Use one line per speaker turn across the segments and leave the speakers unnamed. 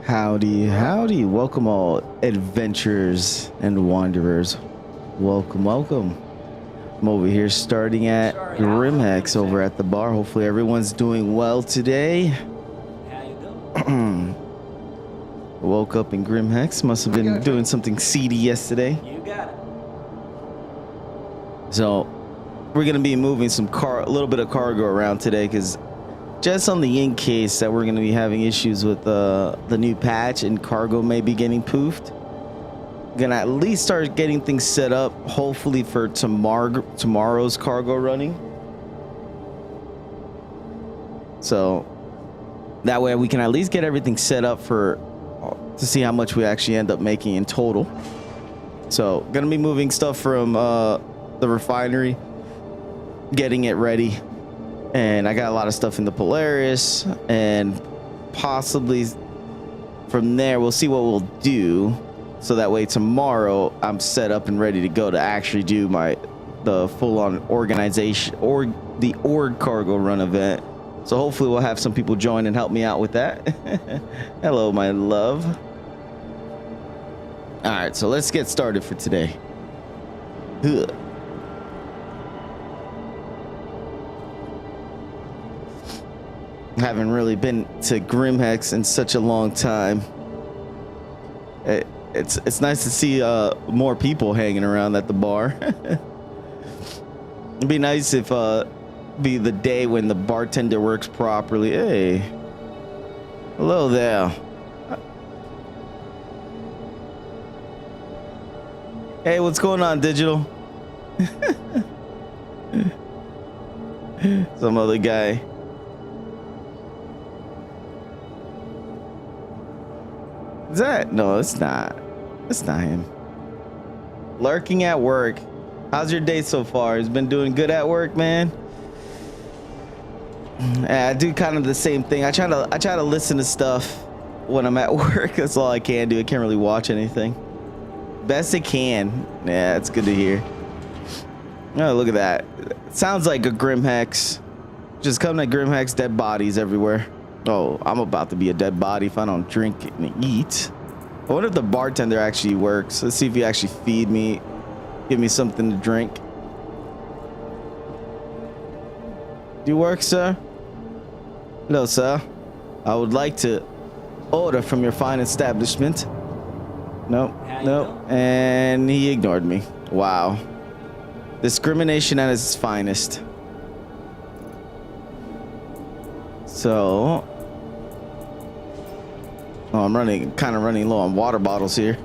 Howdy, howdy. Welcome all adventurers and wanderers. Welcome, welcome. I'm over here starting at Grimhex over at the bar. Hopefully everyone's doing well today.
How you doing?
Woke up in Grimhex. Must have been doing something seedy yesterday.
You got it.
So we're gonna be moving a little bit of cargo around today, because just on the in case that we're going to be having issues with the new patch and cargo may be getting poofed, gonna at least start getting things set up, hopefully for tomorrow's cargo running, so that way we can at least get everything set up to see how much we actually end up making in total. So gonna be moving stuff from the refinery, getting it ready. And I got a lot of stuff in the Polaris, and possibly from there we'll see what we'll do, so that way tomorrow I'm set up and ready to go to actually do the full-on organization or the org cargo run event. So hopefully we'll have some people join and help me out with that. Hello, my love. All right, so let's get started for today. Ugh. Haven't really been to Grimhex in such a long time. It's nice to see more people hanging around at the bar. It'd be nice if be the day when the bartender works properly. Hey, hello there. Hey, what's going on, Digital? Some other guy. Is that? No, it's not. It's not him. Lurking at work. How's your day so far? It's been doing good at work, man. I do kind of the same thing. I try to listen to stuff when I'm at work. That's all I can do. I can't really watch anything. Best I can. Yeah, it's good to hear. Oh, look at that. It sounds like a Grimhex. Just coming to Grimhex, dead bodies everywhere. Oh, I'm about to be a dead body if I don't drink and eat. I wonder if the bartender actually works. Let's see if he actually feed me, give me something to drink. Do you work, sir? Hello, sir. I would like to order from your fine establishment. Nope, nope. And he ignored me. Wow. Discrimination at its finest. So, oh, I'm kind of running low on water bottles here.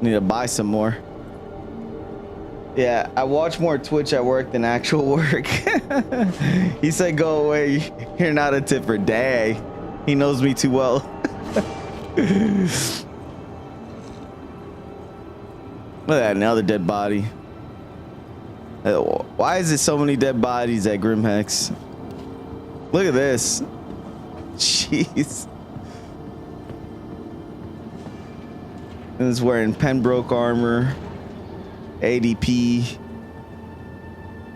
Need to buy some more. Yeah, I watch more Twitch at work than actual work. He said, "Go away. You're not a tipper." Dang, he knows me too well. Look at that, another dead body. Why is there so many dead bodies at Grimhex? Look at this. Jeez. And is wearing Pembroke armor, ADP,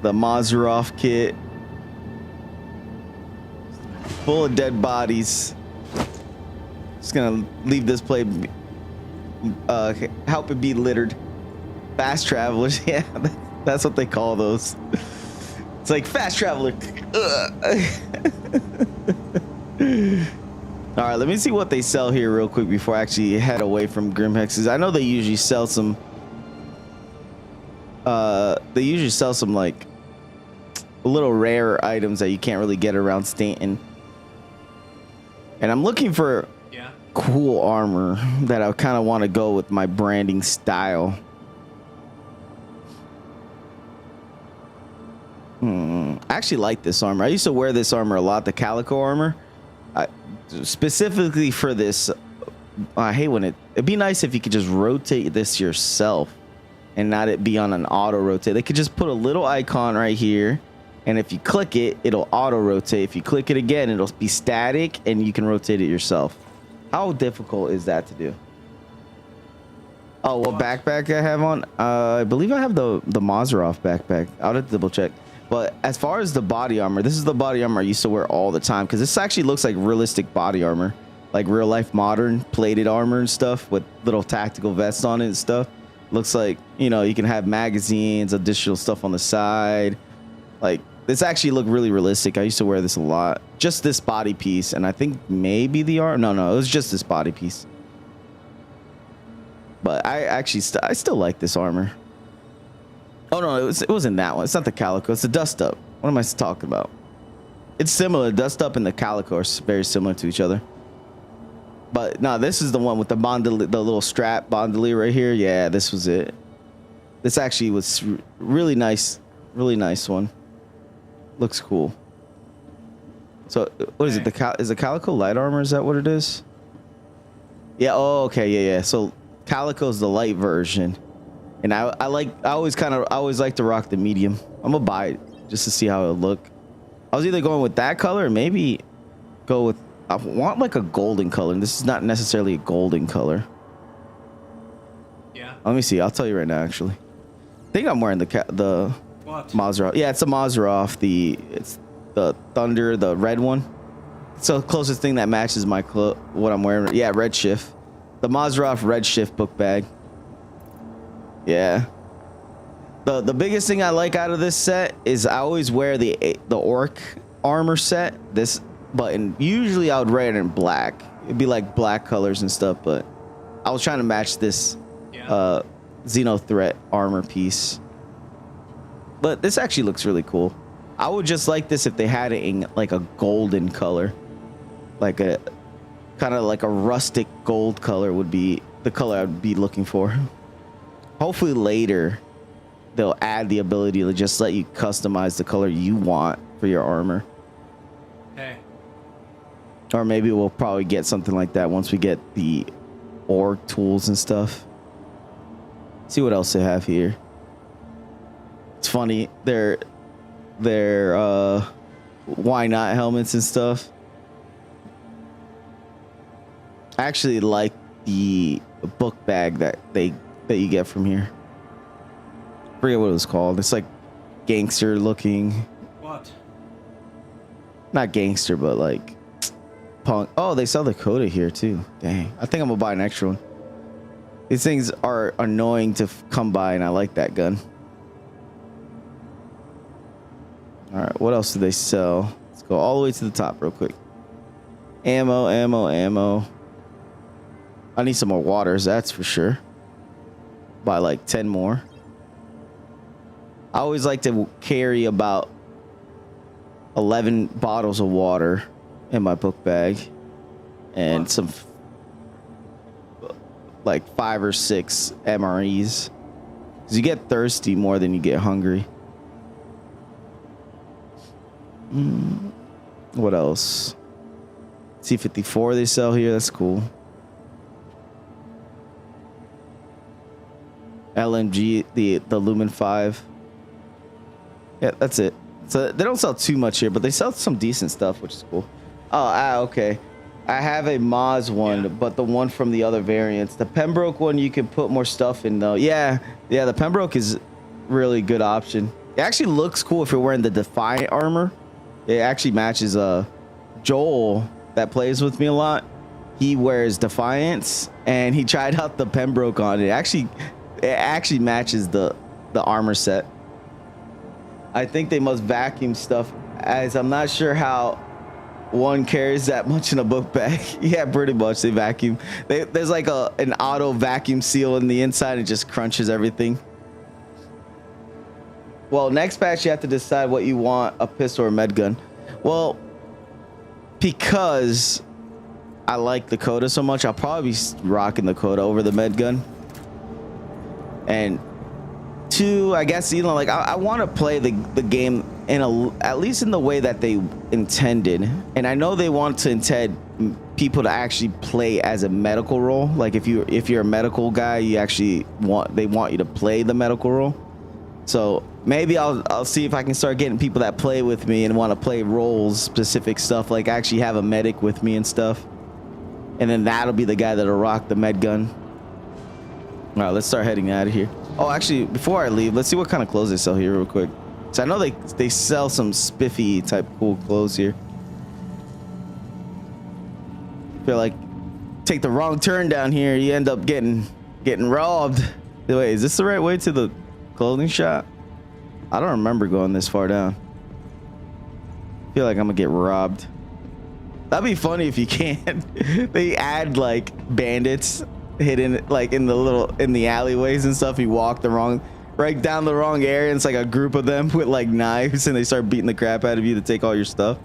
the Mazarov kit, full of dead bodies. Just gonna leave this place, help it be littered. Fast travelers, yeah, that's what they call those. It's like fast traveler. All right, let me see what they sell here real quick before I actually head away from Grimhex's. I know they usually sell some like little rare items that you can't really get around Stanton. And I'm looking for cool armor that I kind of want to go with my branding style. I actually like this armor. I used to wear this armor a lot, the calico armor. Specifically for this, I hate when it'd be nice if you could just rotate this yourself and not it be on an auto rotate. They could just put a little icon right here, and if you click it, it'll auto rotate. If you click it again, it'll be static and you can rotate it yourself. How difficult is that to do? Oh, what backpack I have on? I believe I have the Mazarov backpack. I'll have to double check. But as far as the body armor, this is the body armor I used to wear all the time, because this actually looks like realistic body armor. like real life modern plated armor and stuff with little tactical vests on it and stuff. Looks like, you know, you can have magazines, additional stuff on the side. Like, this actually looked really realistic. I used to wear this a lot. Just this body piece, and I think maybe the arm. No, it was just this body piece. But I actually I still like this armor. Oh no, it wasn't that one. It's not the calico. It's the dust up. What am I talking about? It's similar. Dust up and the calico are very similar to each other. But no, this is the one with the bandolier, the little strap bandolier right here. Yeah, this was it. This actually was really nice one. Looks cool. So what is it? Is the calico light armor? Is that what it is? Yeah. Oh, okay. Yeah. So calico is the light version, and I always like to rock the medium. I'm gonna buy it just to see how it'll look. I was either going with that color or maybe go with. I want like a golden color, and this is not necessarily a golden color.
Yeah.
Let me see. I'll tell you right now. Actually, I think I'm wearing the
What?
Mazarov. Yeah, it's a Mazarov. It's the Thunder, the red one. It's the closest thing that matches my what I'm wearing. Yeah, red shift. The Mazarov red shift book bag. Yeah. The biggest thing I like out of this set is I always wear the orc armor set. Usually I would wear it in black. It'd be like black colors and stuff, but I was trying to match this Xeno threat armor piece. But this actually looks really cool. I would just like this if they had it in like a golden color. Like a kind of like a rustic gold color would be the color I'd be looking for. Hopefully later they'll add the ability to just let you customize the color you want for your armor.
Hey.
Or maybe we'll probably get something like that once we get the org tools and stuff. See what else they have here. It's funny, they're why not helmets and stuff. I actually like the book bag that you get from here. I forget what it was called. It's like gangster looking.
What?
Not gangster, but like punk. Oh, they sell the Coda here too. Dang. I think I'm gonna buy an extra one. These things are annoying to come by, and I like that gun. All right, what else do they sell? Let's go all the way to the top real quick. Ammo. I need some more waters, that's for sure. Buy like 10 more. I always like to carry about 11 bottles of water in my book bag, and some like 5 or 6 MREs, because you get thirsty more than you get hungry. What else? C54 they sell here. That's cool. LMG, the Lumen 5. Yeah, that's it. So they don't sell too much here, but they sell some decent stuff, which is cool. Oh, okay. I have a Moz one, but the one from the other variants. The Pembroke one, you can put more stuff in though. Yeah, the Pembroke is really good option. It actually looks cool if you're wearing the Defiant armor. It actually matches Joel that plays with me a lot. He wears Defiance, and he tried out the Pembroke on it. It actually matches the armor set. I think they must vacuum stuff, as I'm not sure how one carries that much in a book bag. Yeah, pretty much they vacuum. There's like an auto vacuum seal in the inside. It just crunches everything. Well, next patch you have to decide what you want, a pistol or a med gun. Well, because I like the Coda so much, I'll probably be rocking the Coda over the med gun. And 2, I guess, you know, like I want to play the game in at least in the way that they intended. And I know they want to intend people to actually play as a medical role. Like if you're a medical guy, they want you to play the medical role. So maybe I'll see if I can start getting people that play with me and want to play roles, specific stuff, like actually have a medic with me and stuff. And then that'll be the guy that'll rock the med gun. All right, let's start heading out of here. Oh, actually, before I leave, let's see what kind of clothes they sell here real quick. So I know they sell some spiffy type cool clothes here. Feel like take the wrong turn down here, you end up getting robbed. Wait, is this the right way to the clothing shop? I don't remember going this far down. Feel like I'm gonna get robbed. That'd be funny if you can. They add like bandits hidden like in the alleyways and stuff. You walk right down the wrong area, and it's like a group of them with like knives, and they start beating the crap out of you to take all your stuff.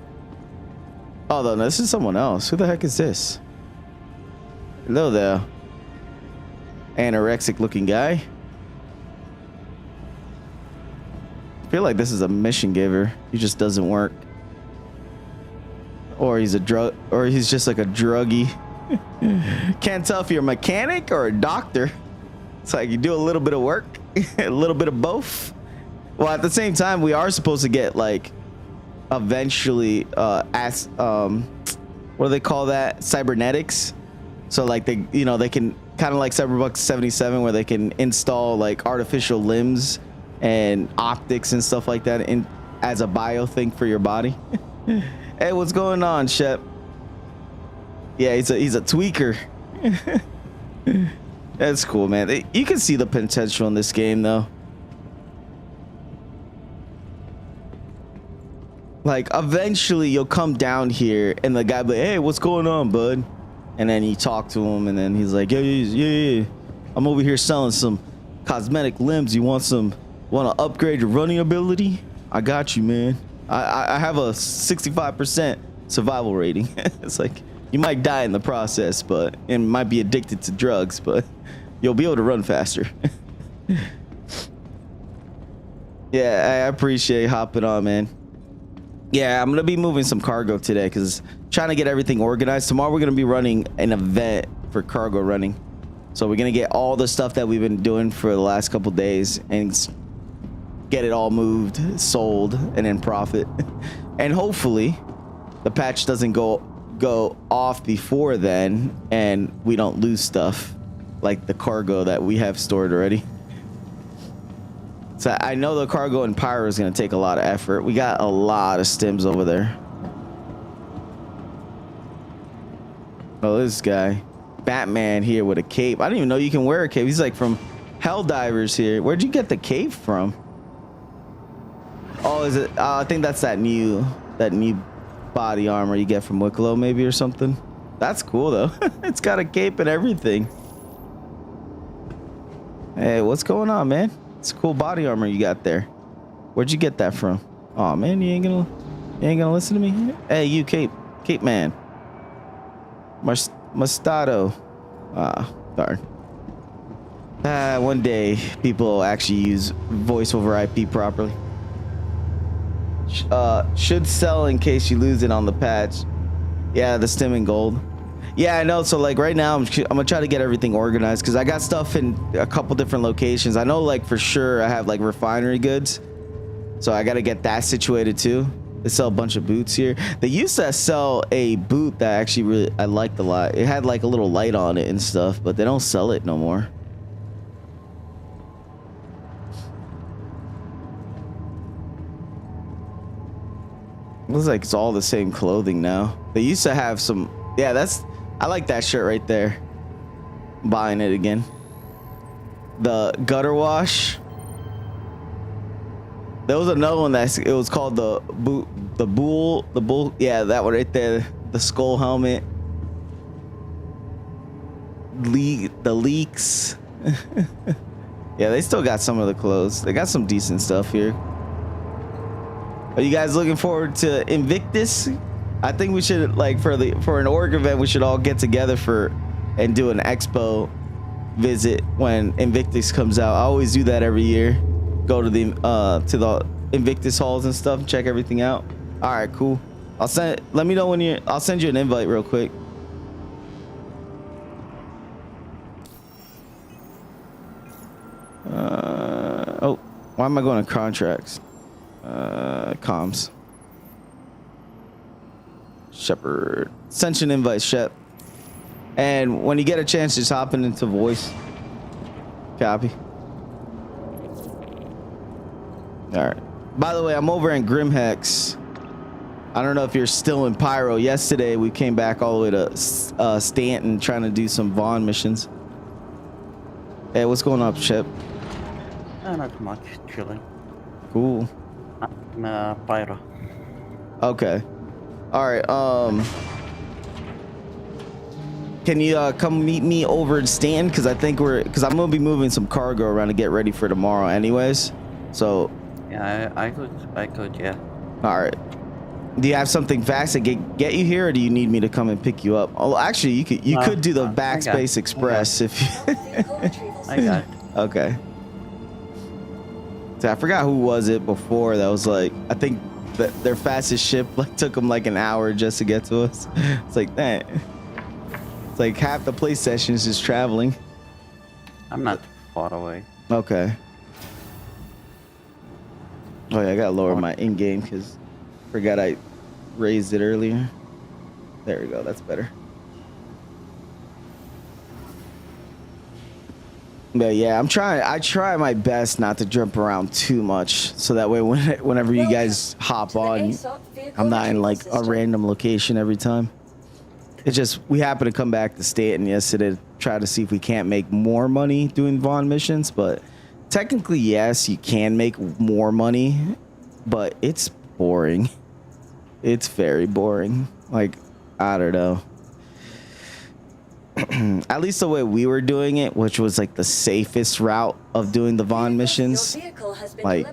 Oh no, this is someone else. Who the heck is this? Hello there. Anorexic looking guy. I feel like this is a mission giver. He just doesn't work. Or he's just like a druggie. Can't tell if you're a mechanic or a doctor. It's like you do a little bit of work, a little bit of both. Well, at the same time, we are supposed to get like eventually what do they call that? Cybernetics. So like they can kind of like Cyberpunk 77 where they can install like artificial limbs and optics and stuff like that in as a bio thing for your body. Hey, what's going on, Shep? Yeah, he's a tweaker. That's cool, man. You can see the potential in this game, though. Like, eventually you'll come down here and the guy be like, hey, what's going on, bud? And then you talk to him and then he's like, yeah. I'm over here selling some cosmetic limbs. You want to upgrade your running ability? I got you, man. I have a 65% survival rating. It's like you might die in the process, and might be addicted to drugs, but you'll be able to run faster. Yeah, I appreciate hopping on, man. Yeah, I'm gonna be moving some cargo today because trying to get everything organized. Tomorrow we're gonna be running an event for cargo running, so we're gonna get all the stuff that we've been doing for the last couple days and get it all moved, sold, and then profit. And hopefully the patch doesn't go off before then and we don't lose stuff like the cargo that we have stored already. So I know the cargo in Pyro is going to take a lot of effort. We got a lot of stims over there. Oh, this guy, Batman here with a cape. I didn't even know you can wear a cape. He's like from Helldivers here. Where'd you get the cape from? Oh, is it? I think that's that new body armor you get from Wicklow, maybe, or something. That's cool though. It's got a cape and everything. Hey, what's going on, man? It's cool body armor you got there. Where'd you get that from? Oh man, you ain't gonna listen to me? Hey, you cape man. Mustado. Ah, darn. One day people will actually use voice over IP properly. Should sell in case you lose it on the patch. Yeah, the stim and gold. Yeah, I know. So like right now I'm gonna try to get everything organized because I got stuff in a couple different locations. I know like for sure I have like refinery goods, so I got to get that situated too. They sell a bunch of boots here. They used to sell a boot that actually I liked a lot. It had like a little light on it and stuff, but they don't sell it no more. Looks like it's all the same clothing now. They used to have some. Yeah, I like that shirt right there. I'm buying it again. The gutter wash. There was another one it was called the bull. Yeah, that one right there. The skull helmet. The leaks. Yeah, they still got some of the clothes. They got some decent stuff here. Are you guys looking forward to Invictus? I think we should, like, for an org event, we should all get together and do an expo visit when Invictus comes out. I always do that every year. Go to the Invictus halls and stuff, check everything out. All right, cool. Let me know when I'll send you an invite real quick. Oh, why am I going to contracts? Comms. Shepard. Send an invite, Shep. And when you get a chance, just hop into voice. Copy. All right. By the way, I'm over in Grimhex. I don't know if you're still in Pyro. Yesterday we came back all the way to Stanton trying to do some Vaughn missions. Hey, what's going on, Chip?
Not much, chilling.
Cool.
I'm Pyro.
Okay. All right. Can you come meet me over in Stanton? Because I think because I'm gonna be moving some cargo around to get ready for tomorrow, anyways. So.
Yeah, I could, yeah.
All right. Do you have something fast to get you here, or do you need me to come and pick you up? Oh, actually, you could do the Backspace Express if you.
I got it.
Okay. So I forgot who was it before that was like, I think that their fastest ship like took them like an hour just to get to us. It's like that. It's like half the play sessions is traveling.
I'm not far away.
Okay. Oh yeah, I gotta lower my in-game because forgot I raised it earlier. There we go, that's better. But yeah, I try my best not to jump around too much, so that way whenever you guys hop on, I'm not in like a random location every time. It's just we happen to come back to Stanton yesterday to try to see if we can't make more money doing Vaughn missions, but technically yes, you can make more money, but it's boring. It's very boring. Like, I don't know. At least the way we were doing it, which was like the safest route of doing the Vaughn missions, like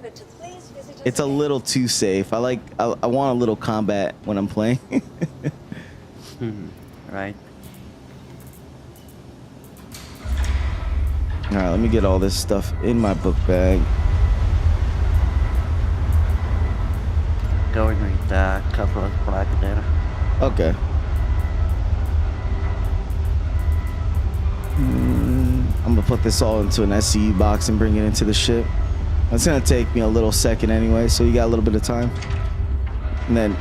it's a little too safe. I want a little combat when I'm playing.
Right.
All right, let me get all this stuff in my book bag.
Going with a couple of black there.
Okay. I'm gonna put this all into an SCU box and bring it into the ship. That's gonna take me a little second anyway, so you got a little bit of time. And then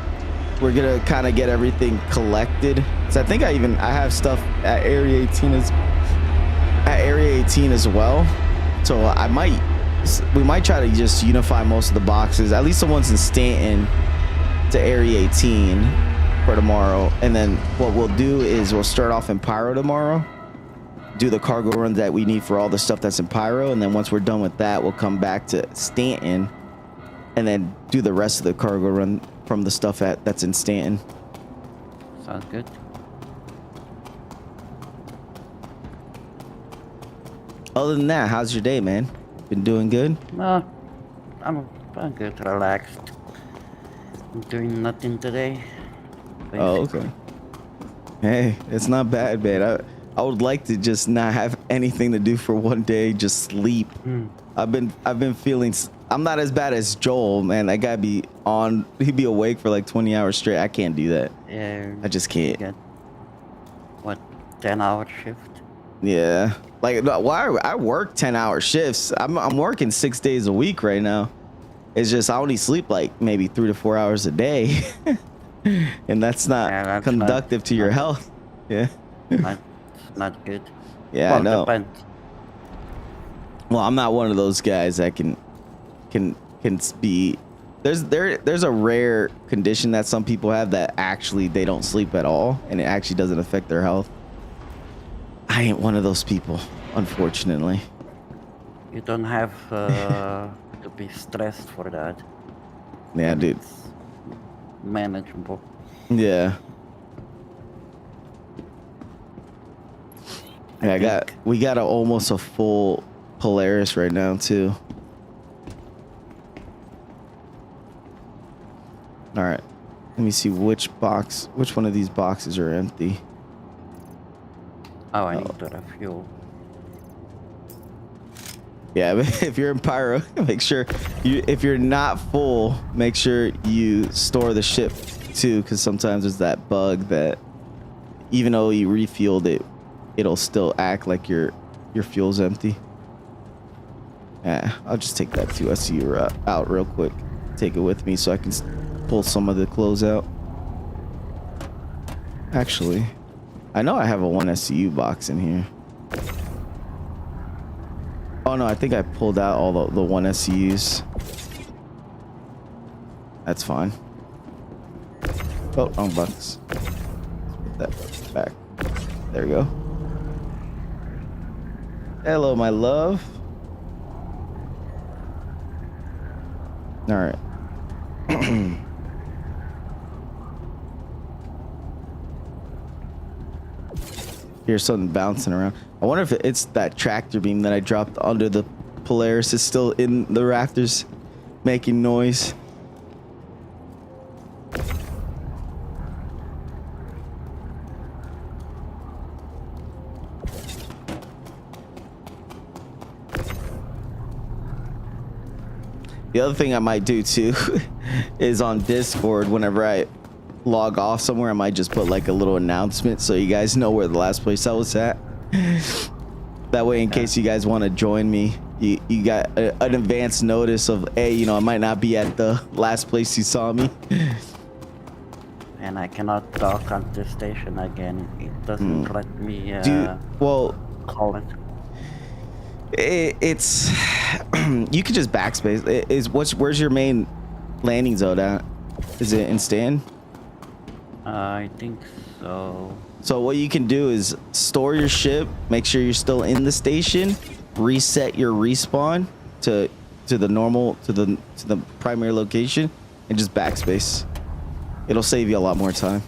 we're gonna kind of get everything collected. So I think I have stuff at Area 18 as well. So we might try to just unify most of the boxes, at least the ones in Stanton, to Area 18 for tomorrow. And then what we'll do is we'll start off in Pyro tomorrow, do the cargo run that we need for all the stuff that's in Pyro, and then once we're done with that, we'll come back to Stanton and then do the rest of the cargo run from the stuff that's in Stanton.
Sounds good.
Other than that, how's your day, man? Been doing good?
No, I'm good, relaxed. I'm doing nothing today. Basically.
Oh, okay. Hey, it's not bad, man. I would like to just not have anything to do for one day, just sleep. I've been feeling. I'm not as bad as Joel, man. That guy he'd be awake for like 20 hours straight. I can't do that.
Yeah.
I just can't.
Get, what, 10-hour shift?
Yeah. Like, why I work 10-hour shifts. I'm working 6 days a week right now. It's just I only sleep like maybe 3 to 4 hours a day, and that's not conductive to your health. Yeah.
Not good.
Yeah,
well,
I know.
Depends.
Well, I'm not one of those guys that can be. There's a rare condition that some people have that actually they don't sleep at all, and it actually doesn't affect their health. I ain't one of those people, unfortunately.
You don't have to be stressed for that.
Yeah, dude.
It's manageable.
Yeah. Yeah, we got almost a full Polaris right now too. All right, let me see which one of these boxes are empty.
Oh, I need to refuel.
Yeah, but if you're in Pyro, make sure if you're not full, make sure you store the ship too, because sometimes there's that bug that even though you refueled it, it'll still act like your fuel's empty. Yeah, I'll just take that 2 SCU out real quick. Take it with me so I can pull some of the clothes out. Actually, I know I have a 1 SCU box in here. Oh no, I think I pulled out all the 1 SCUs. That's fine. Oh, wrong box. Put that back. There we go. Hello, my love. All right. Here's something bouncing around. I wonder if it's that tractor beam that I dropped under the Polaris is still in the rafters making noise. The other thing I might do too is on Discord, whenever I log off somewhere, I might just put like a little announcement so you guys know where the last place I was at. That way, in case you guys want to join me, you got an advance notice of, hey, you know, I might not be at the last place you saw me.
And I cannot dock on this station again. It doesn't let me call it.
It's you could just backspace. Where's your main landing zone at? Is it in Stan?
I think so.
So what you can do is store your ship, make sure you're still in the station, reset your respawn to the primary location, and just backspace. It'll save you a lot more time.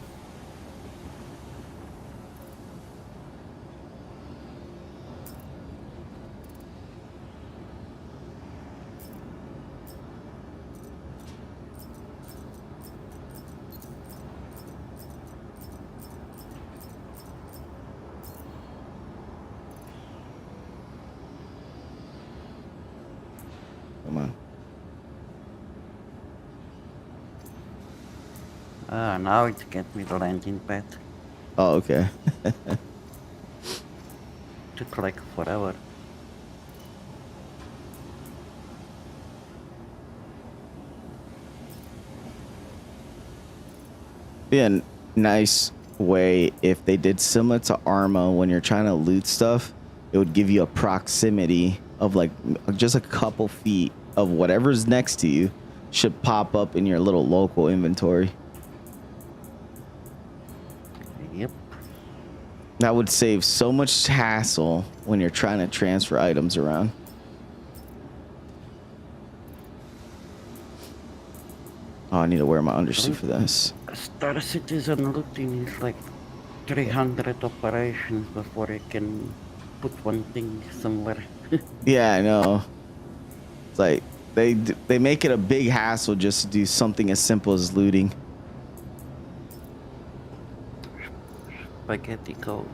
Come on.
Now it get me the landing pad.
Oh, okay.
Took like forever.
Be a nice way if they did similar to Arma when you're trying to loot stuff. It would give you a proximity of like just a couple feet of whatever's next to you should pop up in your little local inventory.
Yep.
That would save so much hassle when you're trying to transfer items around. Oh, I need to wear my undersuit for this.
Star Citizen looting is like 300 operations before you can put one thing somewhere.
Yeah, I know. It's like they make it a big hassle just to do something as simple as looting.
Spaghetti code.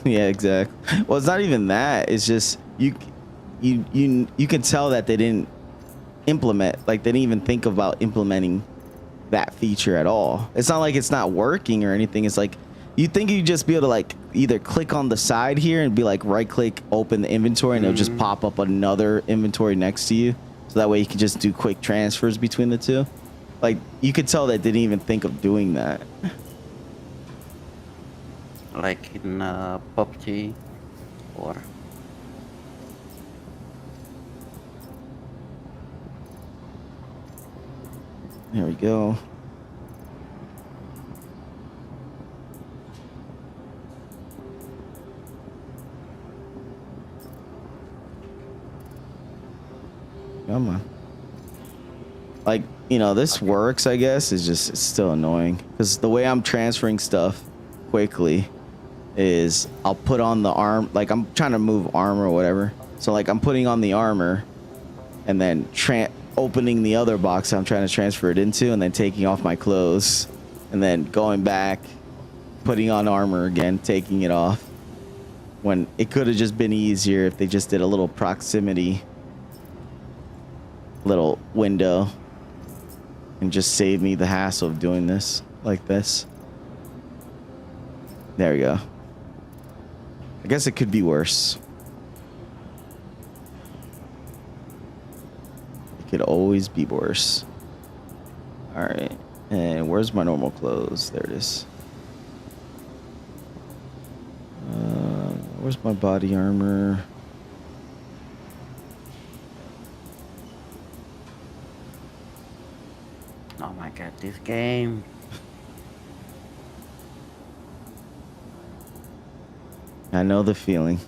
Yeah, exactly. Well, it's not even that. It's just you can tell that they didn't implement, like they didn't even think about implementing that feature at all. It's not like it's not working or anything. It's like you think you'd just be able to like either click on the side here and be like right click, open the inventory, and it'll just pop up another inventory next to you. So that way you can just do quick transfers between the two. Like you could tell that they didn't even think of doing that.
Like in PUBG or
There we go. Come on. Like, you know, this works, I guess. It's still annoying because the way I'm transferring stuff quickly is I'll put on the arm, like I'm trying to move armor or whatever. So like I'm putting on the armor and then opening the other box I'm trying to transfer it into, and then taking off my clothes and then going back, putting on armor again, taking it off, when it could have just been easier if they just did a little proximity little window and just save me the hassle of doing this like this. There we go. I guess it could be worse. Could always be worse. All right, and where's my normal clothes? There it is. Where's my body armor?
oh my Got this game.
I know the feeling.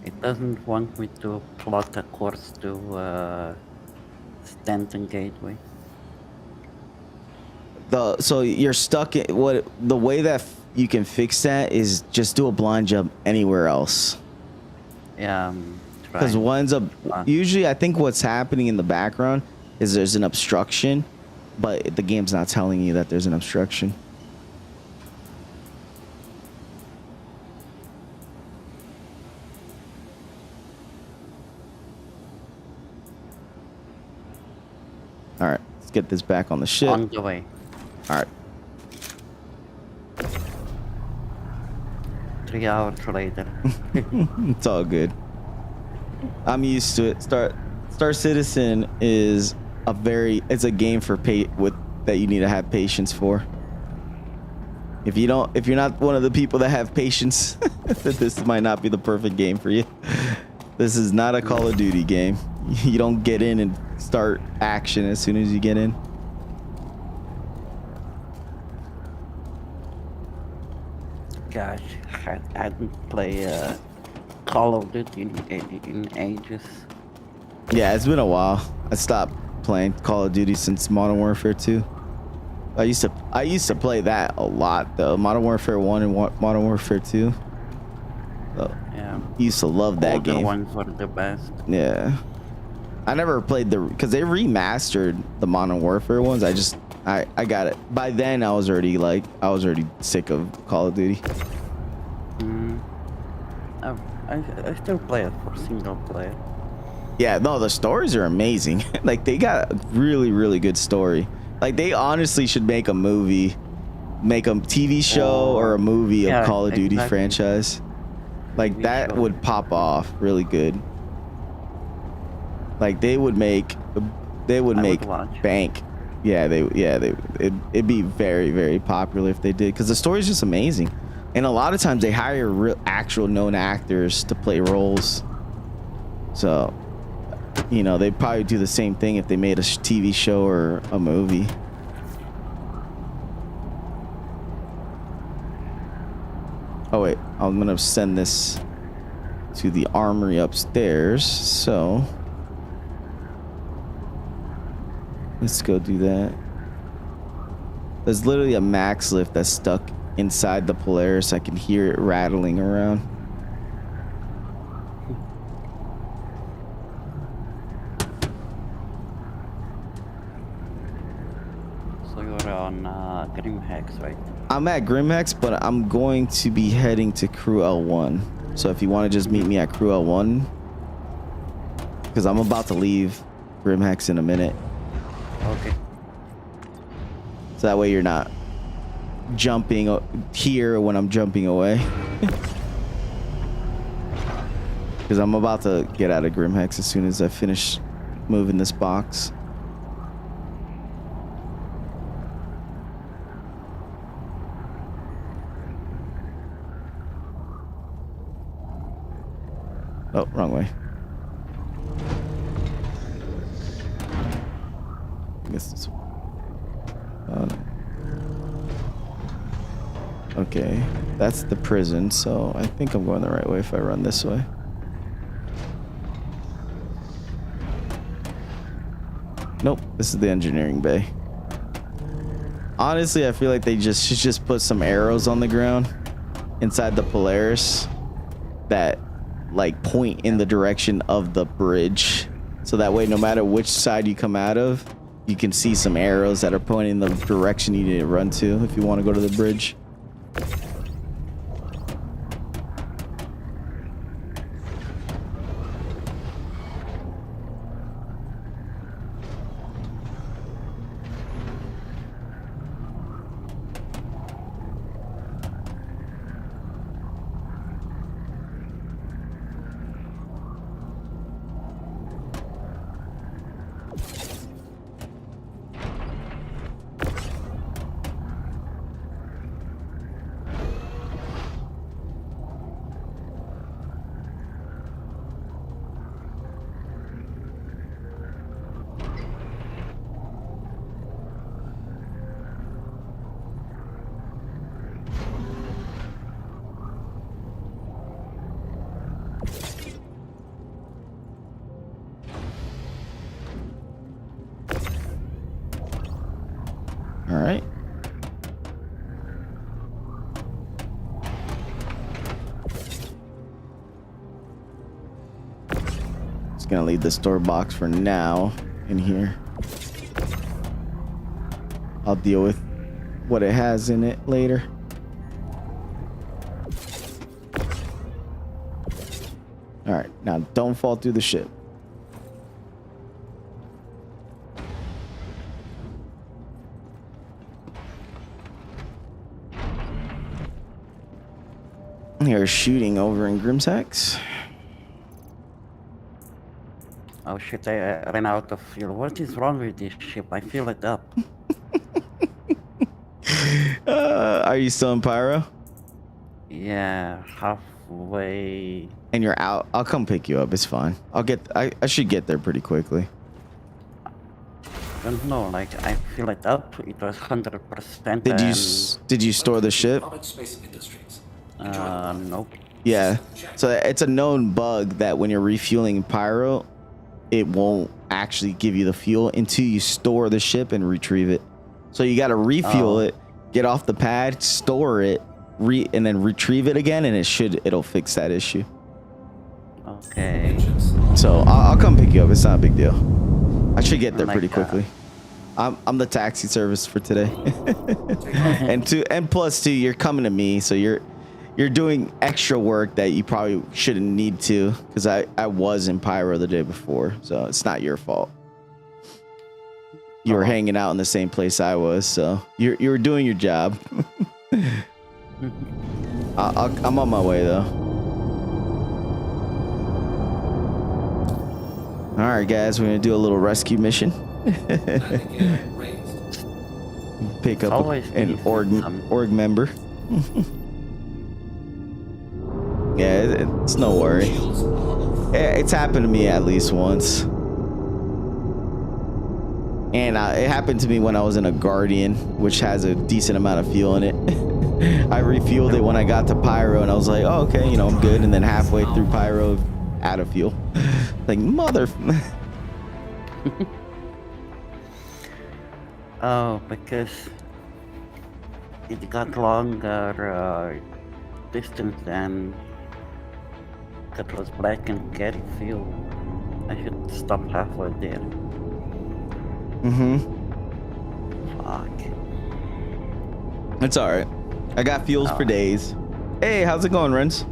It doesn't want me to plot a course to Stanton Gateway.
So you're stuck in what the way that you can fix that is just do a blind jump anywhere else.
Yeah,
Because usually I think what's happening in the background is there's an obstruction, but the game's not telling you that there's an obstruction. All right, let's get this back on the ship.
On the way.
All right.
3 hours later.
It's all good. I'm used to it. Star Citizen is it's a game that you need to have patience for. If you're not one of the people that have patience, this might not be the perfect game for you. This is not a Call of Duty game. You don't get in and start action as soon as you get in.
Gosh, I hadn't played Call of Duty in ages.
Yeah, it's been a while. I stopped playing Call of Duty since Modern Warfare 2. I used to play that a lot though. Modern Warfare 1 and Modern Warfare 2. So,
Yeah.
used to love that
Older
game.
ones were the best.
Yeah. I never played because they remastered the Modern Warfare ones. I got it. By then I was already sick of Call of Duty.
I still play it for single player.
Yeah, no, the stories are amazing. Like they got a really, really good story. Like they honestly should make a movie, make a TV show or a movie of Call of Duty franchise. Like that would pop off really good. Like they would make bank. It'd be very, very popular if they did, because the story's just amazing. And a lot of times they hire actual known actors to play roles. So, they'd probably do the same thing if they made a TV show or a movie. Oh wait, I'm gonna send this to the armory upstairs. So let's go do that. There's literally a max lift that's stuck inside the Polaris. I can hear it rattling around.
So you're on Grimhex, right?
I'm at Grimhex, but I'm going to be heading to Crew L1. So if you want to just meet me at Crew L1, because I'm about to leave Grimhex in a minute.
Okay.
So that way you're not jumping here when I'm jumping away. Because I'm about to get out of Grimhex as soon as I finish moving this box. Oh, wrong way. I guess this one. Okay, that's the prison, so I think I'm going the right way if I run this way. Nope, this is the engineering bay. Honestly, I feel like they should just put some arrows on the ground inside the Polaris that point in the direction of the bridge, so that way no matter which side you come out of, you can see some arrows that are pointing in the direction you need to run to if you want to go to the bridge. gonna leave the store box for now in here. I'll deal with what it has in it later. All right, now don't fall through the ship. They're shooting over in Grimsax.
Oh shit, I ran out of fuel. What is wrong with this ship? I fill it up.
Are you still in Pyro?
Yeah, halfway.
And you're out. I'll come pick you up. It's fine. I should get there pretty quickly.
Don't know, like I fill it up. It was 100%.
Did you store the ship?
Nope.
Yeah. So it's a known bug that when you're refueling Pyro, it won't actually give you the fuel until you store the ship and retrieve it. So you got to refuel it, get off the pad, store it, and then retrieve it again, and it'll fix that issue.
Okay.
So I'll come pick you up. It's not a big deal. I should get there pretty quickly. I'm the taxi service for today. and plus two, you're coming to me, so you're doing extra work that you probably shouldn't need to, because I was in Pyro the day before, so it's not your fault. You were hanging out in the same place I was, so you were doing your job. I'm on my way though. All right, guys, we're gonna do a little rescue mission. Pick up an org member. Yeah, it's no worry. It's happened to me at least once. And it happened to me when I was in a Guardian, which has a decent amount of fuel in it. I refueled it when I got to Pyro, and I was like, oh, okay, you know, I'm good. And then halfway through Pyro, out of fuel. Like, mother...
Oh, because it got longer distance than that was black and getting fuel. I should stop halfway there. Fuck.
It's alright. I got fuels for days. Hey, how's it going, Renz?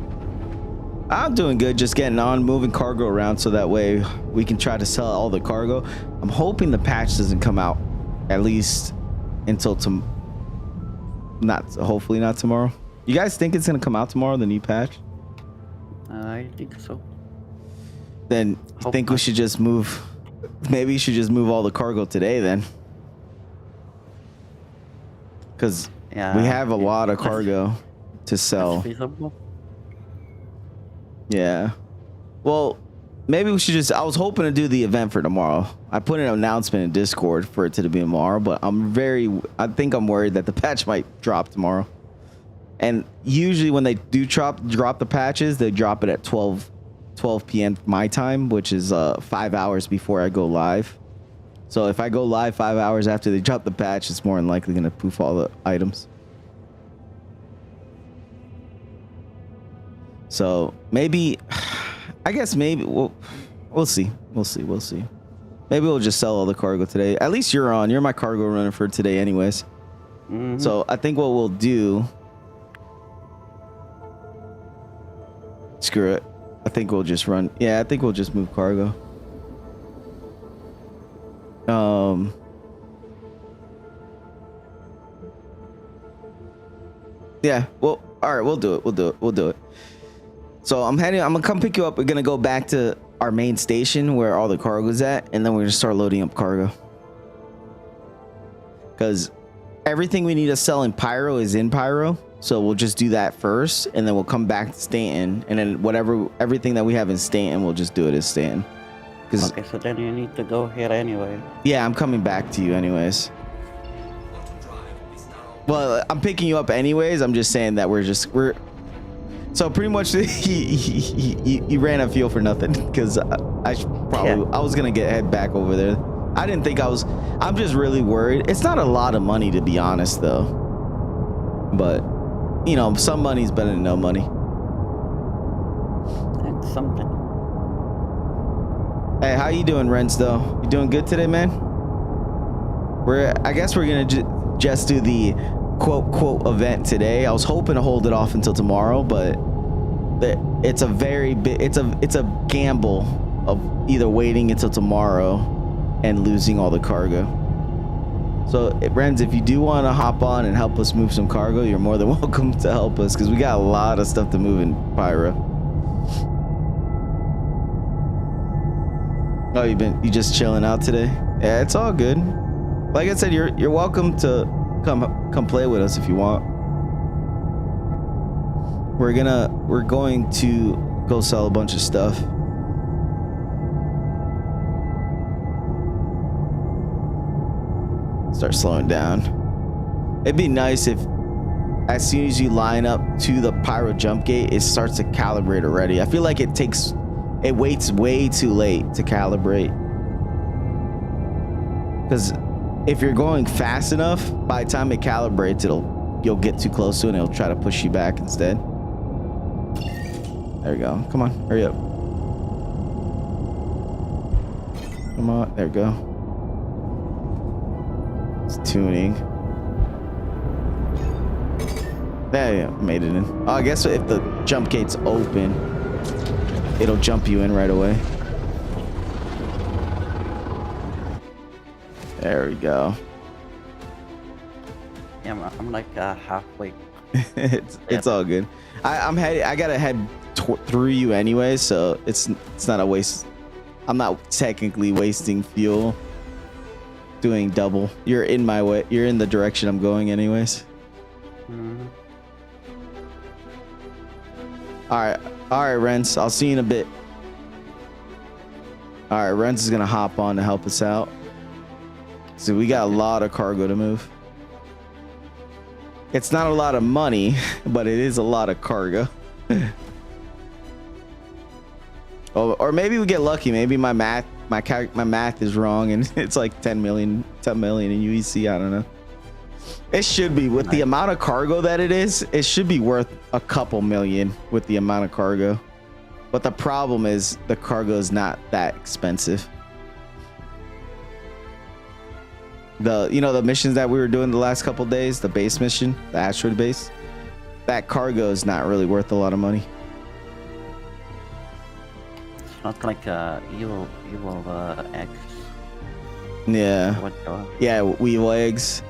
I'm doing good, just getting on, moving cargo around so that way we can try to sell all the cargo. I'm hoping the patch doesn't come out at least until hopefully not tomorrow. You guys think it's gonna come out tomorrow, the new patch?
I think so.
Then I think we should just move. Maybe you should just move all the cargo today then, because we have a lot of cargo to sell.
Feasible.
Yeah. Well, maybe we should just... I was hoping to do the event for tomorrow. I put an announcement in Discord for it to be tomorrow, but I think I'm worried that the patch might drop tomorrow. And usually when they do drop the patches, they drop it at 12 p.m. my time, which is 5 hours before I go live. So if I go live 5 hours after they drop the patch, it's more than likely going to poof all the items. So maybe, I guess maybe we'll see. We'll see. Maybe we'll just sell all the cargo today. At least you're my cargo runner for today anyways. So I think what we'll do, screw it. I think we'll just run. Yeah, I think we'll just move cargo. Yeah, well, all right, we'll do it. So I'm gonna come pick you up. We're gonna go back to our main station where all the cargo's at, and then we're gonna start loading up cargo. Because everything we need to sell in Pyro is in Pyro. So we'll just do that first, and then we'll come back to Stanton, and then everything that we have in Stanton, we'll just do it as Stanton.
Okay, so then you need to go here anyway. Yeah,
I'm coming back to you anyways. Well, I'm picking you up anyways. I'm just saying that we're so pretty much you ran a fuel for nothing, because I was gonna head back over there. I didn't think I'm just really worried. It's not a lot of money, to be honest, though. But you know, some money's better than no money.
That's something.
Hey, how you doing, Renz, though? You doing good today, man? I guess we're gonna just do the quote event today. I was hoping to hold it off until tomorrow, but it's a very big, it's a gamble of either waiting until tomorrow and losing all the cargo. So, Renz, if you do want to hop on and help us move some cargo, you're more than welcome to help us, because we got a lot of stuff to move in Pyro. Oh, you just chilling out today? Yeah, it's all good. Like I said, you're welcome to come play with us if you want. We're going to go sell a bunch of stuff. Start slowing down. It'd be nice if as soon as you line up to the Pyro jump gate, it starts to calibrate already. I feel like it waits way too late to calibrate. Because if you're going fast enough, by the time it calibrates, you'll get too close to it and it'll try to push you back instead. There we go. Come on, hurry up. Come on, there we go. It's tuning. There you go, made it in. Oh, I guess if the jump gate's open, it'll jump you in right away. There we go.
Yeah, I'm like halfway.
it's all good. I gotta head through you anyway, so it's not a waste. I'm not technically wasting fuel doing double. You're in my way. You're in the direction I'm going anyways.
Mm-hmm.
All right, Renz. I'll see you in a bit. All right, Renz is gonna hop on to help us out. So we got a lot of cargo to move. It's not a lot of money, but it is a lot of cargo. Oh, or maybe we get lucky. Maybe my math is wrong, and it's like 10 million in UEC. I don't know. It should be, with the amount of cargo that it is, it should be worth a couple million with the amount of cargo. But the problem is the cargo is not that expensive. The missions that we were doing the last couple days, the base mission, the asteroid base, that cargo is not really worth a lot of money.
It's not like evil eggs.
Yeah. Yeah, weevil eggs.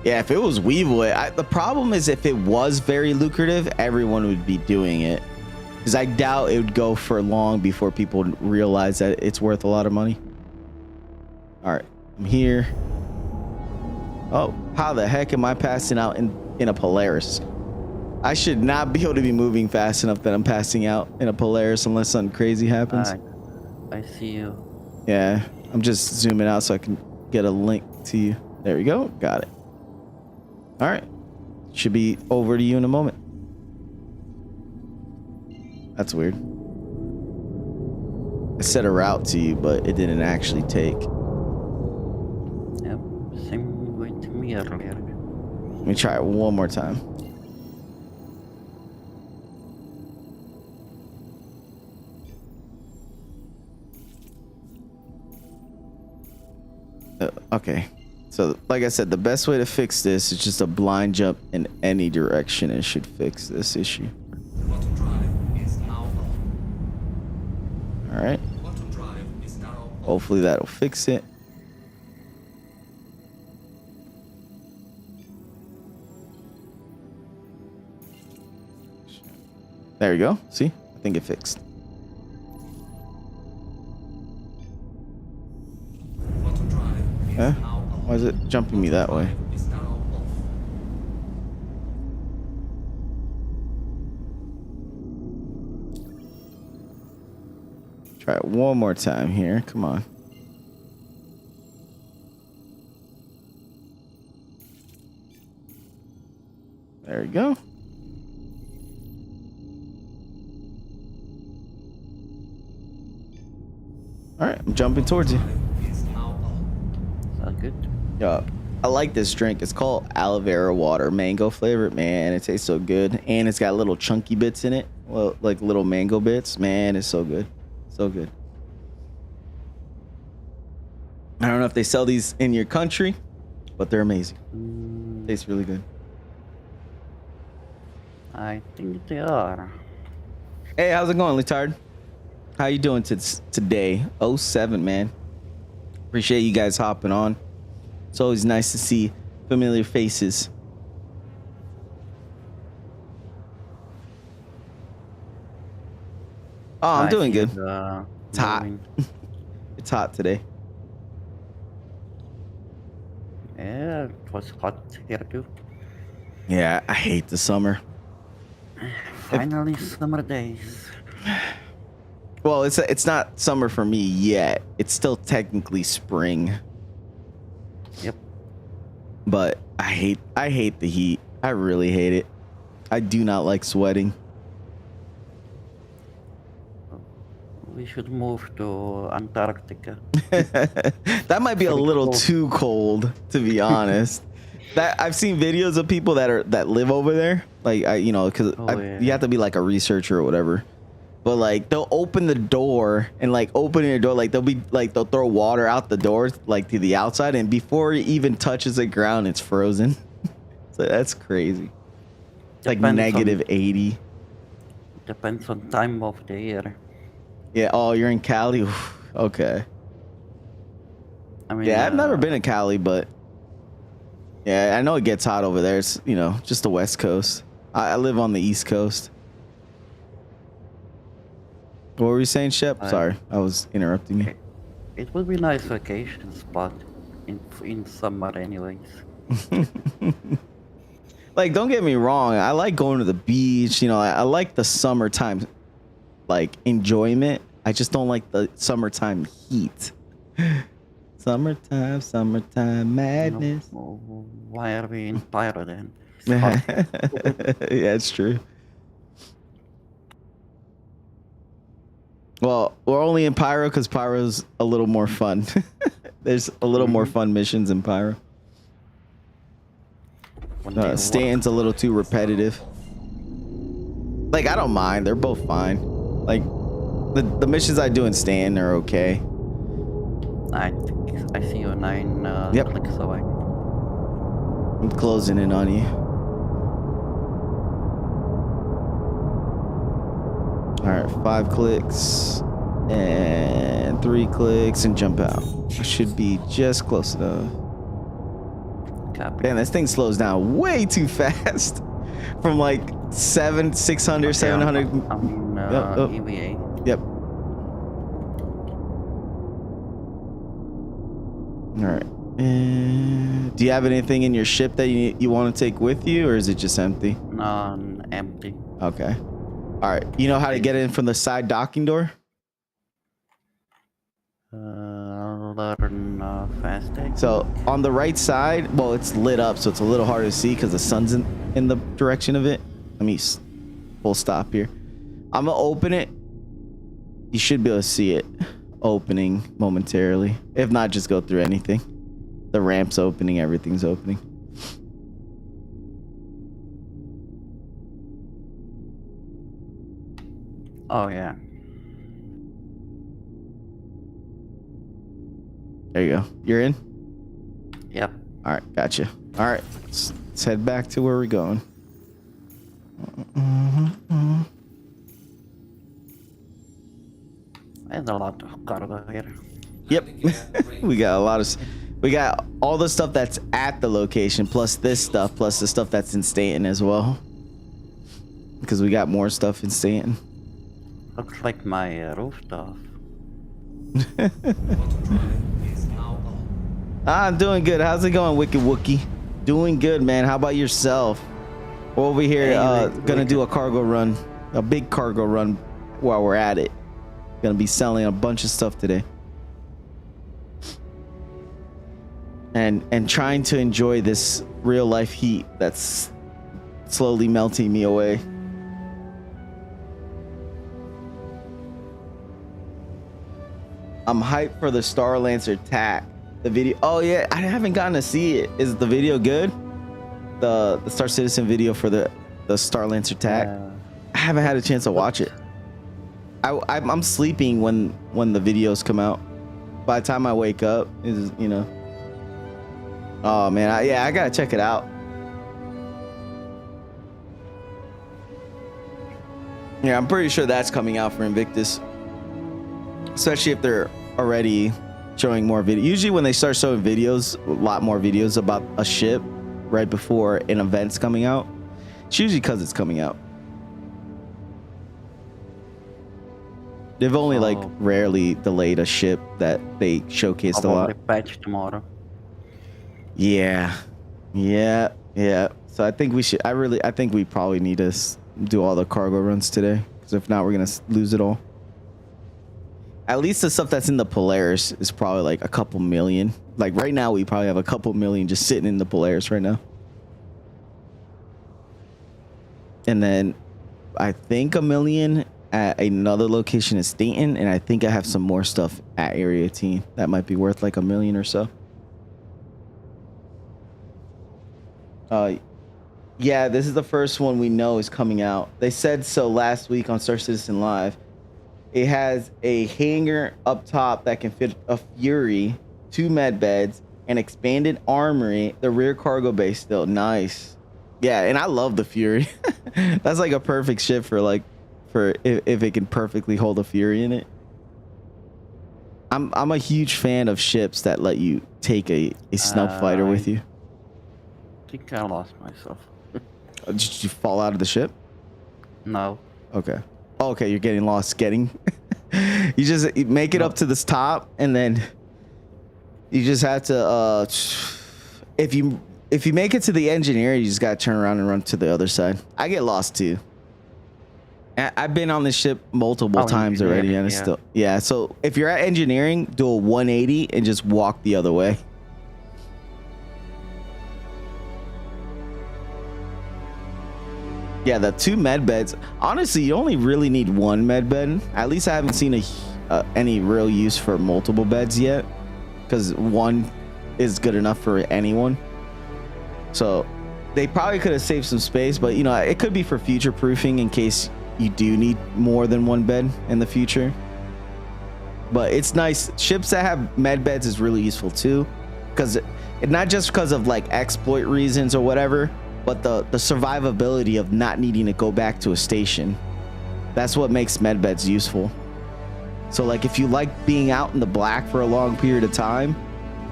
Yeah, if it was weevil, the problem is if it was very lucrative, everyone would be doing it. Because I doubt it would go for long before people realize that it's worth a lot of money. All right, I'm here. Oh, how the heck am I passing out in a Polaris? I should not be able to be moving fast enough that I'm passing out in a Polaris unless something crazy happens.
I see you.
Yeah, I'm just zooming out so I can get a link to you. There we go. Got it. All right. Should be over to you in a moment. That's weird. I set a route to you, but it didn't actually take.
Yep, same way to me earlier.
Let me try it one more time. Okay. So, like I said, the best way to fix this is just a blind jump in any direction. It should fix this issue.
Bottom drive is now on.
All right.
Bottom drive is now on.
Hopefully that'll fix it. There you go. See? I think it fixed.
Bottom drive is
Huh?
now on.
Why is it jumping me that way?
Is now off.
Try it one more time here. Come on. There we go. All right, I'm jumping towards you.
Is now on.
Sounds good.
Yeah, I like this drink. It's called aloe vera water, mango flavored. Man, it tastes so good, and it's got little chunky bits in it, well, like little mango bits. Man, it's so good, so good. I don't know if they sell these in your country, but they're amazing. Tastes really good.
I think they are.
Hey, how's it going, Litard? How you doing today? 07, man. Appreciate you guys hopping on. It's always nice to see familiar faces. Oh, I'm doing good. It's hot. It's hot today.
Yeah, it was hot here too.
Yeah, I hate the summer.
Finally, summer days.
Well, it's not summer for me yet. It's still technically spring.
Yep.
But I hate the heat. I really hate it. I do not like sweating.
We should move to Antarctica.
That might be a little too cold, to be honest. That I've seen videos of people that live over there, like because you have to be like a researcher or whatever. But like they'll open the door and like opening the door, like they'll throw water out the door like to the outside, and before it even touches the ground, it's frozen. So that's crazy. Like negative 80.
Depends on time of the year.
Yeah. Oh, you're in Cali. Oof, okay.
I mean,
yeah, I've never been in Cali, but yeah, I know it gets hot over there. It's just the West Coast. I live on the East Coast. What were you saying, Shep? Sorry, I was interrupting you.
It would be a nice vacation spot in summer, anyways.
Like, don't get me wrong. I like going to the beach. I like the summertime, like, enjoyment. I just don't like the summertime heat. Summertime madness.
Why are we in Pyro then?
Yeah, it's true. Well, we're only in Pyro because Pyro's a little more fun. There's a little more fun missions in Pyro. Stan's a little too repetitive. Like, I don't mind. They're both fine. Like, the missions I do in Stan are okay.
I see you 9
Yep.
clicks away.
I'm closing in on you. All right, 5 clicks and 3 clicks and jump out. I should be just close enough.
Copy.
Man, this thing slows down way too fast. From like 600, 700.
I'm EVA.
Yep. All right. Do you have anything in your ship that you want to take with you, or is it just empty?
Empty.
Okay. All right. You know how to get in from the side docking door?
Learn fast tag.
So on the right side, well, it's lit up, so it's a little hard to see because the sun's in the direction of it. Let me full stop here. I'm gonna open it. You should be able to see it opening momentarily. If not, just go through anything. The ramp's opening, everything's opening.
Oh yeah.
There you go. You're in?
Yep.
All right, gotcha. All right, let's head back to where we're going.
There's a lot of cargo here.
Yep. we got all the stuff that's at the location, plus this stuff, plus the stuff that's in Stanton as well. Because we got more stuff in Stanton.
Looks like my rooftop.
Auto drive is now on.
I'm doing good. How's it going, Wicked Wookie? Doing good, man. How about yourself? We're over here gonna do a cargo run, a big cargo run while we're at it. Gonna be selling a bunch of stuff today. And trying to enjoy this real life heat that's slowly melting me away. I'm hyped for the Star Lancer attack. The video. Oh yeah, I haven't gotten to see it. Is the video good? The Star Citizen video for the Star Lancer attack. I haven't had a chance to watch it. I'm sleeping when the videos come out. by the time I wake up, is, you know. Oh man, I gotta check it out. Yeah, I'm pretty sure that's coming out for Invictus, especially if they're already showing more video. Usually when they start showing videos, a lot more videos about a ship right before an event's coming out, it's usually because it's coming out. They've only like rarely delayed a ship that they showcased a lot.
Patch tomorrow.
Yeah. So I think we should. I think we probably need to do all the cargo runs today, because if not, we're gonna lose it all. At least the stuff that's in the Polaris is probably like a couple million. Like right now, we probably have a couple million just sitting in the Polaris right now. And then I think a million at another location in Staten, and I think I have some more stuff at Area 18 that might be worth like a million or so. Yeah, this is the first one we know is coming out. They said so last week on Star Citizen Live. It has a hangar up top that can fit a Fury, 2 med beds, an expanded armory, the rear cargo bay still. Nice. Yeah, and I love the Fury. That's like a perfect ship for like, if it can perfectly hold a Fury in it. I'm a huge fan of ships that let you take a snub fighter with you.
I think I lost myself.
Did you fall out of the ship?
No.
Okay. Okay, you're getting lost. You just make it up to this top, and then you just have to. If you make it to the engineer, you just gotta turn around and run to the other side. I get lost too. I've been on this ship multiple times already, and it's still So if you're at engineering, do a 180 and just walk the other way. Yeah, the 2 med beds. Honestly, you only really need 1 med bed. At least I haven't seen any real use for multiple beds yet, because 1 is good enough for anyone. So they probably could have saved some space, but you know, it could be for future proofing in case you do need more than 1 bed in the future. But it's nice. Ships that have med beds is really useful too, because not just because of like exploit reasons or whatever, but the survivability of not needing to go back to a station. That's what makes med beds useful. So like if you like being out in the black for a long period of time,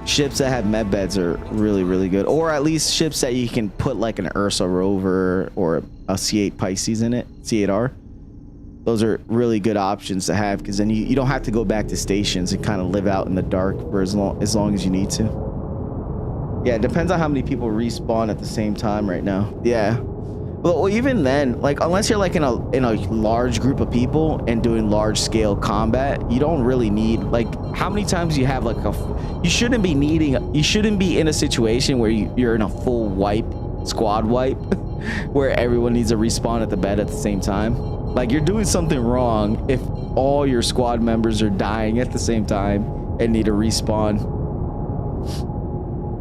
ships that have med beds are really, really good. Or at least ships that you can put like an Ursa rover or a C8 Pisces in it, C8R. Those are really good options to have, because then you don't have to go back to stations and kind of live out in the dark for as long as you need to. Yeah, it depends on how many people respawn at the same time right now. Yeah. Well, even then, like unless you're like in a large group of people and doing large scale combat, you don't really need, like, how many times you have like you shouldn't be in a situation where you're in a full squad wipe where everyone needs to respawn at the bed at the same time. Like, you're doing something wrong if all your squad members are dying at the same time and need to respawn.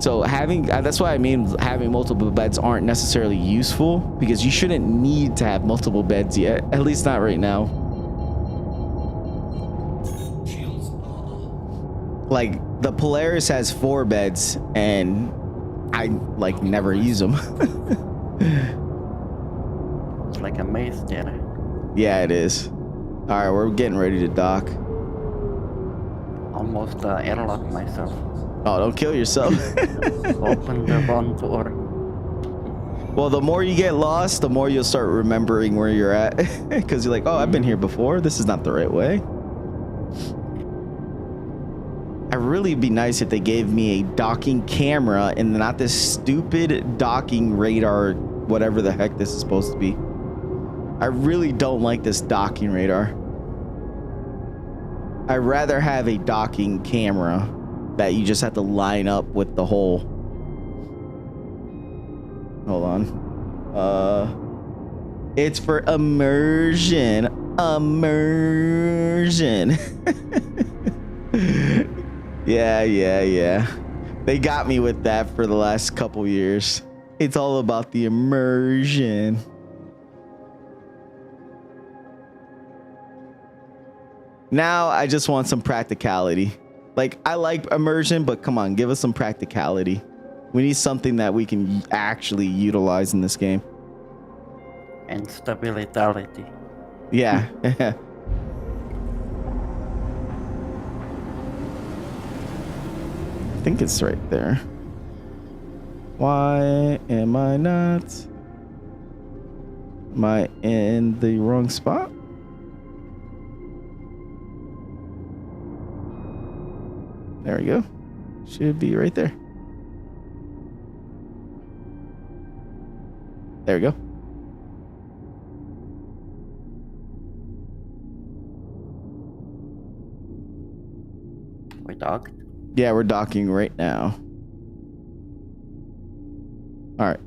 So that's why I mean having multiple beds aren't necessarily useful, because you shouldn't need to have multiple beds yet, at least not right now. Like the Polaris has 4 beds and I like never use them.
It's like a maze there.
Yeah, it is. All right, we're getting ready to dock.
Almost airlocked myself.
Oh, don't kill yourself.
Open the front door.
Well, the more you get lost, the more you'll start remembering where you're at. Because you're like, oh, I've been here before. This is not the right way. It really be nice if they gave me a docking camera and not this stupid docking radar, whatever the heck this is supposed to be. I really don't like this docking radar. I'd rather have a docking camera that you just have to line up with the hole. Hold on. It's for immersion. Yeah. They got me with that for the last couple years. It's all about the immersion. Now I just want some practicality. Like, I like immersion, but come on, give us some practicality. We need something that we can actually utilize in this game.
And stability.
Yeah. I think it's right there. Why am I not? Am I in the wrong spot? There we go. Should be right there. There we go.
We docked.
Yeah, we're docking right now. All right.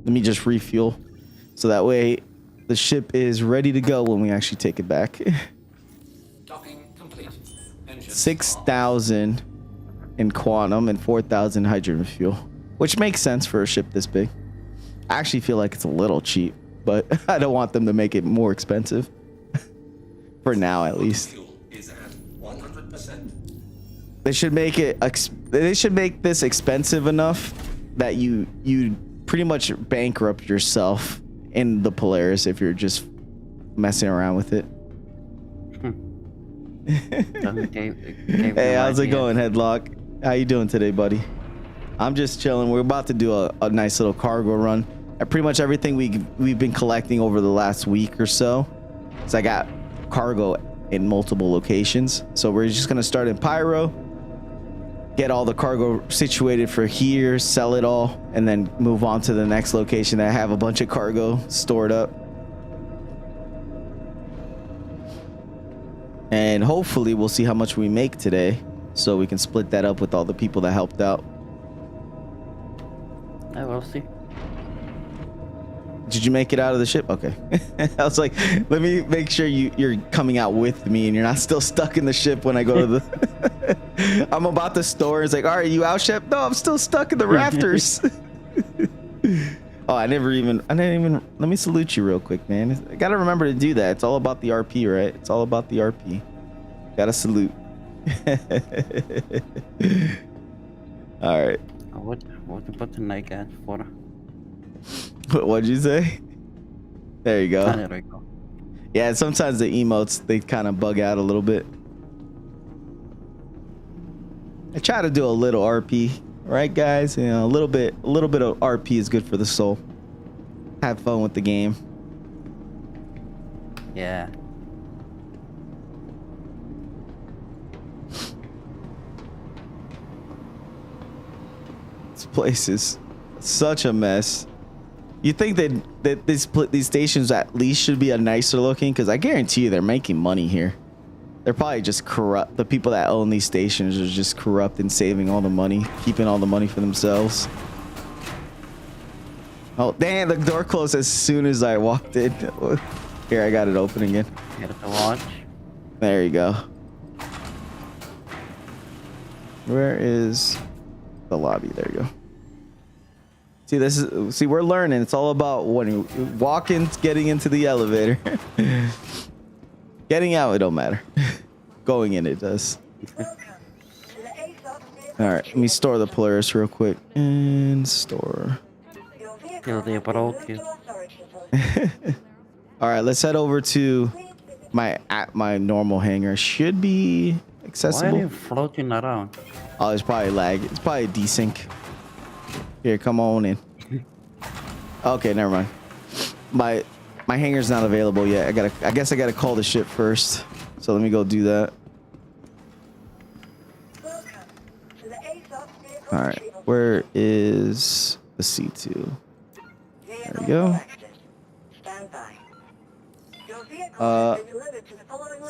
Let me just refuel. So that way the ship is ready to go when we actually take it back.
Docking complete. Engines
6,000 in quantum and 4,000 hydrogen fuel, which makes sense for a ship this big. I actually feel like it's a little cheap, but I don't want them to make it more expensive. For now, at least.
fuel is at 100%.
They should make it. They should make this expensive enough that you pretty much bankrupt yourself in the Polaris if you're just messing around with it. Hey, how's it going, Headlock? How you doing today, buddy? I'm just chilling. We're about to do a nice little cargo run. Pretty much everything we've been collecting over the last week or so. So I got cargo in multiple locations. So we're just gonna start in Pyro, get all the cargo situated for here, sell it all, and then move on to the next location that have a bunch of cargo stored up. And hopefully we'll see how much we make today, so we can split that up with all the people that helped out.
I will see.
Did you make it out of the ship? Okay. I was like, let me make sure you're coming out with me and you're not still stuck in the ship when I go to the... I'm about to store. It's like, all right, you out, ship? No, I'm still stuck in the rafters. Oh, I didn't even, let me salute you real quick, man. I gotta remember to do that. It's all about the RP, right? It's all about the RP. Gotta salute. All right.
What button I got for?
What'd you say? There you go.
There we go.
Yeah, sometimes the emotes, they kind of bug out a little bit. I try to do a little RP, right, guys? You know, a little bit of RP is good for the soul. Have fun with the game.
Yeah.
This place is such a mess. You think that these stations at least should be a nicer looking? Because I guarantee you they're making money here. They're probably just corrupt. The people that own these stations are just corrupt and saving all the money, keeping all the money for themselves. Oh, damn, the door closed as soon as I walked in. Here, I got it open again.
Get the watch.
There you go. Where is the lobby? There you go. See, we're learning. It's all about when you walk in, getting into the elevator. Getting out, it don't matter. Going in, it does. All right, let me store the Polaris real quick. And store.
Till they broke you.
All right, let's head over to my normal hangar. Should be accessible.
Why are you floating around?
Oh, it's probably lag. It's probably desync. Here, come on in. Okay, never mind. My hangar's not available yet. I guess I gotta call the ship first. So let me go do that. All right, where is the C2? There we go.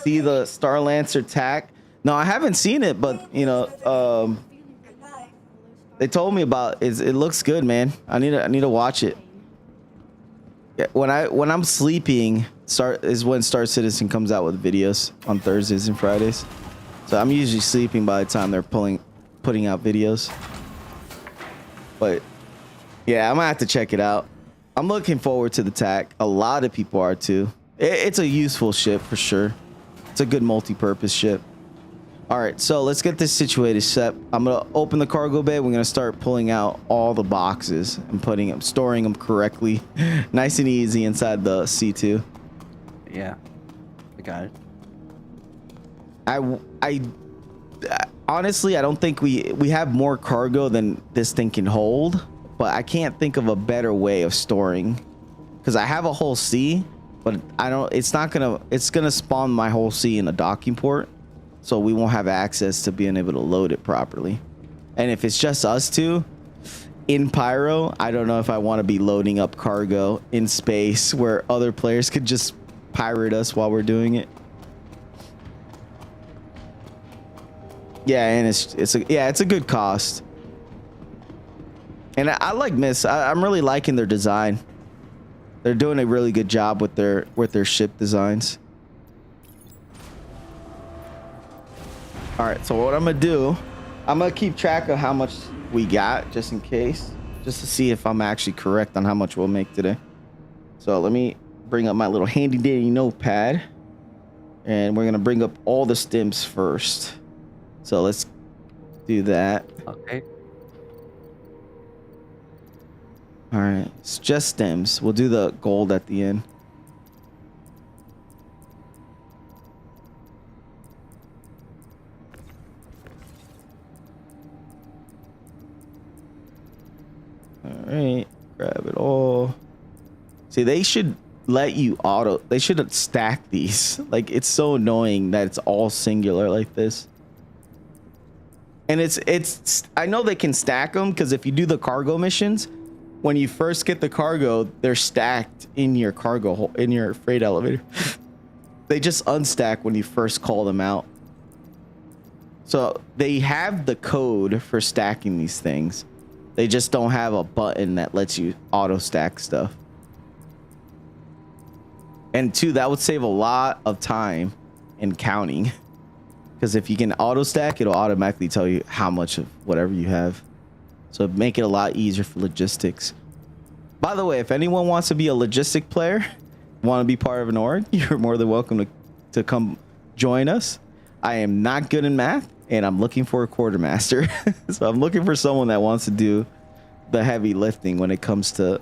See the Star Lancer TAC? No, I haven't seen it, but you know, they told me about it. It looks good, man. I need to watch it. Yeah, when I'm sleeping, is when Star Citizen comes out with videos on Thursdays and Fridays. So I'm usually sleeping by the time they're putting out videos. But yeah, I'm gonna have to check it out. I'm looking forward to the TAC. A lot of people are too. It's a useful ship for sure. It's a good multi-purpose ship. All right, so let's get this situated, Sep. I'm gonna open the cargo bay. We're gonna start pulling out all the boxes and putting them, storing them correctly, nice and easy inside the C2.
Yeah, I got it.
I honestly, I don't think we have more cargo than this thing can hold, but I can't think of a better way of storing, because I have a whole C, but I don't. It's gonna spawn my whole C in a docking port. So we won't have access to being able to load it properly. And if it's just us two in Pyro, I don't know if I want to be loading up cargo in space where other players could just pirate us while we're doing it. Yeah, and it's a good cost. And I like Miss. I'm really liking their design. They're doing a really good job with their ship designs. All right, so what I'm gonna do, I'm gonna keep track of how much we got just in case, just to see if I'm actually correct on how much we'll make today. So let me bring up my little handy dandy notepad, and we're gonna bring up all the stims first. So let's do that.
Okay.
All right, it's just stims. We'll do the gold at the end. All right, grab it all. See, they should let you auto. They should stack these. Like, it's so annoying that it's all singular like this. And it's. I know they can stack them because if you do the cargo missions, when you first get the cargo, they're stacked in your cargo in your freight elevator. They just unstack when you first call them out. So they have the code for stacking these things. They just don't have a button that lets you auto stack stuff. And two, that would save a lot of time in counting. Because if you can auto stack, it'll automatically tell you how much of whatever you have. So it'd make it a lot easier for logistics. By the way, if anyone wants to be a logistic player, want to be part of an org, you're more than welcome to come join us. I am not good in math, and I'm looking for a quartermaster. So I'm looking for someone that wants to do the heavy lifting when it comes to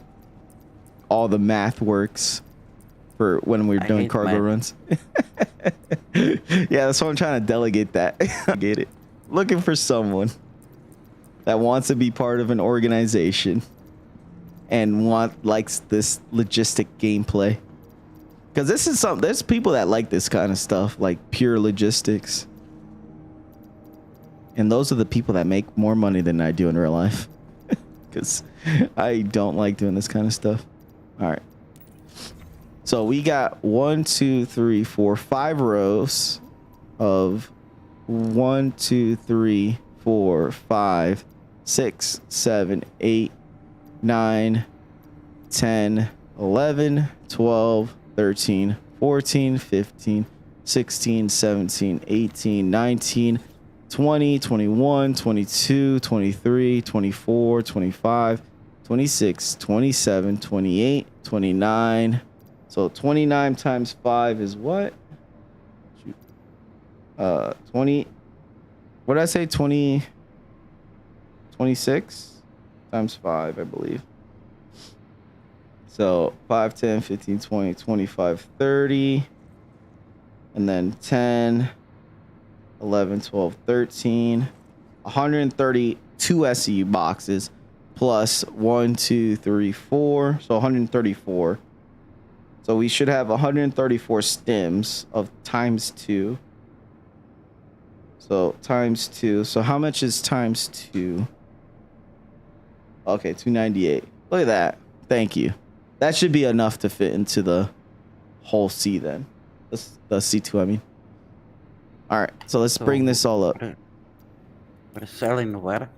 all the math works for when we're doing cargo runs. Yeah, that's why I'm trying to delegate that. I get it. Looking for someone that wants to be part of an organization and likes this logistic gameplay. Because this is something, there's people that like this kind of stuff, like pure logistics. And those are the people that make more money than I do in real life. Because I don't like doing this kind of stuff. All right. So we got 1, 2, 3, 4, 5 rows of 1, 2, 3, 4, 5, 6, 7, 8, 9, 10, 11, 12, 13, 14, 15, 16, 17, 18, 19, 20, 21, 22, 23, 24, 25, 26, 27, 28, 29. So 29 times 5 is what? 20. What did I say? 20. 26 times 5, I believe. So 5, 10, 15, 20, 25, 30. And then 10, 11, 12, 13. 132 SCU boxes plus 1, 2, 3, 4. So 134. So we should have 134 stims of times 2. So times 2. So how much is times 2? Okay, 298. Look at that. Thank you. That should be enough to fit into the whole C then. The C2, I mean. All right, so let's bring this all up.
We're selling where?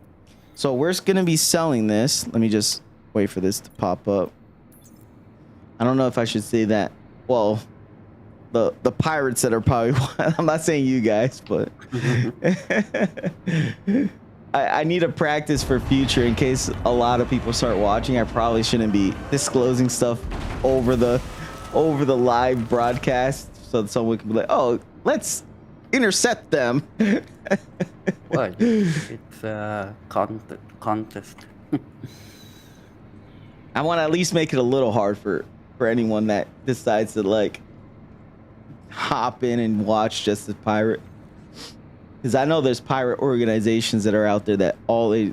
So we're going to be selling this. Let me just wait for this to pop up. I don't know if I should say that. Well, the pirates that are probably, I'm not saying you guys, but I need to practice for future in case a lot of people start watching. I probably shouldn't be disclosing stuff over the live broadcast so that someone can be like, oh, let's intercept them.
What? It's a contest.
I want to at least make it a little hard for anyone that decides to like hop in and watch just as pirate. Because I know there's pirate organizations that are out there that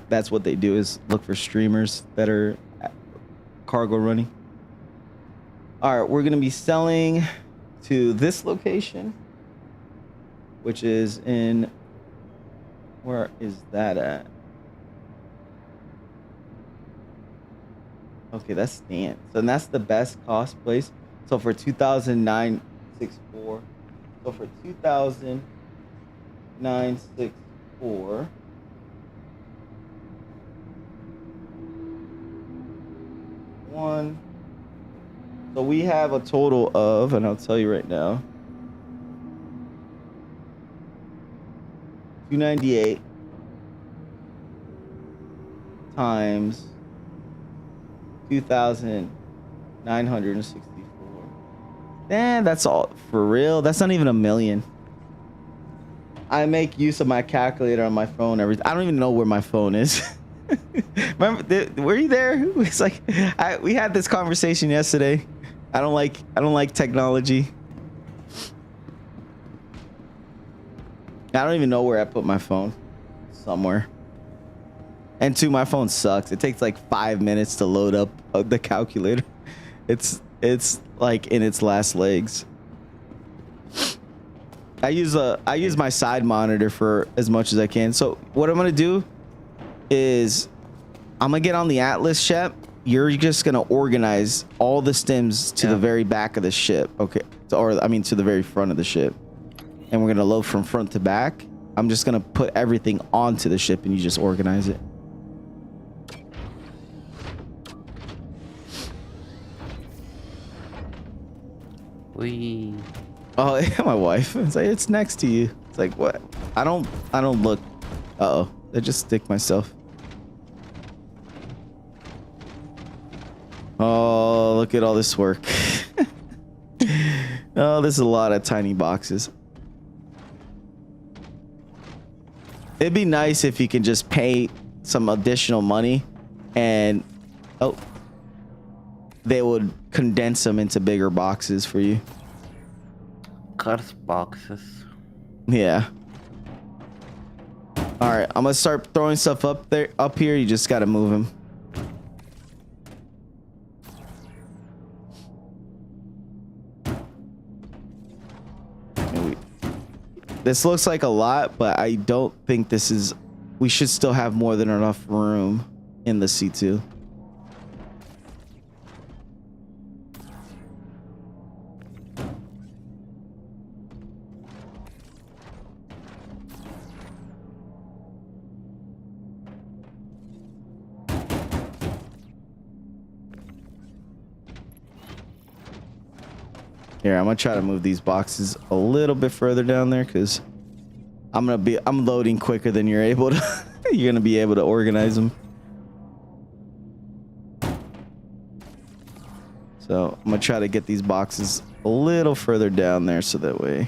that's what they do is look for streamers that are cargo running. All right, we're going to be selling to this location, which is in, where is that at? Okay, that's Stan. So that's the best cost place. So for 2009-64. So for 2009-64. One. So we have a total of, and I'll tell you right now, 298 times 2,964. Man, that's all for real. That's not even a million. I make use of my calculator on my phone. I don't even know where my phone is. Remember, were you there? It's like we had this conversation yesterday. I don't like technology. I don't even know where I put my phone. Somewhere. And two, my phone sucks. It takes like 5 minutes to load up the calculator. It's like in its last legs. I use my side monitor for as much as I can. So what I'm gonna do is I'm gonna get on the Atlas ship. You're just gonna organize all the stems to the very back of the ship. Okay, or I mean to the very front of the ship, and we're gonna load from front to back. I'm just gonna put everything onto the ship, and you just organize it. Oh, yeah, my wife. It's like, it's next to you. It's like, what? I don't look. Uh-oh. I just stick myself. Oh, look at all this work. Oh, there's a lot of tiny boxes. It'd be nice if you can just pay some additional money and they would condense them into bigger boxes for you.
Cars boxes.
Yeah. All right, I'm gonna start throwing stuff up here. You just gotta move them. This looks like a lot, but I don't think this is. We should still have more than enough room in the C2. Here, I'm gonna try to move these boxes a little bit further down there because I'm loading quicker than you're able to. You're gonna be able to organize them. So I'm gonna try to get these boxes a little further down there so that way.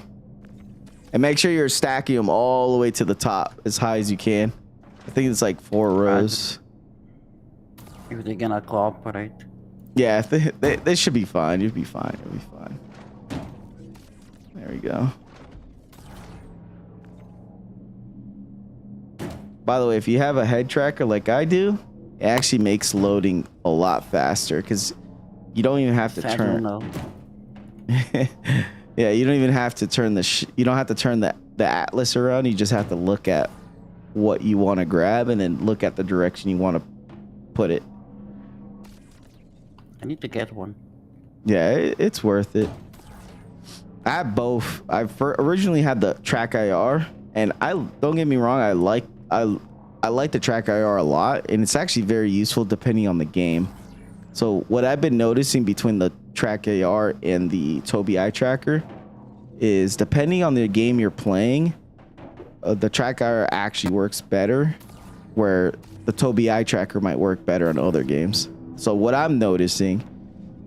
And make sure you're stacking them all the way to the top as high as you can. I think it's like 4 rows.
If they're gonna cooperate.
Yeah, they should be fine. You'll be fine. You'll be fine. There we go. By the way, if you have a head tracker like I do, it actually makes loading a lot faster because you don't even have to turn. Yeah, you don't even have to turn you don't have to turn the Atlas around. You just have to look at what you want to grab and then look at the direction you want to put it.
I need to get one.
Yeah, it's worth it. I have both. I originally had the Track IR, and don't get me wrong, I like the Track IR a lot, and it's actually very useful depending on the game. So what I've been noticing between the Track AR and the Tobii eye tracker is depending on the game you're playing, the Track IR actually works better, where the Tobii eye tracker might work better on other games. So what I'm noticing,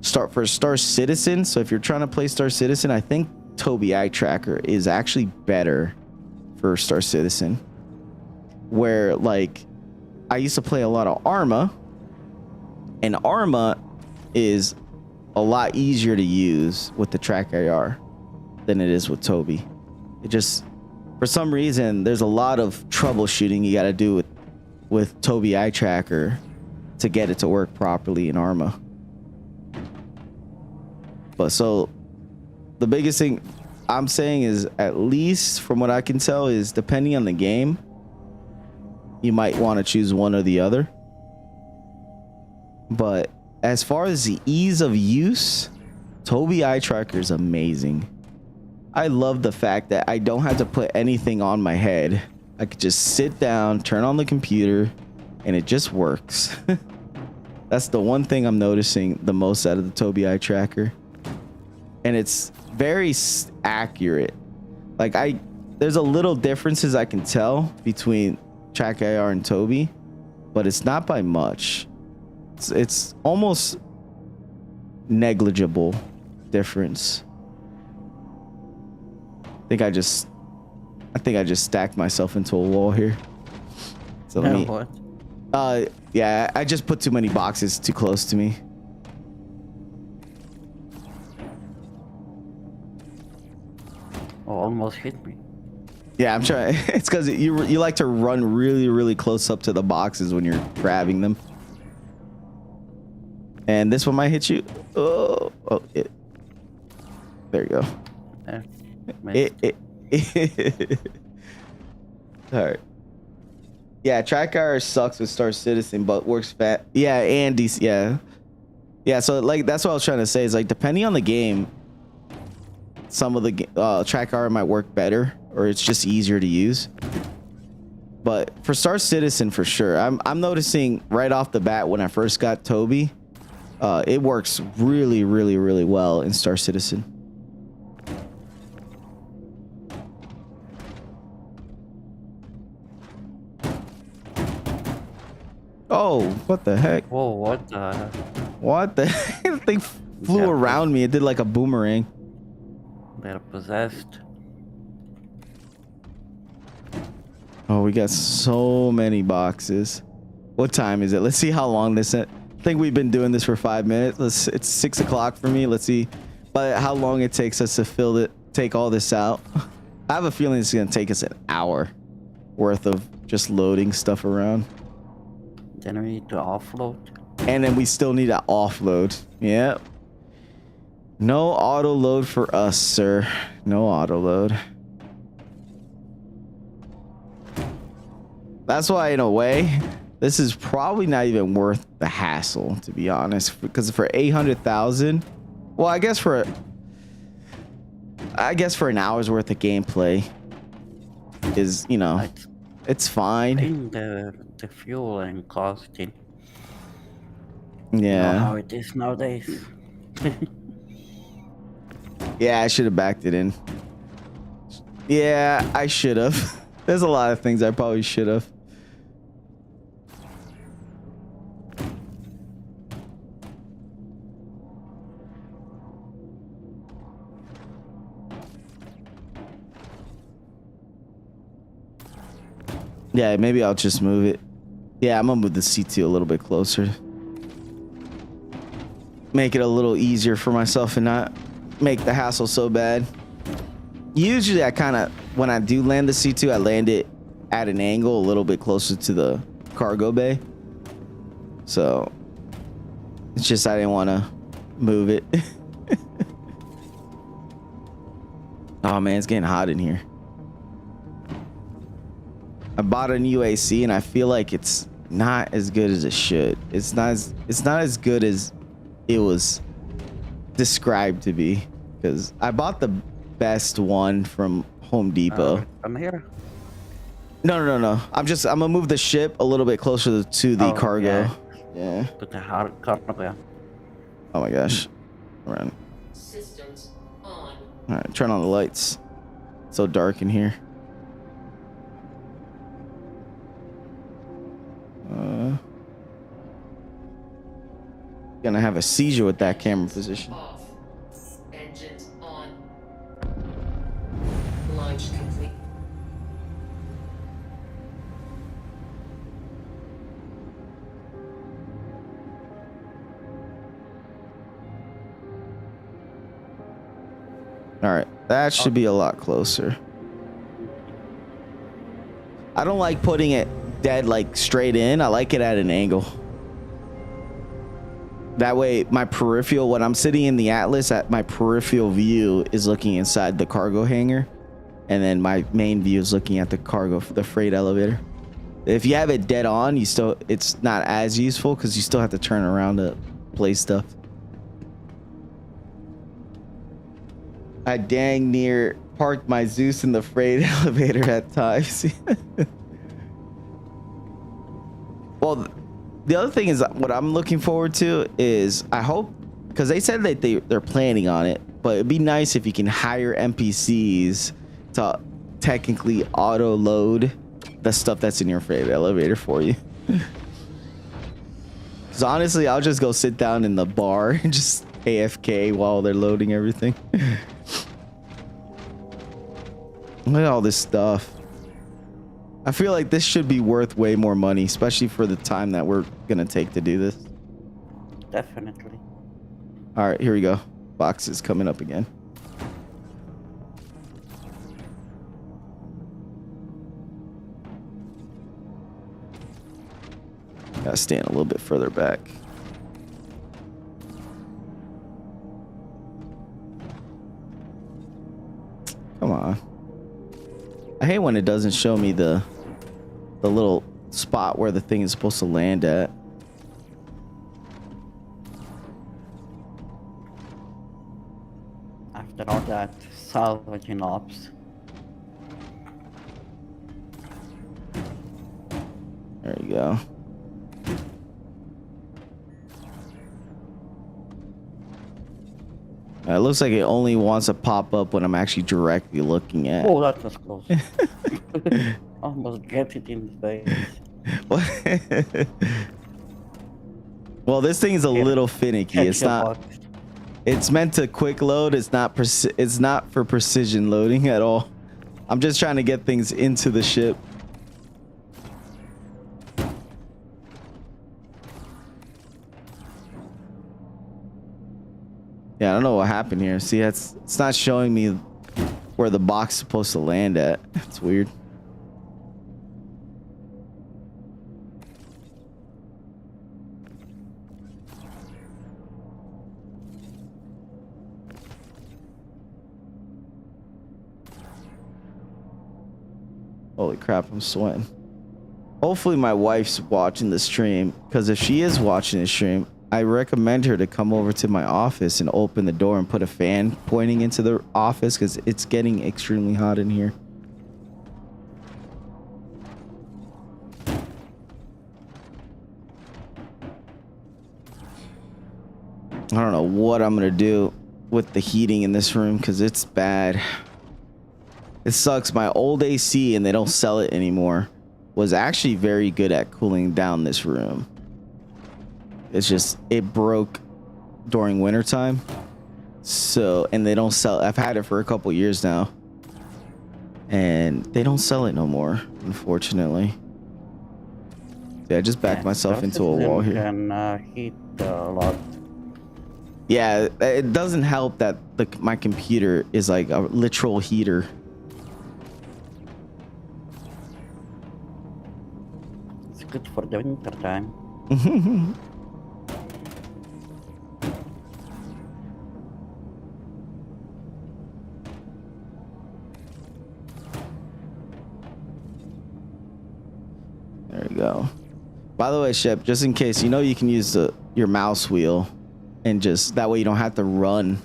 for Star Citizen, so if you're trying to play Star Citizen, I think Tobii eye tracker is actually better for Star Citizen, where like I used to play a lot of Arma, and Arma is a lot easier to use with the track AR than it is with Toby. It just, for some reason, there's a lot of troubleshooting you got to do with Toby eye tracker to get it to work properly in Arma. But so the biggest thing I'm saying is, at least from what I can tell, is depending on the game, you might want to choose one or the other. But as far as the ease of use, Toby eye tracker is amazing. I love the fact that I don't have to put anything on my head. I could just sit down, turn on the computer, and it just works. That's the one thing I'm noticing the most out of the Toby eye tracker. And it's very accurate. Like there's a little differences I can tell between track AR and Toby, but it's not by much. It's almost negligible difference. I think I just stacked myself into a wall here. So let me.
What?
Yeah, I just put too many boxes too close to me.
Oh, almost hit me.
Yeah, I'm trying. It's because you like to run really, really close up to the boxes when you're grabbing them. And this one might hit you. Oh, it. There you go. All right. Yeah, track AR sucks with Star Citizen, but works fat. Yeah, and DC. Yeah. So like that's what I was trying to say is like depending on the game, some of the track AR might work better, or it's just easier to use. But for Star Citizen, for sure, I'm noticing right off the bat when I first got Toby, it works really, really, really well in Star Citizen. Oh, what the heck?
Whoa, what the?
What the heck? The thing flew around me. It did like a boomerang.
They're possessed.
Oh, we got so many boxes. What time is it? Let's see how long this is. I think we've been doing this for 5 minutes. It's 6 o'clock for me. Let's see how long it takes us to take all this out. I have a feeling it's going to take us an hour worth of just loading stuff around.
Then we need to offload.
And then we still need to offload. Yep. No auto load for us, sir. No auto load. That's why, in a way, this is probably not even worth the hassle, to be honest. Because for 800,000, well, I guess for an hour's worth of gameplay is, you know, it's fine.
I think the fuel and costing.
Yeah.
You know how it is nowadays.
Yeah, I should have backed it in. Yeah, I should have. There's a lot of things I probably should have. Yeah, maybe I'll just move it. Yeah, I'm gonna move the C2 a little bit closer. Make it a little easier for myself and not make the hassle so bad. Usually I kind of, when I do land the C2, I land it at an angle a little bit closer to the cargo bay. So it's just I didn't want to move it. Oh man, it's getting hot in here. I bought a new AC and I feel like it's not as good as it should. It's not as good as it was described to be, because I bought the best one from Home Depot.
I'm here.
No. I'm gonna move the ship a little bit closer to the cargo. Yeah.
To the hard cargo.
Oh my gosh. Run.
Systems on.
All right, turn on the lights. It's so dark in here. Gonna have a seizure with that camera position.
Off. Engines on. Launch complete.
All right, that should be a lot closer. I don't like putting it dead like straight in. I like it at an angle. That way my peripheral, when I'm sitting in the Atlas, at my peripheral view is looking inside the cargo hangar, and then my main view is looking at the freight elevator. If you have it dead on, it's not as useful because you still have to turn around to place stuff. I dang near parked my Zeus in the freight elevator at times. Well, the other thing is, what I'm looking forward to is, I hope, because they said that they're planning on it, but it'd be nice if you can hire NPCs to technically auto load the stuff that's in your freight elevator for you. Because honestly, I'll just go sit down in the bar and just AFK while they're loading everything. Look at all this stuff. I feel like this should be worth way more money, especially for the time that we're gonna take to do this.
Definitely.
All right, here we go. Boxes coming up again. Gotta stand a little bit further back. Come on. I hate when it doesn't show me the little spot where the thing is supposed to land at.
After all that salvaging ops.
There you go. It looks like it only wants to pop up when I'm actually directly looking at.
Oh, that was close. Almost get it in the face.
Well, this thing is a little finicky. It's not. It's meant to quick load. It's not. It's not for precision loading at all. I'm just trying to get things into the ship. Yeah, I don't know what happened here. See, it's not showing me where the box is supposed to land at. It's weird. Holy crap, I'm sweating. Hopefully my wife's watching the stream, because if she is watching the stream, I recommend her to come over to my office and open the door and put a fan pointing into the office, because it's getting extremely hot in here. I don't know what I'm gonna do with the heating in this room, because it's bad. It sucks. My old AC, and they don't sell it anymore, was actually very good at cooling down this room. It's just, it broke during winter time. So, and they don't sell, I've had it for a couple years now, and they don't sell it no more, unfortunately. Yeah, I just backed myself into a wall here.
Can heat a lot.
Yeah, it doesn't help that my computer is like a literal heater.
It's good for the winter time.
There you go. By the way, Shep, just in case, you can use your mouse wheel, and just that way you don't have to run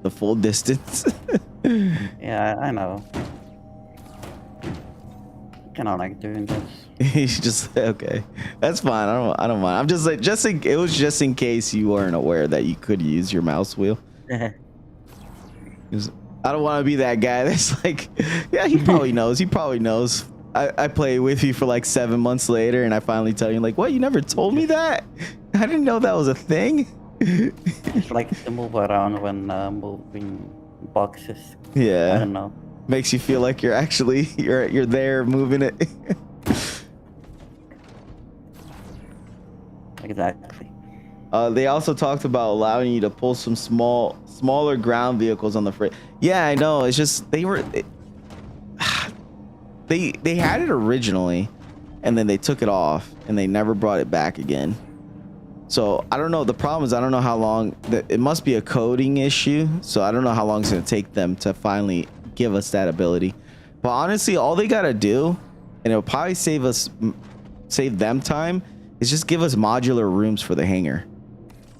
the full distance.
Yeah, I know. Kind of like doing this.
He's just okay. That's fine. I don't mind. I'm just like, it was just in case you weren't aware that you could use your mouse wheel. I don't want to be that guy that's like, yeah, he probably knows. He probably knows. I play with you for like 7 months later, and I finally tell you, like, what? You never told me that? I didn't know that was a thing.
It's like to move around when moving boxes.
Yeah.
I don't know.
Makes you feel like you're actually you're there moving it.
Exactly.
They also talked about allowing you to pull some smaller ground vehicles on the freight. Yeah, I know. It's just they had it originally, and then they took it off, and they never brought it back again. So I don't know. The problem is I don't know how long. It must be a coding issue. So I don't know how long it's gonna take them to finally give us that ability. But honestly, all they gotta do, and it'll probably save them time, is just give us modular rooms for the hangar.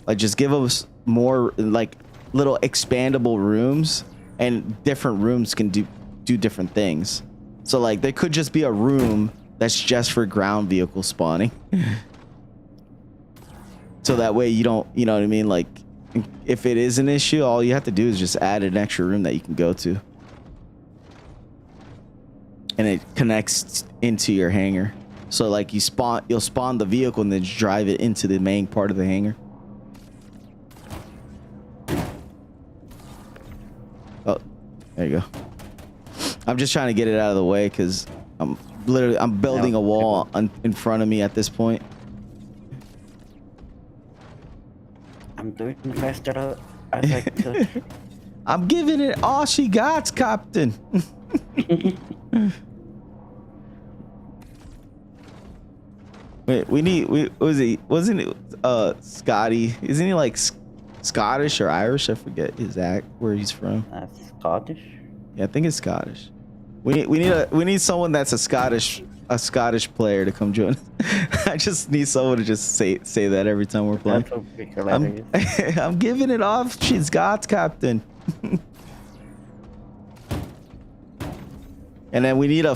Like just give us more like little expandable rooms, and different rooms can do different things. So like there could just be a room that's just for ground vehicle spawning. So that way you don't, you know what I mean? Like if it is an issue, all you have to do is just add an extra room that you can go to. And it connects into your hangar. So like you'll spawn the vehicle and then just drive it into the main part of the hangar. Oh, there you go. I'm just trying to get it out of the way because I'm building a wall in front of me at this point.
I'm doing faster as I could.
I'm giving it all she got, Captain. Wait, wasn't it Scotty? Isn't he like Scottish or Irish? I forget where he's from.
Scottish?
Yeah, I think it's Scottish. We need someone that's a Scottish player to come join. I just need someone to just say that every time we're playing. I'm giving it off. She's God's captain. And then we need a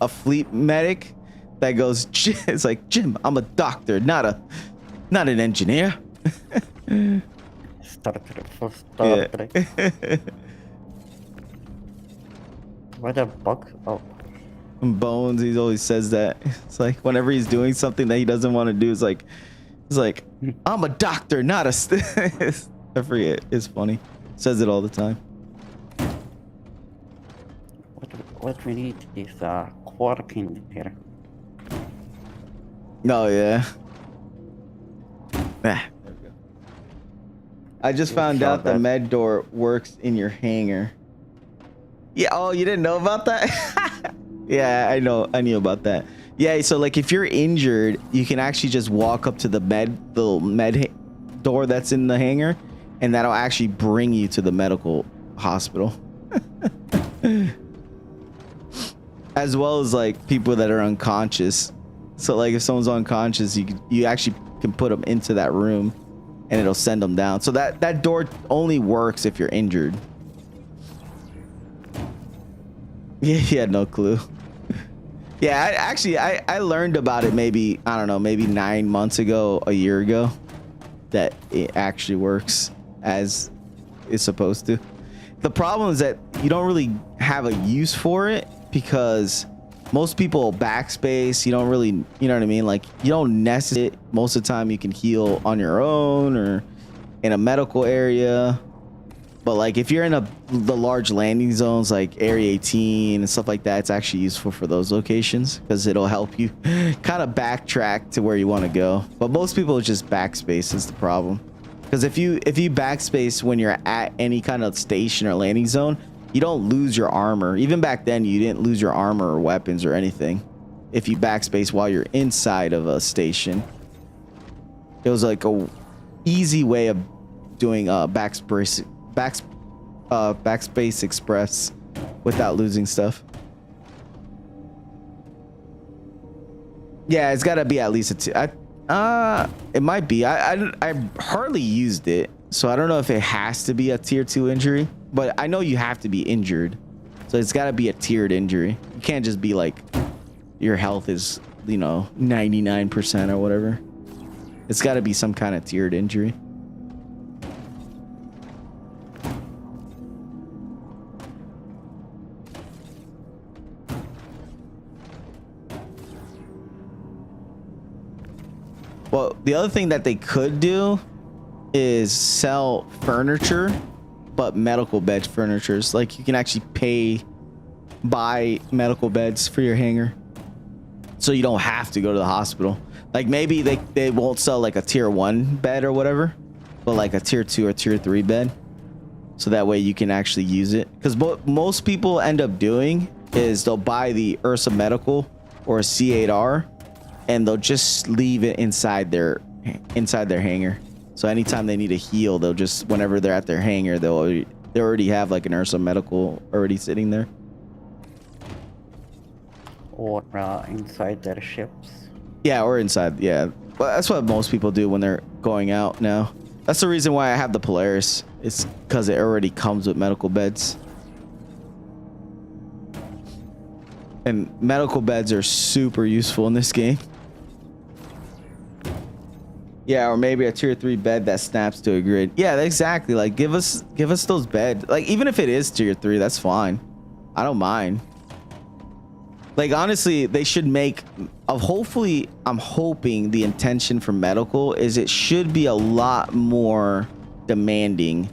fleet medic that goes. It's like, Jim, I'm a doctor, not an engineer.
Star Trek. What a bug! Oh.
Bones, he always says that. It's like whenever he's doing something that he doesn't want to do, it's like I'm a doctor, not a I forget. It's funny. Says it all the time.
What we need is a quark in here.
Oh yeah. There we go. I just found out the med door works in your hangar. Yeah. Oh, you didn't know about that? Yeah, I know. I knew about that. Yeah. So like, if you're injured, you can actually just walk up to the little med door that's in the hangar, and that'll actually bring you to the medical hospital. As well as like people that are unconscious. So like, if someone's unconscious, you actually can put them into that room, and it'll send them down. So that door only works if you're injured. Yeah, he had no clue. Yeah, I learned about it maybe, I don't know, maybe 9 months ago, a year ago, that it actually works as it's supposed to. The problem is that you don't really have a use for it because most people backspace. You don't really, you know what I mean? Like, you don't necessarily, most of the time you can heal on your own or in a medical area. But like, if you're in the large landing zones like Area 18 and stuff like that, it's actually useful for those locations because it'll help you kind of backtrack to where you want to go. But most people just backspace is the problem. Because if you backspace when you're at any kind of station or landing zone, you don't lose your armor. Even back then, you didn't lose your armor or weapons or anything. If you backspace while you're inside of a station, it was like a easy way of doing backspace express without losing stuff. Yeah, it's got to be at least a 2. It might be. I hardly used it, so I don't know if it has to be a tier 2 injury, but I know you have to be injured, so it's got to be a tiered injury. You can't just be like your health is, you know, 99% or whatever. It's got to be some kind of tiered injury. Well, the other thing that they could do is sell furniture, but medical bed furnitures. Like, you can actually buy medical beds for your hangar, so you don't have to go to the hospital. Like maybe they won't sell like a tier 1 bed or whatever, but like a tier 2 or tier 3 bed. So that way you can actually use it. Because most people end up doing is they'll buy the Ursa Medical or a C8R and they'll just leave it inside their hangar. So anytime they need a heal, they'll just, whenever they're at their hangar, they already have like an Ursa Medical already sitting there.
Or inside their ships.
Yeah, or inside. Yeah, well, that's what most people do when they're going out now. That's the reason why I have the Polaris. It's because it already comes with medical beds. And medical beds are super useful in this game. Yeah, or maybe a tier 3 bed that snaps to a grid. Yeah, exactly. Like give us those beds. Like even if it is tier 3, that's fine. I don't mind. Like honestly, they should make hopefully, I'm hoping the intention for medical is it should be a lot more demanding.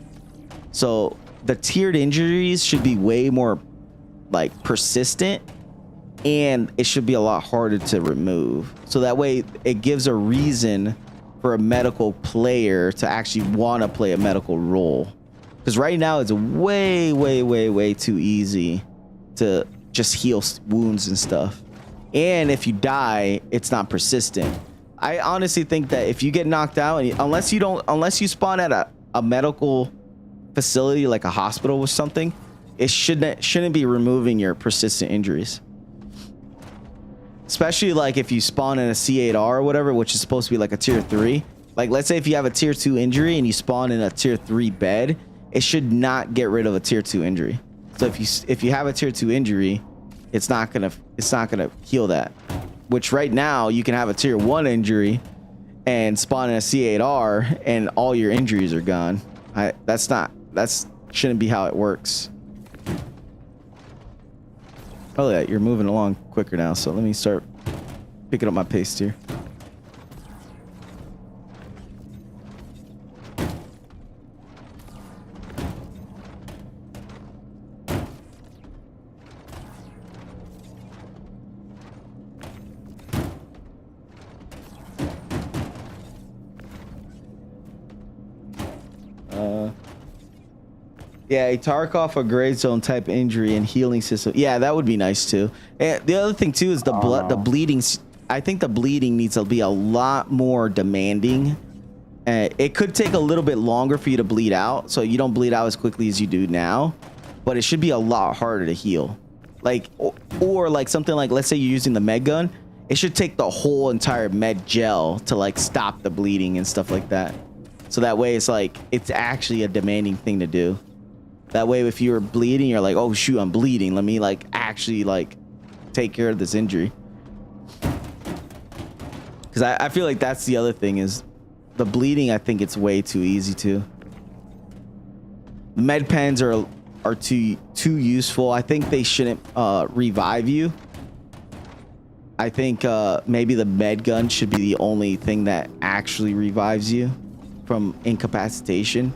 So the tiered injuries should be way more like persistent, and it should be a lot harder to remove. So that way it gives a reason for a medical player to actually want to play a medical role. Because right now it's way too easy to just heal wounds and stuff. And if you die, it's not persistent. I honestly think that if you get knocked out, and unless you spawn at a medical facility like a hospital or something, it shouldn't be removing your persistent injuries. Especially like if you spawn in a C8R or whatever, which is supposed to be like a tier 3. Like let's say if you have a tier 2 injury and you spawn in a tier 3 bed, it should not get rid of a tier 2 injury. So if you have a tier 2 injury, it's not gonna heal that. Which right now you can have a tier 1 injury and spawn in a C8R and all your injuries are gone. That shouldn't be how it works. Oh yeah, you're moving along quicker now, so let me start picking up my pace here. Yeah, a Tarkov, a gray zone type injury and healing system. Yeah, that would be nice too. And the other thing too is the blood, the bleeding. I think the bleeding needs to be a lot more demanding. It could take a little bit longer for you to bleed out, so you don't bleed out as quickly as you do now. But it should be a lot harder to heal. Like, or like something like, let's say you're using the med gun, it should take the whole entire med gel to like stop the bleeding and stuff like that. So that way it's like, it's actually a demanding thing to do. That way, if you're bleeding, you're like, oh shoot, I'm bleeding. Let me like actually like take care of this injury. Because I feel like that's the other thing is the bleeding. I think it's way too easy to. Med pens are too useful. I think they shouldn't revive you. I think maybe the med gun should be the only thing that actually revives you from incapacitation,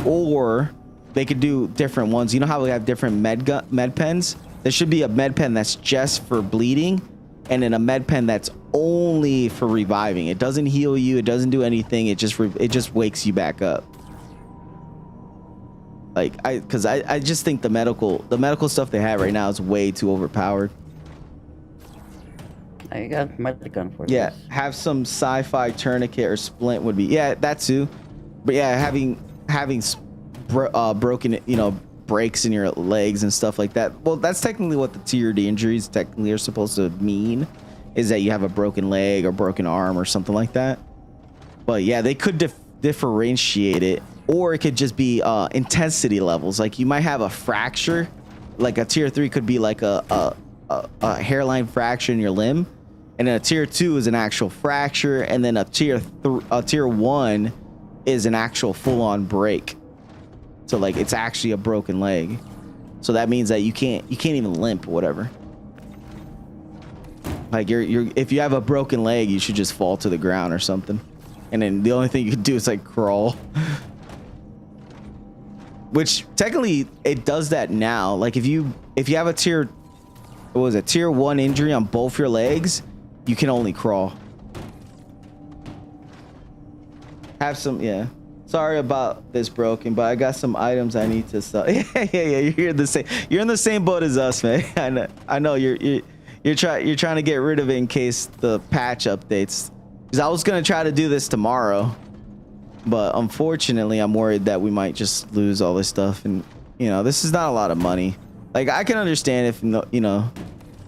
or they could do different ones. You know how we have different med pens? There should be a med pen that's just for bleeding, and then a med pen that's only for reviving. It doesn't heal you. It doesn't do anything. It just wakes you back up. Like because I just think the medical stuff they have right now is way too overpowered.
I got med gun for
Yeah,
this.
have some sci-fi tourniquet or splint would be, yeah, that too. But yeah, having broken, breaks in your legs and stuff like that. Well, that's technically what the tiered injuries technically are supposed to mean, is that you have a broken leg or broken arm or something like that. But yeah, they could differentiate it, or it could just be intensity levels. Like you might have a fracture, like a tier 3 could be like a hairline fracture in your limb, and then a tier 2 is an actual fracture, and then a tier 1 is an actual full-on break. So like it's actually a broken leg. So that means that you can't even limp or whatever. Like if you have a broken leg, you should just fall to the ground or something. And then the only thing you can do is like crawl. Which technically it does that now. Like if you have a tier 1 injury on both your legs, you can only crawl. Have some, yeah. Sorry about this broken, but I got some items I need to sell. Yeah. You're the same. You're in the same boat as us, man. I know. You're trying to get rid of it in case the patch updates. Because I was gonna try to do this tomorrow, but unfortunately, I'm worried that we might just lose all this stuff. And you know, this is not a lot of money. Like I can understand if you know,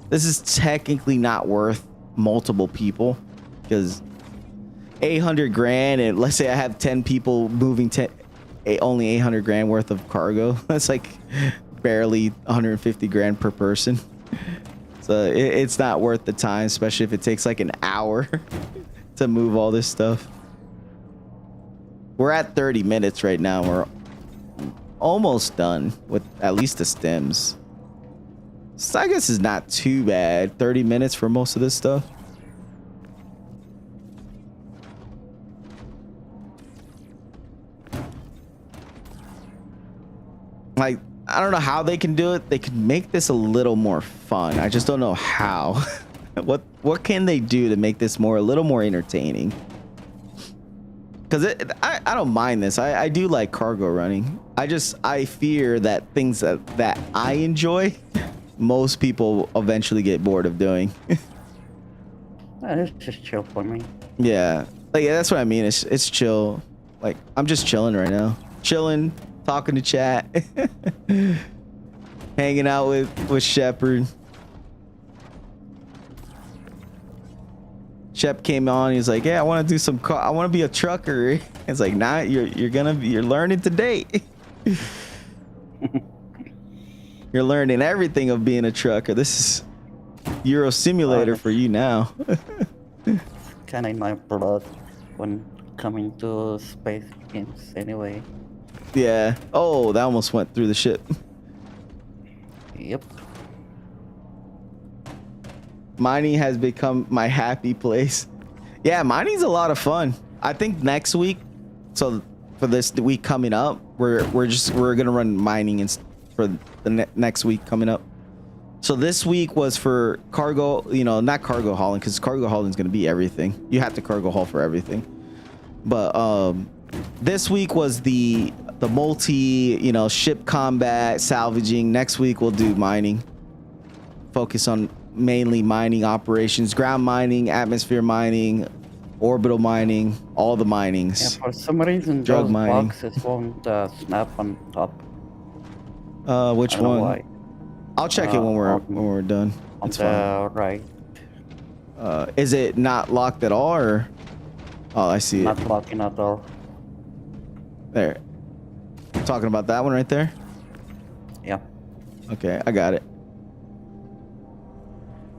this is technically not worth multiple people because 800 grand, and let's say I have 10 people moving only 800 grand worth of cargo. That's like barely 150 grand per person. So it's not worth the time, especially if it takes like an hour to move all this stuff. We're at 30 minutes right now. We're almost done with at least the stems. So I guess it's not too bad. 30 minutes for most of this stuff. Like, I don't know how they can do it. They can make this a little more fun. I just don't know how. What can they do to make this a little more entertaining? Because I don't mind this. I do like cargo running. I fear that things that I enjoy, most people eventually get bored of doing.
It's just chill for me.
Yeah, like that's what I mean. It's chill. Like I'm just chilling right now. Chilling. Talking to chat, hanging out with Shepard. Shep came on. He's like, "Yeah, I want to do some car. I want to be a trucker." It's like, "Nah, you're learning today. You're learning everything of being a trucker. This is Euro Simulator for you now."
Kind of in my blood when coming to space games, anyway.
Yeah. Oh, that almost went through the ship.
Yep.
Mining has become my happy place. Yeah, mining's a lot of fun. I think next week, so for this week coming up, we're gonna run mining for the next week coming up. So this week was for cargo, you know, not cargo hauling, because cargo hauling is gonna be everything. You have to cargo haul for everything. But this week was the multi, you know, ship combat, salvaging. Next week we'll do mining. Focus on mainly mining operations, ground mining, atmosphere mining, orbital mining, all the minings.
Yeah, for some reason
Drug
those
mining.
boxes won't snap on top.
Which
I don't know
one?
why.
I'll check it when we're done.
On
It's
the
fine.
right.
Is it not locked at all, or? Oh, I see it.
Not locking at all.
There. Talking about that one right there?
Yeah.
Okay, I got it.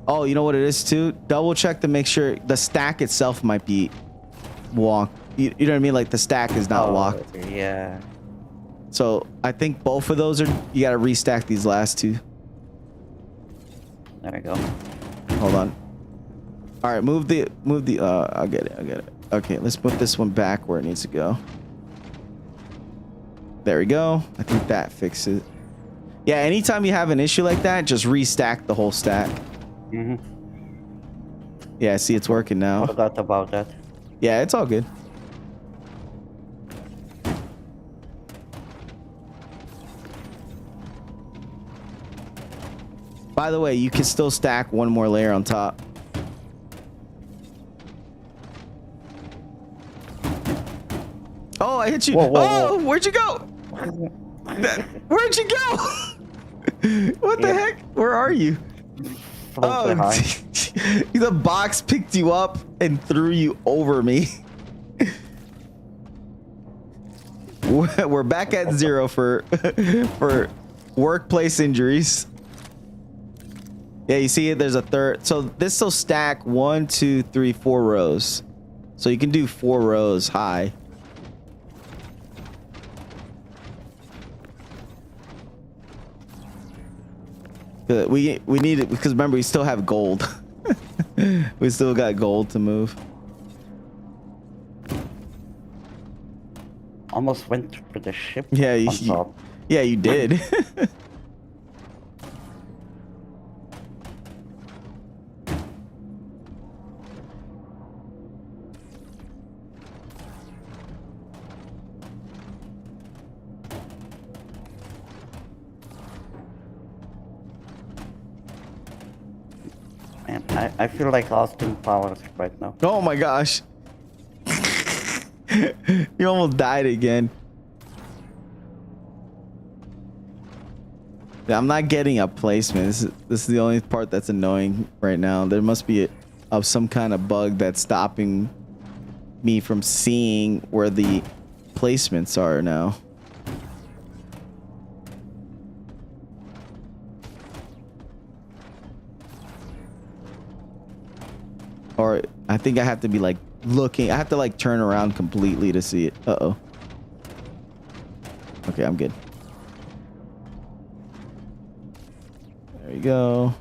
Oh, you know what it is too? Double check to make sure the stack itself might be locked. You know what I mean? Like the stack is not locked.
Yeah.
So I think both of those are, you gotta restack these last two.
There we go.
Hold on. All right, move the, I'll get it. Okay, let's put this one back where it needs to go. There we go. I think that fixes it. Yeah, anytime you have an issue like that, just restack the whole stack.
Mhm.
Yeah, see, it's working now.
Forgot about that.
Yeah, it's all good. By the way, you can still stack one more layer on top. Oh, I hit you.
Whoa, whoa,
Oh,
whoa.
where'd you go? Where'd you go? What the heck? Where are you?
Float behind.
The box picked you up and threw you over me. We're back at 0 for workplace injuries. Yeah, you see it. There's a third. So this will stack 1, 2, 3, 4 rows. So you can do 4 rows high. We need it because remember we still have gold. We still got gold to move.
Almost went for the ship.
Yeah,
on top.
yeah, you did.
I feel like Austin Powers right now.
Oh my gosh. You almost died again. Yeah, I'm not getting a placement. This is the only part that's annoying right now. There must be some kind of bug that's stopping me from seeing where the placements are now. Or I think I have to be like looking. I have to like turn around completely to see it. Uh-oh. Okay, I'm good. There you go.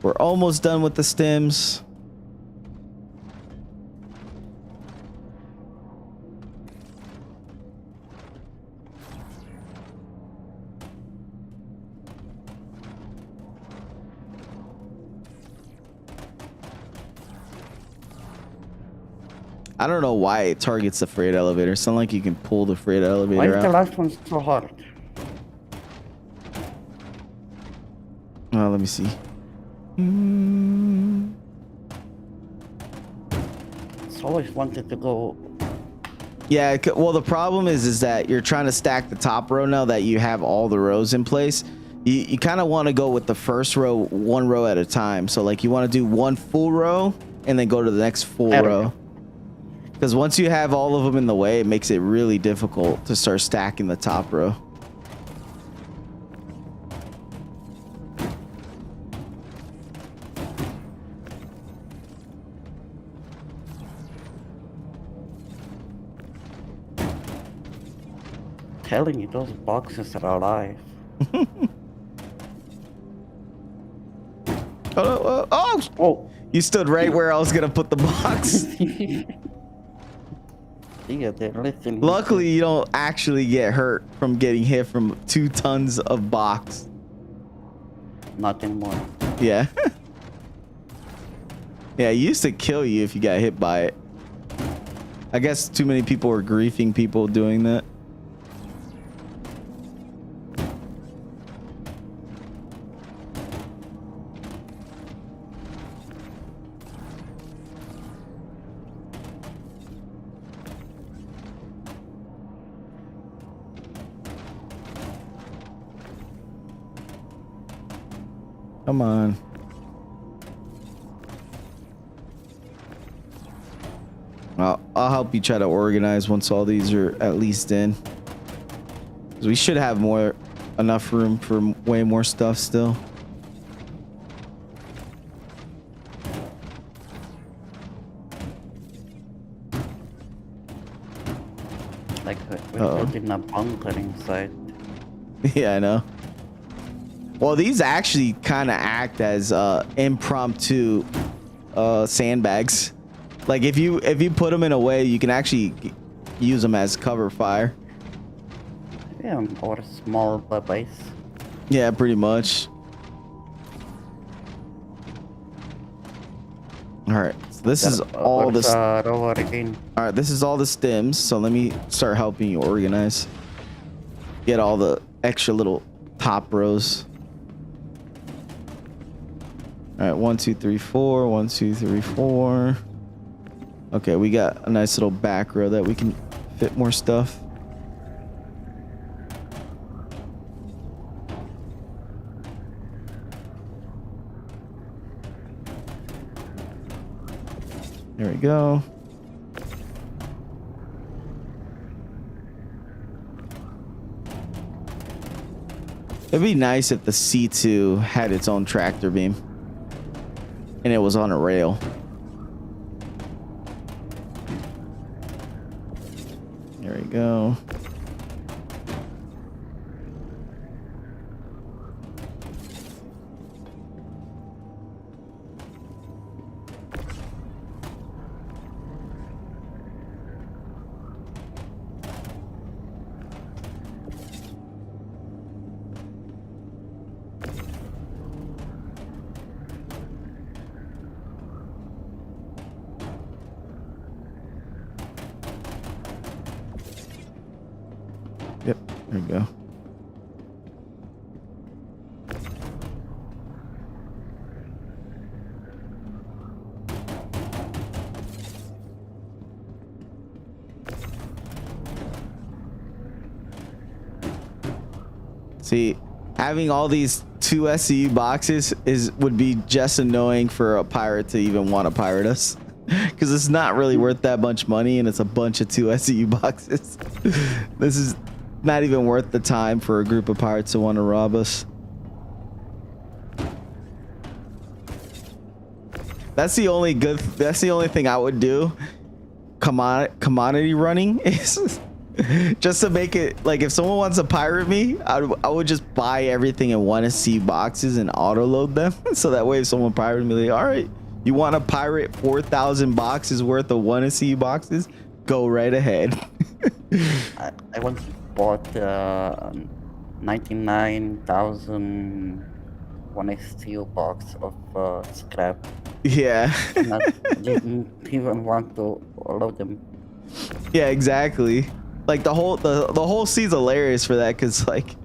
We're almost done with the stems. I don't know why it targets the freight elevator. It's not like you can pull the freight elevator
Why is the
out.
last one so hard?
Oh, let me see.
It's always wanted to go.
Yeah, well, the problem is that you're trying to stack the top row now that you have all the rows in place. You kind of want to go with the first row, one row at a time. So like you want to do one full row and then go to the next full row. Because once you have all of them in the way, it makes it really difficult to start stacking the top row.
Telling you, those boxes are alive.
Oh! You stood right where I was gonna put the box.
Yeah, they're listening.
Luckily, you don't actually get hurt from getting hit from 2 tons of box.
Not anymore.
Yeah. Yeah, it used to kill you if you got hit by it. I guess too many people were griefing people doing that. Come on. I'll help you try to organize once all these are at least in. 'Cause we should have enough room for way more stuff still.
Like we're building a bunker inside.
Yeah, I know. Well, these actually kind of act as impromptu sandbags. Like if you put them in a way, you can actually use them as cover fire.
Yeah, or small base.
Yeah, pretty much. All right, so this is all the.
All
right, this is all the stems. So let me start helping you organize. Get all the extra little top rows. All right, 1, 2, 3, 4. 1, 2, 3, 4. Okay, we got a nice little back row that we can fit more stuff. There we go. It'd be nice if the C2 had its own tractor beam and it was on a rail. There we go. Yep, there we go. See, having all these 2 SCU boxes would be just annoying for a pirate to even want to pirate us, because it's not really worth that much money, and it's a bunch of 2 SCU boxes. This is not even worth the time for a group of pirates to want to rob us. That's the only thing I would do. Commodity running is just to make it like, if someone wants to pirate me, I would just buy everything in 1 SCU boxes and auto load them. So that way if someone pirated me, like, all right, you want to pirate 4,000 boxes worth of 1 SCU boxes? Go right ahead.
I once bought 99,000 1 STU box of scrap.
Yeah.
Didn't even want to load them.
Yeah, exactly. Like the whole scene's hilarious for that, because like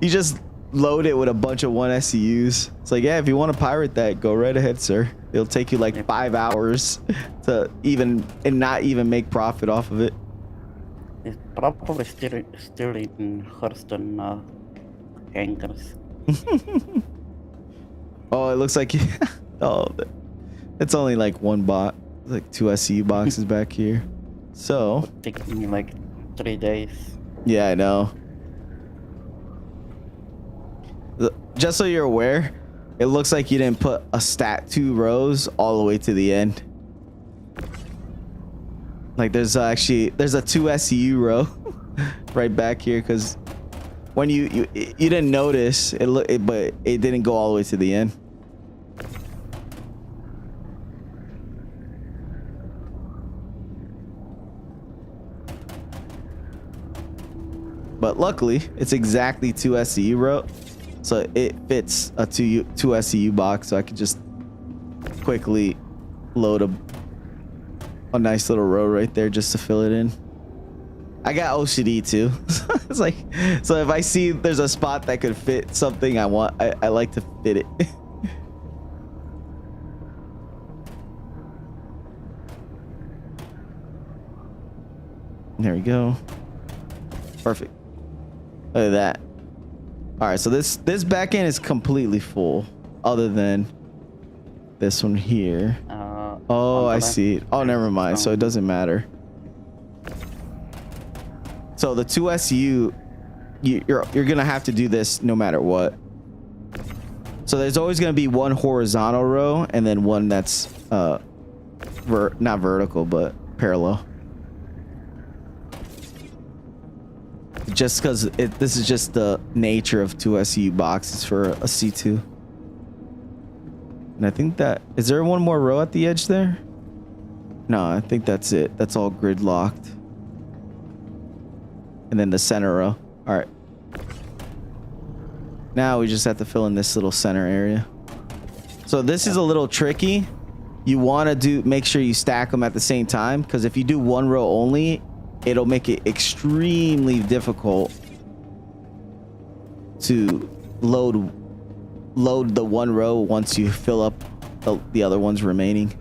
you just load it with a bunch of 1 SCUs. It's like, yeah, if you want to pirate that, go right ahead, sir. It'll take you like 5 hours to not even make profit off of it.
It's probably still in Hurston hangars.
Oh, it looks like oh, it's only like 1 bot. Like 2 SCU boxes back here. So
Taking me like 3 days.
yeah, I know. Just so you're aware, it looks like you didn't put a stat 2 rows all the way to the end. Like there's a 2 SCU row right back here, because when you didn't notice it, but it didn't go all the way to the end. But luckily, it's exactly 2 SCU row, so it fits a 2 SCU box. So I could just quickly load a nice little row right there just to fill it in. I got OCD too. It's like, so if I see there's a spot that could fit something I want, I like to fit it. There we go. Perfect. Look at that. All right, so this back end is completely full, other than this one here. Oh, I see. Oh, never mind. So it doesn't matter. So the 2 SU, you're gonna have to do this no matter what. So there's always gonna be 1 horizontal row and then 1 that's not vertical but parallel. Just because this is just the nature of 2 SU boxes for a C2. And I think is there 1 more row at the edge there? No, I think that's it. That's all gridlocked. And then the center row. All right. Now we just have to fill in this little center area. So this is a little tricky. You want to make sure you stack them at the same time, because if you do 1 row only, it'll make it extremely difficult to load the 1 row once you fill up the other ones remaining.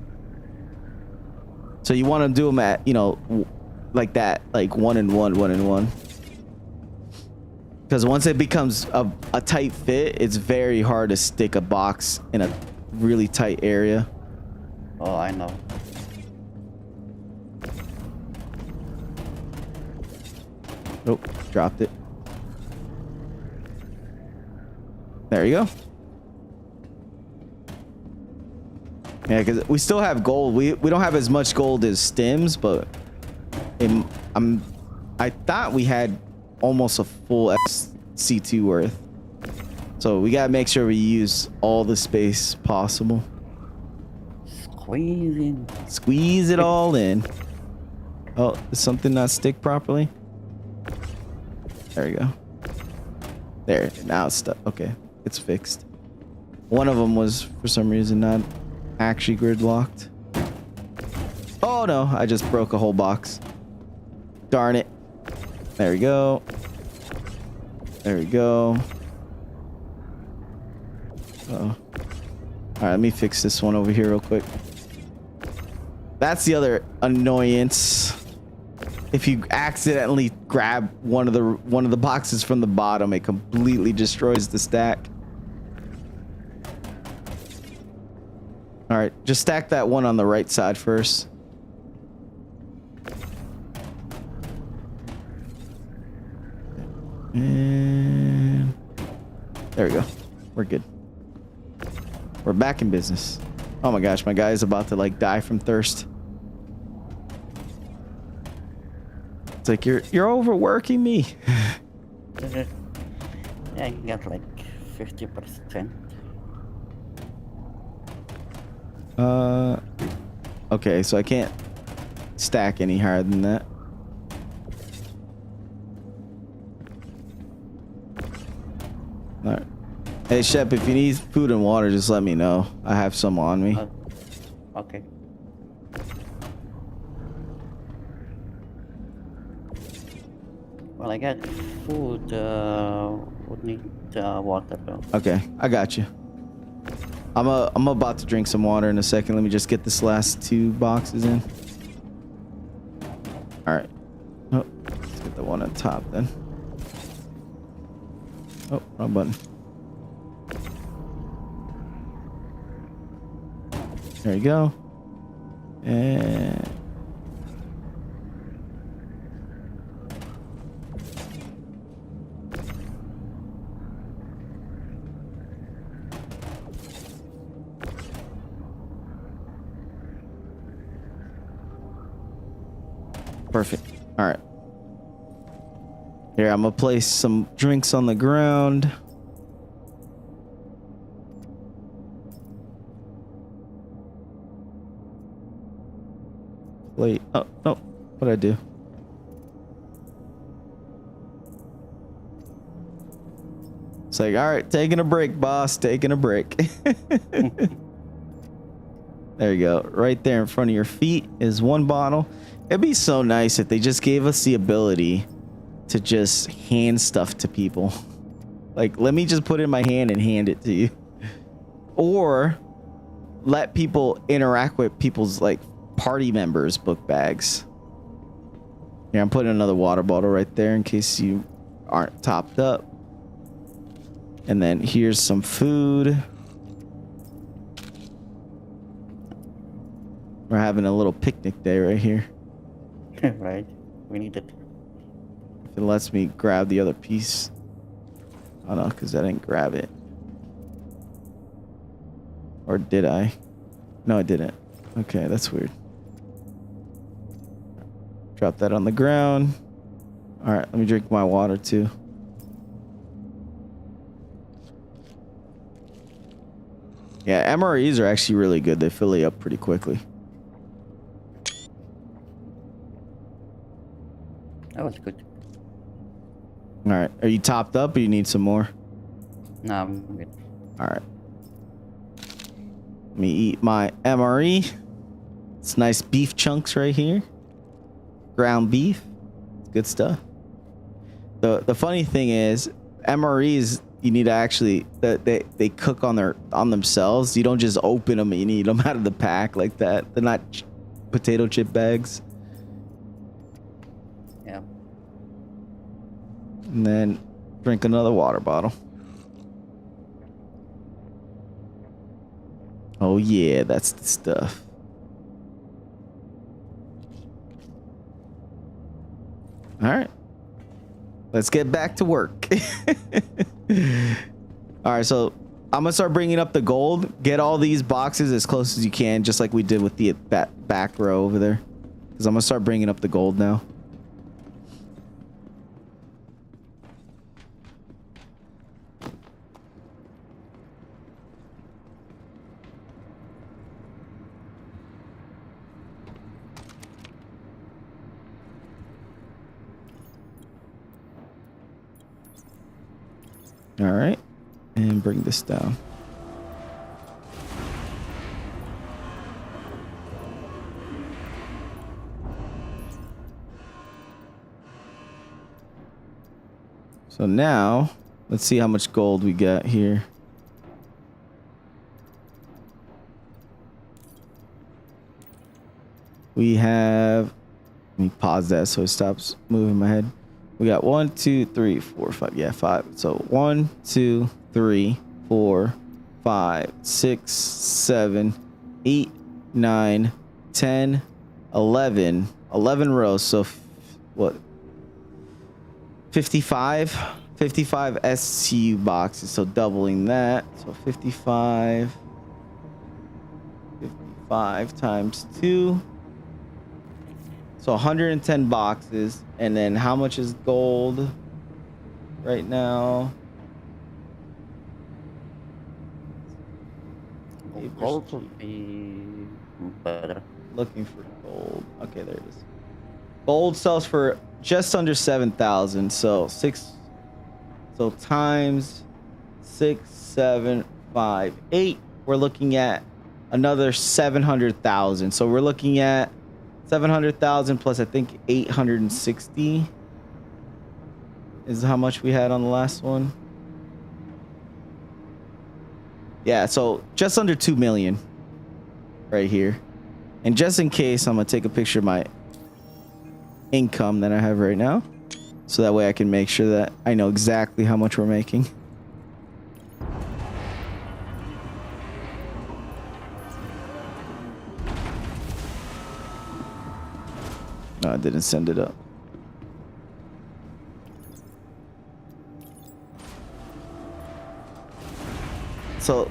So you want to do them at, like that, like 1 and 1, 1 and 1. Because once it becomes a tight fit, it's very hard to stick a box in a really tight area.
Oh, I know.
Nope, dropped it. There you go. Yeah, because we still have gold. We don't have as much gold as stems, but I thought we had almost a full C2 worth. So we gotta make sure we use all the space possible. Squeeze it all in. Oh, is something not stick properly? There we go. There, now it's stuck. Okay, it's fixed. One of them was for some reason not actually gridlocked. Oh no, I just broke a whole box. Darn it. There we go. There we go. Uh-oh. All right, let me fix this one over here real quick. That's the other annoyance. if you accidentally grab one of the boxes from the bottom, it completely destroys the stack. All right, just stack that one on the right side first. And there we go. We're good. We're back in business. Oh my gosh, my guy is about to like die from thirst. It's like you're overworking me.
Yeah, I got like 50%.
Okay, so I can't stack any higher than that. All right. Hey Shep, if you need food and water, just let me know. I have some on me.
Okay. Well, I got food. Would need water though.
Okay, I got you. I'm about to drink some water in a second. Let me just get this last 2 boxes in. All right. Oh, let's get the one on top then. Oh, wrong button. There you go. And perfect. All right. Here, I'm gonna place some drinks on the ground. Wait. Oh, no. What'd I do? It's like, all right, taking a break, boss. Taking a break. There you go. Right there in front of your feet is one bottle. It'd be so nice if they just gave us the ability to just hand stuff to people. Like, let me just put it in my hand and hand it to you. Or let people interact with people's, like, party members' book bags. Here, I'm putting another water bottle right there in case you aren't topped up. And then here's some food. We're having a little picnic day right here.
Right. We need it.
If it lets me grab the other piece. Oh no, because I didn't grab it. Or did I? No, I didn't. Okay, that's weird. Drop that on the ground. All right, let me drink my water too. Yeah, MREs are actually really good. They fill you up pretty quickly.
That was good.
All right, are you topped up or you need some more?
No, I'm good.
All right. Let me eat my MRE. It's nice beef chunks right here. Ground beef. It's good stuff. The funny thing is, MREs, you need to actually they cook on themselves. You don't just open them and you eat them out of the pack like that. They're not potato chip bags.
Yeah.
And then drink another water bottle. Oh yeah, that's the stuff. All right. Let's get back to work. All right, so I'm gonna start bringing up the gold. Get all these boxes as close as you can, just like we did with that back row over there. Because I'm gonna start bringing up the gold now. All right, and bring this down. So now, let's see how much gold we got here. We have Let me pause that so it stops moving my head. We got 1, 2, 3, 4, 5. Yeah, 5. So 1, 2, 3, 4, 5, 6, 7, 8, 9, 10, 11. 11 rows. So what? 55 SCU boxes. So doubling that. So 55 times 2. So 110 boxes. And then how much is gold right now?
Gold would be better.
Looking for gold. Okay, there it is. Gold sells for just under 7,000. So times 6, 7, 5, 8. We're looking at another 700,000. So we're looking at 700,000 plus I think 860 is how much we had on the last one. Yeah, so just under 2 million right here. And just in case, I'm gonna take a picture of my income that I have right now, so that way I can make sure that I know exactly how much we're making. No, I didn't send it up. So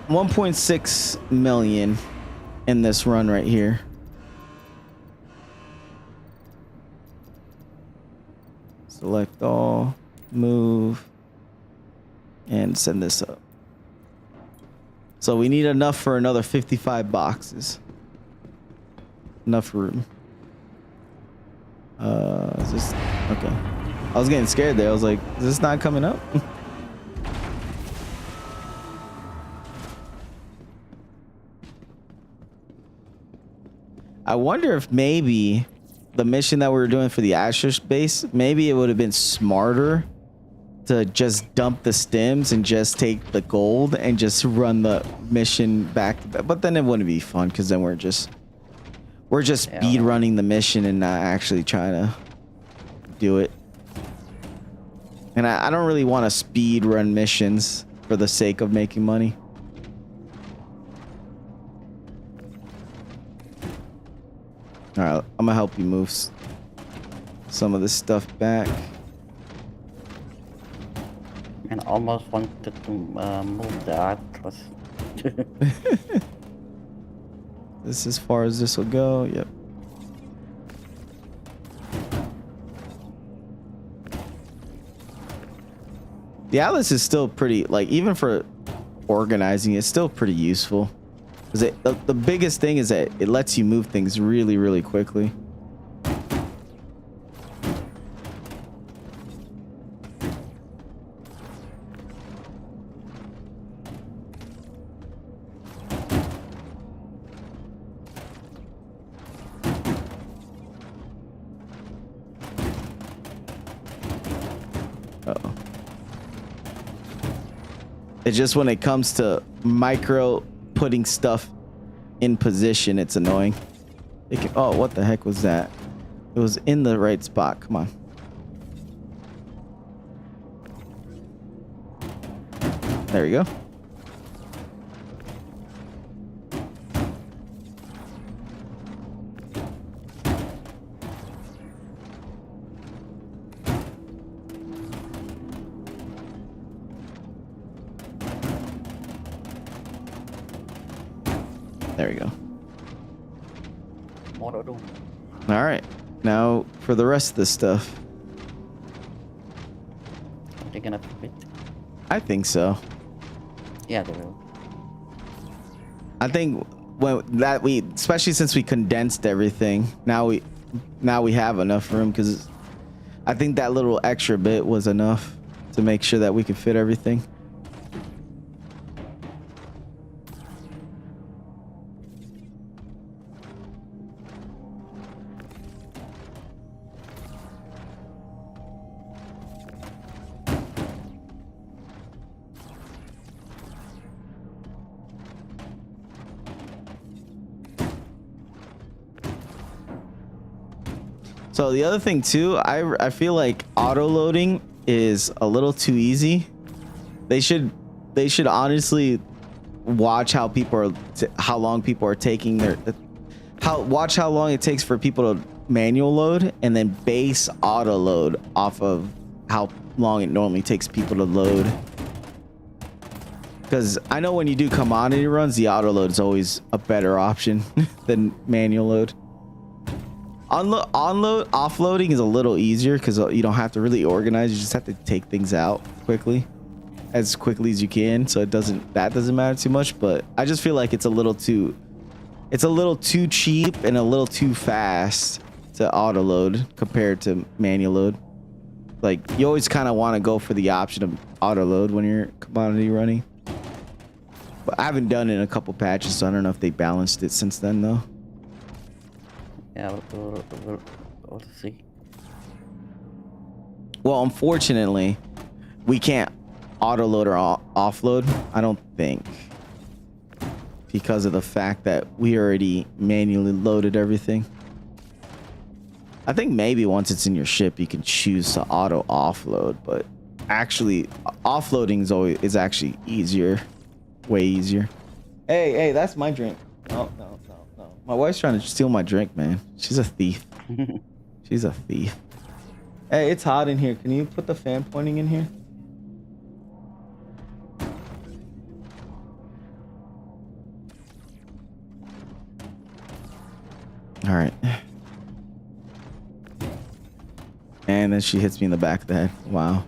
1.6 million in this run right here. Select all, move, and send this up. So we need enough for another 55 boxes. Enough room. Is this okay? I was getting scared there. I was like, is this not coming up? I wonder if maybe the mission that we were doing for the Asher base, maybe it would have been smarter to just dump the stems and just take the gold and just run the mission back to back. But then it wouldn't be fun because then we're just speed running the mission and not actually trying to do it. And I don't really want to speed run missions for the sake of making money. All right, I'm gonna help you move some of this stuff back.
And almost wanted to move the Atlas.
This is as far as this will go. Yep. The Atlas is still pretty, like, even for organizing, it's still pretty useful. Because the biggest thing is that it lets you move things really, really quickly. Uh-oh. It's just when it comes to micro putting stuff in position, it's annoying. It can, oh, what the heck was that? It was in the right spot. Come on. There we go. There we go.
More to do.
All right. Now for the rest of this stuff.
Are they gonna fit?
I think so.
Yeah, they will.
I think especially since we condensed everything, now we have enough room, because I think that little extra bit was enough to make sure that we could fit everything. So the other thing too, I feel like auto loading is a little too easy. They should honestly watch how people are how long people are taking their watch how long it takes for people to manual load and then base auto load off of how long it normally takes people to load. Because I know when you do commodity runs, the auto load is always a better option than manual load. Offloading is a little easier because you don't have to really organize. You just have to take things out as quickly as you can. So that doesn't matter too much. But I just feel like it's a little too cheap and a little too fast to auto load compared to manual load. Like you always kind of want to go for the option of auto load when you're commodity running. But I haven't done it in a couple patches, so I don't know if they balanced it since then though.
Yeah, we'll see.
Well, unfortunately, we can't auto load or offload, I don't think, because of the fact that we already manually loaded everything. I think maybe once it's in your ship, you can choose to auto offload, but actually offloading is actually easier, way easier. Hey, that's my drink. No. My wife's trying to steal my drink, man. She's a thief. She's a thief. Hey, it's hot in here. Can you put the fan pointing in here? All right. And then she hits me in the back of the head. Wow.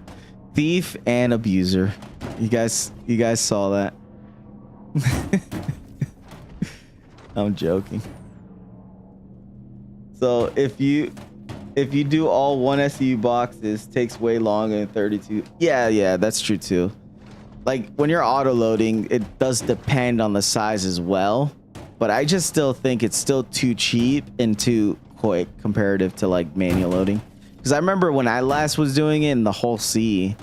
Thief and abuser. You guys saw that. I'm joking. So if you do all one SCU boxes, takes way longer than 32. Yeah, that's true too. Like when you're auto loading, it does depend on the size as well. But I just still think it's still too cheap and too quick comparative to like manual loading. Because I remember when I last was doing it in the whole C,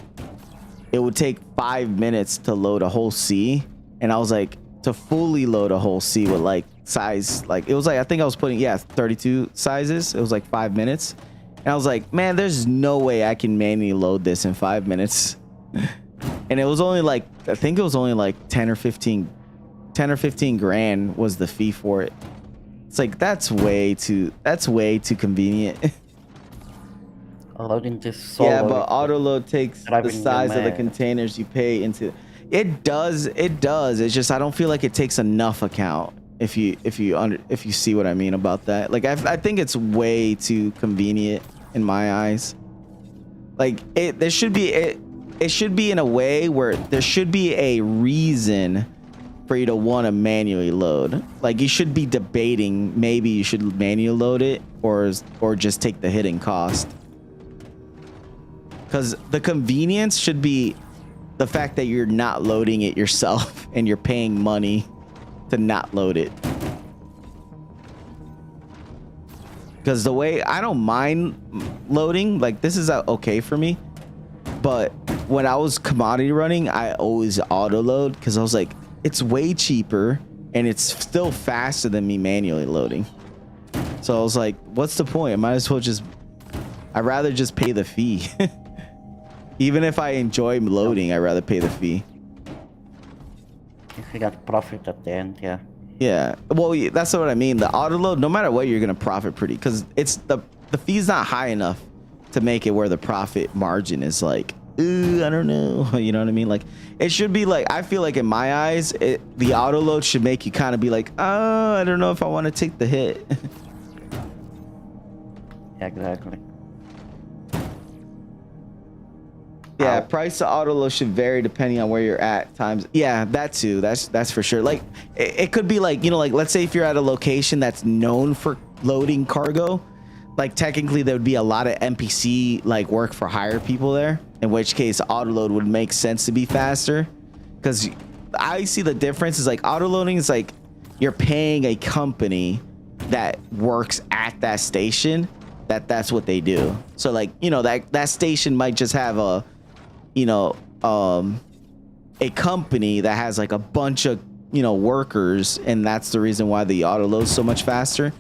it would take 5 minutes to load a whole C. And I was like, to fully load a whole C with like size, like it was like, I think I was putting 32 sizes. It was like 5 minutes. And I was like, man, there's no way I can manually load this in 5 minutes. And it was only like, I think it was only like 10 or 15 grand was the fee for it. It's like, that's way too convenient.
Loading just so
yeah, but auto load takes the size of the
mad.
containers you pay into. It does. It's just I don't feel like it takes enough account. If you see what I mean about that. Like I think it's way too convenient in my eyes. Like it should be in a way where there should be a reason for you to want to manually load. Like you should be debating maybe you should manually load it or just take the hidden cost. Because the convenience should be the fact that you're not loading it yourself and you're paying money to not load it. Because the way I don't mind loading, like this is okay for me. But when I was commodity running, I always auto load because I was like, it's way cheaper and it's still faster than me manually loading. So I was like, what's the point? I might as well I'd rather just pay the fee. Even if I enjoy loading, I'd rather pay the fee.
If you got profit at the end, yeah.
Yeah, well, that's what I mean. The auto load, no matter what, you're gonna profit pretty because it's the fee's not high enough to make it where the profit margin is like, ooh, I don't know. You know what I mean? Like it should be like, I feel like in my eyes, the auto load should make you kind of be like, oh, I don't know if I want to take the hit.
Yeah, exactly.
Yeah, price to auto load should vary depending on where you're at times. Yeah, that too. That's for sure. Like it could be like, you know, like let's say if you're at a location that's known for loading cargo, like technically there would be a lot of NPC like work for hire people there, in which case auto load would make sense to be faster. Because I see the difference is like auto loading is like you're paying a company that works at that station that's what they do. So like, you know, that station might just have a company that has like a bunch of, you know, workers, and that's the reason why the auto load's so much faster.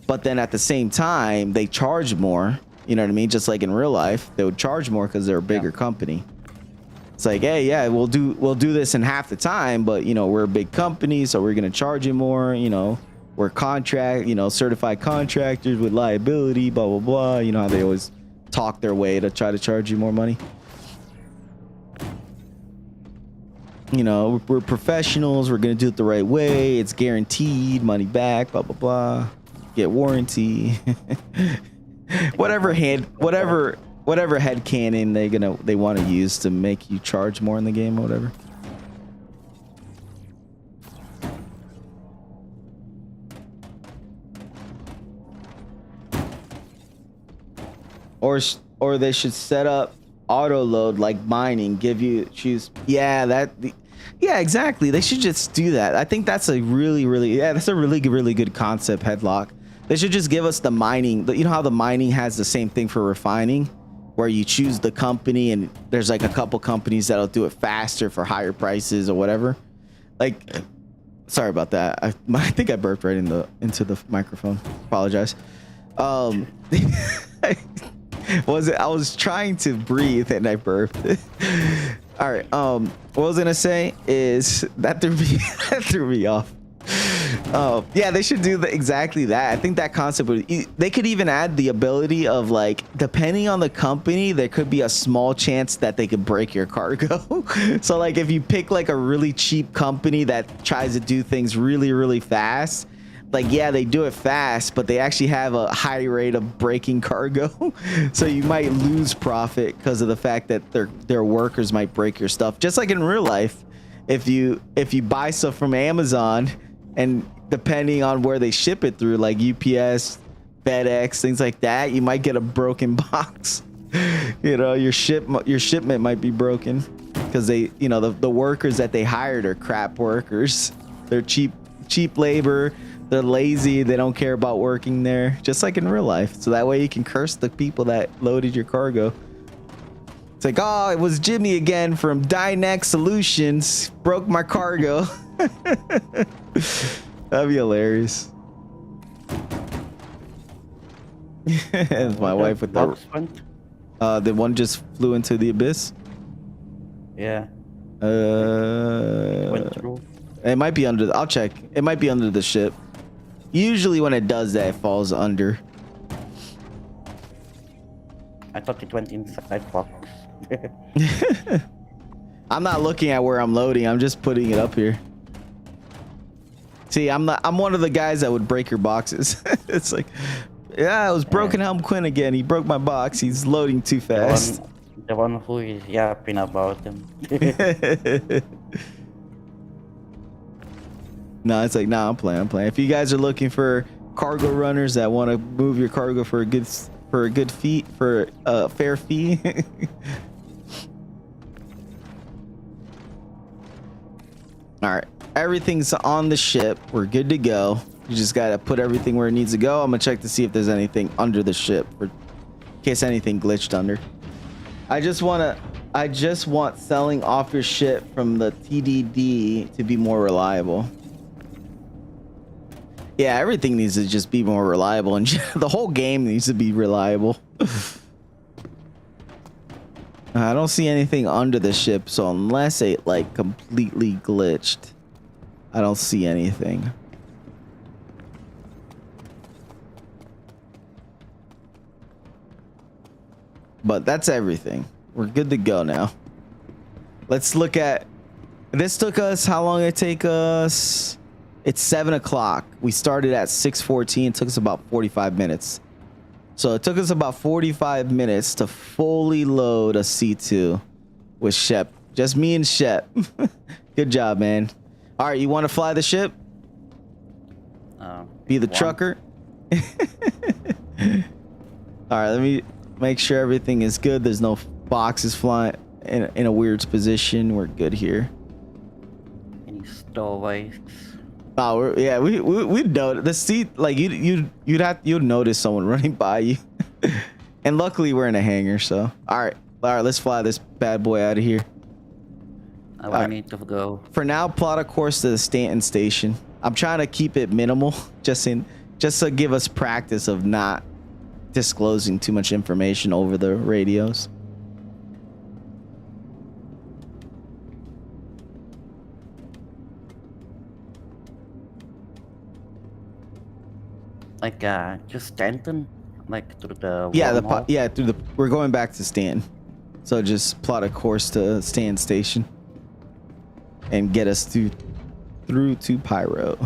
but then at the same time they charge more. You know what I mean? Just like in real life, they would charge more because they're a bigger company. It's like, hey, yeah, we'll do this in half the time, but you know, we're a big company, so we're gonna charge you more. You know, we're certified contractors with liability, blah blah blah. You know how they always talk their way to try to charge you more money. You know, we're professionals. We're gonna do it the right way. It's guaranteed, money back, blah blah blah. Get warranty. whatever headcanon they want to use to make you charge more in the game or whatever. Or they should set up auto load like mining, give you choose. Yeah, exactly. They should just do that. I think that's a really good concept, Headlock. They should just give us the mining. You know how the mining has the same thing for refining, where you choose the company and there's like a couple companies that'll do it faster for higher prices or whatever. Like, sorry about that. I think I burped right into the microphone. Apologize. I was trying to breathe and I burped. All right. What I was gonna say is that threw me off. Yeah, they should do exactly that. I think that concept they could even add the ability of, like, depending on the company, there could be a small chance that they could break your cargo. So like if you pick like a really cheap company that tries to do things really fast, like, yeah, they do it fast, but they actually have a high rate of breaking cargo. So you might lose profit because of the fact that their workers might break your stuff. Just like in real life, if you buy stuff from Amazon, and depending on where they ship it through, like UPS, FedEx, things like that, you might get a broken box. You know, your shipment might be broken because they, you know, the workers that they hired are crap workers. They're cheap labor. They're lazy. They don't care about working there, just like in real life. So that way you can curse the people that loaded your cargo. It's like, oh, it was Jimmy again from Dynex Solutions. Broke my cargo. That'd be hilarious. And my wife with the one just flew into the abyss.
Yeah.
Went through. It might be under. I'll check. It might be under the ship. Usually when it does that, it falls under.
I thought it went inside box.
I'm not looking at where I'm loading. I'm just putting it up here. See, I'm one of the guys that would break your boxes. It's like, yeah, it was Broken Helm Quinn again. He broke my box. He's loading too fast.
The one who is yapping about him.
No, it's like, nah, I'm playing. If you guys are looking for cargo runners that want to move your cargo for a fair fee. All right, everything's on the ship. We're good to go. You just gotta put everything where it needs to go. I'm gonna check to see if there's anything under the ship, in case anything glitched under. I just want selling off your ship from the TDD to be more reliable. Yeah, everything needs to just be more reliable, and the whole game needs to be reliable. I don't see anything under the ship, so unless it like completely glitched, I don't see anything. But that's everything. We're good to go now. Let's look at this. Took us, how long did it take us? It's 7 o'clock. We started at 6:14. It took us about 45 minutes. So it took us about 45 minutes to fully load a C2 with Shep. Just me and Shep. Good job, man. All right, you want to fly the ship? Be the trucker? All right, let me make sure everything is good. There's no boxes flying in a weird position. We're good here.
Any stowaways?
Oh, yeah, we'd know the seat. Like you'd notice someone running by you. And luckily we're in a hangar, so all right, let's fly this bad boy out of here.
I need to go.
For now, plot a course to the Stanton station. I'm trying to keep it minimal, just in just to give us practice of not disclosing too much information over the radios.
Like just Stanton, like through the
Yeah,
wormhole?
through the we're going back to Stan. So just plot a course to Stan Station and get us through to Pyro.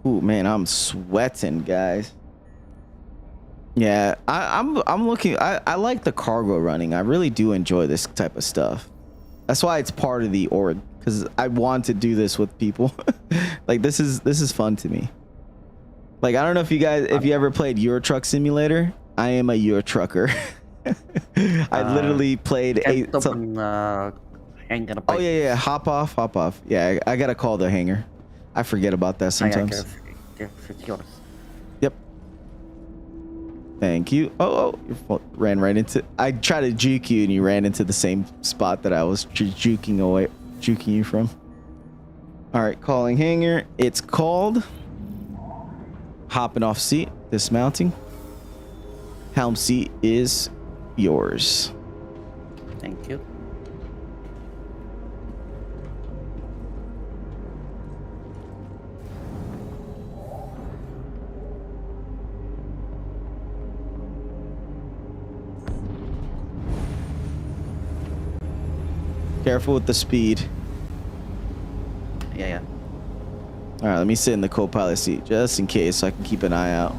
Ooh, man, I'm sweating, guys. Yeah, I'm looking. I like the cargo running. I really do enjoy this type of stuff. That's why it's part of the org, because I want to do this with people. Like this is fun to me. Like I don't know if you ever played Euro Truck Simulator. I am a Euro trucker. I literally played
hangar
oh yeah, hop off. Yeah, I gotta call the hangar. I forget about that sometimes.
Guess it's yours.
Yep. Thank you. Oh, you ran right into. I tried to juke you and you ran into the same spot that I was juking you from. All right, calling hangar. It's called. Hopping off seat, dismounting. Helm seat is yours.
Thank you.
Careful with the speed.
Yeah.
All right, let me sit in the co-pilot seat just in case so I can keep an eye out.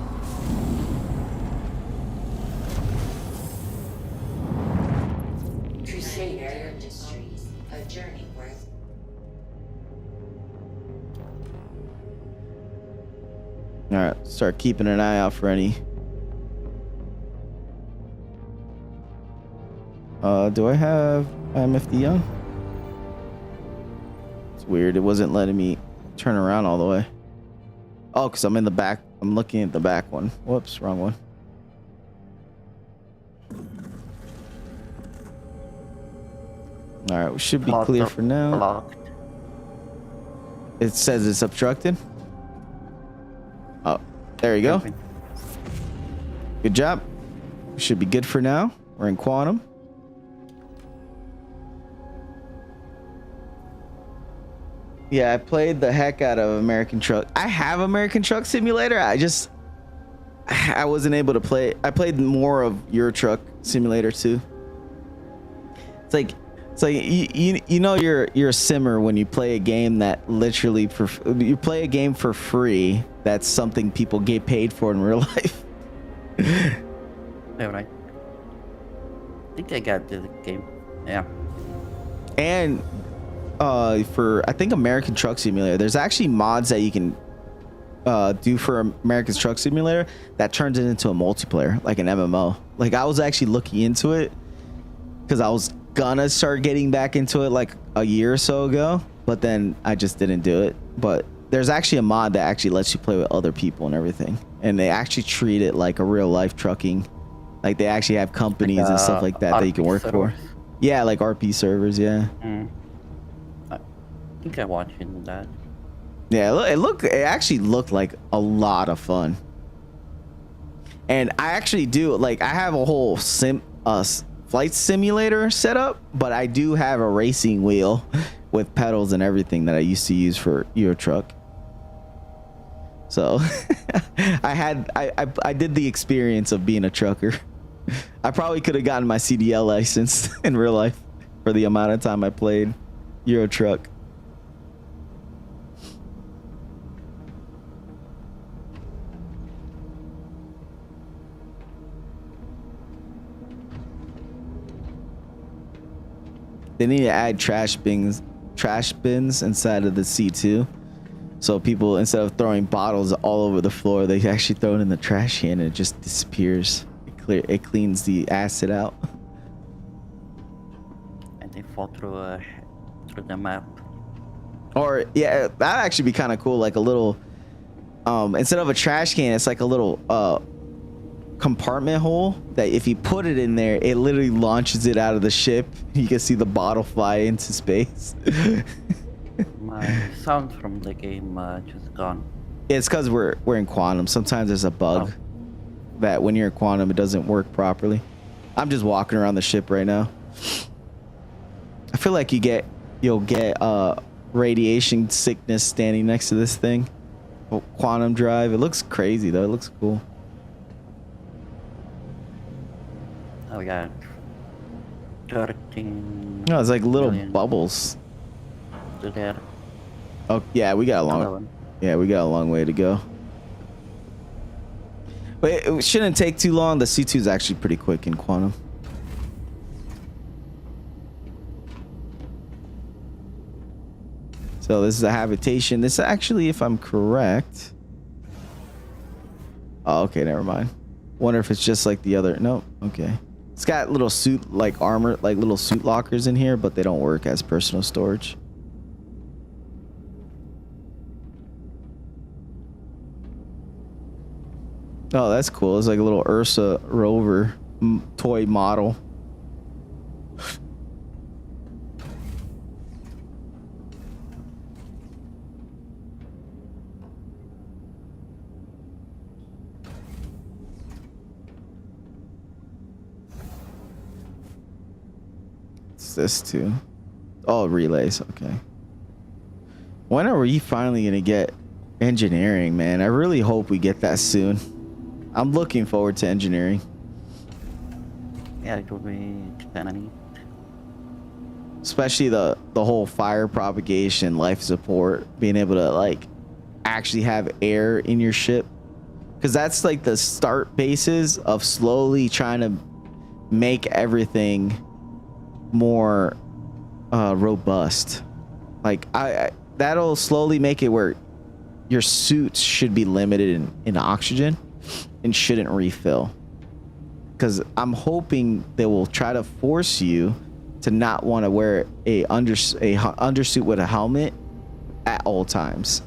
Crusader Industries, a journey worth.
All right, start keeping an eye out for any. Do I have IMFD on? It's weird. It wasn't letting me turn around all the way. Oh, because I'm in the back. I'm looking at the back one. Whoops, wrong one. All right, we should be clear for now.
Blocked.
It says it's obstructed. Oh, there you go. Good job. We should be good for now. We're in quantum. Yeah, I played the heck out of American Truck. I have American Truck Simulator. I wasn't able to play. I played more of Euro Truck Simulator too. It's like you know you're a simmer when you play a game that literally you play a game for free. That's something people get paid for in real life.
Yeah, right. I think I got the game. Yeah.
And for I think American Truck Simulator, there's actually mods that you can do for American Truck Simulator that turns it into a multiplayer, like an MMO. Like I was actually looking into it because I was gonna start getting back into it like a year or so ago, but then I just didn't do it. But there's actually a mod that actually lets you play with other people and everything, and they actually treat it like a real life trucking. Like they actually have companies and stuff like that that you can work for. Yeah, like RP servers. Yeah.
I think I'm watching that.
Yeah, it actually looked like a lot of fun. And I actually do like I have a whole flight simulator set up, but I do have a racing wheel with pedals and everything that I used to use for Euro Truck. So I did the experience of being a trucker. I probably could have gotten my CDL license in real life for the amount of time I played Euro Truck. They need to add trash bins inside of the C2. So people, instead of throwing bottles all over the floor, they actually throw it in the trash can and it just disappears. It cleans the acid out.
And they fall through the map.
Or yeah, that'd actually be kind of cool. Like a little, instead of a trash can, it's like a little compartment hole that if you put it in there, it literally launches it out of the ship. You can see the bottle fly into space.
My sound from the game just gone.
It's because we're in quantum. Sometimes there's a bug
Oh,
that when you're in quantum, it doesn't work properly. I'm just walking around the ship right now. I feel like you'll get radiation sickness standing next to this thing. Quantum drive. It looks crazy though. It looks cool.
oh yeah. 13
No, it's like little
million
bubbles.
to there.
Oh yeah, we got a long.
11.
Yeah, we got a long way to go. But it shouldn't take too long. The C2 is actually pretty quick in quantum. So this is a habitation. This actually, if I'm correct. Oh, okay, never mind. Wonder if it's just like the other. No, okay. It's got little suit like armor, like little suit lockers in here, but they don't work as personal storage. Oh, that's cool. It's like a little Ursa rover toy model. What's this too? Oh, relays. Okay. When are we finally gonna get engineering, man? I really hope we get that soon. I'm looking forward to engineering.
Yeah, it would be kind of neat.
Especially the whole fire propagation, life support, being able to like actually have air in your ship. Because that's like the start basis of slowly trying to make everything more robust. Like that'll slowly make it where your suits should be limited in oxygen and shouldn't refill. Because I'm hoping they will try to force you to not want to wear a undersuit with a helmet at all times,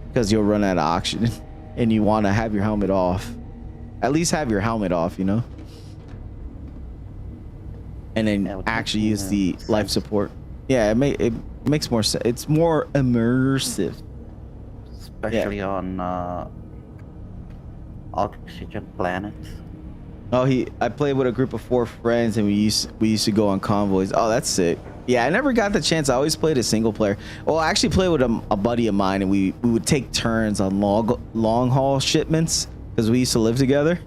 because you'll run out of oxygen and you want to have your helmet off. At least have your helmet off, you know, and then
Yeah,
actually use the
sense.
life support. Yeah, it makes more sense. It's more immersive.
Especially on oxygen planets.
Oh, I played with a group of 4 friends, and we used to go on convoys. Oh, that's sick. Yeah, I never got the chance. I always played a single player. Well, I actually played with a buddy of mine, and we would take turns on long haul shipments because we used to live together,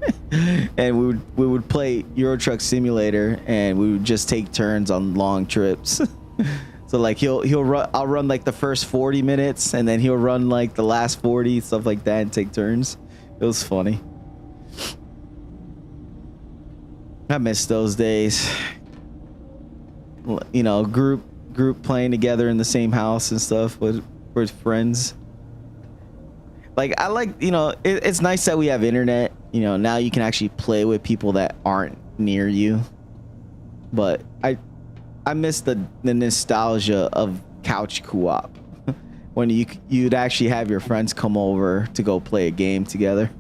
and we would play Euro Truck Simulator, and we would just take turns on long trips. So like I'll run like the first 40 minutes, and then he'll run like the last 40, stuff like that, and take turns. It was funny. I miss those days. You know, group playing together in the same house and stuff with friends. Like I like, you know, it's nice that we have internet. You know, now you can actually play with people that aren't near you. But I miss the nostalgia of couch co-op when you'd actually have your friends come over to go play a game together.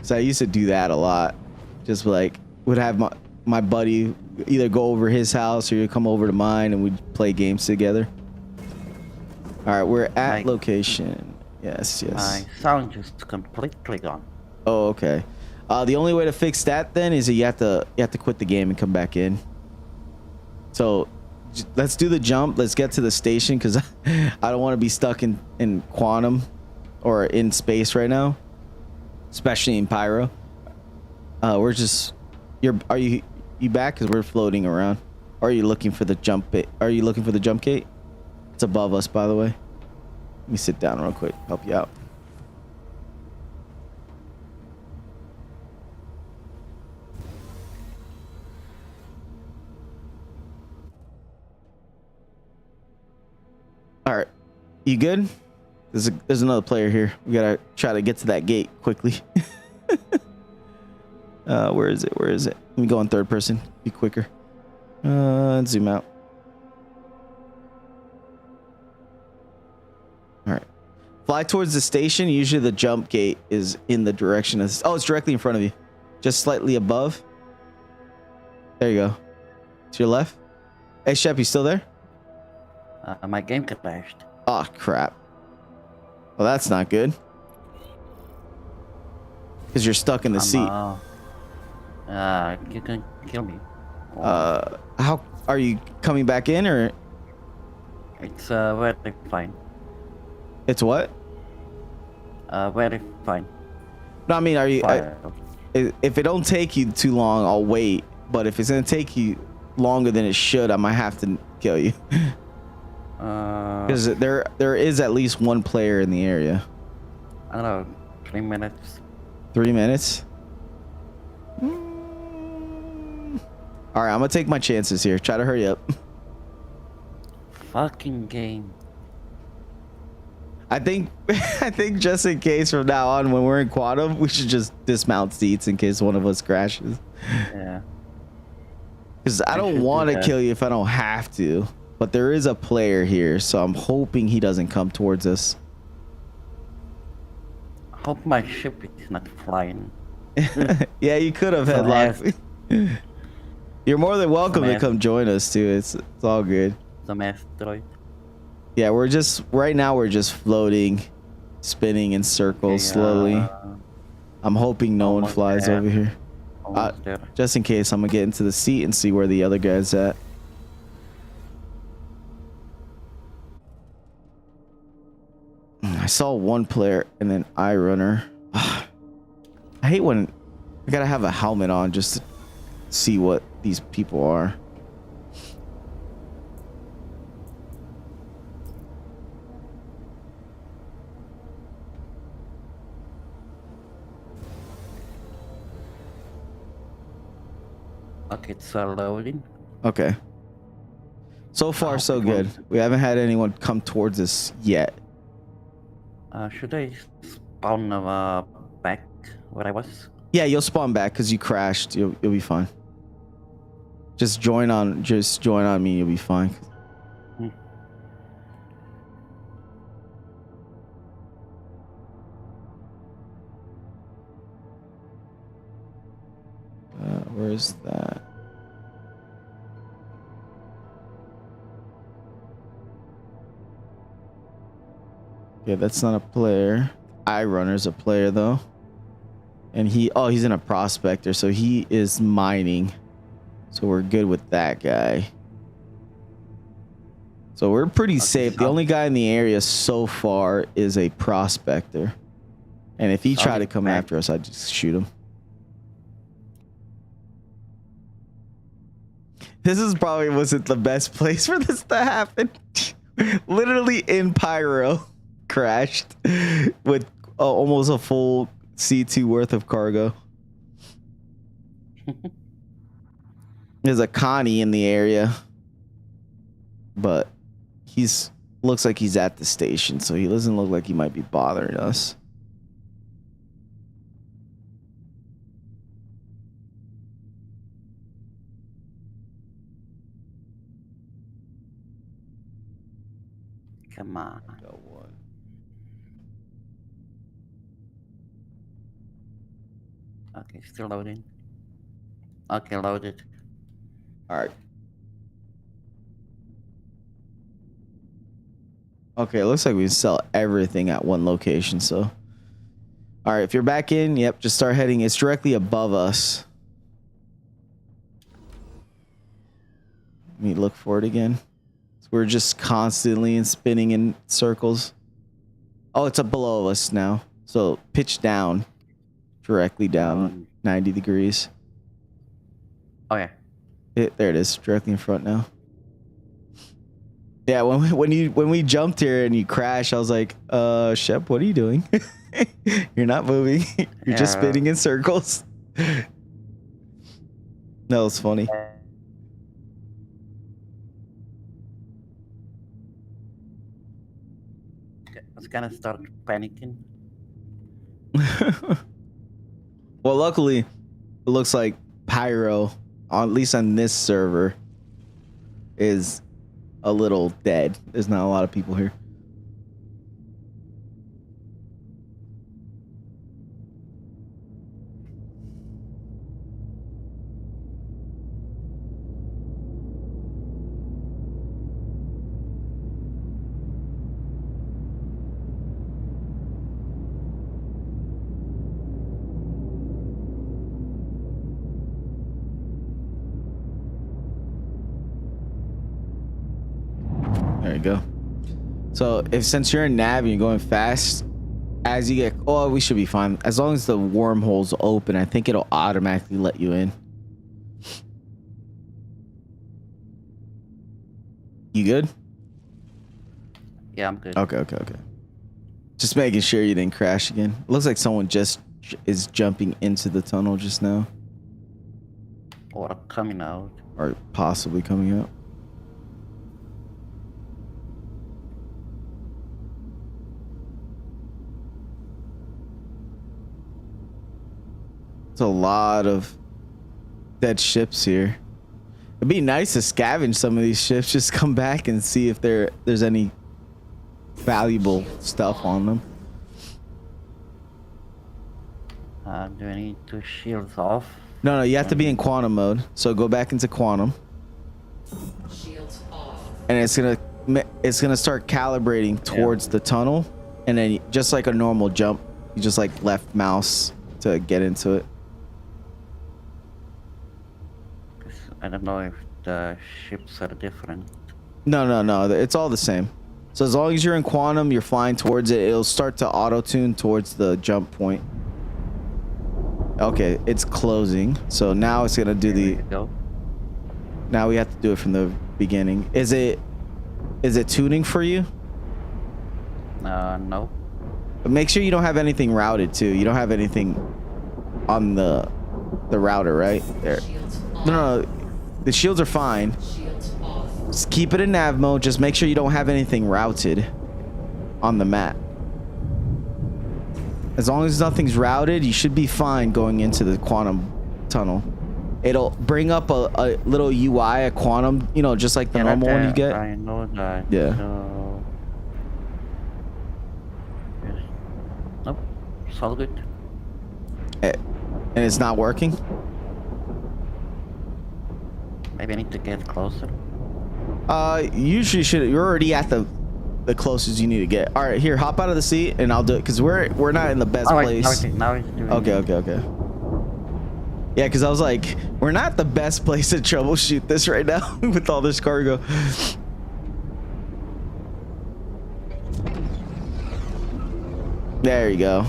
So I used to do that a lot. Just like would have my buddy either go over his house or he'd come over to mine, and we'd play games together. All right, we're at location. Yes.
My sound just completely gone.
Oh, okay. The only way to fix that then is that you have to quit the game and come back in. So let's do the jump. Let's get to the station, because I don't want to be stuck in quantum or in space right now, especially in pyro. We're just are you back? Because we're floating around. Or are you looking for the jump bit? Are you looking for the jump gate? It's above us, by the way. Let me sit down real quick. Help you out. All right, you good? There's another player here. We gotta try to get to that gate quickly. Where is it? Let me go in third person. Be quicker. Zoom out. All right. Fly towards the station. Usually the jump gate is in the direction of... Oh, it's directly in front of you. Just slightly above. There you go. To your left. Hey, Shep, you still there?
My game crashed.
Oh crap. Well, that's not good. Because you're stuck in the seat.
You can kill me.
How are you coming back in, or
It's very fine.
it's what?
Very fine.
No, I mean, are you?
Fine.
If it don't take you too long, I'll wait. But if it's gonna take you longer than it should, I might have to kill you. Because there is at least one player in the area.
I don't know, 3 minutes.
3 minutes. All right, I'm gonna take my chances here. Try to hurry up.
Fucking game.
I think just in case from now on, when we're in quantum, we should just dismount seats in case one of us crashes.
Yeah.
Because I
I
don't
should do
want to
that.
kill you if I don't have to. But there is a player here, so I'm hoping he doesn't come towards us.
Hope my ship is not flying.
Yeah, you could have
Some
headlocked me. You're more than welcome to
ass.
come join us too. It's all good.
Some asteroid.
Yeah, we're just right now we're just floating, spinning in circles slowly. I'm hoping no one
almost
flies
there.
over here.
Almost there.
Just in case, I'm gonna get into the seat and see where the other guy's at. I saw one player and then I runner. I hate when I gotta have a helmet on just to see what these people are.
Okay, it's loading.
Okay. So far, so good. We haven't had anyone come towards us yet.
Should I spawn back where I was?
Yeah, you'll spawn back because you crashed. You'll be fine. Just join on me. You'll be fine.
Hmm.
Where is that? Yeah, that's not a player. iRunner's a player though. And he's in a prospector, so he is mining. So we're good with that guy. So we're pretty safe. The only guy in the area so far is a prospector. And if he tried to come after us, I'd just shoot him. This is probably wasn't the best place for this to happen. Literally in Pyro. Crashed with almost a full C2 worth of cargo. There's a Connie in the area, but looks like he's at the station, so he doesn't look like he might be bothering us.
Come on.
Got one.
Okay, still loading. Okay, loaded.
All right. Okay, it looks like we sell everything at one location, so. All right, if you're back in, yep, just start heading. It's directly above us. Let me look for it again. We're just constantly spinning in circles. Oh, it's up below us now. So pitch down. Directly down 90 degrees.
Oh yeah.
There it is, directly in front now. Yeah, when we jumped here and you crashed, I was like, Shep, what are you doing? You're not moving. You're just spinning in circles. That was funny.
I was gonna start panicking.
Well, luckily, it looks like Pyro, at least on this server, is a little dead. There's not a lot of people here. go. So if since you're in nav and you're going fast, as you get, oh, we should be fine. As long as the wormhole's open, I think it'll automatically let you in. You good?
Yeah, I'm good.
Okay. Just making sure you didn't crash again. Looks like someone just is jumping into the tunnel just now.
Or coming out.
Or possibly coming out. It's a lot of dead ships here. It'd be nice to scavenge some of these ships, just come back and see if there's any valuable stuff on them.
Do I need to shields off?
No, you have to be in quantum mode. So go back into quantum.
Shields off.
And it's gonna start calibrating towards the tunnel, and then just like a normal jump, you just like left mouse to get into it.
I don't know if the ships are different.
No, it's all the same. So as long as you're in quantum, you're flying towards it, it'll start to auto tune towards the jump point. Okay, it's closing. So now it's gonna do the. Now we have to do it from the beginning. Is it tuning for you?
No.
But make sure you don't have anything routed too. You don't have anything on the router, right? There. No. The shields are fine.
Shields off.
Just keep it in nav mode. Just make sure you don't have anything routed on the map. As long as nothing's routed, you should be fine going into the quantum tunnel. It'll bring up a little UI, a quantum, you know, just like the normal one you get.
I know that.
Yeah.
So... Yes. Nope. It's all good.
And it's not working?
Maybe I need to get closer.
Usually should. You're already at the closest you need to get. All right, here, hop out of the seat and I'll do it because we're not in the best place.
Now it's doing
Okay. Yeah, because I was like, we're not the best place to troubleshoot this right now with all this cargo. There you go.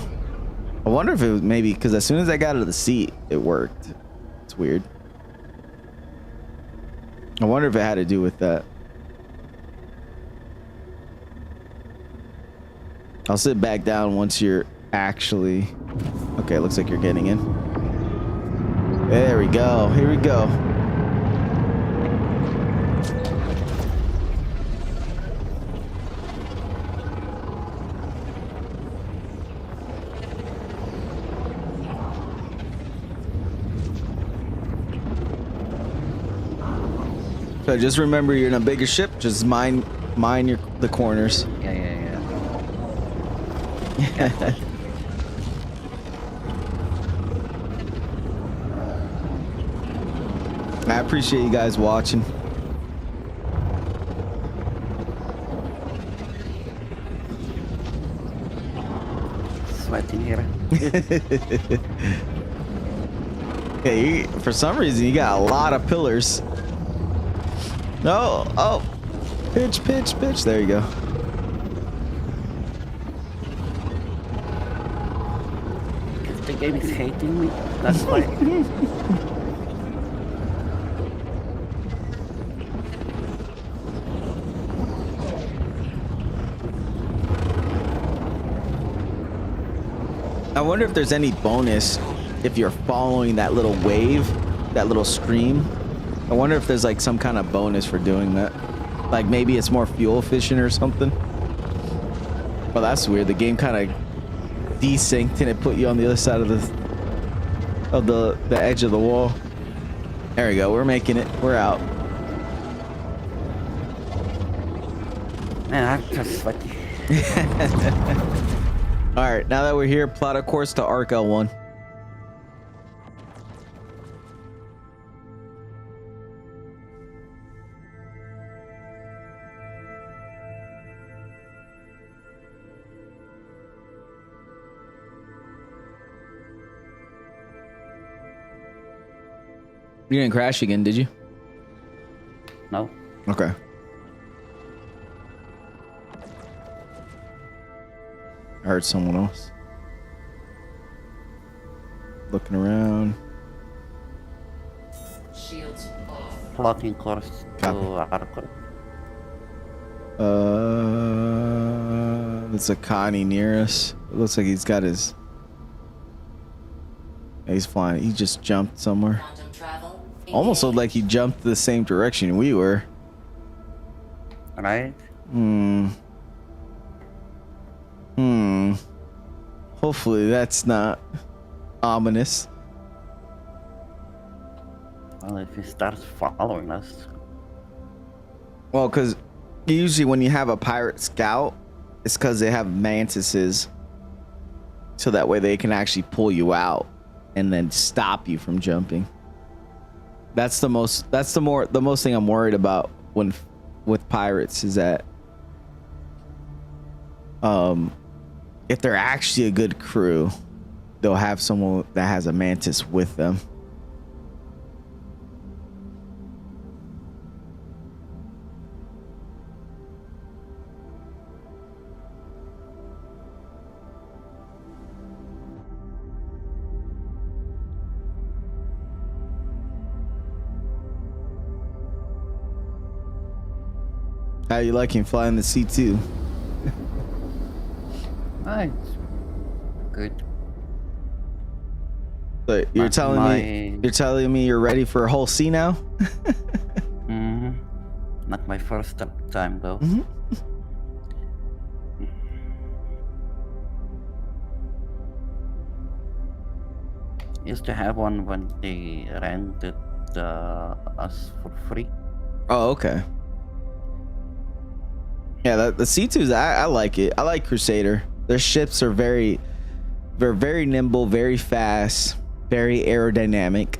I wonder if it was maybe because as soon as I got out of the seat, it worked. It's weird. I wonder if it had to do with that. I'll sit back down once you're actually... Okay, looks like you're getting in. There we go. Here we go. So just remember, you're in a bigger ship. Just mind the corners.
Yeah.
I appreciate you guys watching.
Sweating here.
Hey, for some reason, you got a lot of pillars. No, oh, pitch. There you go.
The game is hating me. That's why.
I wonder if there's any bonus if you're following that little wave, that little stream. I wonder if there's like some kind of bonus for doing that. Like maybe it's more fuel efficient or something. Well, that's weird. The game kind of desynced and it put you on the other side of the edge of the wall. There we go. We're making it. We're out.
Man, I'm just sweaty.
All right. Now that we're here, plot a course to Arc L1. You didn't crash again, did you?
No.
Okay. I heard someone else looking around.
Shields off.
Plotting close to Arco.
There's a Connie near us. It looks like he's got his. He's flying. He just jumped somewhere.
Quantum travel.
Almost looked like he jumped the same direction we were.
Right?
Hopefully that's not ominous.
Well, if he starts following us.
Well, because usually when you have a pirate scout, it's because they have mantises, so that way they can actually pull you out and then stop you from jumping. That's the most thing I'm worried about with pirates is that if they're actually a good crew, they'll have someone that has a mantis with them. How you liking flying the C2?
Nice. Good.
So you're telling me you're ready for a whole C now?
Mm-hmm. Not my first time though. Used to have one when they rented us for free.
Oh, okay. Yeah, the C2s, I like it. I like Crusader. Their ships are they're very nimble, very fast, very aerodynamic.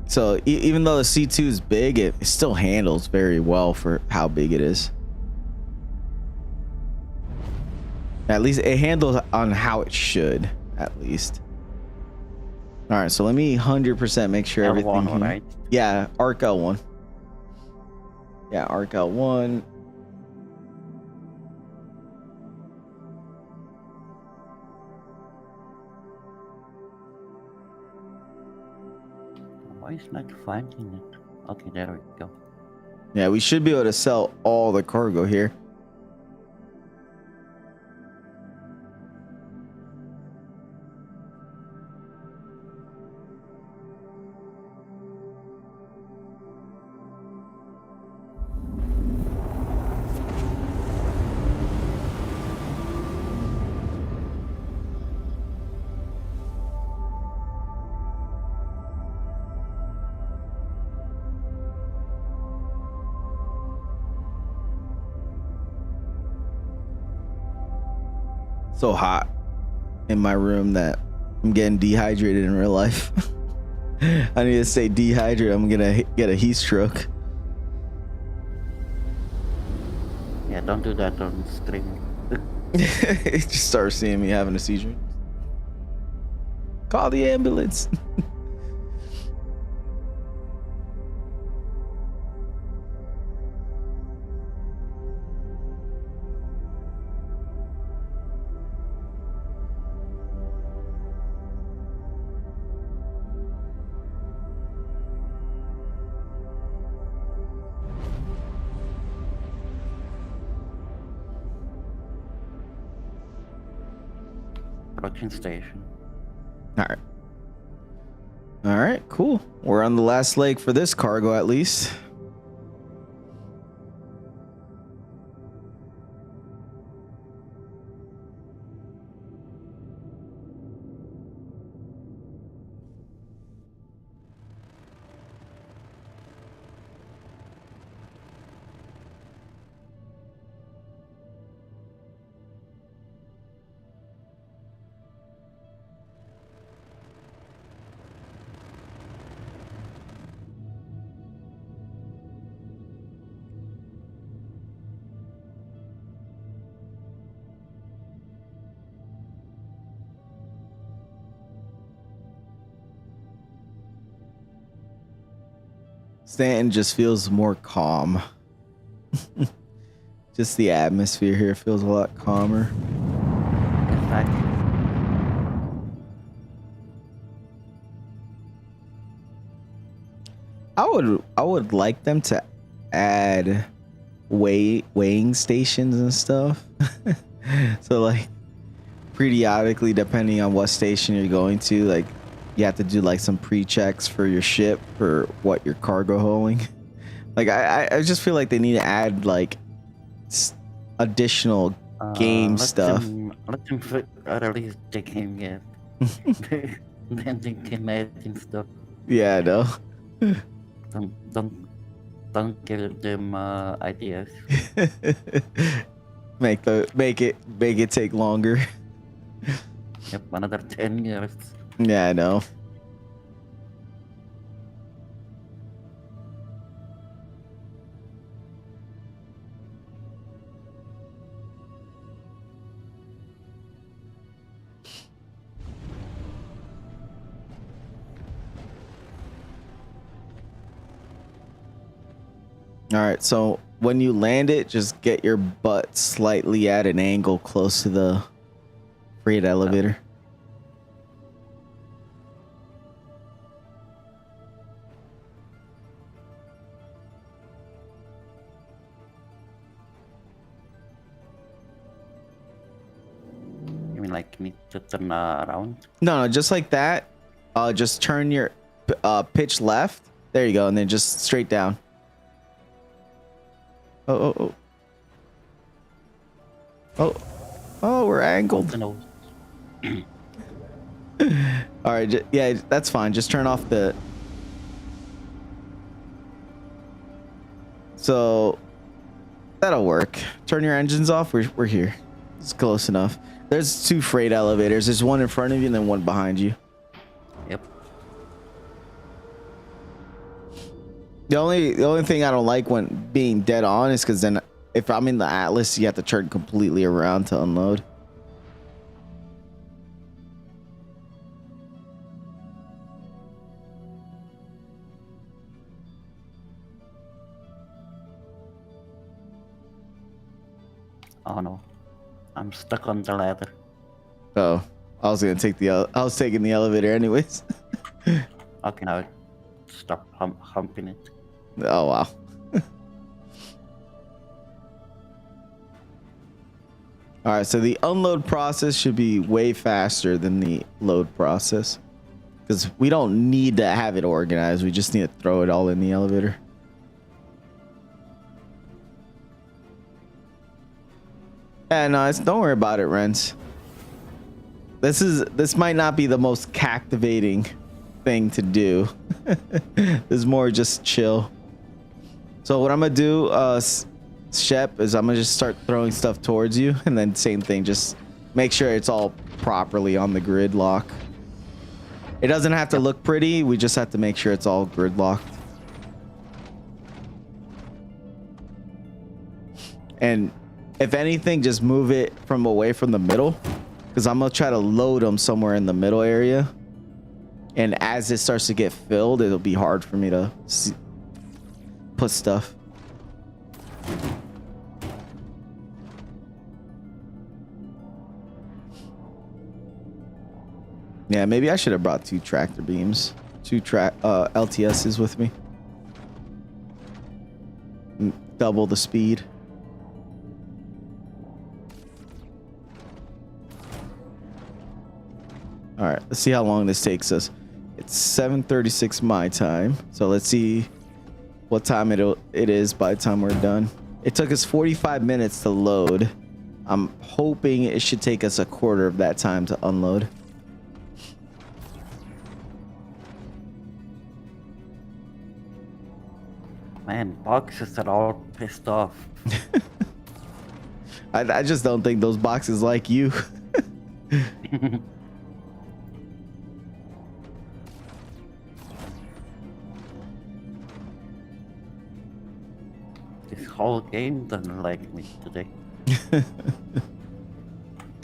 So even though the C2 is big, it still handles very well for how big it is. At least it handles on how it should, at least. All right, so let me 100% make sure everything
L1,
here.
right?
Yeah, Arc L1. Yeah, Arc L1.
Why is not finding it? Okay, there we go.
Yeah, we should be able to sell all the cargo here. So hot in my room that I'm getting dehydrated in real life. I need to stay dehydrated. I'm gonna get a heat stroke.
Yeah, don't do that on stream.
Just start seeing me having a seizure. Call the ambulance.
Approaching station.
All right. All right, cool. We're on the last leg for this cargo at least. Stanton just feels more calm. Just the atmosphere here feels a lot calmer.
Exactly.
I would like them to add weighing stations and stuff. So like periodically, depending on what station you're going to, like you have to do like some pre-checks for your ship for what your cargo hauling. Like I just feel like they need to add like additional game stuff.
Let them release the game yet. Then they can add in stuff.
Yeah, I know.
Don't give them ideas.
make it take longer.
Yep, another 10 years.
Yeah, I know. All right, so when you land it, just get your butt slightly at an angle close to the freight elevator.
You mean like need to turn around?
No, just like that. Just turn your pitch left. There you go, and then just straight down. Oh. We're angled.
No.
All right, yeah, that's fine. Just turn off the. So that'll work. Turn your engines off. We're here. It's close enough. There's 2 freight elevators. There's one in front of you and then one behind you.
Yep.
The only thing I don't like when being dead on is because then if I'm in the Atlas, you have to turn completely around to unload.
Oh no, I'm stuck on the ladder.
Oh, I was taking the elevator anyways.
Okay, now stop humping it.
Oh wow. All right, so the unload process should be way faster than the load process because we don't need to have it organized. We just need to throw it all in the elevator. Yeah, no, don't worry about it, Renz. This might not be the most captivating thing to do. This is more just chill. So what I'm gonna do, Shep, is I'm gonna just start throwing stuff towards you, and then same thing, just make sure it's all properly on the grid lock. It doesn't have to look pretty, we just have to make sure it's all grid locked. And if anything, just move it from away from the middle, because I'm gonna try to load them somewhere in the middle area. And as it starts to get filled, it'll be hard for me to put stuff. Yeah, maybe I should have brought 2 tractor beams, 2 LTSs with me. Double the speed. All right, let's see how long this takes us. It's 7:36 my time, so let's see what time it is by the time we're done. It took us 45 minutes to load. I'm hoping it should take us a quarter of that time to unload.
Man, boxes are all pissed off.
I just don't think those boxes like you.
This whole game doesn't like me today.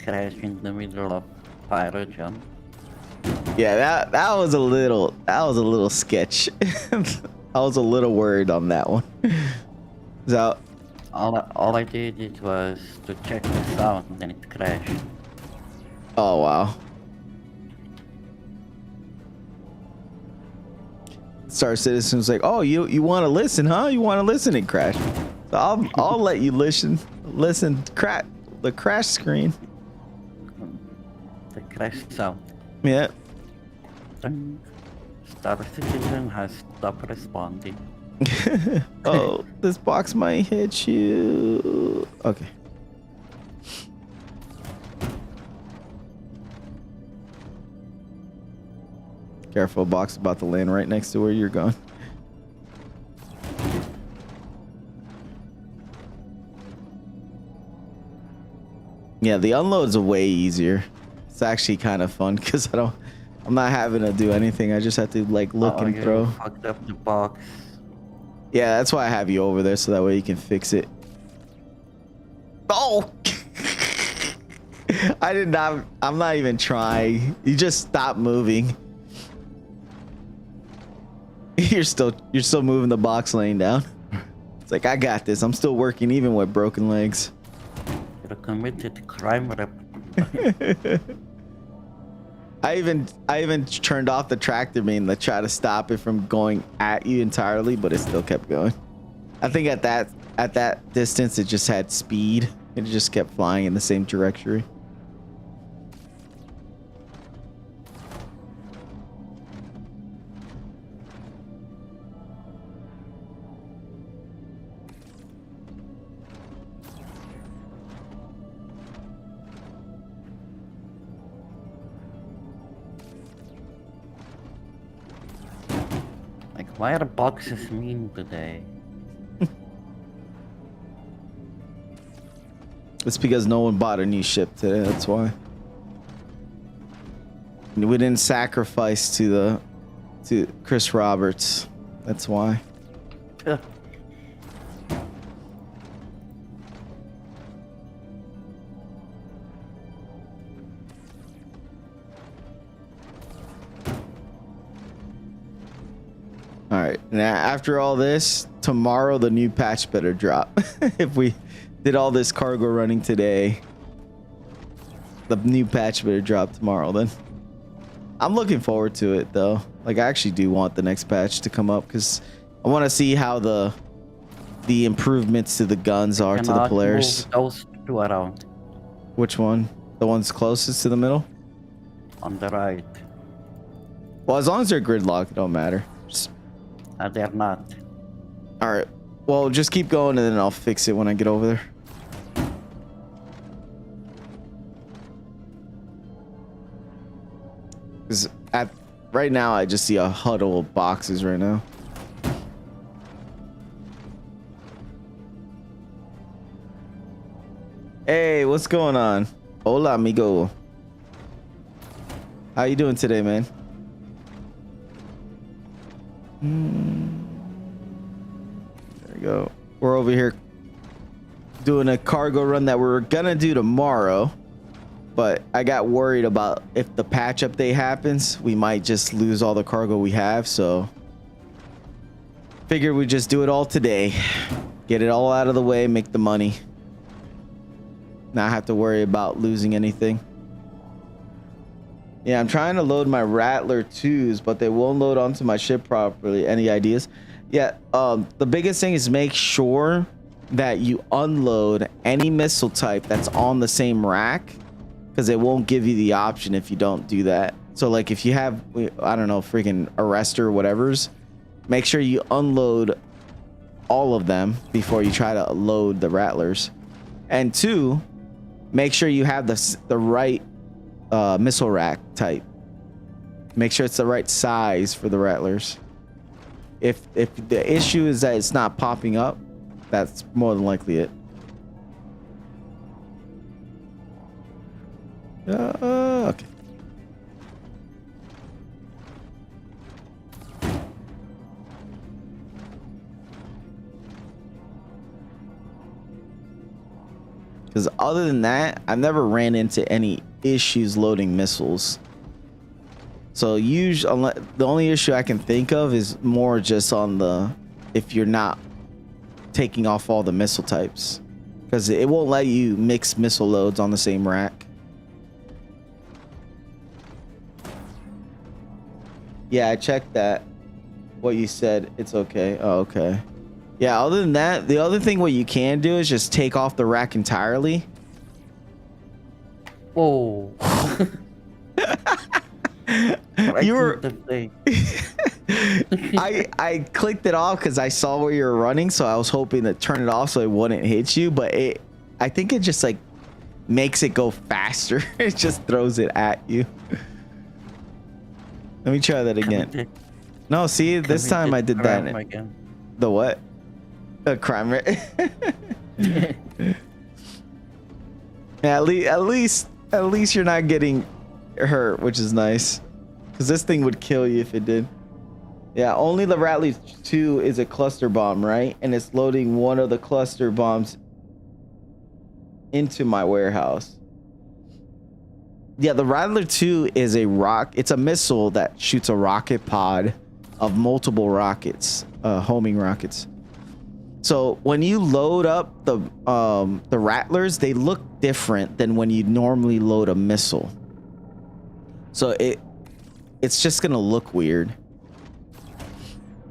Crash in the middle of pyro jump.
Yeah, that was a little sketch. I was a little worried on that one. So
all I did it was to check the sound and then it crashed.
Oh wow. Star Citizen's like, oh, you want to listen, huh? You want to listen and crash. So I'll let you listen. The crash screen.
The crash sound.
Yeah.
Star Citizen has stopped responding.
Oh, this box might hit you. Okay. Careful, box about to land right next to where you're going. Yeah, the unloads are way easier. It's actually kind of fun because I'm not having to do anything. I just have to like look and throw.
Fucked up the box.
Yeah, that's why I have you over there so that way you can fix it. Oh! I did not. I'm not even trying. You just stop moving. You're still moving the box laying down. It's like, I got this. I'm still working even with broken legs.
You're a committed crime rep.
I even turned off the tractor beam to try to stop it from going at you entirely, but it still kept going. I think at that distance it just had speed. It just kept flying in the same trajectory.
Like, why are boxes mean today?
It's because no one bought a new ship today. That's why. We didn't sacrifice to Chris Roberts. That's why. All right. Now, after all this, tomorrow the new patch better drop. If we did all this cargo running today, the new patch better drop tomorrow then. I'm looking forward to it though. Like, I actually do want the next patch to come up because I want to see how the improvements to the guns are to the players.
Move those two around.
Which one? The ones closest to the middle?
On the right.
Well, as long as they're gridlocked, it don't matter. Just...
They're not.
All right. Well, just keep going and then I'll fix it when I get over there. Because right now I just see a huddle of boxes right now. Hey, what's going on? Hola, amigo. How you doing today, man? There we go. We're over here doing a cargo run that we're gonna do tomorrow, but I got worried about if the patch update happens, we might just lose all the cargo we have, so figured we'd just do it all today. Get it all out of the way, make the money. Not have to worry about losing anything. Yeah, I'm trying to load my Rattler 2s, but they won't load onto my ship properly. Any ideas? Yeah, the biggest thing is make sure that you unload any missile type that's on the same rack, because it won't give you the option if you don't do that. So like if you have, I don't know, freaking arrestor or whatever's, make sure you unload all of them before you try to load the Rattlers. And two, make sure you have the right missile rack type. Make sure it's the right size for the Rattlers. If the issue is that it's not popping up, that's more than likely it. Okay. Because other than that, I've never ran into any issues loading missiles. So usually, the only issue I can think of is more just on the, if you're not taking off all the missile types, because it won't let you mix missile loads on the same rack. Yeah, I checked that. What you said, it's okay. Oh, okay. Yeah, other than that, the other thing what you can do is just take off the rack entirely.
Oh.
You were
the thing.
I clicked it off because I saw where you were running, so I was hoping to turn it off so it wouldn't hit you, but I think it just like makes it go faster. It just throws it at you. Let me try that again. No, see, this time I did that.
Again.
The what? The crime rate. Yeah, at least you're not getting hurt, which is nice, because this thing would kill you if it did. Yeah, only the Rattler 2 is a cluster bomb, right? And it's loading one of the cluster bombs into my warehouse. Yeah, the Rattler 2 is it's a missile that shoots a rocket pod of multiple rockets, homing rockets. So when you load up the Rattlers, they look different than when you normally load a missile. So it's just gonna look weird.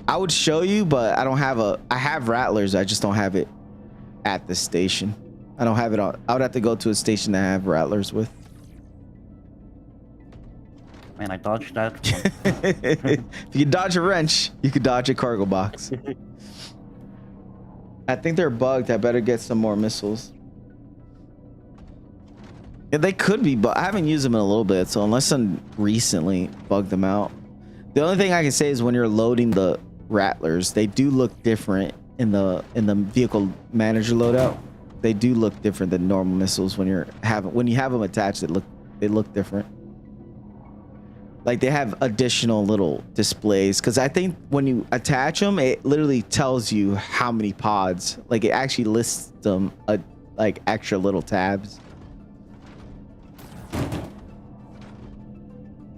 I would show you, but I don't have I have Rattlers, I just don't have it at the station. I don't have it on. I would have to go to a station that I have Rattlers with.
Man, I dodged that one.
If you dodge a wrench, you could dodge a cargo box. I think they're bugged. I better get some more missiles. Yeah, they could be, but I haven't used them in a little bit, so unless I'm recently bugged them out. The only thing I can say is when you're loading the Rattlers, they do look different in the vehicle manager loadout. They do look different than normal missiles when you have them attached. They look different. Like they have additional little displays, because I think when you attach them, it literally tells you how many pods. Like it actually lists them like extra little tabs.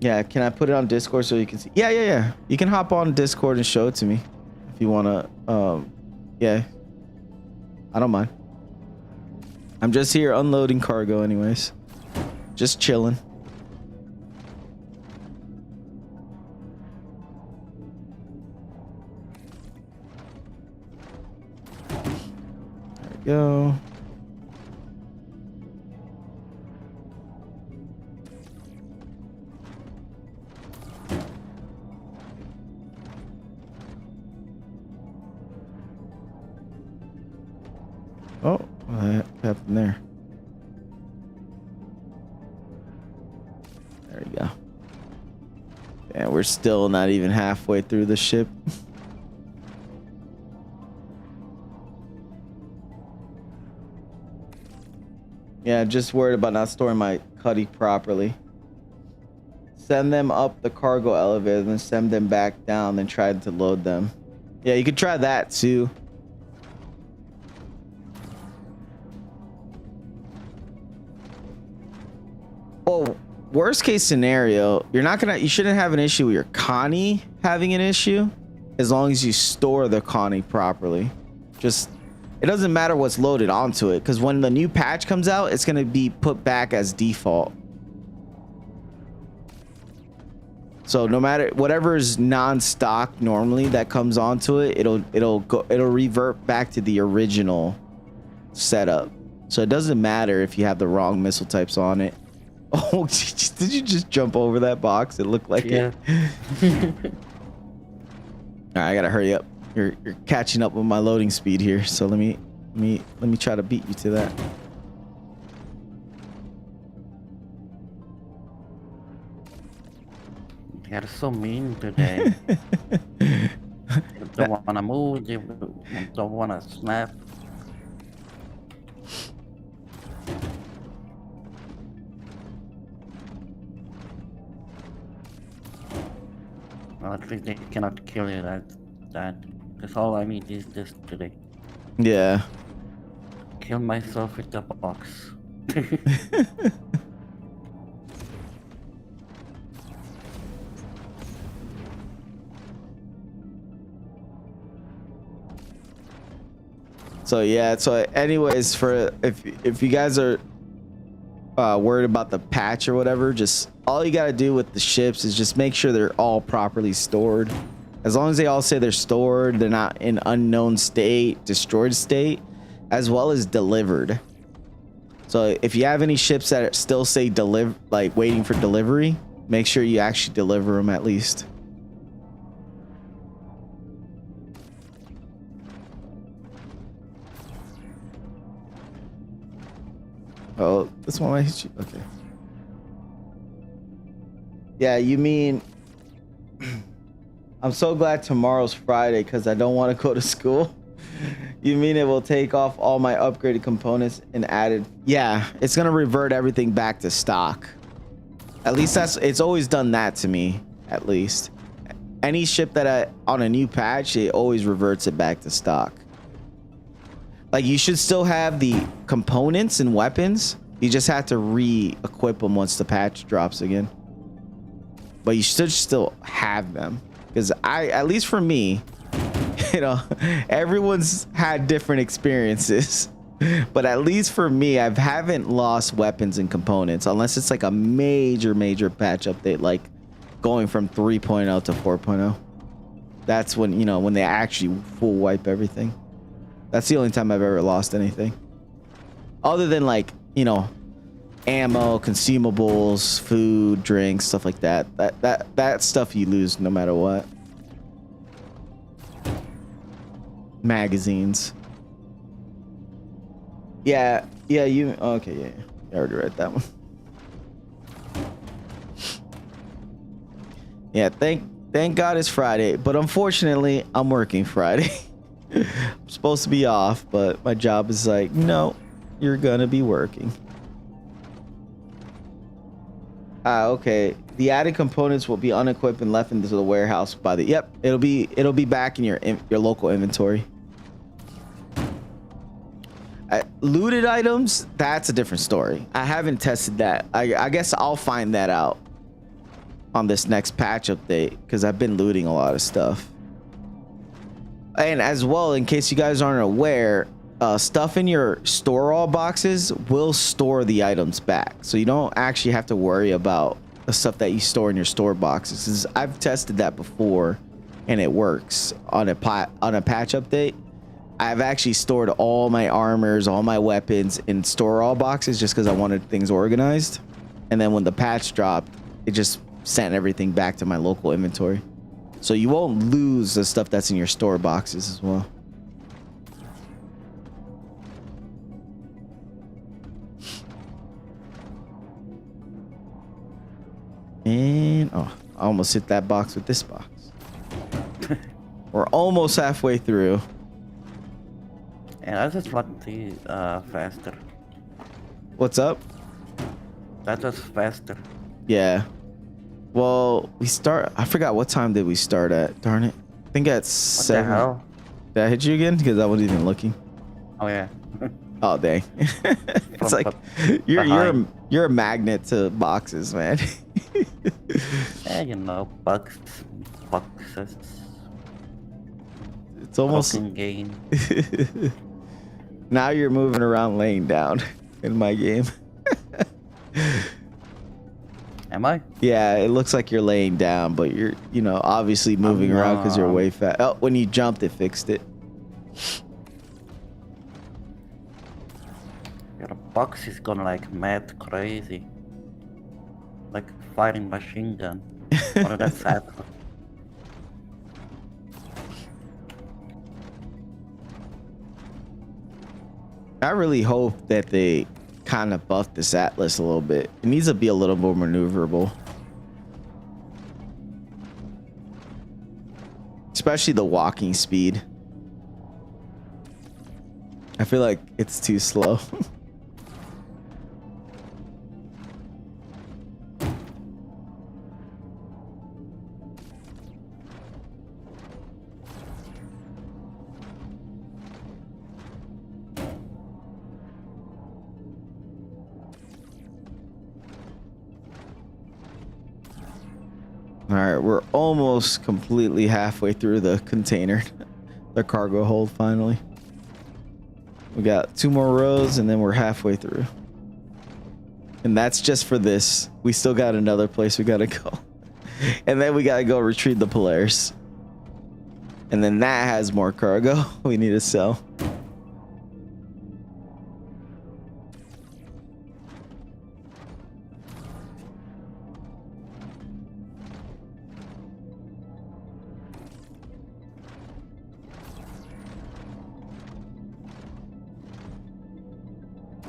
Yeah, can I put it on Discord so you can see? Yeah. You can hop on Discord and show it to me if you wanna. Yeah, I don't mind. I'm just here unloading cargo, anyways. Just chilling. Go. Oh, what happened there? There we go. And we're still not even halfway through the ship. Yeah, just worried about not storing my cuddy properly. Send them up the cargo elevator, then send them back down, then try to load them. Yeah, you could try that too. Oh, worst case scenario, you shouldn't have an issue with your Connie having an issue as long as you store the Connie properly. It doesn't matter what's loaded onto it, because when the new patch comes out, it's going to be put back as default. So no matter whatever is non-stock normally that comes onto it, it'll revert back to the original setup. So it doesn't matter if you have the wrong missile types on it. Oh, did you just jump over that box? It looked like it. All right, I gotta hurry up. You're catching up with my loading speed here, so let me try to beat you to that.
You're so mean today. You don't wanna move, you don't wanna snap. Well, at least they cannot kill you that's all I need is this today.
Yeah.
Kill myself with the box.
So yeah. So anyways, for if you guys are worried about the patch or whatever, just all you got to do with the ships is just make sure they're all properly stored. As long as they all say they're stored, they're not in unknown state, destroyed state, as well as delivered. So if you have any ships that still say like waiting for delivery, make sure you actually deliver them at least. Oh, this one I hit you. Okay. Yeah, you mean I'm so glad tomorrow's Friday because I don't want to go to school. You mean it will take off all my upgraded components and added? Yeah, it's gonna revert everything back to stock. At least it's always done that to me. At least any ship that on a new patch, it always reverts it back to stock. Like you should still have the components and weapons. You just have to re-equip them once the patch drops again. But you should still have them. Because at least for me, you know, everyone's had different experiences. But at least for me, I haven't lost weapons and components unless it's like a major patch update, like going from 3.0 to 4.0. That's when, you know, when they actually full wipe everything. That's the only time I've ever lost anything. Other than like, you know, ammo, consumables, food, drinks, stuff like that. That stuff you lose no matter what. Magazines. Yeah, you okay, yeah. I already read that one. Yeah, thank God it's Friday, but unfortunately, I'm working Friday. I'm supposed to be off, but my job is like, no, you're gonna be working. Okay. The added components will be unequipped and left into the warehouse by the. Yep, it'll be back in your local inventory. Looted items, that's a different story. I haven't tested that. I guess I'll find that out on this next patch update because I've been looting a lot of stuff. And as well, in case you guys aren't aware, stuff in your store all boxes will store the items back, so you don't actually have to worry about the stuff that you store in your store boxes. I've tested that before and it works on a patch update. I've actually stored all my armors, all my weapons in store all boxes just because I wanted things organized, and then when the patch dropped, it just sent everything back to my local inventory, so you won't lose the stuff that's in your store boxes as well. And oh, I almost hit that box with this box. We're almost halfway through.
And I just want the faster.
What's up?
That was faster.
Yeah. Well, I forgot what time did we start at. Darn it. I think at 7.
What the hell?
Did I hit you again? Because I wasn't even looking.
Oh yeah.
Oh dang. It's like you're a magnet to boxes, man.
Yeah, you know, boxes.
It's almost
broken game.
Now you're moving around laying down in my game.
Am I?
Yeah, it looks like you're laying down, but you're, you know, obviously moving around because you're way fast. Oh, when you jumped, it fixed it.
Your box is gone like mad crazy. Like firing machine gun. Or that's sad.
I really hope that they kind of buff this Atlas a little bit. It needs to be a little more maneuverable. Especially the walking speed. I feel like it's too slow. All right, we're almost completely halfway through the container, the cargo hold finally. We got 2 more rows and then we're halfway through. And that's just for this. We still got another place we gotta go. And then we gotta go retrieve the Polaris. And then that has more cargo we need to sell.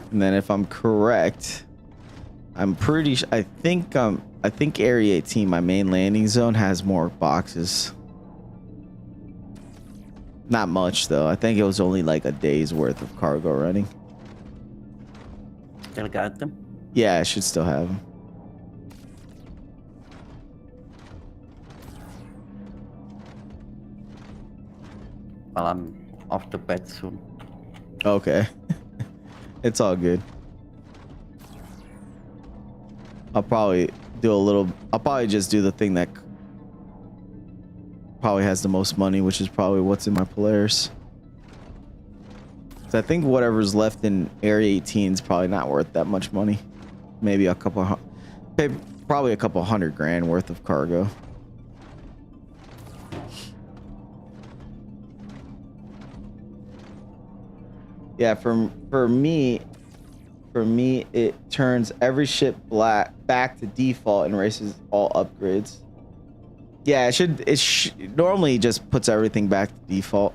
And then if I'm correct, I'm pretty sure, I think Area 18, my main landing zone, has more boxes. Not much though. I think it was only like a day's worth of cargo running.
Still got them?
Yeah, I should still have them.
Well, I'm off to bed soon.
Okay. It's all good. I'll probably just do the thing that probably has the most money, which is probably what's in my Polaris. So I think whatever's left in Area 18 is probably not worth that much money. Maybe probably a couple $100,000 worth of cargo. Yeah, for me, it turns every ship back to default and erases all upgrades. Yeah, it normally just puts everything back to default.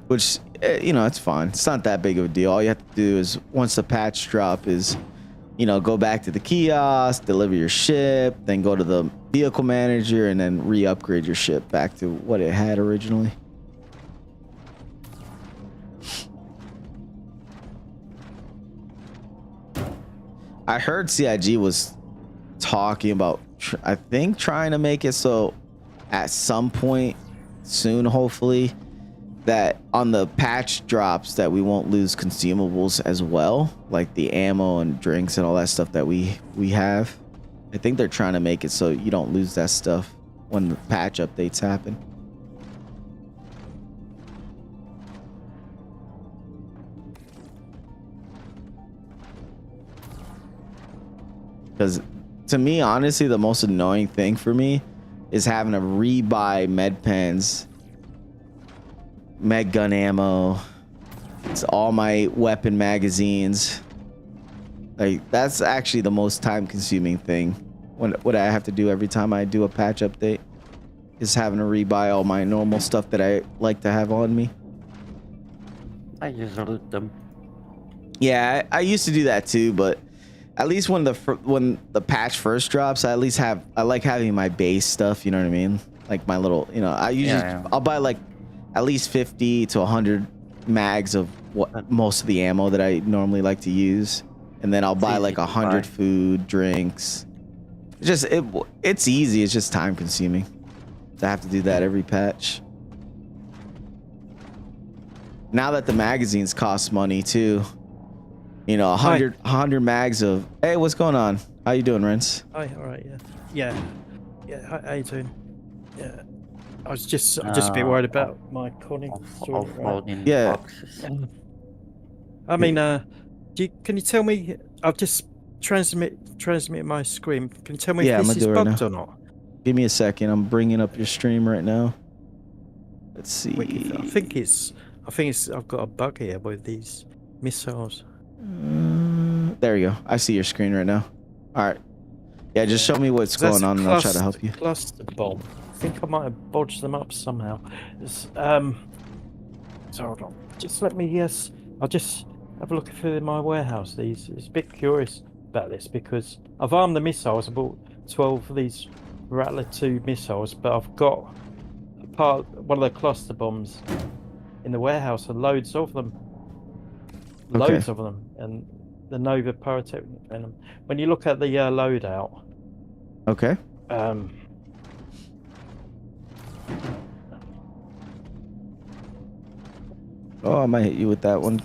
Which, you know, it's fine. It's not that big of a deal. All you have to do is, once the patch drop is, you know, go back to the kiosk, deliver your ship, then go to the vehicle manager, and then re-upgrade your ship back to what it had originally. I heard CIG was talking about, I think, trying to make it so at some point soon, hopefully, that on the patch drops that we won't lose consumables as well, like the ammo and drinks and all that stuff that we have. I think they're trying to make it so you don't lose that stuff when the patch updates happen. Because to me, honestly, the most annoying thing for me is having to rebuy med pens, med gun ammo, it's all my weapon magazines. Like, that's actually the most time consuming thing. What I have to do every time I do a patch update is having to rebuy all my normal stuff that I like to have on me.
I just loot them.
Yeah, I used to do that too, but at least when the patch first drops, I like having my base stuff, you know what I mean? Like my little, you know, I usually I'll buy like at least 50 to 100 mags of most of the ammo that I normally like to use, and then I'll buy like 100 food, drinks. It's easy. It's just time consuming to have to do that every patch. Now that the magazines cost money too, you know, 100 mags of. Hey, what's going on? How you doing, Renz?
Hi, all right, yeah. How you doing? Yeah, I'm just a bit worried about my Conning.
Yeah.
I mean, can you tell me? I've just transmit my screen. Can you tell me if this is bugged or not?
Give me a second. I'm bringing up your stream right now. Let's see.
I think it's. I've got a bug here with these missiles.
There you go. I see your screen right now. All right. Yeah, just show me what's going on, and I'll try to help you.
Cluster bomb. I think I might have bodged them up somehow. So hold on. Just let me. Yes, I'll just have a look through my warehouse. It's a bit curious about this because I've armed the missiles. I bought 12 of these Rattler 2 missiles, but I've got one of the cluster bombs in the warehouse, and loads of them. Loads of them, and the Nova pyrotechnic venom. When you look at the loadout,
okay. Oh, I might hit you with that one.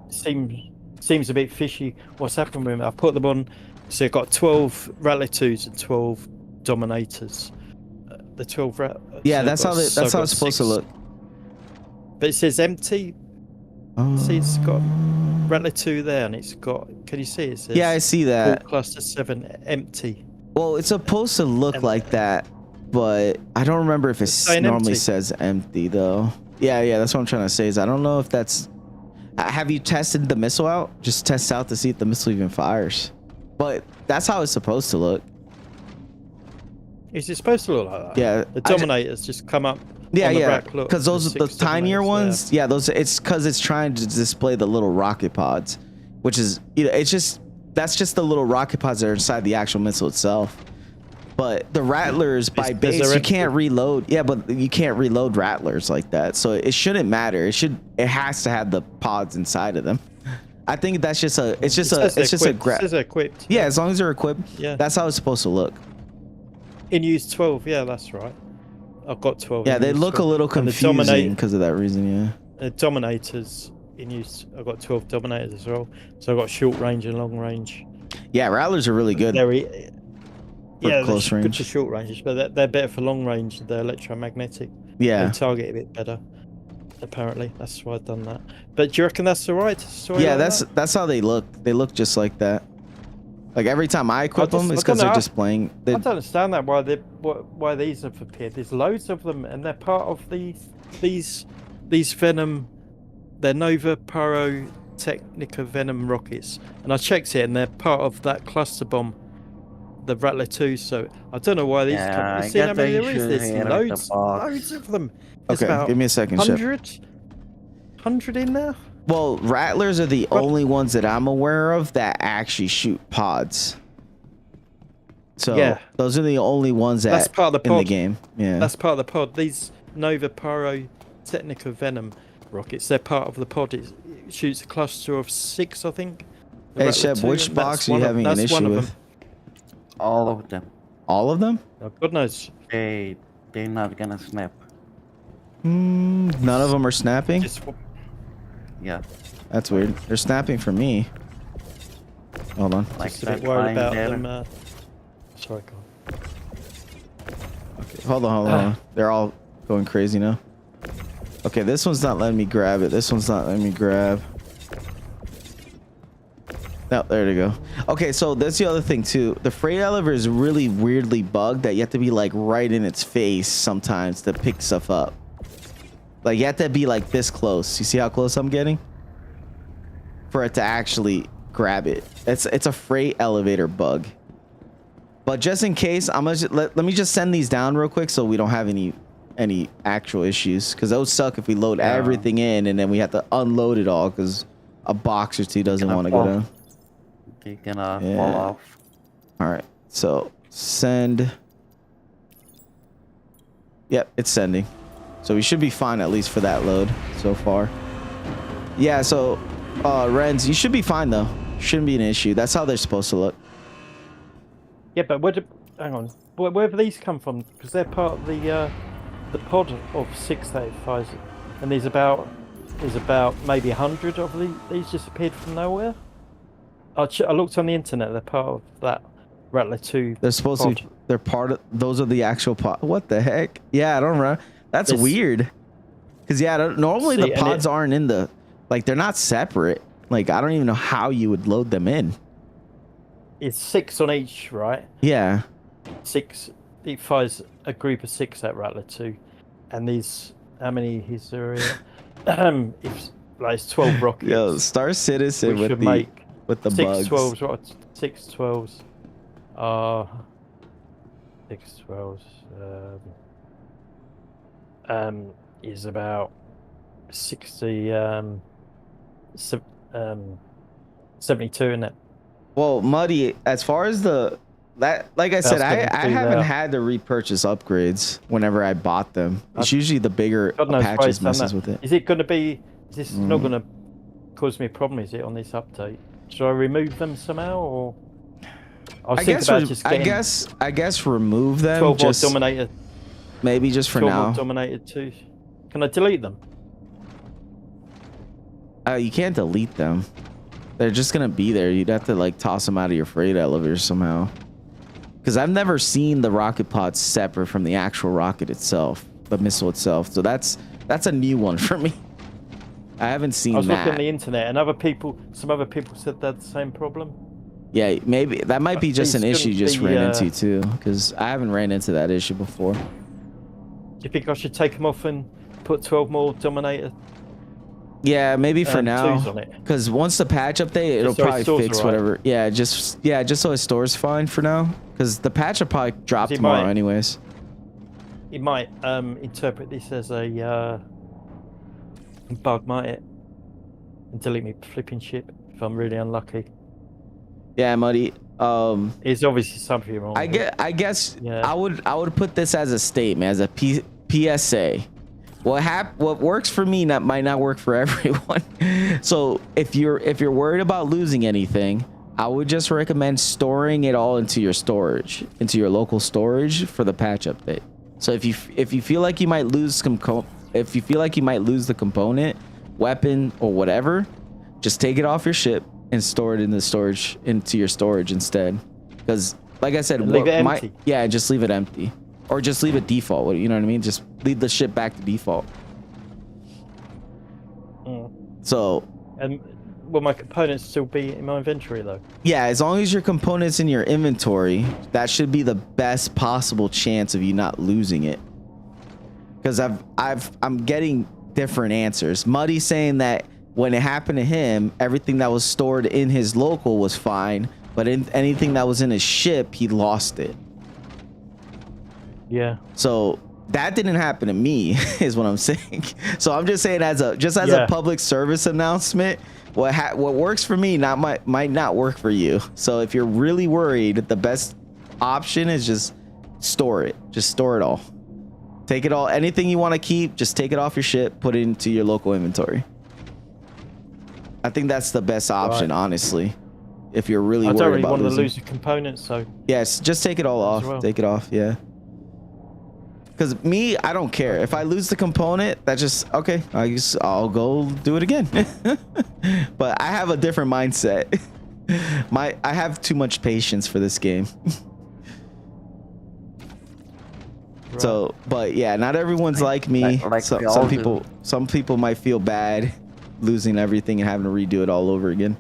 Seems a bit fishy. What's happened with them? I put them on, so I've got 12 Rattler 2s and 12 Dominators. The 12
Yeah,
so
that's how
so I've
it's
got
supposed
6,
to look.
But it says empty. See, it's got Rattler 2 there, and it's got. Can you see? It says.
Yeah, I see that.
Port cluster 7 empty.
Well, it's supposed to look
And-
like that, but I don't remember if it
saying
normally
empty.
says empty though. Yeah, that's what I'm trying to say. Is I don't know if that's. Have you tested the missile out? Just test out to see if the missile even fires. But that's how it's supposed to look.
Is it supposed to look like that?
Yeah,
The Dominators just come up.
Yeah,
on the
yeah.
rack, look,
Because those are the
6
tinier
Dominators
ones.
there.
Yeah, those. It's because it's trying to display the little rocket pods, which is it's just that's just the little rocket pods that are inside the actual missile itself. But the Rattlers by
Because
base,
they're
you can't reload. Yeah, but you can't reload Rattlers like that. So it shouldn't matter. It has to have the pods inside of them. I think that's just a. It's just a. It's just a.
It says they're equipped.
Yeah, as long as they're equipped.
Yeah.
That's how it's supposed to look.
In use 12. Yeah, that's right. I've got 12.
Yeah,
in
they
use
look a
12.
little
And the
confusing because of that reason. Yeah.
Dominators in use. I've got 12 Dominators as well. So I've got short range and long range.
Yeah, Rattlers are really good.
Yeah,
close
they're good
range.
for short ranges, but they're better for long range. They're electromagnetic.
Yeah.
They target a bit better. Apparently, that's why I've done that. But do you reckon that's alright?
Yeah, that's how they look. They look just like that. Like every time I equip them, it's because they're displaying.
I don't understand that why these have appeared. There's loads of them, and they're part of these Venom. They're Nova Pyrotechnica Venom rockets, and I checked it, and they're part of that cluster bomb, the Rattler 2. So I don't know why these.
Yeah,
come.
I
See how
got
many
the
there is?
issue
There's
here with
loads,
the box.
loads of them. There's
Okay,
about
give me a second, Shep.
100 in there.
Well, Rattlers are the only ones that I'm aware of that actually shoot pods. So
Yeah.
those are the only ones
That's part of the
in the
pod.
game. Yeah.
That's part of the pod. These Nova Pyrotechnica Venom rockets, they're part of the pod. It shoots a cluster of 6, I think. The
Hey
Rattler
Shep,
2,
which
and that's
box are you
one of-
having an
that's one
issue
of
with?
them.
All of them.
All of them?
Oh, God knows.
They're not gonna snap.
None of them are snapping.
Just
Yeah.
That's weird. They're snapping for me. Hold on.
Like
just a bit
that
worried
line
about
there.
them. Sorry, go on.
Okay, hold on. They're all going crazy now. Okay, this one's not letting me grab it. This one's not letting me grab. No, there you go. Okay, so that's the other thing too. The freight elevator is really weirdly bugged that you have to be like right in its face sometimes to pick stuff up. Like you have to be like this close. You see how close I'm getting? For it to actually grab it. It's a freight elevator bug. But just in case, I'm gonna let me just send these down real quick so we don't have any actual issues, because those suck if we load everything in and then we have to unload it all because a box or two doesn't want to go down.
Okay, gonna fall off.
All right, so send. Yep, it's sending. So we should be fine at least for that load so far. Yeah, so Renz, you should be fine though. Shouldn't be an issue. That's how they're supposed to look.
Yeah, but hang on. Where do these come from? Because they're part of the pod of 6 that it fires, and there's about maybe 100 of these just appeared from nowhere. I looked on the internet. They're part of that Rattler 2.
They're supposed
pod.
to be. They're part of. Those are the actual pod. What the heck? Yeah, I don't know. That's
This-
weird. Because normally
See,
the
and
pods aren't in the. Like they're not separate. Like I don't even know how you would load them in.
It's 6 on each, right?
Yeah.
6. It fires a group of 6 at Rattler 2, and these. How many is there? It's 12 rockets.
Yo, Star Citizen
which
with
would
the
make
with the
6
bugs.
12s, right? 6 12s. 6 12s. Is about 60. 72 in it.
Well, Muddy, as far as like I said, I haven't had to repurchase upgrades whenever I bought them. It's usually the bigger
God knows why
patches
it's done
messes
that.
with it.
Is it going to be? Is this not going to cause me a problem? Is it on this update? Should I remove them somehow, or? I
guess remove them.
12
Just
Dominator.
maybe just for
12
now.
Dominator 2. Can I delete them?
You can't delete them. They're just gonna be there. You'd have to like toss them out of your freight elevator somehow. because I've never seen the rocket pod separate from the actual rocket itself, the missile itself. So that's a new one for me. I haven't seen
I was looking
that.
on the internet, and some other people said they had the same problem.
Yeah, maybe that might be just an
These
issue you
shouldn't
just
be,
ran into too, because I haven't ran into that issue before.
Do you think I should take them off and put 12 more Dominator?
Yeah, maybe for now,
twos on it?
because once the patch update, it'll
so it
probably
stores
fix
all right.
whatever. Yeah, just so it stores fine for now, because the patch will probably drop
It
tomorrow
might-
anyways.
It might interpret this as a bug, might it? And delete me flipping ship if I'm really unlucky.
Yeah, Muddy.
It's obviously something wrong.
I
with it.
guess
Yeah.
I would put this as a statement, as a PSA. What works for me might not work for everyone. So if you're worried about losing anything, I would just recommend storing it all into your storage, into your local storage for the patch update. So if you feel like you might lose the component, weapon, or whatever, just take it off your ship and store it in the storage into your storage instead. Because like I said,
And leave it empty.
Yeah, just leave it empty, or just leave it default. You know what I mean? Just leave the ship back to default.
Mm.
So
And will my components still be in my inventory though?
yeah, as long as your components in your inventory, that should be the best possible chance of you not losing it. Because I'm getting different answers. Muddy saying that when it happened to him, everything that was stored in his local was fine, but anything that was in his ship, he lost it.
Yeah.
So that didn't happen to me, is what I'm saying. So I'm just saying as a
Yeah.
public service announcement, what works for me might not work for you. So if you're really worried, the best option is just store it. Just store it all. Take it all. Anything you want to keep, just take it off your ship, put it into your local inventory. I think that's the best option,
Right.
honestly. If you're really
I don't
worried
really
about
want to
losing.
lose the components, so
Yes, just take it all
As
off.
well.
Take it off, yeah. Because me, I don't care. If I lose the component, that's just, okay, I guess I'll go do it again. But I have a different mindset. I have too much patience for this game. So, but yeah, not everyone's like me.
Like
So-
we all
some
do.
some people might feel bad losing everything and having to redo it all over again.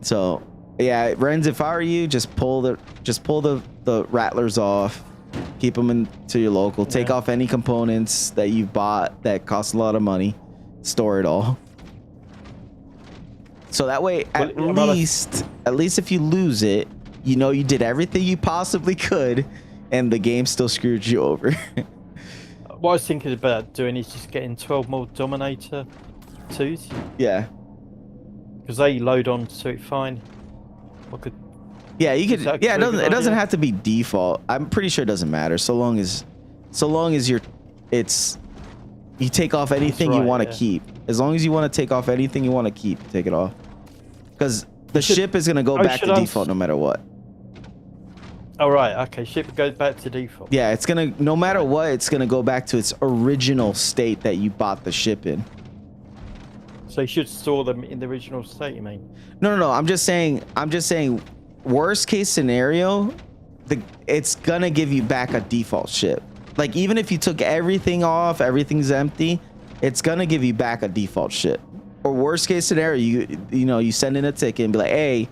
So yeah, Renz, if I were you, just pull the rattlers off, keep them into your local, take
Yeah.
off any components that you've bought that cost a lot of money, store it all. So that way,
Well, I'm
at least if you lose it, you know you did everything you possibly could, and the game still screwed you over.
what I was thinking about doing is just getting 12 more Dominator 2s,
Yeah.
because they load on to it fine. I could,
Yeah, you could.
Is that
Yeah, it
a good
doesn't
idea?
have to be default. I'm pretty sure it doesn't matter so long as you take off anything you
right,
want to
yeah.
keep. As long as you want to take off anything you want to keep, take it off. Because the
should-
ship is gonna go
oh,
back
should
to
I-
default no matter what.
oh right, okay, ship goes back to default.
Yeah, it's gonna no matter what, it's gonna go back to its original state that you bought the ship in.
So you should store them in the original state, you mean?
No. I'm just saying. Worst case scenario, it's gonna give you back a default ship. Like even if you took everything off, everything's empty, it's gonna give you back a default ship. Or worst case scenario, you send in a ticket and be like, hey,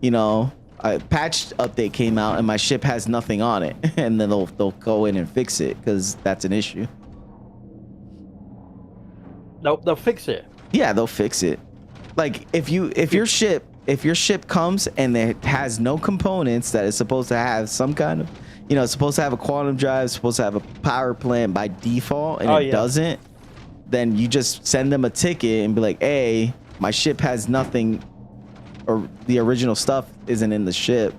a patch update came out and my ship has nothing on it, and then they'll go in and fix it because that's an issue.
Nope, they'll fix it.
Yeah, they'll fix it. Like if your ship comes and it has no components that is supposed to have some kind of, it's supposed to have a quantum drive, supposed to have a power plant by default, and it doesn't, then you just send them a ticket and be like, hey, my ship has nothing, or the original stuff isn't in the ship.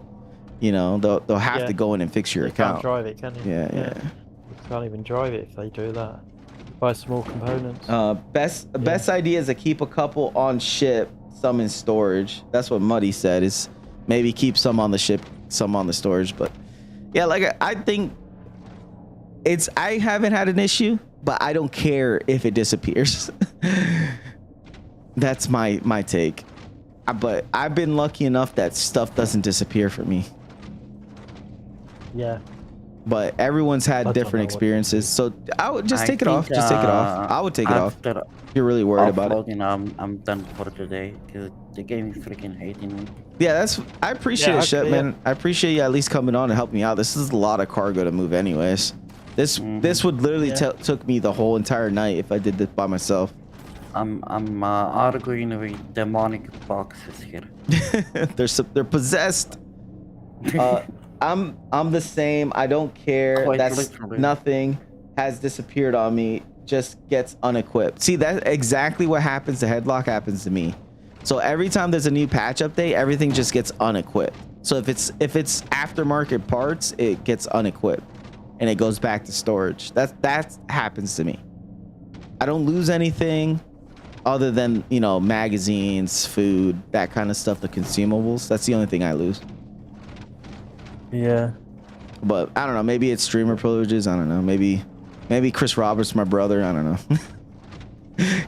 They'll have to go in and fix your
You can't
account.
drive it, can you?
Yeah.
You can't even drive it if they do that. Buy some more components.
Best idea is to keep a couple on ship, some in storage. That's what Muddy said, is maybe keep some on the ship, some on the storage. But yeah, like I think I haven't had an issue, but I don't care if it disappears. That's my take. But I've been lucky enough that stuff doesn't disappear for me.
Yeah.
But everyone's had
don't
different
know what to do.
experiences, so I would just
I
take it off.
think,
Just take it off. I would take it off.
After
If you're really worried about it.
offloading, I'm done for today because the game is freaking hating me.
Yeah, I appreciate
Yeah,
it, Shep,
okay,
man. I appreciate you at least coming on and helping me out. This is a lot of cargo to move, anyways. This would literally took me the whole entire night if I did this by myself.
I'm arguing with demonic boxes here.
They're possessed. I'm the same. I don't care.
Quite
That's
literally.
nothing has disappeared on me. Just gets unequipped. See, that's exactly what happens to Headlock happens to me. So every time there's a new patch update, everything just gets unequipped. So if it's aftermarket parts, it gets unequipped and it goes back to storage. That happens to me. I don't lose anything other than, you know, magazines, food, that kind of stuff, the consumables. That's the only thing I lose.
Yeah.
But I don't know, maybe it's streamer privileges. I don't know. Maybe Chris Roberts, my brother. I don't know.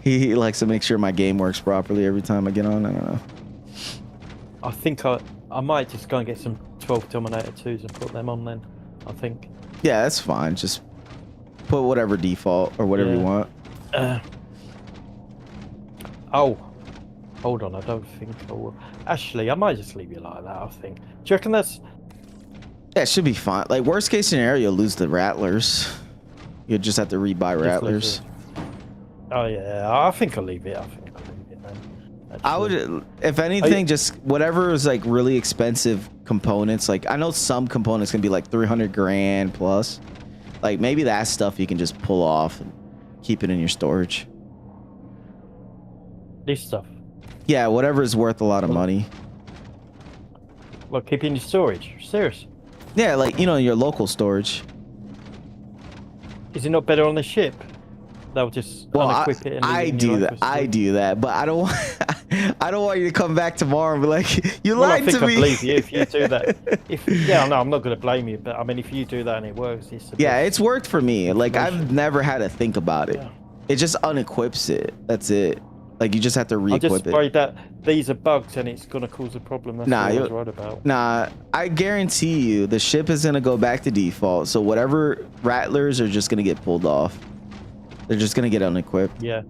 he likes to make sure my game works properly every time I get on. I don't know.
I think I might just go and get some 12 Dominator 2s and put them on then. I think.
Yeah, that's fine. Just put whatever default or whatever you want.
Oh, hold on. I don't think I will. Actually, I might just leave it like that. I think. Do you reckon that's?
Yeah, it should be fine. Like worst case scenario, you'll lose the Rattlers. You'll just have to rebuy Rattlers.
Oh yeah, I think I'll leave it. I think I'll leave it then.
I would, if anything, just whatever is like really expensive components. Like I know some components can be like 300 grand plus. Like maybe that stuff you can just pull off and keep it in your storage.
This stuff.
Yeah, whatever is worth a lot of money.
Well, keep it in your storage. Serious.
Yeah, like you know, your local storage.
Is it not better on the ship? They'll just unequip it. And
I do that. I do that, but I don't want. I don't want you to come back tomorrow and be like, "You lied to me."
I believe you if you do that. Yeah, no, I'm not going to blame you, but I mean, if you do that and it works,
it's worked for me. Like I've never had to think about it.
Yeah.
It just unequips it. That's it. Like you just have to re-equip it.
I'm just worried that these are bugs and it's going to cause a problem. That's what I was worried about.
Nah, I guarantee you the ship is going to go back to default. So whatever Rattlers are just going to get pulled off. They're just going to get unequipped.
Yeah.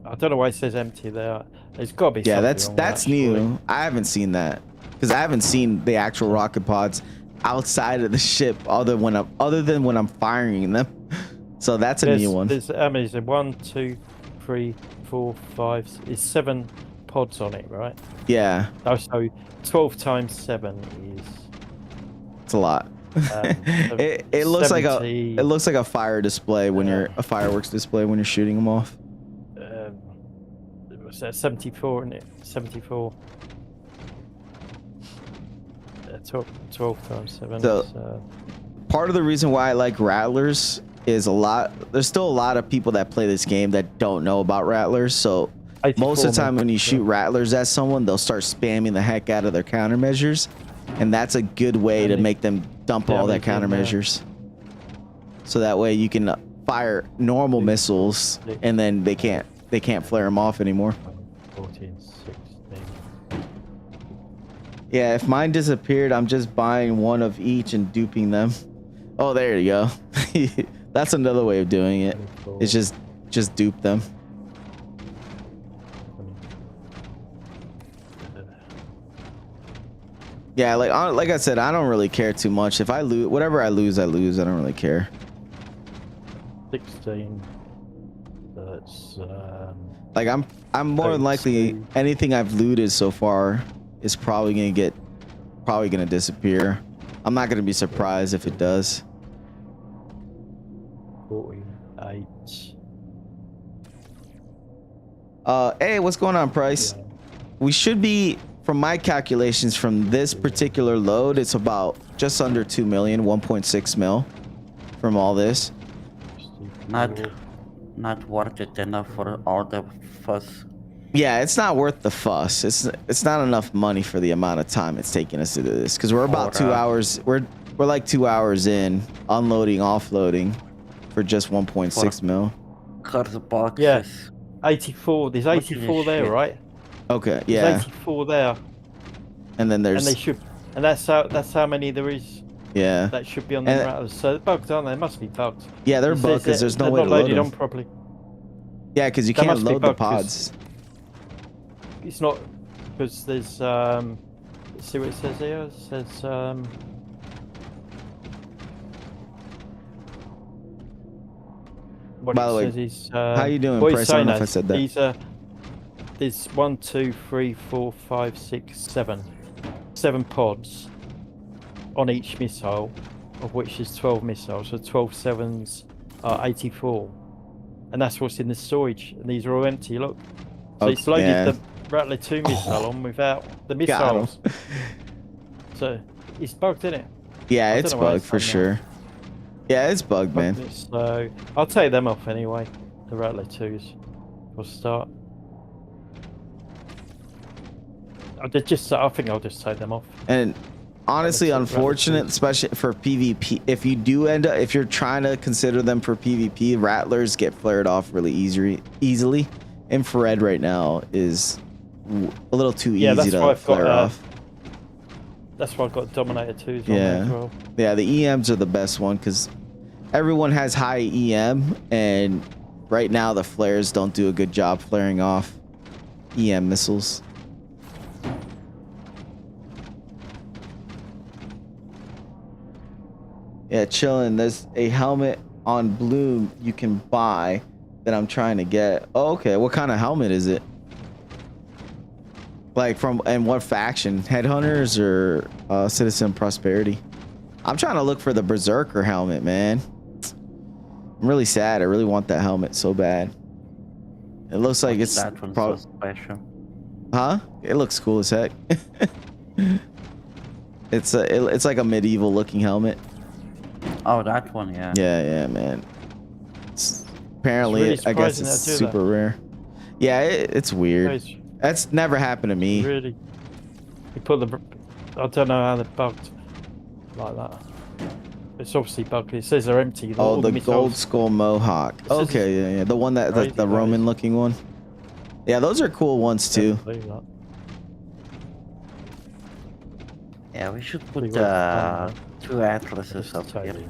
I don't know why it says empty there. There's got to be
Yeah,
something
that's
wrong with that,
new.
surely.
I haven't seen that because I haven't seen the actual rocket pods outside of the ship other than when I'm firing them. So that's a new one.
There's how many is there? 1, 2, 3, 4, 5. It's 7 pods on it, right?
Yeah,
Oh, so 12 times 7 is.
it's a lot. It looks like a fire display when you're a fireworks display when you're shooting them off.
Was that 74? Isn't it? 74. 12 times 7.
So-
is,
Part of the reason why I like Rattlers is there's still a lot of people that play this game that don't know about Rattlers. So
84
most of the time
maybe.
when you shoot Rattlers at someone, they'll start spamming the heck out of their countermeasures. And that's a good way to make them dump all their countermeasures. So that way you can fire normal missiles and then they can't flare them off anymore.
14, 16.
Yeah, if mine disappeared, I'm just buying one of each and duping them. Oh, there you go. That's another way of doing it. It's just dupe them. Yeah, like I said, I don't really care too much. If I lose, whatever I lose, I lose. I don't really care.
16. That's
Like I'm more than likely anything I've looted so far is probably gonna disappear. I'm not gonna be surprised if it does.
48.
Hey, what's going on, Price?
Yeah.
We should be, from my calculations, from this particular load, it's about just under 2 million, 1.6 mil from all this.
Not worth it enough for all the fuss.
Yeah, it's not worth the fuss. It's not enough money for the amount of time it's taking us to do this, because we're about 2 hours. We're like 2 hours in unloading, offloading for just 1.6 mil.
Curse boxes.
Yeah. 84. There's
What is
84
this
there,
shit?
right?
Okay,
There's
yeah.
84 there.
And then
And
there's
they should And that's how many there is.
Yeah.
That should be on the
And-
rattlers. So they're bugged, aren't they? They must be bugged.
Yeah, they're
It
bugged
says
because there's no
they're
way
not
to load
loaded
them.
on properly.
Yeah, because you
They
can't
must be
load the
bugged 'cause-
pods.
It's not because there's let's see what it says here. It says what
By
it
the way,
says is
how you doing,
what he's
Price? I don't
saying
know if I
is
said that.
these there's 1, 2, 3, 4, 5, 6, 7 pods on each missile, of which is 12 missiles. So 12 sevens are 84, and that's what's in the storage. And these are all empty. Look, so
Oh,
it's loaded
yeah.
the Rattler 2 missile on without the
Got 'em.
missiles. So it's bugged, isn't it?
Yeah,
I
it's
don't know why
bugged
it's
for
done
sure. Yeah, it's bugged, man.
So I'll take them off anyway. The Rattler 2s for a start. I think I'll just take them off.
And honestly,
Rattler
unfortunate,
2s.
especially for PvP. If you do if you're trying to consider them for PvP, Rattlers get flared off really easily. Infrared right now is a little too
Yeah,
easy
that's why
to
I've got,
flare off.
That's why I've got Dominator 2s on there as
Yeah,
well.
yeah. The EMs are the best one because everyone has high EM, and right now the flares don't do a good job flaring off EM missiles. Yeah, chilling. There's a helmet on Bloom you can buy that I'm trying to get. Oh, okay. What kind of helmet is it? Like from and what faction? Headhunters or Citizen Prosperity? I'm trying to look for the Berserker helmet, man. I'm really sad. I really want that helmet so bad. It looks like it's
that one's so
probably,
special.
huh? It looks cool as heck. It's like a medieval looking helmet.
Oh, that one, yeah.
Yeah, man. Apparently,
It's really
I guess
surprising
it's
they do
super rare. Yeah, it's weird.
It's
That's never happened to me.
really. You put the. I don't know how they're bugged like that. It's obviously bugged. It says they're empty.
Oh,
all
the
missiles-
Gold Skull Mohawk.
This is
Okay, yeah. The one that
crazy,
the
that
Roman
is.
looking one. Yeah, those are cool ones too.
Believe that.
Yeah, we should
Pretty
put
well done,
2 atlases
Just
up here.
totally.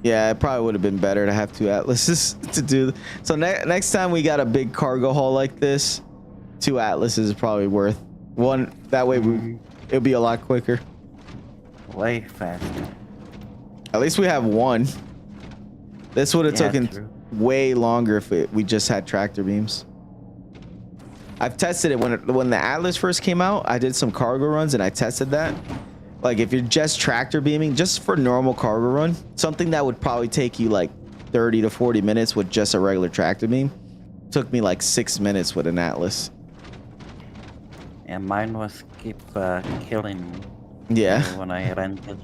Yeah, it probably would have been better to have 2 atlases to do. So next time we got a big cargo haul like this, 2 atlases is probably worth one. That way it'll be a lot quicker.
Way faster.
At least we have one. This would have
Yeah,
taken
true.
way longer if we just had tractor beams. I've tested it when the Atlas first came out. I did some cargo runs and I tested that. Like if you're just tractor beaming, just for normal cargo run, something that would probably take you like 30 to 40 minutes with just a regular tractor beam, took me like 6 minutes with an Atlas.
Yeah, mine was keep killing me
Yeah.
when I rented.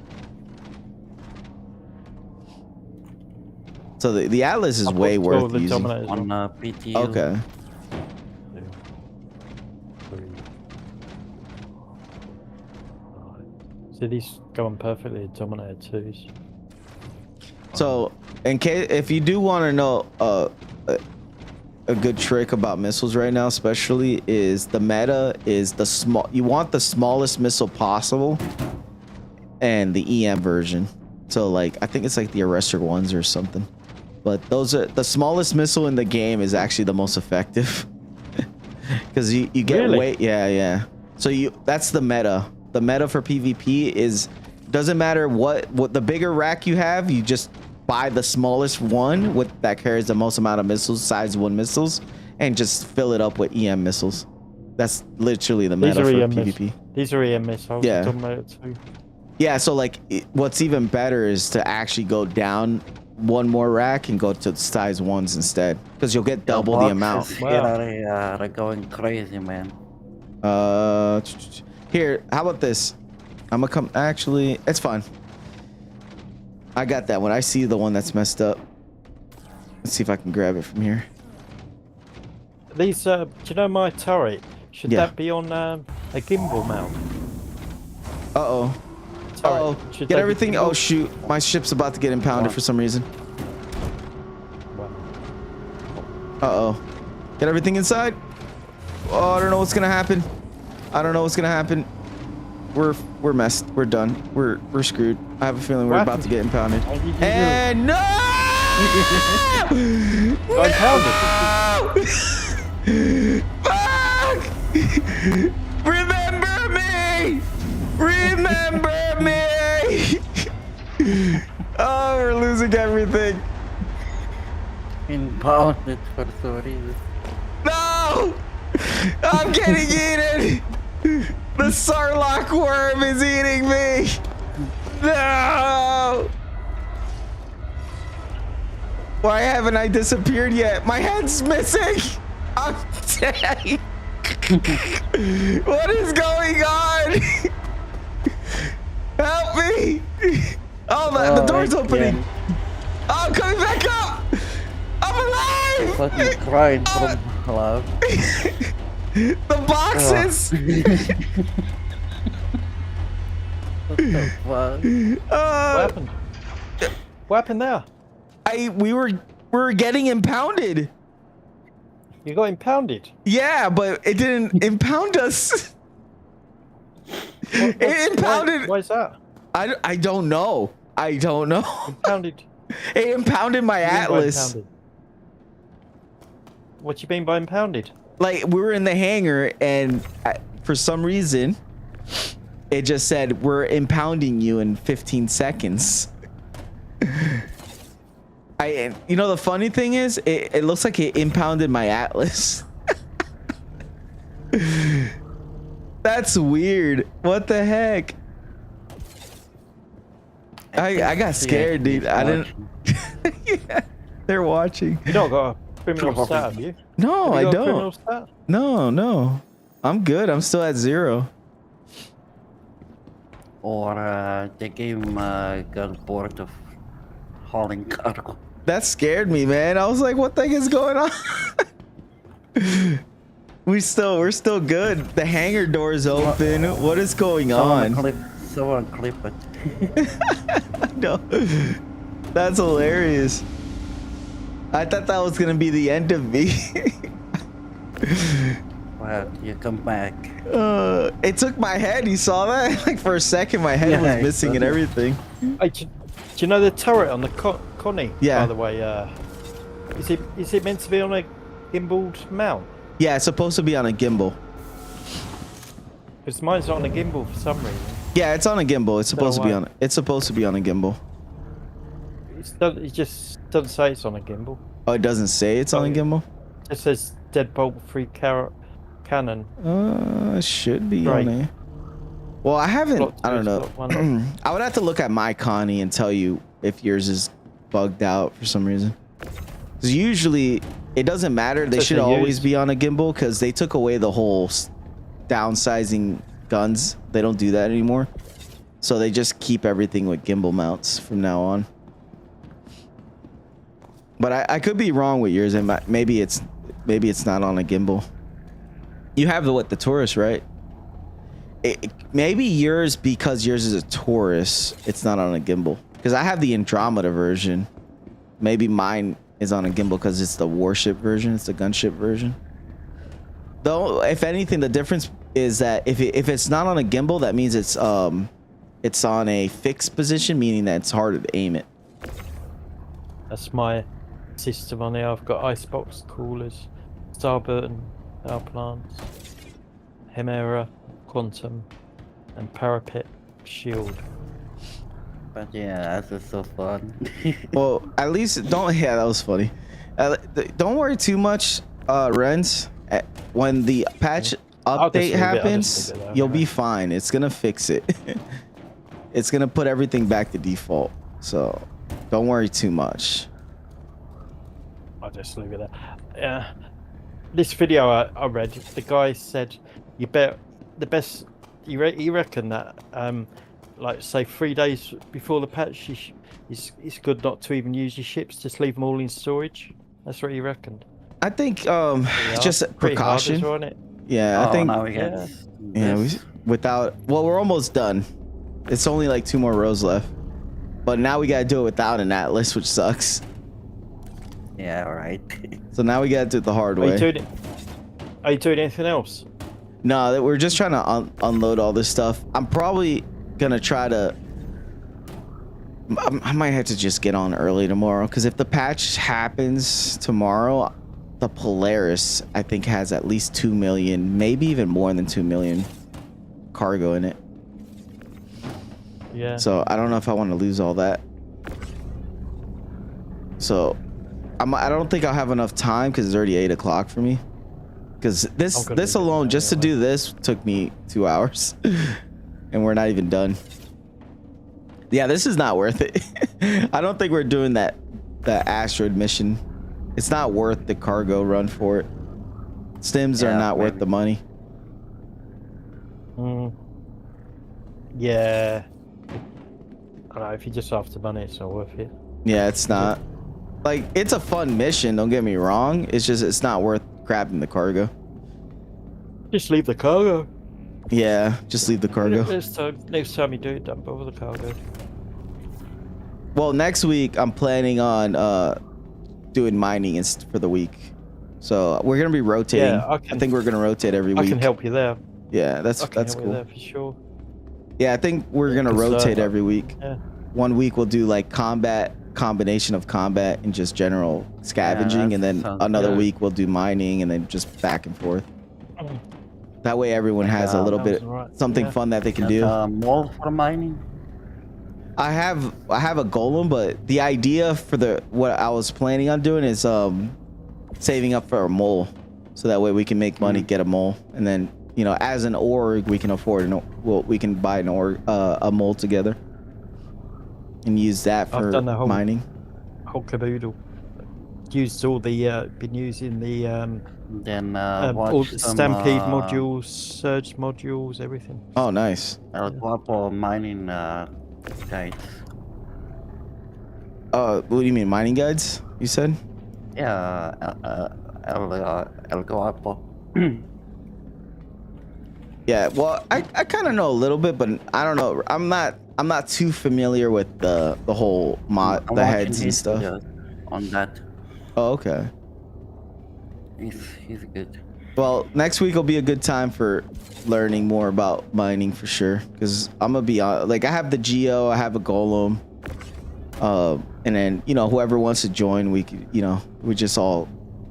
So the Atlas is
I'll
way
put all
worth
the
using.
Dominators
On
on.
PTU.
Okay.
2, 3. See, these go on perfectly with Dominator 2s.
So, in case if you do want to know a good trick about missiles right now, especially, is the meta is the small. You want the smallest missile possible, and the EM version. So, like, I think it's like the arrestor ones or something. But those are the smallest missile in the game is actually the most effective because you get
Really?
way yeah. So that's the meta. The meta for PvP is doesn't matter what the bigger rack you have, you just buy the smallest one that carries the most amount of missiles, size 1 missiles, and just fill it up with EM missiles. That's literally the
These
meta
are
for
EM
PvP.
These are EM missiles.
Yeah.
Dominator 2.
Yeah, so like what's even better is to actually go down one more rack and go to size 1s instead, because you'll get double the amount.
Boxes
Wow.
Here are going crazy, man.
Here, how about this? I'm gonna come. Actually, it's fine. I got that one. I see the one that's messed up. Let's see if I can grab it from here.
These, do you know my turret? Should
Yeah.
that be on a gimbal mount?
Uh-oh.
Turret.
Uh-oh.
Should
Get
they be
everything.
gimbal?
Oh, shoot. My ship's about to get impounded for some reason.
Wow.
Uh-oh. Get everything inside. Oh, I don't know what's gonna happen. I don't know what's gonna happen. we're messed. We're done. We're screwed. I have a feeling we're
What
about to get impounded.
How did you do?
And no!
Got impounded.
Fuck! Remember me! Remember me! Oh, we're losing everything.
Impounded for some reason.
No! I'm getting eaten! The Sarlacc worm is eating me! No! Why haven't I disappeared yet? My head's missing! I'm dead! What is going on? Help me! Oh, the door's opening! Oh, I'm coming back up! I'm alive!
Fucking crying from love.
The boxes!
What the fuck?
What happened? What happened there?
We were getting impounded.
You got impounded.
Yeah, but it didn't impound us. It impounded.
Why is that?
I don't know. I don't know.
Impounded.
It impounded my
What do you mean by
Atlas.
impounded? What you mean by impounded?
Like we were in the hangar, and for some reason, it just said we're impounding you in 15 seconds. You know, the funny thing is, it looks like it impounded my Atlas. That's weird. What the heck? I got scared, dude. I didn't. Yeah, they're watching.
You don't got a criminal stat, have you?
No,
Have you
I
got a criminal
don't.
stat?
No. I'm good. I'm still at 0.
Or the game got bored of hauling cargo.
That scared me, man. I was like, what the heck is going on? we're still good. The hangar door's open. What is going on?
Someone clip it.
No. That's hilarious. I thought that was gonna be the end of me.
Well, you come back.
It took my head. You saw that? Like for a second, my head
Yeah,
was missing and
exactly.
everything.
Hey, do you know the turret on the Connie?
Yeah.
By the way, is it meant to be on a gimbaled mount?
Yeah, it's supposed to be on a gimbal.
Because mine's not on a gimbal for some reason.
Yeah, it's on a gimbal. It's supposed to be
why.
on. It's supposed to be on a gimbal.
It just doesn't say it's on a gimbal.
Oh, it doesn't say it's on a gimbal.
It says Deadbolt 3 cannon.
It should be
Right.
on a. Well, I haven't.
Block
I don't
two,
know.
block one.
I would have to look at my Connie and tell you if yours is bugged out for some reason. Because usually it doesn't matter. They
Says
should
they
always
use-
be on a gimbal because they took away the whole downsizing guns. They don't do that anymore. So they just keep everything with gimbal mounts from now on. But I could be wrong with yours, and maybe it's not on a gimbal. You have the Taurus, right? Maybe yours, because yours is a Taurus, it's not on a gimbal. Because I have the Andromeda version. Maybe mine is on a gimbal because it's the warship version. It's the gunship version. Though, if anything, the difference is that if it's not on a gimbal, that means it's on a fixed position, meaning that it's harder to aim it.
That's my system on there. I've got icebox coolers, Starburton power plants, Hemera, Quantum, and Parapet Shield.
But yeah, that's just so fun.
Well, at least don't. Yeah, that was funny. Don't worry too much, Renz. When the patch
I'll just
update
leave it, I'll just
happens,
leave it there,
you'll
yeah.
be fine. It's gonna fix it. It's gonna put everything back to default. So don't worry too much.
I'll just leave it there. Yeah. This video I read, the guy said you bet the best. You reckon that like say 3 days before the patch, it's good not to even use your ships. Just leave them all in storage. That's what he reckoned.
I think
Yeah,
just
pretty hard as
precaution.
well, isn't it?
Yeah, I
Oh,
think
now we get
yeah,
this.
we're almost done. It's only like 2 more rows left. But now we gotta do it without an Atlas, which sucks.
Yeah, alright.
So now we gotta do it the hard
Are you
way.
doing it? Are you doing anything else?
No, we're just trying to unload all this stuff. I'm probably gonna try to. I might have to just get on early tomorrow because if the patch happens tomorrow, the Polaris I think has at least 2 million, maybe even more than 2 million cargo in it.
Yeah.
So I don't know if I want to lose all that. So I don't think I'll have enough time because it's already 8 o'clock for me. Because this alone, just to do this, took me 2 hours, and we're not even done. Yeah, this is not worth it. I don't think we're doing the asteroid mission. It's not worth the cargo run for it. Stims are not worth the money.
Yeah. I don't know, if you're just after money, it's not worth it.
Yeah, it's not. Like, it's a fun mission, don't get me wrong. It's just, it's not worth grabbing the cargo.
Just leave the cargo.
Yeah, just leave the cargo.
Next time you do it, don't bother the cargo.
Well, next week I'm planning on doing mining for the week, so we're gonna be rotating.
Yeah,
I think we're gonna rotate every week.
I can help you there.
Yeah, that's
I can
cool.
help you there for sure.
Yeah, I think we're gonna rotate every week.
Yeah.
1 week we'll do like combination of combat and just general scavenging, and then another week we'll do mining, and then just back and forth. That way everyone has a little bit something fun that they can do.
More for mining.
I have a golem, but the idea for what I was planning on doing is saving up for a mole, so that way we can make money, get a mole, and then as an org we can afford we can buy a mole together and use that for mining.
Whole caboodle. Used all the been using the all the stampede modules, surge modules, everything.
Oh, nice.
El Guapo mining guides.
What do you mean, mining guides? You said?
Yeah, El Guapo.
Yeah, well, I kind of know a little bit, but I don't know. I'm not too familiar with the whole the heads and stuff.
On that.
Oh, okay.
He's good.
Well, next week will be a good time for learning more about mining for sure. Because I'm gonna be like, I have the Geo, I have a Golem, and then whoever wants to join, we could, we just all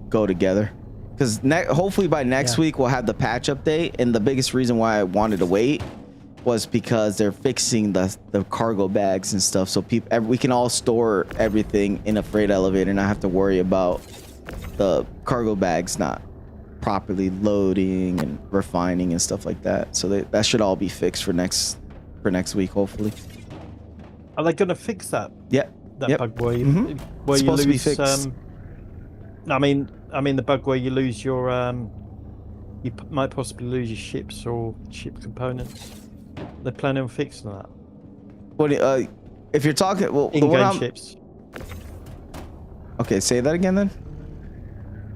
go together. Because hopefully by next week we'll have the patch update, and the biggest reason why I wanted to wait was because they're fixing the cargo bags and stuff, so we can all store everything in a freight elevator and not have to worry about the cargo bags not properly loading and refining and stuff like that. So that should all be fixed for next week, hopefully.
Are they gonna fix that?
Yeah.
That bug where you where you lose I mean the bug where you lose your you might possibly lose your ships or ship components. They're planning on fixing that.
What if you're talking
in-game ships?
Okay, say that again then.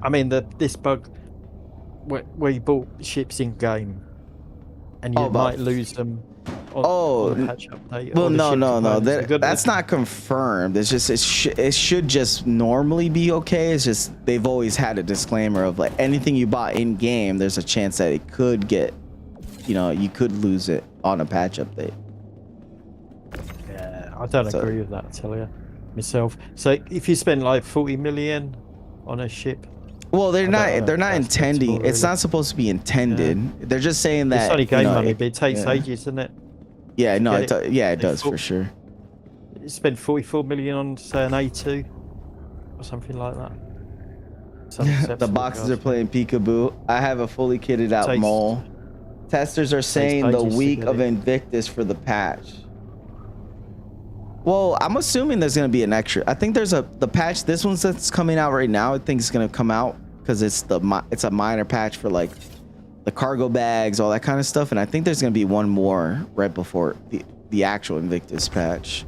I mean this bug where you bought ships in game and you might lose them on patch update.
Well, no. That's not confirmed. It's just it should just normally be okay. It's just they've always had a disclaimer of like anything you bought in game, there's a chance that it could get, you could lose it on a patch update.
Yeah, I don't agree with that, I tell you myself. So if you spend like 40 million on a ship.
Well, they're not intending. Really. It's not supposed to be intended. Yeah. They're just saying that
it's only game money, but it takes ages, doesn't it?
Yeah, no, it does for sure.
You spend 44 million on, say, an A2 or something like that.
The boxes are playing peekaboo. I have a fully kitted out mole. Testers are saying the week of Invictus for the patch. Well, I'm assuming there's gonna be an extra. I think there's the patch. This one's that's coming out right now. I think it's gonna come out because it's a minor patch for like the cargo bags, all that kind of stuff. And I think there's gonna be one more right before the actual Invictus patch.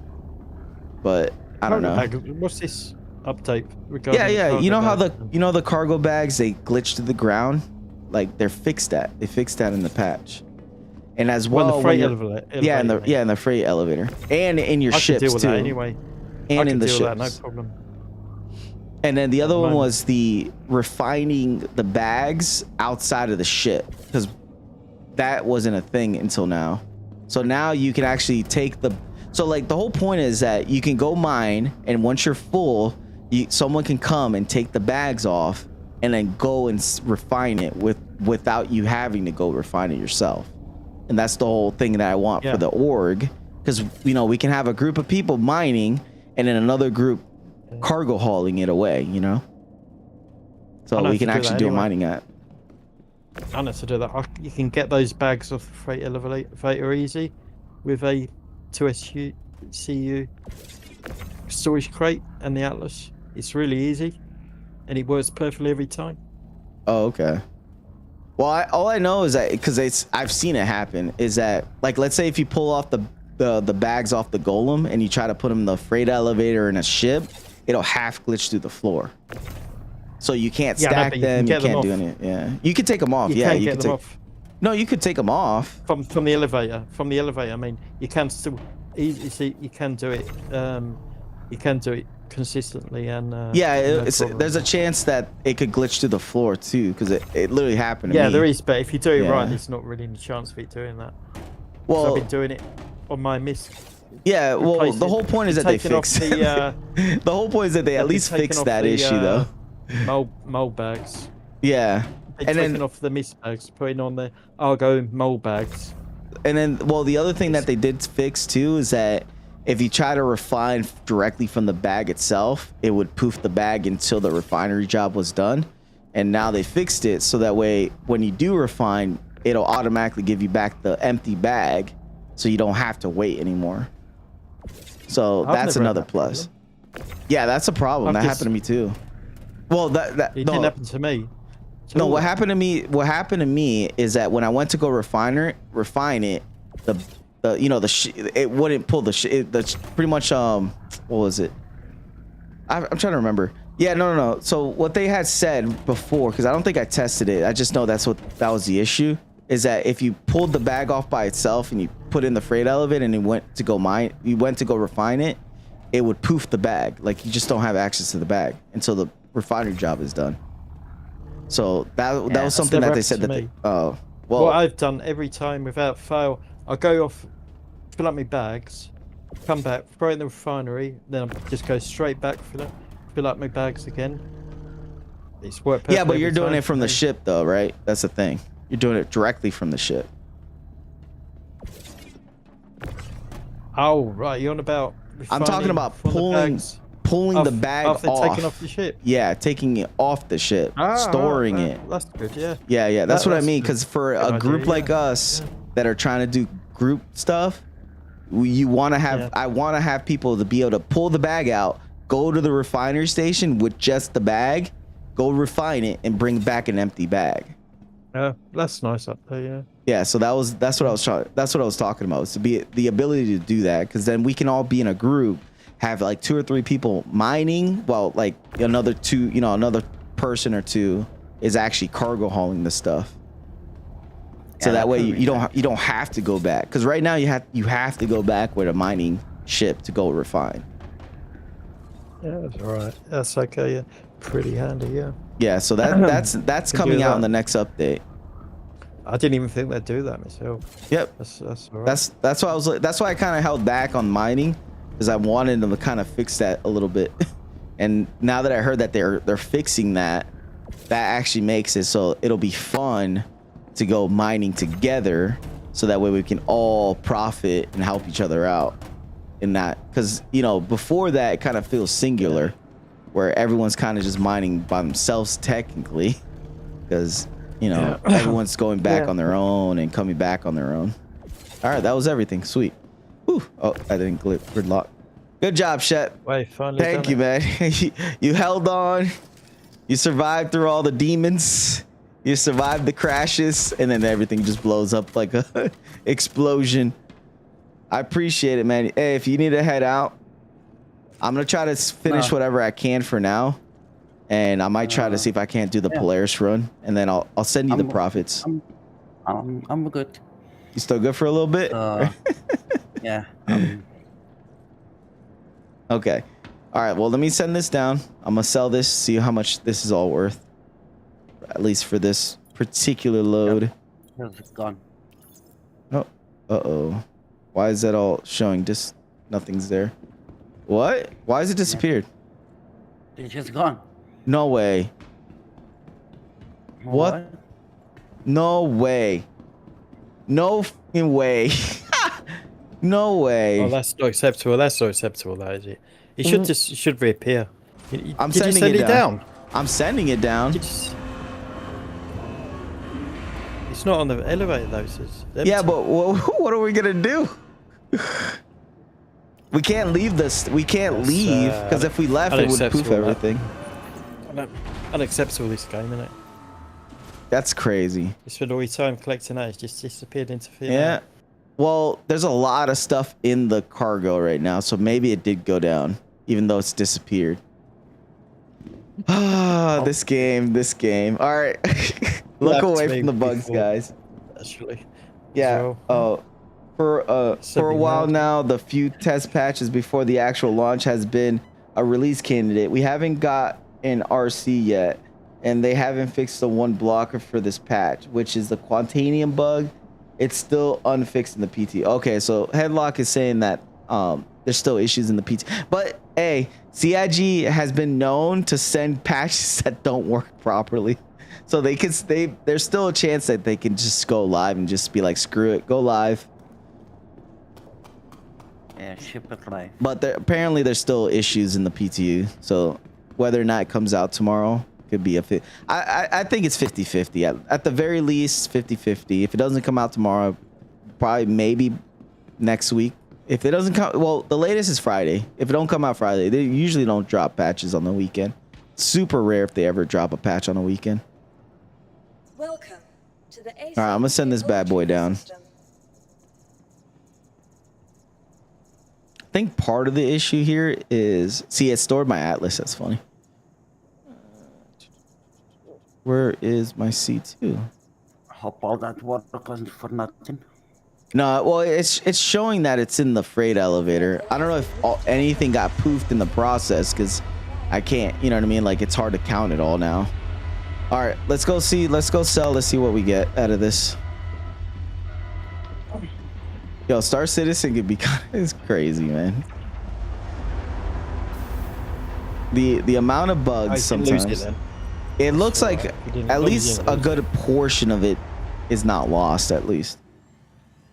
But I don't know.
What's this update regarding?
Yeah. You know how the cargo bags, they glitch to the ground, like they fixed that in the patch. And as well,
the freight elevator.
in the freight elevator, and in your ships
deal with
too.
That anyway,
and in the ships,
that, no problem.
And then the other one was the refining the bags outside of the ship, because that wasn't a thing until now. So now you can actually take the, so like the whole point is that you can go mine, and once you're full, someone can come and take the bags off and then go and refine it without you having to go refine it yourself. And that's the whole thing that I want for the org, because you know we can have a group of people mining and then another group cargo hauling it away, you know, so we can actually do a mining at.
I know to do that. You can get those bags off the freight elevator easy with a 2SCU storage crate and the Atlas. It's really easy and it works perfectly every time.
Oh, okay. Well, all I know is that, because I've seen it happen, is that, like, let's say if you pull off the bags off the golem and you try to put them in the freight elevator in a ship, it'll half glitch through the floor. So you can't stack them. You can't do anything. Yeah, you could take them off. Yeah, you could take them off. No, you could take them off
from the elevator. From the elevator, I mean, you can still easy. You can do it. You can do it consistently, and
yeah, there's a chance that it could glitch to the floor too, because it literally happened to me.
Yeah, there is, but if you do it right, there's not really any chance of it doing that. Well, I've been doing it on my miss.
Yeah, well, the whole point is that they fixed the whole point is that they at least fixed that issue though.
Mold bags.
Yeah,
and then off the mist bags, putting on the Argo mold bags.
And then, well, the other thing that they did fix too is that if you try to refine directly from the bag itself, it would poof the bag until the refinery job was done. And now they fixed it so that way when you do refine, it'll automatically give you back the empty bag, so you don't have to wait anymore. So that's another plus. Yeah, that's a problem. That happened to me too. Well, it
didn't happen to me.
No, what happened to me is that when I went to go refine it, it wouldn't pull the pretty much what was it? I'm trying to remember. Yeah, no. So what they had said before, because I don't think I tested it, I just know that was the issue, is that if you pulled the bag off by itself and you put in the freight elevator and you went to go refine it, it would poof the bag. Like, you just don't have access to the bag until the refinery job is done. So that was something that they said that well,
what I've done every time without fail, I go off, fill up my bags, come back, throw it in the refinery, then I just go straight back, fill up my bags again. It's worked perfectly.
Yeah, but you're doing it from the ship though, right? That's the thing. You're doing it directly from the ship.
Oh, right. You're on about
I'm talking about pulling the bag off.
Taking off the ship.
Yeah, taking it off the ship, storing it.
That's good. Yeah.
Yeah. That's what I mean. Because for a group like us that are trying to do group stuff, you want to have. I want to have people to be able to pull the bag out, go to the refinery station with just the bag, go refine it, and bring back an empty bag.
Yeah, that's nice up there. Yeah.
Yeah. So that's what I was talking about. Was to be the ability to do that, because then we can all be in a group. Have like 2 or 3 people mining, while like another person or two is actually cargo hauling the stuff. So that way you don't have to go back, because right now you have to go back with a mining ship to go refine.
Yeah, that's all right. That's okay. Yeah, pretty handy. Yeah.
Yeah. So that's coming out in the next update.
I didn't even think they'd do that myself.
Yep.
That's all right.
That's why I kind of held back on mining. Because I wanted them to kind of fix that a little bit, and now that I heard that they're fixing that actually makes it so it'll be fun to go mining together, so that way we can all profit and help each other out in that. Because before that, it kind of feels singular, where everyone's kind of just mining by themselves technically, because everyone's going back on their own and coming back on their own. All right, that was everything. Sweet. Whew. Oh, I didn't gridlock. Good job, Shet. Thank you, man. You held on. You survived through all the demons. You survived the crashes, and then everything just blows up like a explosion. I appreciate it, man. Hey, if you need to head out, I'm gonna try to finish whatever I can for now, and I might try to see if I can't do the Polaris run, and then I'll send you the profits.
I'm good.
You still good for a little bit?
Yeah.
Okay. All right. Well, let me send this down. I'm gonna sell this. See how much this is all worth. At least for this particular load.
It's gone.
Oh, uh-oh. Why is that all showing? Just nothing's there. What? Why has it disappeared?
It's just gone.
No way. What? No way. No fucking way. No way.
Oh, that's not acceptable. That's not acceptable. That is it. It should just it should reappear.
I'm
Did you
sending
send
it
it
down.
down?
I'm sending it down.
It's not on the elevator though. It's
Yeah,
empty.
but what are we gonna do? We can't leave this. We can't
That's,
leave because if we left, it would poof
unacceptable, that.
everything.
Unacceptable, this game, isn't it?
That's crazy.
It's been all your time collecting that. It's just disappeared into thin air.
Yeah. Well, there's a lot of stuff in the cargo right now, so maybe it did go down, even though it's disappeared. Ah, this game. All right. Look away from the bugs, guys.
Actually.
Yeah.
So,
For a while now, the few test patches before the actual launch has been a release candidate. We haven't got an RC yet, and they haven't fixed the one blocker for this patch, which is the Quantanium bug. It's still unfixed in the PT. Okay, so Headlock is saying that there's still issues in the PT. But hey, CIG has been known to send patches that don't work properly. So there's still a chance that they can just go live and just be like, screw it, go live.
Yeah, ship it live.
But apparently there's still issues in the PTU. So whether or not it comes out tomorrow could be I think it's 50-50. At the very least, 50-50. If it doesn't come out tomorrow, probably maybe next week. If it doesn't come, well, the latest is Friday. If it don't come out Friday, they usually don't drop patches on the weekend. Super rare if they ever drop a patch on a weekend.
Welcome to the
All right, I'm gonna send this bad boy down. I think part of the issue here is, see, it stored my Atlas. That's funny. Where is my C2?
Hope all that work wasn't for nothing.
No, well, it's showing that it's in the freight elevator. I don't know if anything got poofed in the process because I can't, you know what I mean? Like, it's hard to count it all now. All right, let's go see. Let's go sell. Let's see what we get out of this. Yo, Star Citizen could be kind of crazy, man. The amount of bugs sometimes. It looks like at least a good portion of it is not lost, at least.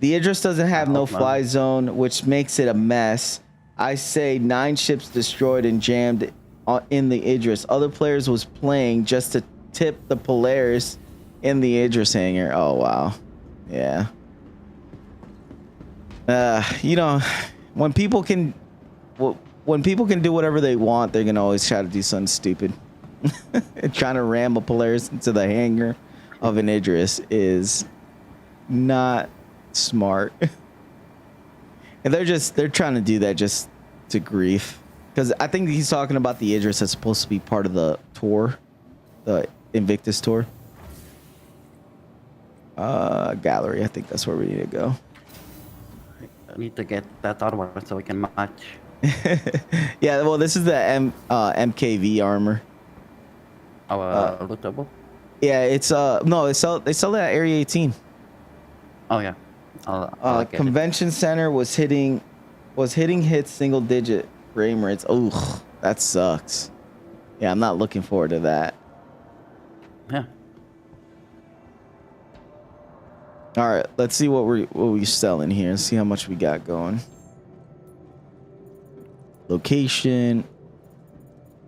The Idris doesn't have no fly zone, which makes it a mess. I say 9 ships destroyed and jammed in the Idris. Other players was playing just to tip the Polaris in the Idris hangar. Oh, wow. Yeah. You know, when people can do whatever they want, they're gonna always try to do something stupid. Trying to ram a Polaris into the hangar of an Idris is not smart. And they're trying to do that just to grief, because I think he's talking about the Idris that's supposed to be part of the tour, the Invictus tour. Gallery, I think that's where we need to go.
I need to get that armor so we can match.
Yeah, well, this is the MKV armor.
Lootable?
Yeah, it's no, they sell it at Area 18.
Oh yeah. I'll get
Convention Center was hitting hits single digit frame rates. Oh, that sucks. Yeah, I'm not looking forward to that.
it. Yeah.
All right, let's see what we selling here and see how much we got going. Location.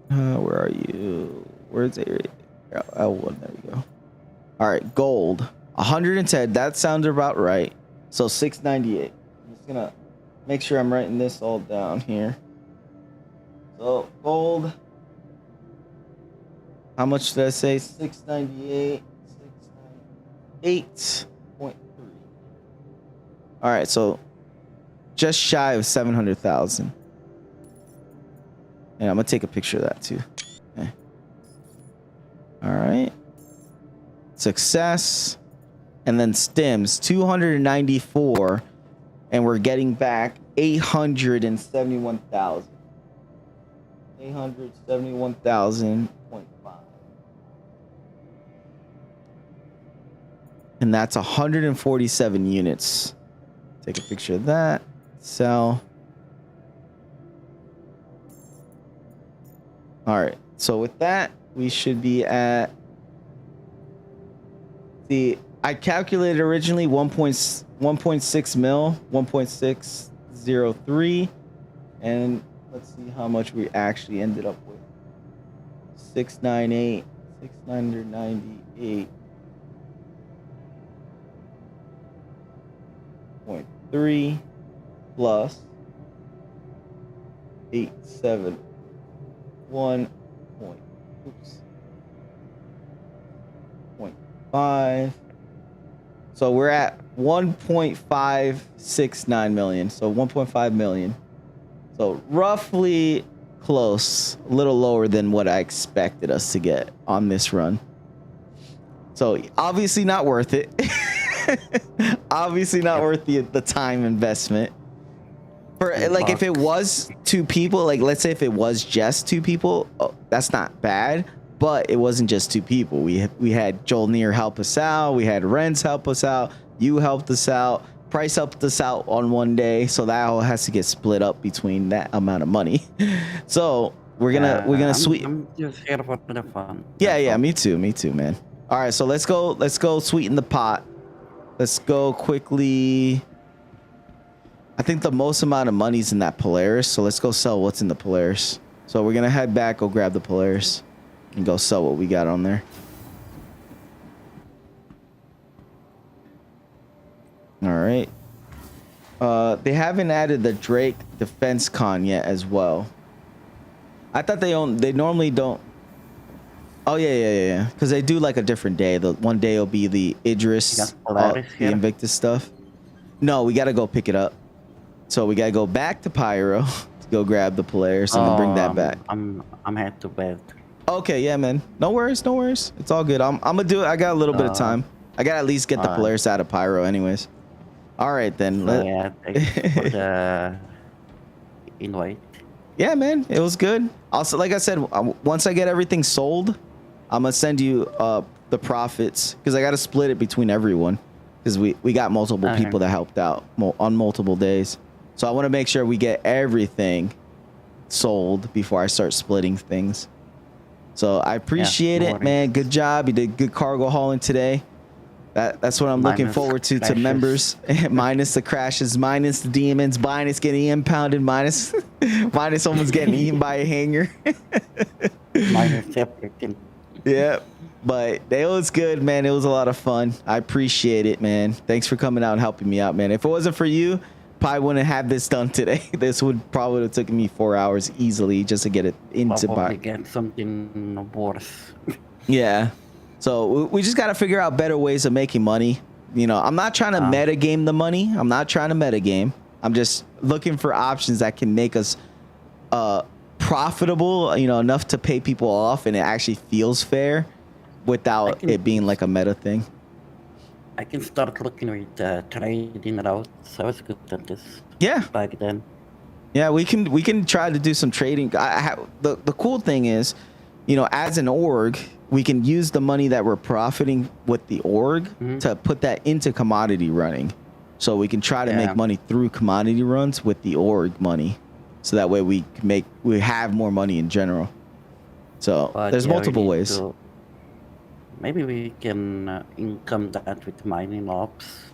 Where are you? Where's area? L1. There we go. All right, gold. 110. That sounds about right. So 698. I'm just gonna make sure I'm writing this all down here. So gold. How much did I say? 698. 698.3. All right, so just shy of 700,000. And I'm gonna take a picture of that too. Okay. All right. Success. And then stims 294, and we're getting back 871,000. 871,000.5. And that's 147 units Take a picture of that. Sell. All right. So with that, we should be at I calculated originally 1.6 mil, 1.603, and let's see how much we actually ended up with. 698 plus 871 0.5. So we're at 1.569 million. So 1.5 million. So roughly close, a little lower than what I expected us to get on this run. So obviously not worth it. Obviously not worth the time investment. For like if it was two people, like let's say if it was just two people, that's not bad. But it wasn't just two people. We had Joel Neer help us out. We had Renz help us out. You helped us out. Price helped us out on one day. So that all has to get split up between that amount of money. So we're gonna sweet.
I'm just here for the fun.
Yeah, me too, man. All right, so let's go sweeten the pot. Let's go quickly. I think the most amount of money's in that Polaris. So let's go sell what's in the Polaris. So we're gonna head back, go grab the Polaris, and go sell what we got on there. All right. They haven't added the Drake Defense Con yet as well. I thought they normally don't. Oh yeah. Because they do like a different day. The one day will be the Idris, the Invictus stuff. No, we gotta go pick it up. So we gotta go back to Pyro to go grab the Polaris and then bring that back.
I'm head to bed.
Okay, yeah, man. No worries. It's all good. I'm gonna do it. I got a little bit of time. I gotta at least get the Polaris out of Pyro, anyways. All right, then.
Yeah, thanks for the invite.
Yeah, man, it was good. Also, like I said, once I get everything sold, I'm gonna send you the profits because I gotta split it between everyone because we got multiple people that helped out on multiple days. So I want to make sure we get everything sold before I start splitting things. So I appreciate it, man. Good job. You did good cargo hauling today. That's what I'm looking forward to members. Minus the crashes, minus the demons, minus getting impounded, minus someone's getting eaten by a hanger.
Minus everything.
Yeah, but it was good, man. It was a lot of fun. I appreciate it, man. Thanks for coming out and helping me out, man. If it wasn't for you, probably wouldn't have this done today. This would probably have taken me 4 hours easily just to get it into
Probably get something worse.
Yeah. So we just got to figure out better ways of making money. You know, I'm not trying to metagame the money. I'm not trying to metagame. I'm just looking for options that can make us profitable, you know, enough to pay people off and it actually feels fair without it being like a meta thing.
I can start looking with trading routes. I was good at this.
Yeah.
Back then.
Yeah, we can try to do some trading. The cool thing is, you know, as an org, we can use the money that we're profiting with the org to put that into commodity running. So we can try to make money through commodity runs with the org money. So that way we have more money in general. So there's multiple ways.
Maybe we can income that with mining ops.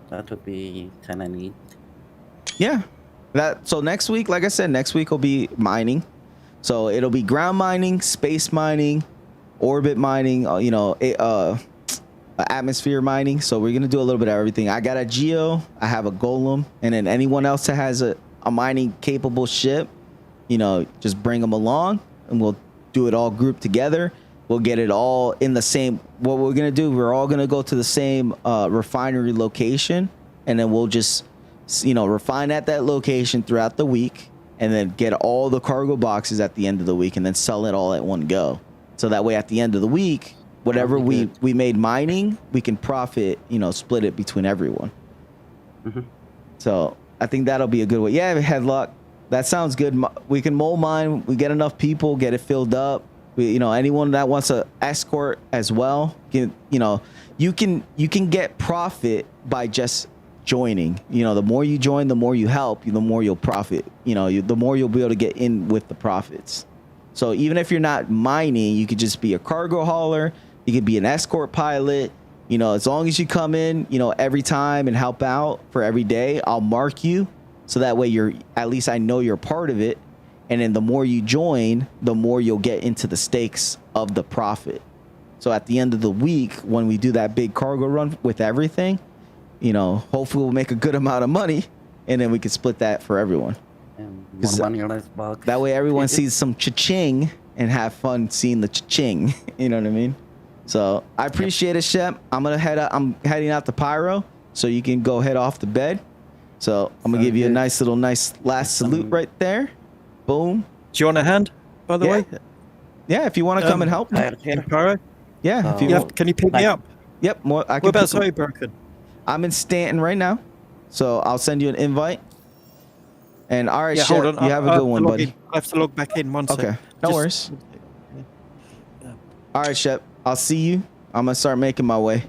That would be kind of neat. Yeah.
So next week, like I said, next week will be mining. So it'll be ground mining, space mining, orbit mining, you know, atmosphere mining. So we're gonna do a little bit of everything. I got a geo, I have a golem, and then anyone else that has a mining capable ship, you know, just bring them along and we'll do it all grouped together. We'll get it all in the same. What we're gonna do, we're all gonna go to the same refinery location, and then we'll just, you know, refine at that location throughout the week, and then get all the cargo boxes at the end of the week, and then sell it all at one go. So that way, at the end of the week, whatever we made mining, we can profit, you know, split it between everyone. So I think that'll be a good way. Yeah, Headlock, that sounds good. We can mole mine. We get enough people, get it filled up. You know, anyone that wants to escort as well, you know, you can get profit by just joining. You know, the more you join, the more you help, the more you'll profit. You know, the more you'll be able to get in with the profits. So even if you're not mining, you could just be a cargo hauler. You could be an escort pilot. You know, as long as you come in, you know, every time and help out for every day, I'll mark you. So that way you're, at least I know you're part of it. And then the more you join, the more you'll get into the stakes of the profit. So at the end of the week, when we do that big cargo run with everything, you know, hopefully we'll make a good amount of money, and then we can split that for everyone.
And
'Cause
more money, less bucks.
That way everyone sees some cha-ching and have fun seeing the cha-ching. You know what I mean? So I appreciate it, Shep. I'm heading out to Pyro, so you can go head off to bed. So I'm gonna give you a nice last salute right there. Boom.
Do you want a hand, by the
Yeah.
way?
Yeah, if you want to come and help me.
In Pyro?
Yeah, if you
Oh.
want.
Can you pick me up?
Yep. I can
Whereabouts
pick-
are you, Broken?
I'm in Stanton right now, so I'll send you an invite. And all right,
Yeah,
Shep,
hold on.
you have a good one, buddy.
I have to log back in one
Okay,
sec.
no
Just-
worries. All right, Shep, I'll see you. I'm gonna start making my way.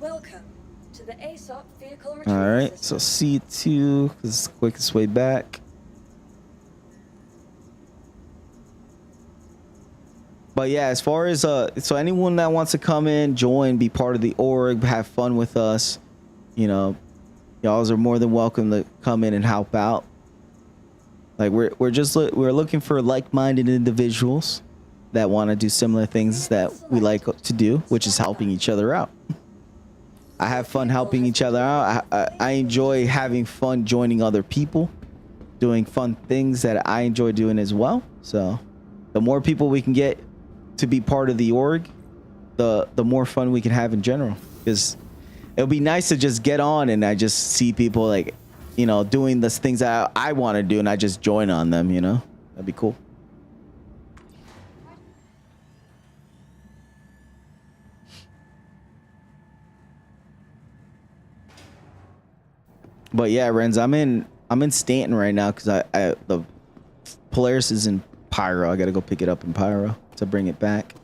Welcome to the ASOP vehicle
All
retrieval
right,
system.
so C2 is the quickest way back. But yeah, as far as so anyone that wants to come in, join, be part of the org, have fun with us, you know, y'all are more than welcome to come in and help out. Like we're looking for like-minded individuals that want to do similar things that we like to do, which is helping each other out. I have fun helping each other out. I enjoy having fun joining other people, doing fun things that I enjoy doing as well. So the more people we can get to be part of the org, the more fun we can have in general. Because it'll be nice to just get on and I just see people like, you know, doing the things that I want to do and I just join on them, you know? That'd be cool. But yeah, Renz, I'm in Stanton right now because the Polaris is in Pyro. I gotta go pick it up in Pyro to bring it back.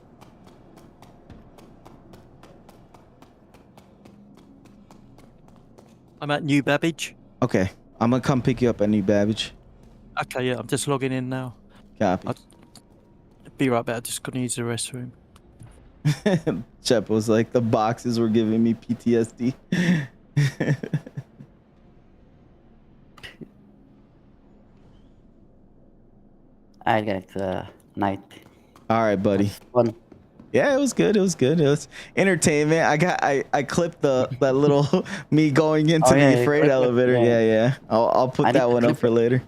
I'm at New Babbage.
Okay, I'm gonna come pick you up at New Babbage.
Okay, yeah, I'm just logging in now.
Copy.
Be right back. Just gonna use the restroom.
Shep was like, the boxes were giving me PTSD.
I got night.
All right, buddy.
Fun.
Yeah, it was good. It was good. It was entertainment. I clipped that little me going into
Oh, yeah,
the
you
freight
clipped it,
elevator.
yeah.
Yeah. I'll put
I
that
need to
one up
clip
for
it.
later.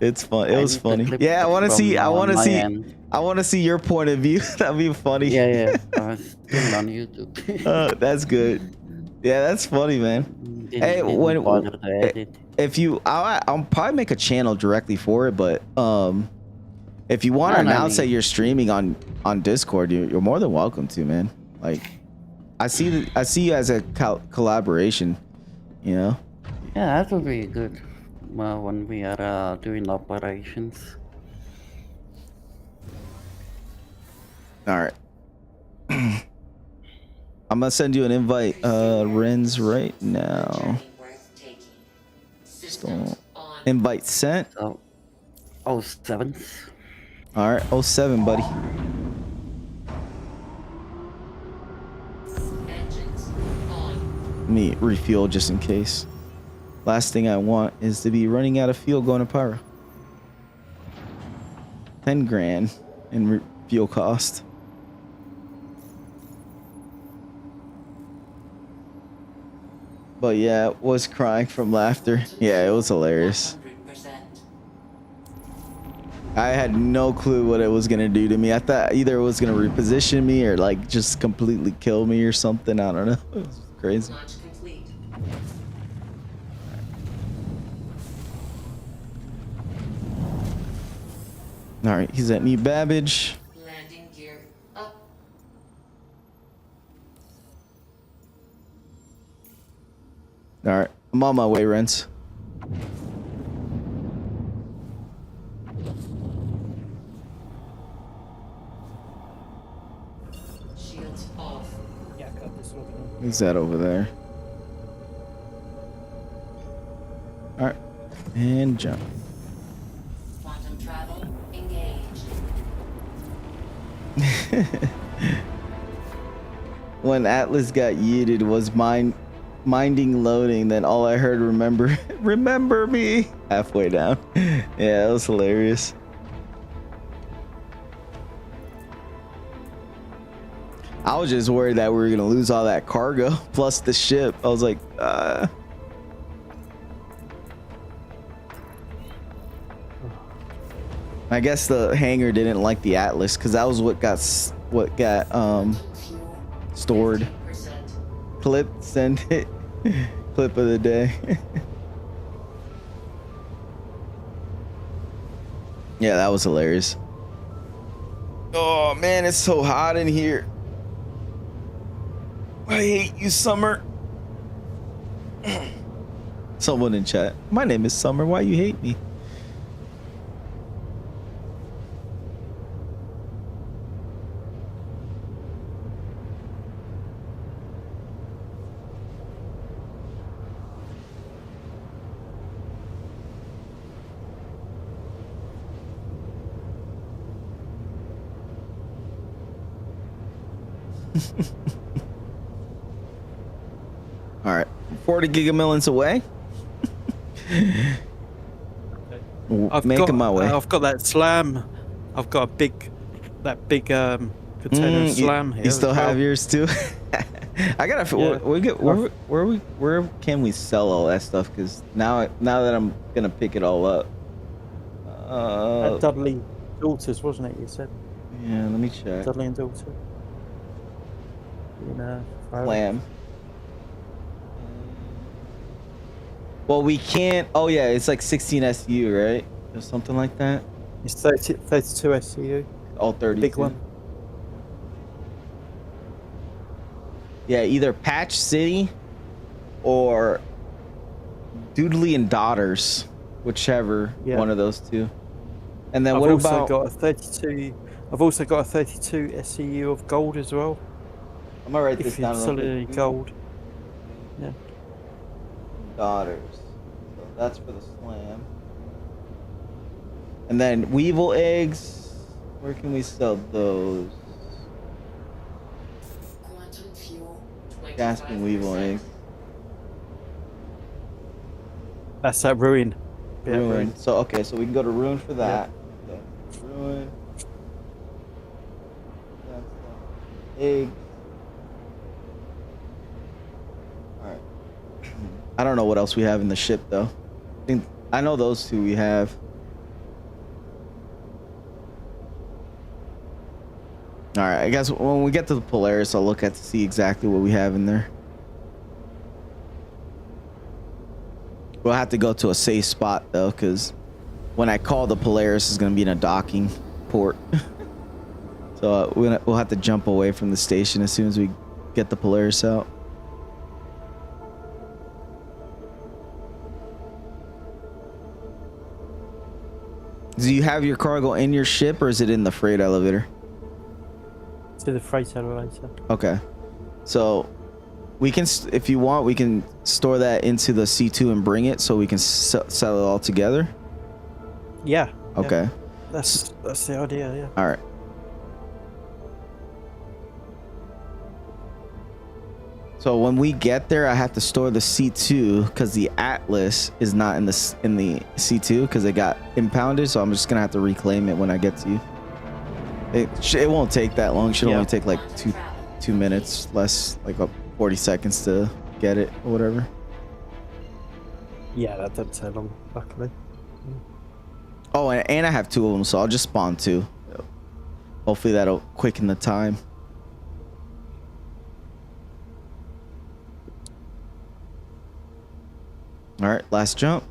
It's fun. It
I
was
need to
funny.
clip
Yeah, I
it
want to
from
see. I want to
my
see.
end.
I want to see your point of view. That'd be funny.
Yeah. I was still on YouTube.
That's good. Yeah, that's funny, man. Hey,
Didn't bother to edit.
If you, I'll probably make a channel directly for it. But if you want to
No, no,
announce
I
that
mean-
you're streaming on Discord, you're more than welcome to, man. Like, I see you as a collaboration. You know.
Yeah, that would be good. Well, when we are doing operations.
All right. I'm gonna send you an invite, Renz, right now. So, invite sent.
So, 07.
All right, 07, buddy. Let me refuel just in case. Last thing I want is to be running out of fuel going to Pyro. 10 grand in fuel cost. But yeah, was crying from laughter. Yeah, it was hilarious. I had no clue what it was gonna do to me. I thought either it was gonna reposition me or like just completely kill me or something. I don't know. It was crazy. All right, he's at New Babbage.
Landing gear up.
All right, I'm on my way, Renz.
Shields
just looking.
Who's that over there? All right, and jump.
Quantum travel engaged.
When Atlas got yeeted, was minding loading. Then all I heard, remember, remember me, halfway down. Yeah, that was hilarious. I was just worried that we were gonna lose all that cargo plus the ship. I was like, I guess the hangar didn't like the Atlas because that was what got stored.
15%.
Clip, send it. Clip of the day. Yeah, that was hilarious. Oh man, it's so hot in here. I hate you, Summer. Someone in chat. My name is Summer. Why you hate me? All right, 40 gigamillions away. Making my way.
I've got that slam. I've got that big container of slam here.
You still
as well.
have yours too. I gotta.
Yeah.
Where can we sell all that stuff? Because now that I'm gonna pick it all up.
At Dudley Daughters, wasn't it? You said.
Yeah, let me check.
Dudley and Daughter.
Lamb. Well, we can't. Oh yeah, it's like 16 SU, right? Or something like that.
It's 32 SCU.
All 30.
Big one.
Yeah, either Patch City or Doodley and Daughters, whichever one of those two. And then
I've
what
also
about?
got a 32. I've also got a 32 SCU of gold as well.
I'm gonna write this
If
down.
it's
real
solidly
quick.
gold. Yeah.
Daughters. So that's for the slam. And then Weevil eggs. Where can we sell those?
Quantum fuel.
Gasping Weevil
25%.
eggs.
That's that ruin. Yeah,
Ruin. So okay, so we can go to Ruin for that. Okay. Ruin. That's eggs. Alright. I don't know what else we have in the ship though. I know those two we have. Alright, I guess when we get to the Polaris, I'll look at to see exactly what we have in there. We'll have to go to a safe spot though, because when I call the Polaris, is going to be in a docking port. So we'll have to jump away from the station as soon as we get the Polaris out. Do you have your cargo in your ship, or is it in the freight elevator?
To the freight elevator.
Okay, so we can, if you want, we can store that into the C2 and bring it, so we can sell it all together.
Yeah.
Okay.
Yeah. That's the idea. Yeah.
All right. So when we get there, I have to store the C2 because the Atlas is not in the C2 because it got impounded. So I'm just gonna have to reclaim it when I get to you. It won't take that long. It should only take like two minutes, less, like 40 seconds to get it or whatever.
Yeah, that doesn't take long, luckily.
Oh, and I have two of them, so I'll just spawn two. Hopefully that'll quicken the time. All right, last jump.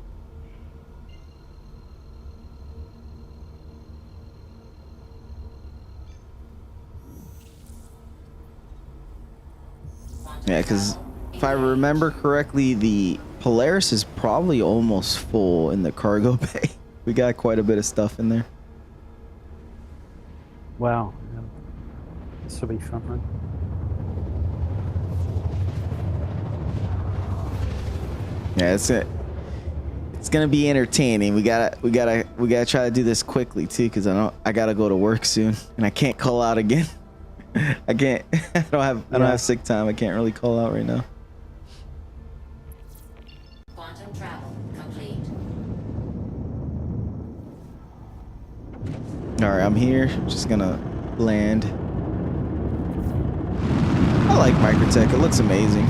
Yeah, because if I remember correctly, the Polaris is probably almost full in the cargo bay. We got quite a bit of stuff in there.
Wow. Yeah. This will be fun, right?
Yeah, it's it. It's gonna be entertaining. We gotta try to do this quickly too, because I gotta go to work soon, and I can't call out again. I can't. I don't have sick time. I can't really call out right now.
Quantum travel complete.
All right, I'm here. Just gonna land. I like Microtech. It looks amazing.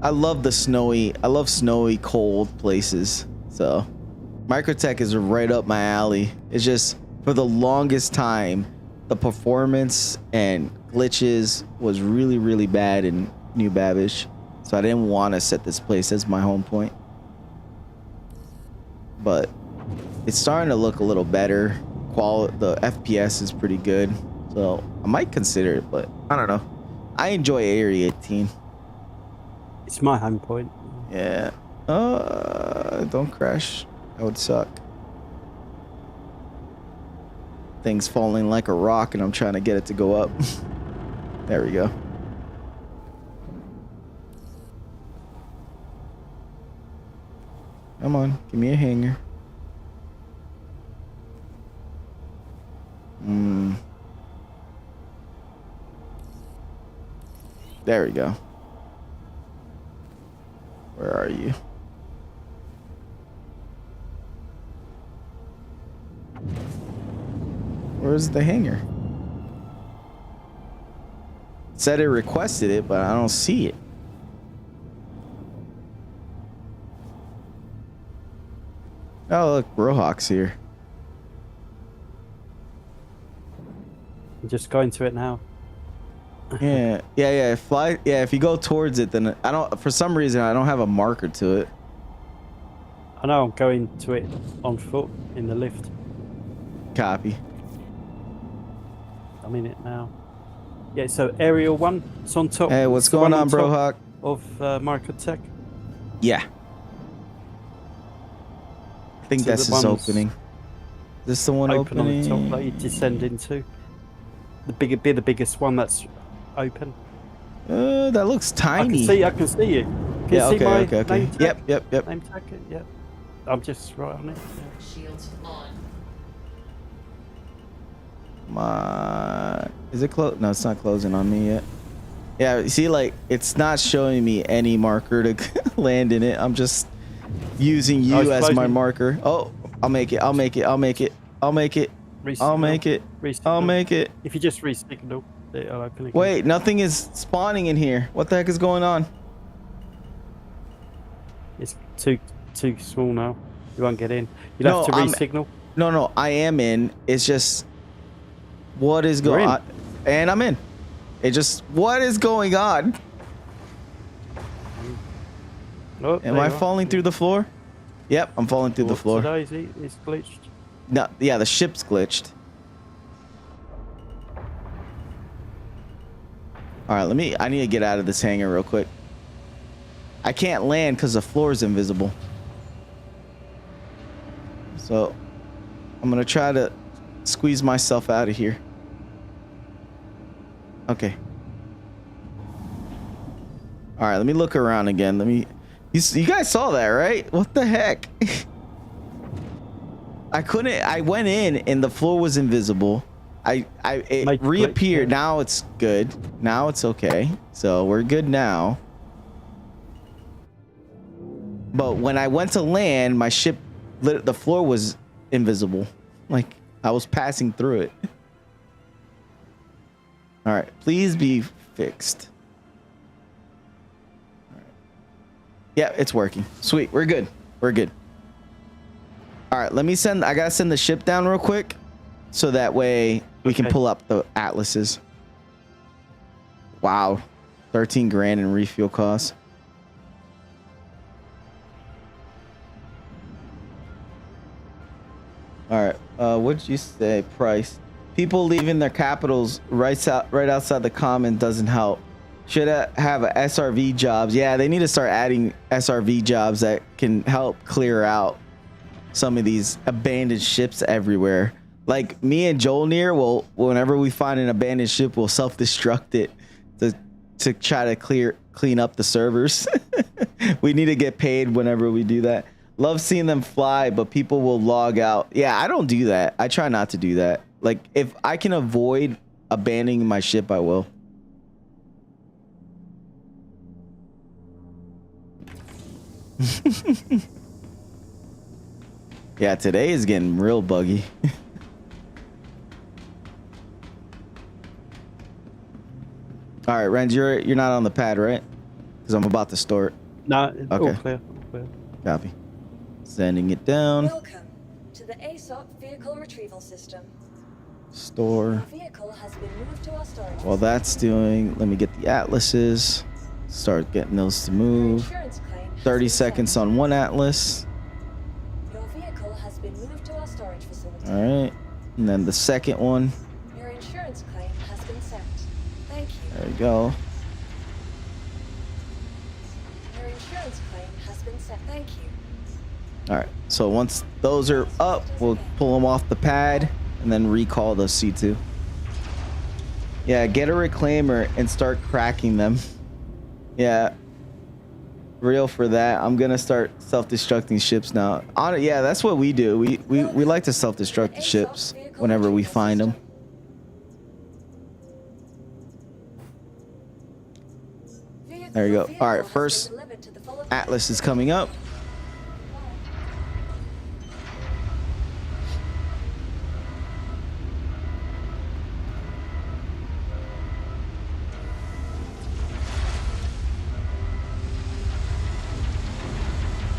I love the snowy. I love snowy, cold places. So, Microtech is right up my alley. It's just for the longest time, the performance and glitches was really, really bad in New Babish. So I didn't want to set this place as my home point. But it's starting to look a little better. The FPS is pretty good. So I might consider it, but I don't know. I enjoy Area 18.
It's my home point.
Yeah. Don't crash. That would suck. Thing's falling like a rock and I'm trying to get it to go up. There we go. Come on, give me a hanger. There we go. Where are you? Where's the hanger? It said it requested it, but I don't see it. Oh, look, Brohawk's here.
I'm just going to it now.
Yeah. Fly. Yeah, if you go towards it, then I don't. For some reason, I don't have a marker to it.
I know I'm going to it on foot in the lift.
Copy.
I'm in it now. Yeah, so Aerial 1, it's on top.
Hey, what's
It's the
going
one
on,
top
Brohawk?
Of Microtech.
Yeah. I think
So
this
the
is
one's
opening. Is this the one
open
opening?
on the top that you descend into. The biggest one that's open.
That looks tiny.
I can see you. Can
Yeah,
you see my
okay.
name tag?
Yep.
Name tag, yep. I'm just right on it. Yeah.
Shields on.
Is it close? No, it's not closing on me yet. Yeah, you see, like, it's not showing me any marker to land in it. I'm just using you
it's
as my
closing.
marker. Oh, I'll make it.
Re-signal.
I'll make it.
If you just re-signal, it'll open again.
Wait, nothing is spawning in here. What the heck is going on?
It's too small now. You won't get in. You'll have to re-signal.
No, I am in. It's just, what is going on? And I'm in. It just, what is going on?
Oh,
Am I falling through the floor? Yep, I'm falling through the floor.
It's glitched.
No, yeah, the ship's glitched. All right, I need to get out of this hangar real quick. I can't land because the floor is invisible. So I'm gonna try to squeeze myself out of here. Okay. All right, let me look around again. You guys saw that, right? What the heck? I went in and the floor was invisible. It reappeared.
Glitch, yeah.
Now it's good. Now it's okay. So we're good now. But when I went to land, my ship, the floor was invisible. Like I was passing through it. All right, please be fixed. All right. Yeah, it's working. Sweet, we're good. We're good. All right, I gotta send the ship down real quick, so that way we can pull up the atlases. Wow, 13 grand in refuel costs. All right, what'd you say? Price. People leaving their capitals right outside the comment doesn't help. Should have a SRV jobs. Yeah, they need to start adding SRV jobs that can help clear out some of these abandoned ships everywhere. Like me and Jolnir will, whenever we find an abandoned ship, we'll self-destruct it to try to clear clean up the servers. We need to get paid whenever we do that. Love seeing them fly, but people will log out. Yeah, I don't do that. I try not to do that. Like, if I can avoid abandoning my ship, I will. Yeah, today is getting real buggy. All right, Renz, you're not on the pad, right? Because I'm about to start.
No,
Okay.
all clear. All clear.
Copy. Sending it down.
Welcome to the ASOP vehicle retrieval system.
Store.
Your vehicle has been moved to our storage.
While that's doing, let me get the atlases. Start getting those to
Your
move.
insurance claim has
30
been
seconds
sent.
on one atlas.
Your vehicle has been moved to our storage facility.
All right. And then the second one.
Your insurance claim has been sent. Thank you.
There we go.
Your insurance claim has been sent. Thank you.
All right. So once those are up, we'll pull them off the pad and then recall the C2. Yeah, get a reclaimer and start cracking them. Yeah. Real for that. I'm gonna start self-destructing ships now. Yeah, that's what we do. We like to self-destruct the ships whenever we find them. There you go. All right, first Atlas is coming up.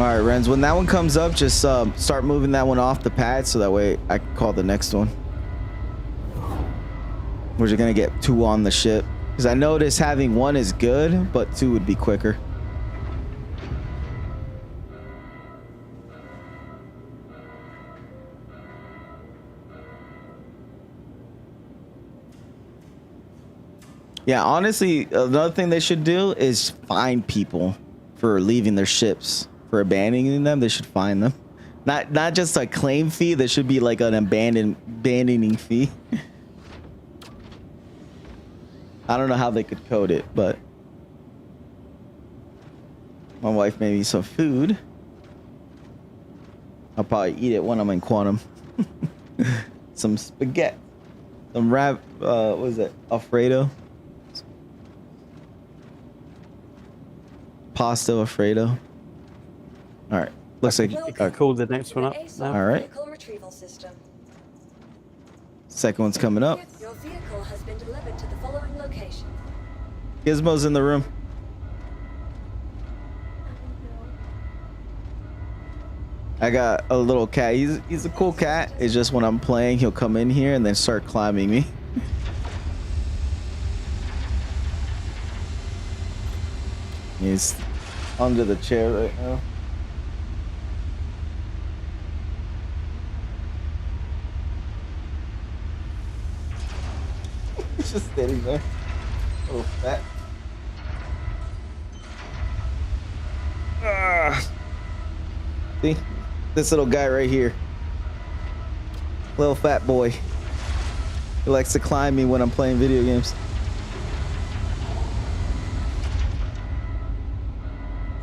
All right, Renz, when that one comes up, just start moving that one off the pad so that way I can call the next one. We're just gonna get 2 on the ship. Because I notice having 1 is good, but 2 would be quicker. Yeah, honestly, another thing they should do is fine people for leaving their ships. For abandoning them, they should fine them. Not just a claim fee. There should be like an abandoning fee. I don't know how they could code it, but my wife made me some food. I'll probably eat it when I'm in quantum. Some spaghetti, some what is it? Alfredo, pasta Alfredo. All right, looks like
You can call the next one up now.
All right.
Vehicle retrieval system.
Second one's coming up.
Your vehicle has been delivered to the following location.
Gizmo's in the room. I got a little cat. He's a cool cat. It's just when I'm playing, he'll come in here and then start climbing me. He's under the chair right now. He's just sitting there. Little fat. See? This little guy right here. Little fat boy. He likes to climb me when I'm playing video games.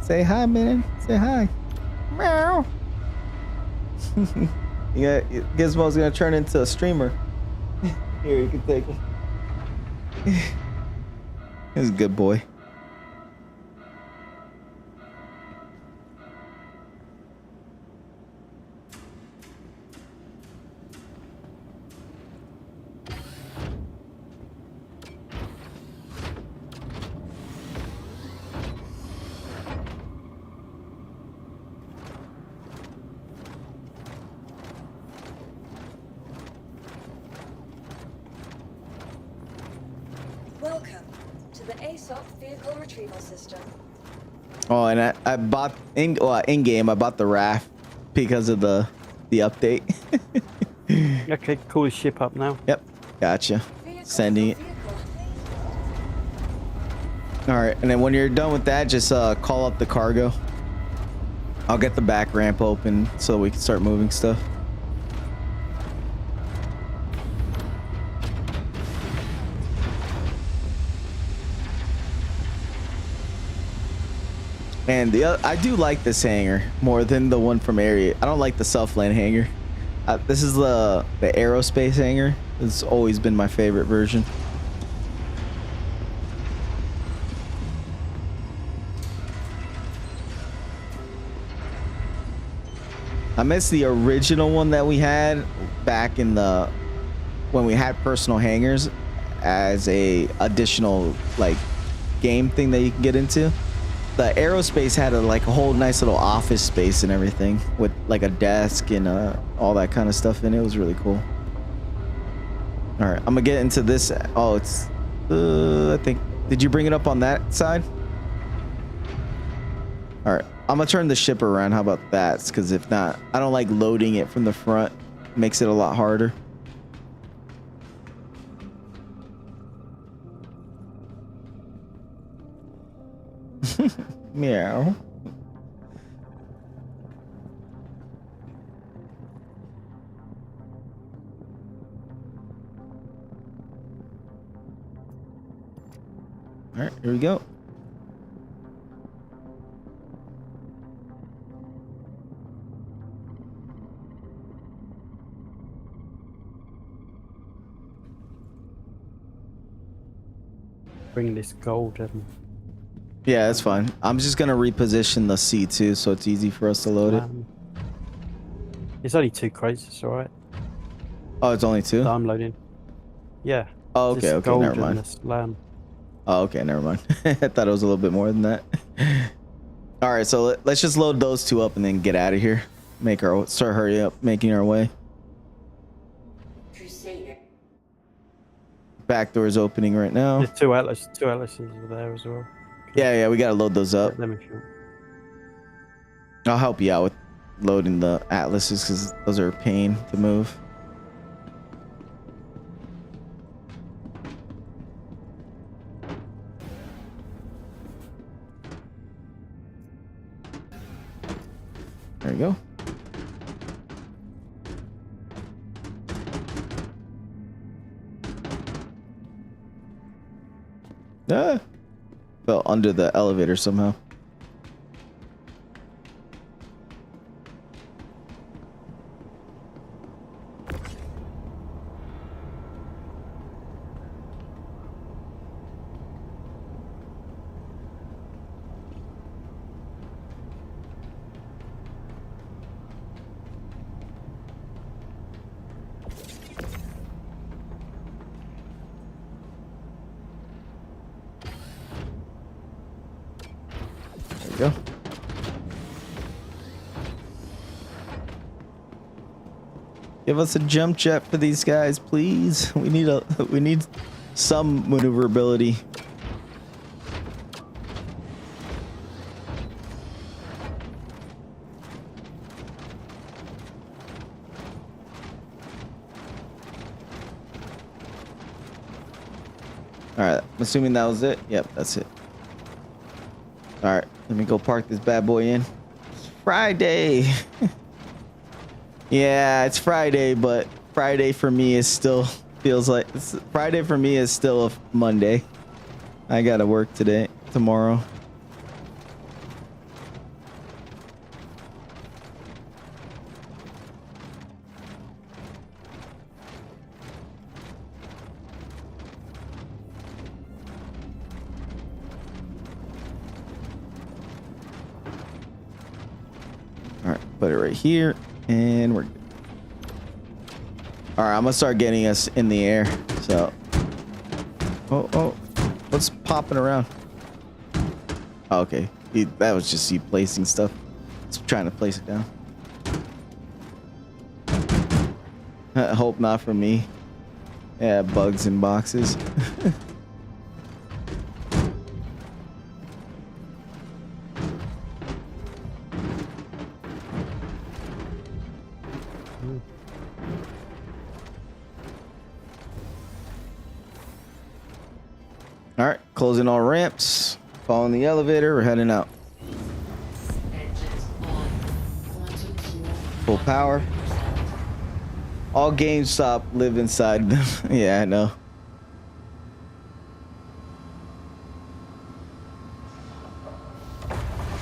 Say hi, man. Say hi. Meow. Yeah, Gizmo's gonna turn into a streamer. Here, you can take him. He's a good boy.
Welcome to the ASOP vehicle retrieval system.
Oh, and I bought in game. I bought the raft because of the update.
Okay, call the ship up now.
Yep, gotcha. Sending it. All right, and then when you're done with that, just call up the cargo. I'll get the back ramp open so we can start moving stuff. And I do like this hangar more than the one from Area. I don't like the Southland hangar. This is the aerospace hangar. It's always been my favorite version. I miss the original one that we had back in when we had personal hangars as a additional like game thing that you can get into. The aerospace had a whole nice little office space and everything with like a desk and all that kind of stuff in it. It was really cool. All right, I'm gonna get into this. Oh, it's I think, did you bring it up on that side? All right, I'm gonna turn the ship around. How about that? Because if not, I don't like loading it from the front. Makes it a lot harder. Meow. All right, here we go.
Bring this golden.
Yeah, that's fine. I'm just gonna reposition the C2 so it's easy for us to load it.
It's only 2 crates, it's alright.
Oh, it's only 2?
That I'm loading. Yeah.
Oh, okay,
this
okay,
gold
never
and
mind.
this lamb.
Oh, okay, never mind. I thought it was a little bit more than that. All right, so let's just load those 2 up and then get out of here. Start hurry up, making our way.
Crusader.
Back door's opening right now.
There's 2 atlases are there as well.
Yeah, we gotta load those up.
Let me show.
I'll help you out with loading the atlases because those are a pain to move. There you go. Ah, fell under the elevator somehow. Go. Give us a jump jet for these guys, please. We need some maneuverability. All right, I'm assuming that was it. Yep, that's it. All right, let me go park this bad boy in. It's Friday. Yeah, it's Friday, but Friday for me is still Friday for me is still a Monday. I gotta work tomorrow. All right, put it right here, and we're good. All right, I'm gonna start getting us in the air. So, oh, what's popping around? Oh, okay, that was just you placing stuff. Just trying to place it down. Hope not for me. Yeah, bugs in boxes. All right, closing all ramps, following the elevator, we're heading out.
Engines on. Quantum fuel.
Full power. All GameStop live inside them. Yeah, I know.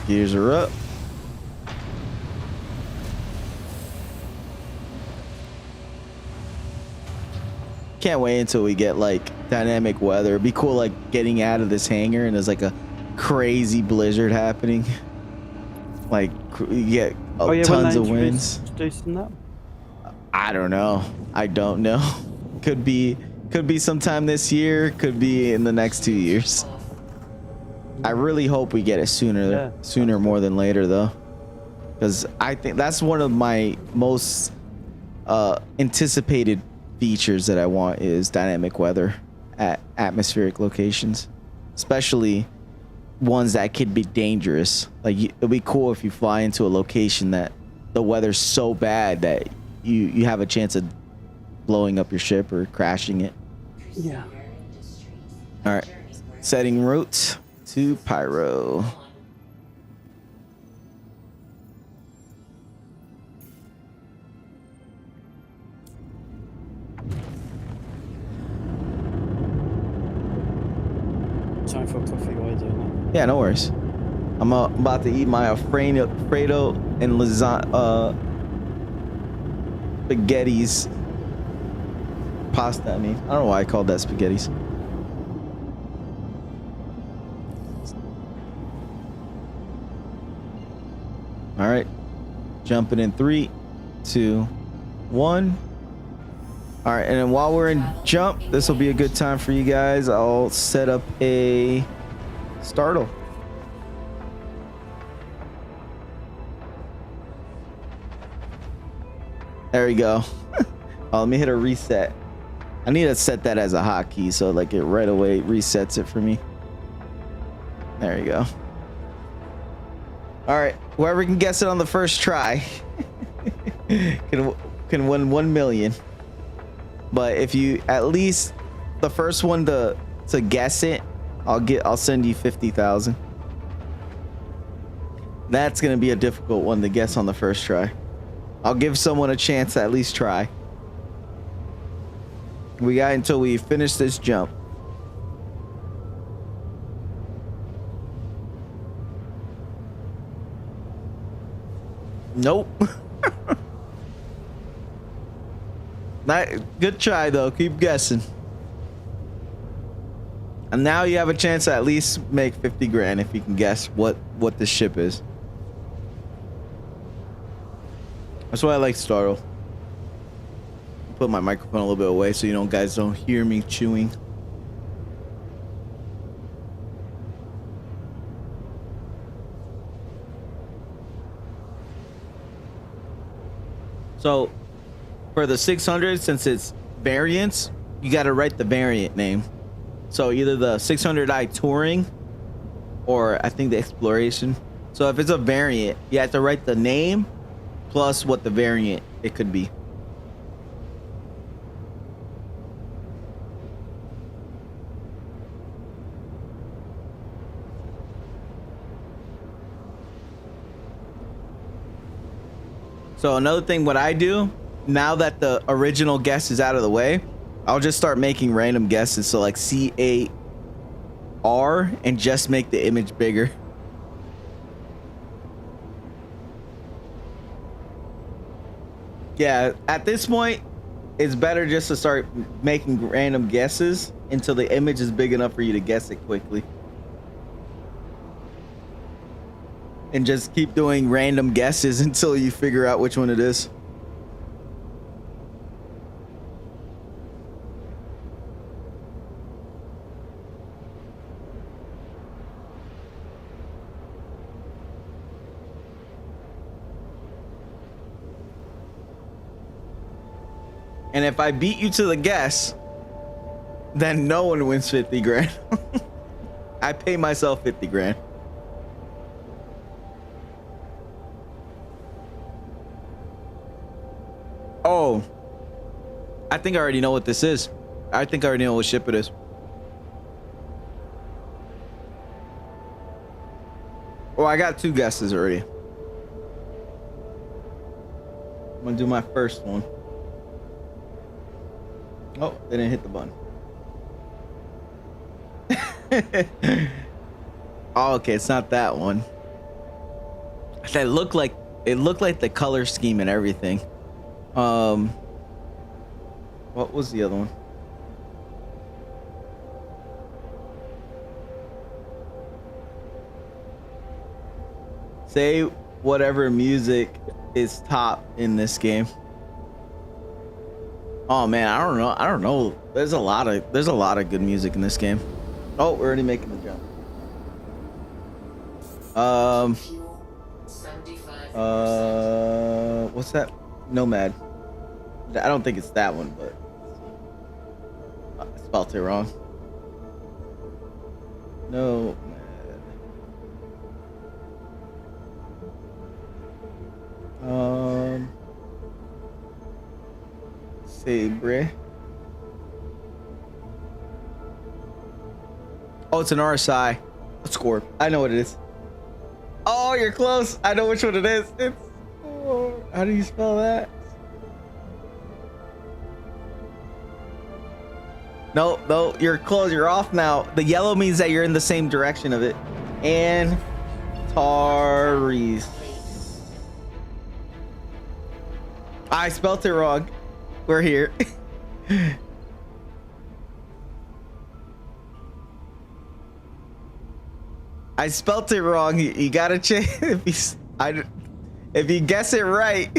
Gears are up. Can't wait until we get like dynamic weather. It'd be cool like getting out of this hangar and there's like a crazy blizzard happening. Like you get tons of winds.
Introducing that?
I don't know. I don't know. Could be sometime this year, could be in the next 2 years. I really hope we get it sooner more than later though. Because I think that's one of my most anticipated features that I want is dynamic weather at atmospheric locations, especially ones that could be dangerous. Like it'd be cool if you fly into a location that the weather's so bad that you have a chance of blowing up your ship or crashing it.
Yeah.
All right, setting route to Pyro.
Time for coffee while you're doing
Yeah, no worries. I'm about to eat my Alfredo and lasagna, spaghettis. Pasta, I mean. I don't know why I called that spaghettis. All right. Jumping in 3, 2, 1. All right, and then while we're in jump, this will be a good time for you guys. I'll set up a startle. There we go. Oh, let me hit a reset. I need to set that as a hotkey so like it right away resets it for me. There you go. All right, whoever can guess it on the first try can win 1 million. But if you at least the first one to guess it, I'll send you 50,000. That's gonna be a difficult one to guess on the first try. I'll give someone a chance to at least try. We got until we finish this jump. Nope. Not good try though. Keep guessing. And now you have a chance to at least make 50 grand if you can guess what this ship is. That's why I like startle. Put my microphone a little bit away so you guys don't hear me chewing. So for the 600, since it's variants, you got to write the variant name. So either the 600i Touring or I think the Exploration. So if it's a variant, you have to write the name plus what the variant it could be. So another thing, what I do now that the original guess is out of the way, I'll just start making random guesses. So like C8R and just make the image bigger. Yeah, at this point, it's better just to start making random guesses until the image is big enough for you to guess it quickly. And just keep doing random guesses until you figure out which one it is. And if I beat you to the guess, then no one wins 50 grand. I pay myself 50 grand. Oh, I think I already know what this is. I think I already know what ship it is. Oh, I got 2 guesses already. I'm gonna do my first one. Oh, they didn't hit the button. Oh, okay, it's not that one. That looked like the color scheme and everything. What was the other one? Say whatever music is top in this game. Oh man, I don't know. There's a lot of good music in this game. Oh, we're already making the jump.
Fuel, 75%.
What's that? Nomad. I don't think it's that one, but I spelled it wrong. No. Sabre. Oh, it's an RSI score. I know what it is. Oh, you're close. I know which one it is. It's, oh, how do you spell that? No, you're close. You're off now. The yellow means that you're in the same direction of it. And Taris. I spelled it wrong. We're here. I spelt it wrong. You gotta check if you guess it right.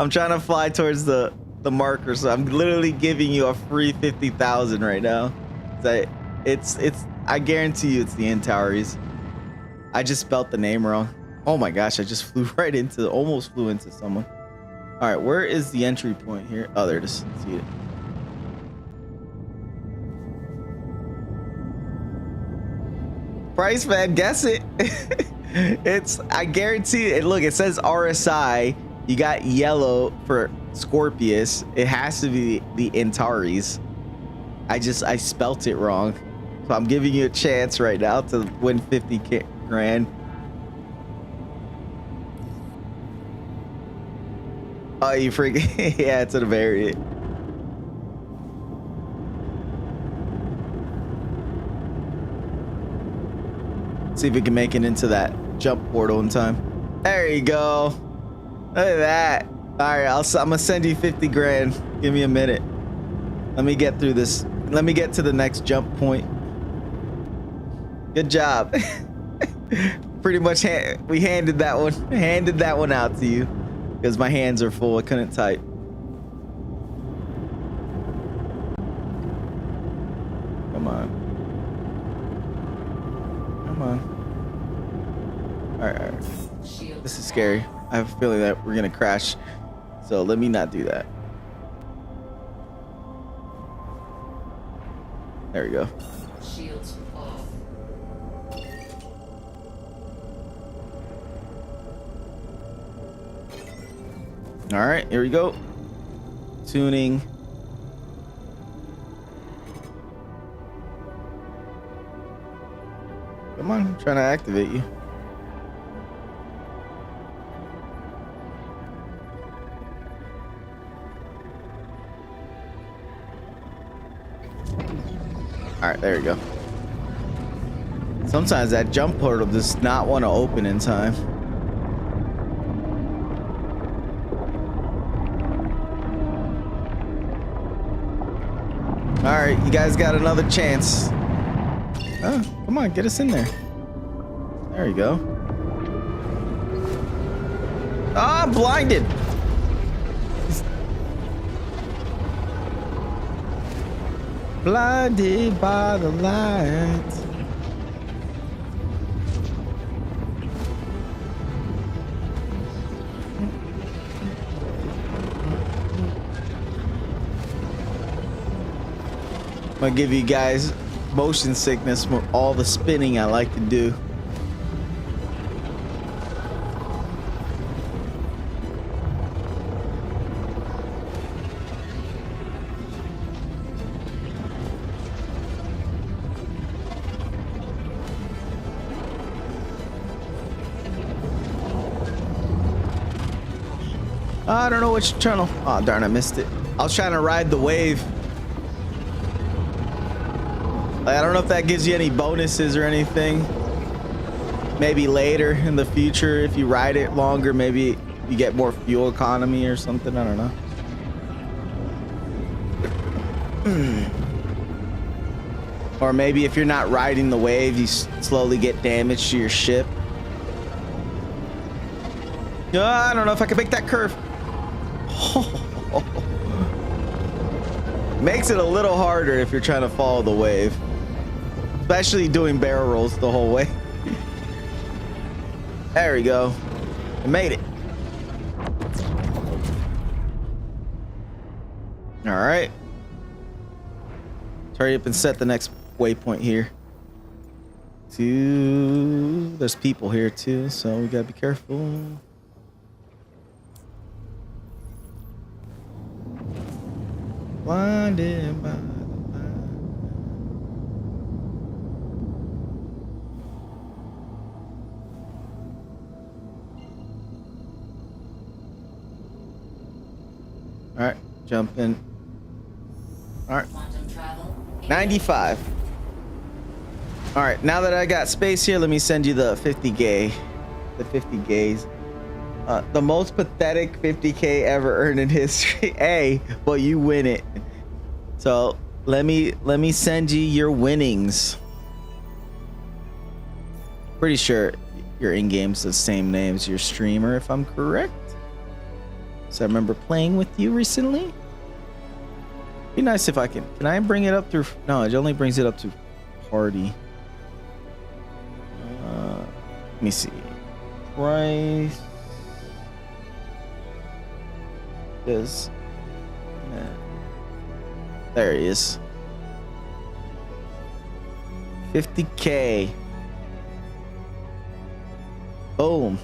I'm trying to fly towards the marker, so I'm literally giving you a free 50,000 right now. It's I guarantee you it's the Antares. I just spelt the name wrong. Oh my gosh, I just almost flew into someone. All right, where is the entry point here? Oh, there it is. See it. Price, man, guess it. I guarantee it. Look, it says RSI. You got yellow for Scorpius. It has to be the Antares. I spelt it wrong. So I'm giving you a chance right now to win 50 grand. Oh, you freaking yeah, it's an variant. See if we can make it into that jump portal in time. There you go. Look at that. All right, I'm gonna send you 50 grand. Give me a minute. Let me get through this. Let me get to the next jump point. Good job. Pretty much we handed that one out to you because my hands are full. I couldn't type. Come on. Come on. All right. This is scary. I have a feeling that we're gonna crash. So let me not do that. There we go.
Shields off.
All right, here we go. Tuning. Come on, I'm trying to activate you. All right, there you go. Sometimes that jump portal does not want to open in time. All right, you guys got another chance. Oh, come on, get us in there. There you go. Ah, I'm blinded. Blinded by the lights. I'm gonna give you guys motion sickness from all the spinning I like to do. I don't know which channel. Oh darn, I missed it. I was trying to ride the wave. I don't know if that gives you any bonuses or anything. maybe later in the future, if you ride it longer, maybe you get more fuel economy or something. I don't know. Or maybe if you're not riding the wave, you slowly get damage to your ship. I don't know if I can make that curve. Makes it a little harder if you're trying to follow the wave, especially doing barrel rolls the whole way. There we go. I made it. All right. Let's hurry up and set the next waypoint here. There's people here too, so we gotta be careful. Blinded by the light. All right, jump in. All right, 95. All right, now that I got space here, let me send you the 50K. The 50 gays. The most pathetic 50K ever earned in history. Hey, but you win it. So let me send you your winnings. Pretty sure your in-game's the same name as your streamer, if I'm correct. So I remember playing with you recently. Be nice if I can I bring it up through? No, it only brings it up to party. Let me see. Price. Is there he is. 50K. Boom.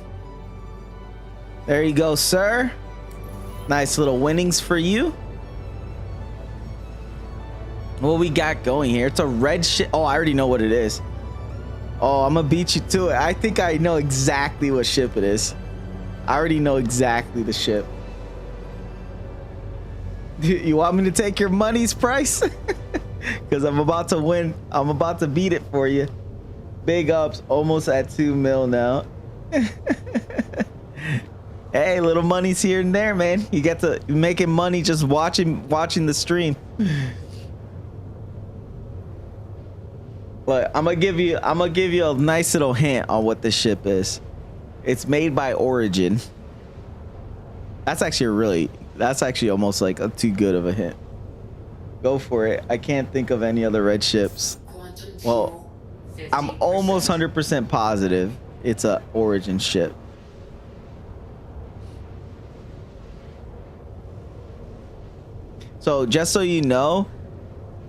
There you go, sir. Nice little winnings for you. What we got going here? It's a red ship. Oh, I already know what it is. Oh, I'm gonna beat you to it. I think I know exactly what ship it is. I already know exactly the ship. You want me to take your money's price? Because I'm about to win. I'm about to beat it for you. Big ups. Almost at 2 mil now. Hey, little money's here and there, man. You get to making money just watching the stream. But I'm gonna give you a nice little hint on what this ship is. It's made by Origin. That's actually almost like a too good of a hint. Go for it. I can't think of any other red ships. Well, I'm almost 100% positive it's a Origin ship. So just so you know,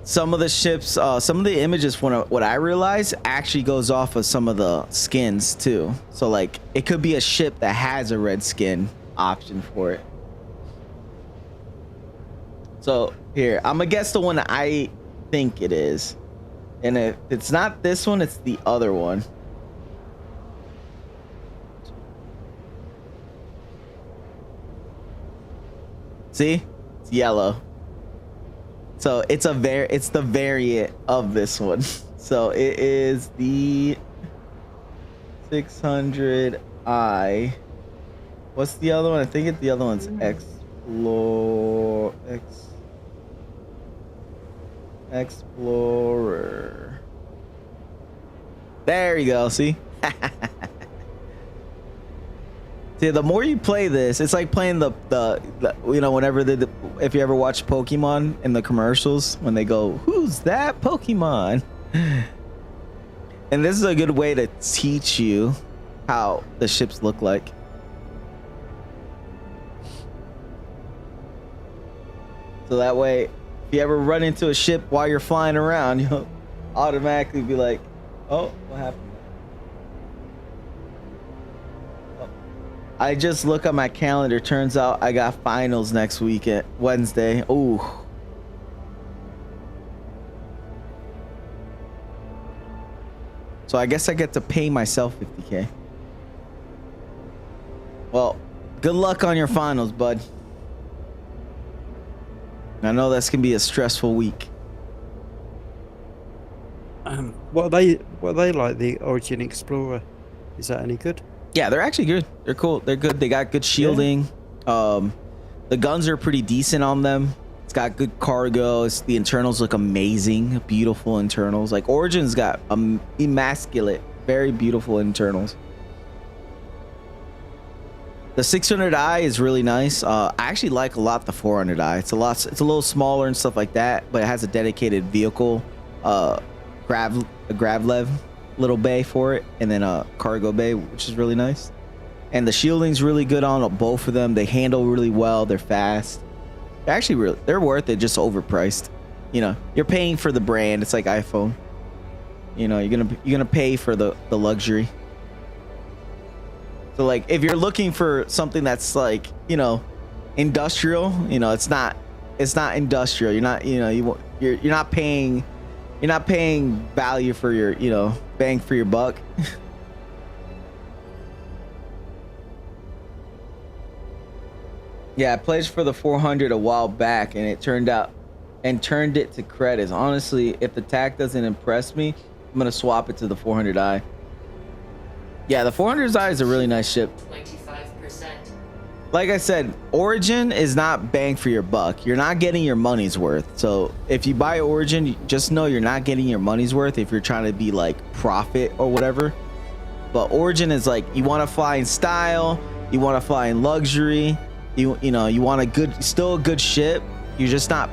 some of the ships, some of the images from what I realize actually goes off of some of the skins too. So like it could be a ship that has a red skin option for it. So here, I'm gonna guess the one that I think it is. And if it's not this one, it's the other one. See? It's yellow. So it's the variant of this one. So it is the 600i. What's the other one? I think the other one's Explorer. There you go. See? See, the more you play this, it's like playing the you know, whenever if you ever watch Pokemon in the commercials when they go, "Who's that Pokemon?" And this is a good way to teach you how the ships look like. So that way, if you ever run into a ship while you're flying around, you'll automatically be like, "Oh, what happened?" I just look at my calendar. Turns out I got finals next weekend, Wednesday. Ooh. So I guess I get to pay myself 50K. Well, good luck on your finals, bud. I know that's gonna be a stressful week.
What are they like, the Origin Explorer Is that any good?
Yeah, they're actually good. They're cool. They're good. They got good shielding. The guns are pretty decent on them. It's got good cargo. The internals look amazing. Beautiful internals. Like Origin's got immaculate, very beautiful internals. The 600i is really nice. I actually like a lot the 400i. It's a little smaller and stuff like that, but it has a dedicated vehicle, gravlev little bay for it, and then a cargo bay, which is really nice. And the shielding's really good on both of them. They handle really well. They're fast. They're actually they're worth it. Just overpriced. You know, you're paying for the brand. It's like iPhone. You know, you're gonna pay for the luxury. So like, if you're looking for something that's like, you know, industrial, you know, it's not industrial. You're not, you know, you're not paying value for your, you know, bang for your buck. Yeah, I pledged for the 400 a while back, and it turned it to credits. Honestly, if the TAC doesn't impress me, I'm gonna swap it to the 400i. Yeah, the 400i is a really nice ship.
25%.
Like I said, Origin is not bang for your buck. You're not getting your money's worth. So if you buy Origin, just know you're not getting your money's worth if you're trying to be like profit or whatever. But Origin is like, you want to fly in style, you want to fly in luxury, you know, you want still a good ship. You're just not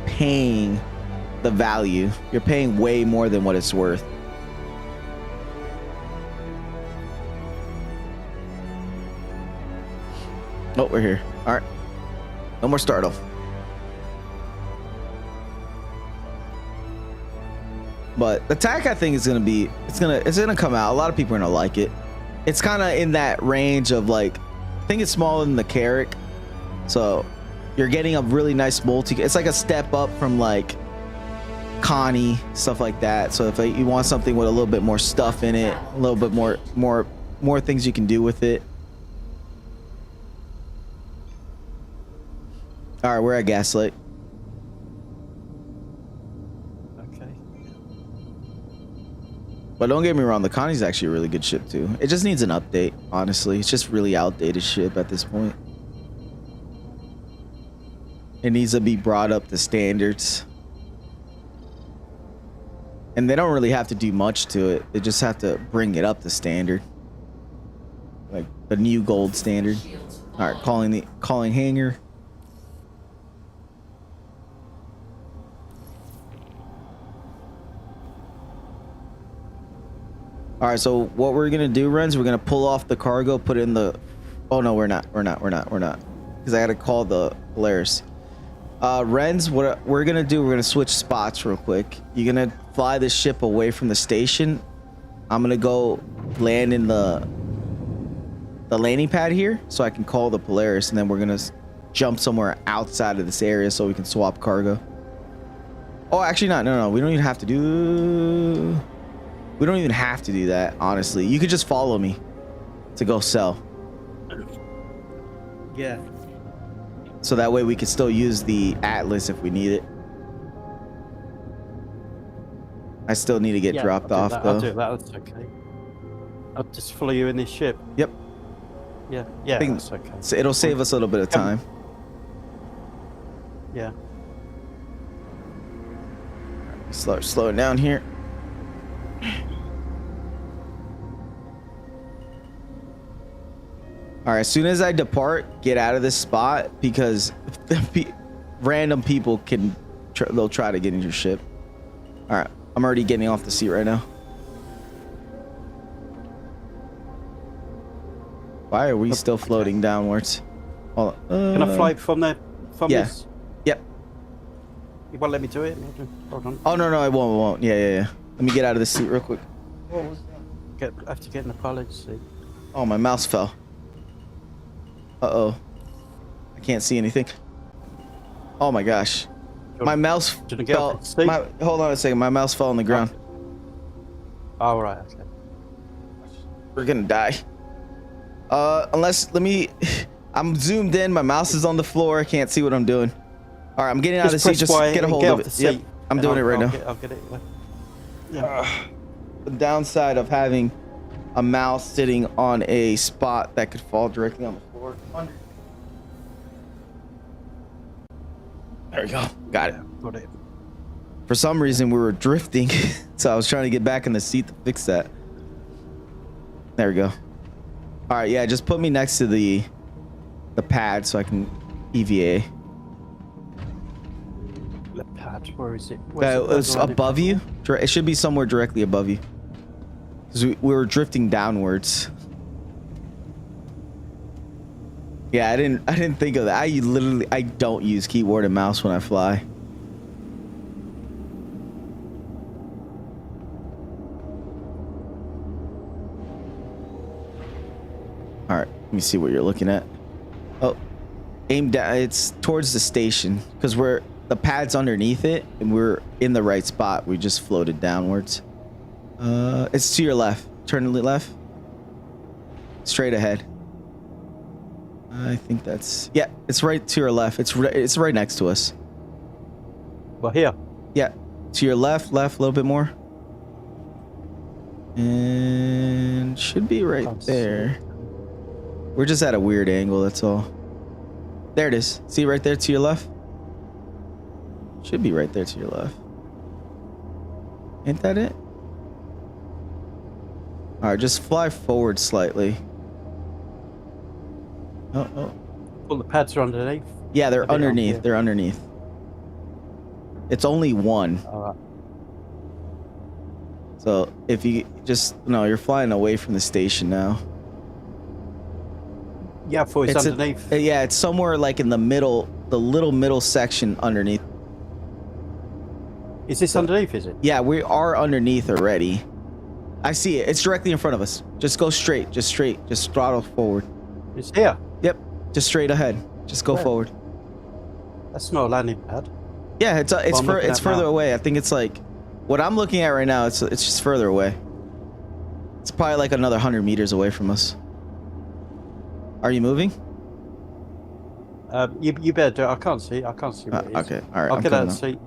paying the value. You're paying way more than what it's worth. Oh, we're here. All right. No more startle. But the TAC, I think, is gonna be, it's gonna come out. A lot of people are gonna like it. It's kind of in that range of like, I think it's smaller than the Carrack, so you're getting a really nice multi. It's like a step up from like Connie, stuff like that. So if you want something with a little bit more stuff in it, a little bit more things you can do with it. All right, we're at Gaslight.
Okay.
But don't get me wrong, the Connie's actually a really good ship too. It just needs an update, honestly. It's just really outdated ship at this point. It needs to be brought up to standards. And they don't really have to do much to it. They just have to bring it up to standard. Like the new gold standard. All right, calling hangar. All right, so what we're gonna do, Renz, we're gonna pull off the cargo, put it in the. Oh no, we're not. Because I gotta call the Polaris. Renz, what we're gonna do, we're gonna switch spots real quick. You're gonna fly this ship away from the station. I'm gonna go land in the landing pad here, so I can call the Polaris, and then we're gonna jump somewhere outside of this area so we can swap cargo. Oh, actually not. No, we don't even have to do. We don't even have to do that, honestly. You could just follow me to go sell.
Yeah.
So that way we can still use the Atlas if we need it. I still need to get dropped off, though.
I'll do that. That's okay. I'll just follow you in this ship.
Yep.
Yeah, that's okay.
So it'll save us a little bit of time.
Yeah.
Slow it down here. All right, as soon as I depart, get out of this spot, because random people they'll try to get into your ship. All right, I'm already getting off the seat right now. Why are we still floating downwards? Hold on.
Can I fly from there? From
yeah.
this?
Yep.
You won't let me do it? Hold on.
Oh no, I won't. Yeah. Let me get out of this seat real quick.
What was that? I have to get in the pilot seat.
Oh, my mouse fell. Uh-oh. I can't see anything. Oh my gosh. My mouse fell. Hold on a second. My mouse fell on the ground.
Oh, right. Okay.
We're gonna die. I'm zoomed in. My mouse is on the floor. I can't see what I'm doing. All right, I'm getting out of the seat. Just get a hold of it. Yep, I'm doing it right now.
I'll get it. Yeah.
The downside of having a mouse sitting on a spot that could fall directly on the floor. Under. There we go. Got it.
Got it.
For some reason, we were drifting, so I was trying to get back in the seat to fix that. There we go. All right, yeah, just put me next to the pad so I can EVA.
The pad, where is it?
It's above you. It should be somewhere directly above you. Because we were drifting downwards. Yeah, I didn't think of that. I don't use keyboard and mouse when I fly. All right, let me see what you're looking at. Oh, aim down. It's towards the station because the pad's underneath it and we're in the right spot. We just floated downwards. It's to your left. Turn to the left. Straight ahead. I think that's, yeah, it's right to your left. It's right next to us.
Well, here.
Yeah, to your left, a little bit more. And should be right there. We're just at a weird angle, that's all. There it is. See right there to your left? Should be right there to your left. Ain't that it? All right, just fly forward slightly. Oh.
Well, the pads are underneath.
Yeah, they're underneath.
Here.
They're underneath. It's only one.
All right.
So if you just, no, you're flying away from the station now.
Yeah, I thought it's underneath.
Yeah, it's somewhere like in the middle, the little middle section underneath.
Is this underneath, is it?
Yeah, we are underneath already. I see it. It's directly in front of us. Just go straight. Just straight. Just throttle forward.
It's here.
Yep. Just straight ahead. Just go
Where?
forward.
That's not a landing pad.
Yeah, it's further
now.
away. I think it's like what I'm looking at right now. It's just further away. It's probably like another 100 meters away from us. Are you moving?
You better do it. I can't see. I can't see what it is.
Okay. All right.
I'll
I'm
get out
coming
of the
up.
seat.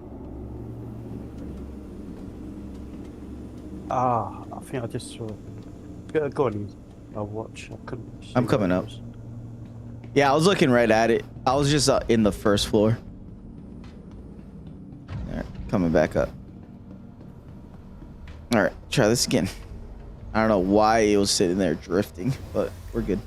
I think I just saw it. Go on. I'll watch. I couldn't see
I'm coming up. Yeah, I was looking right at it. I was just in the first floor. All right, coming back up. All right, try this again. I don't know why it was sitting there drifting, but we're good.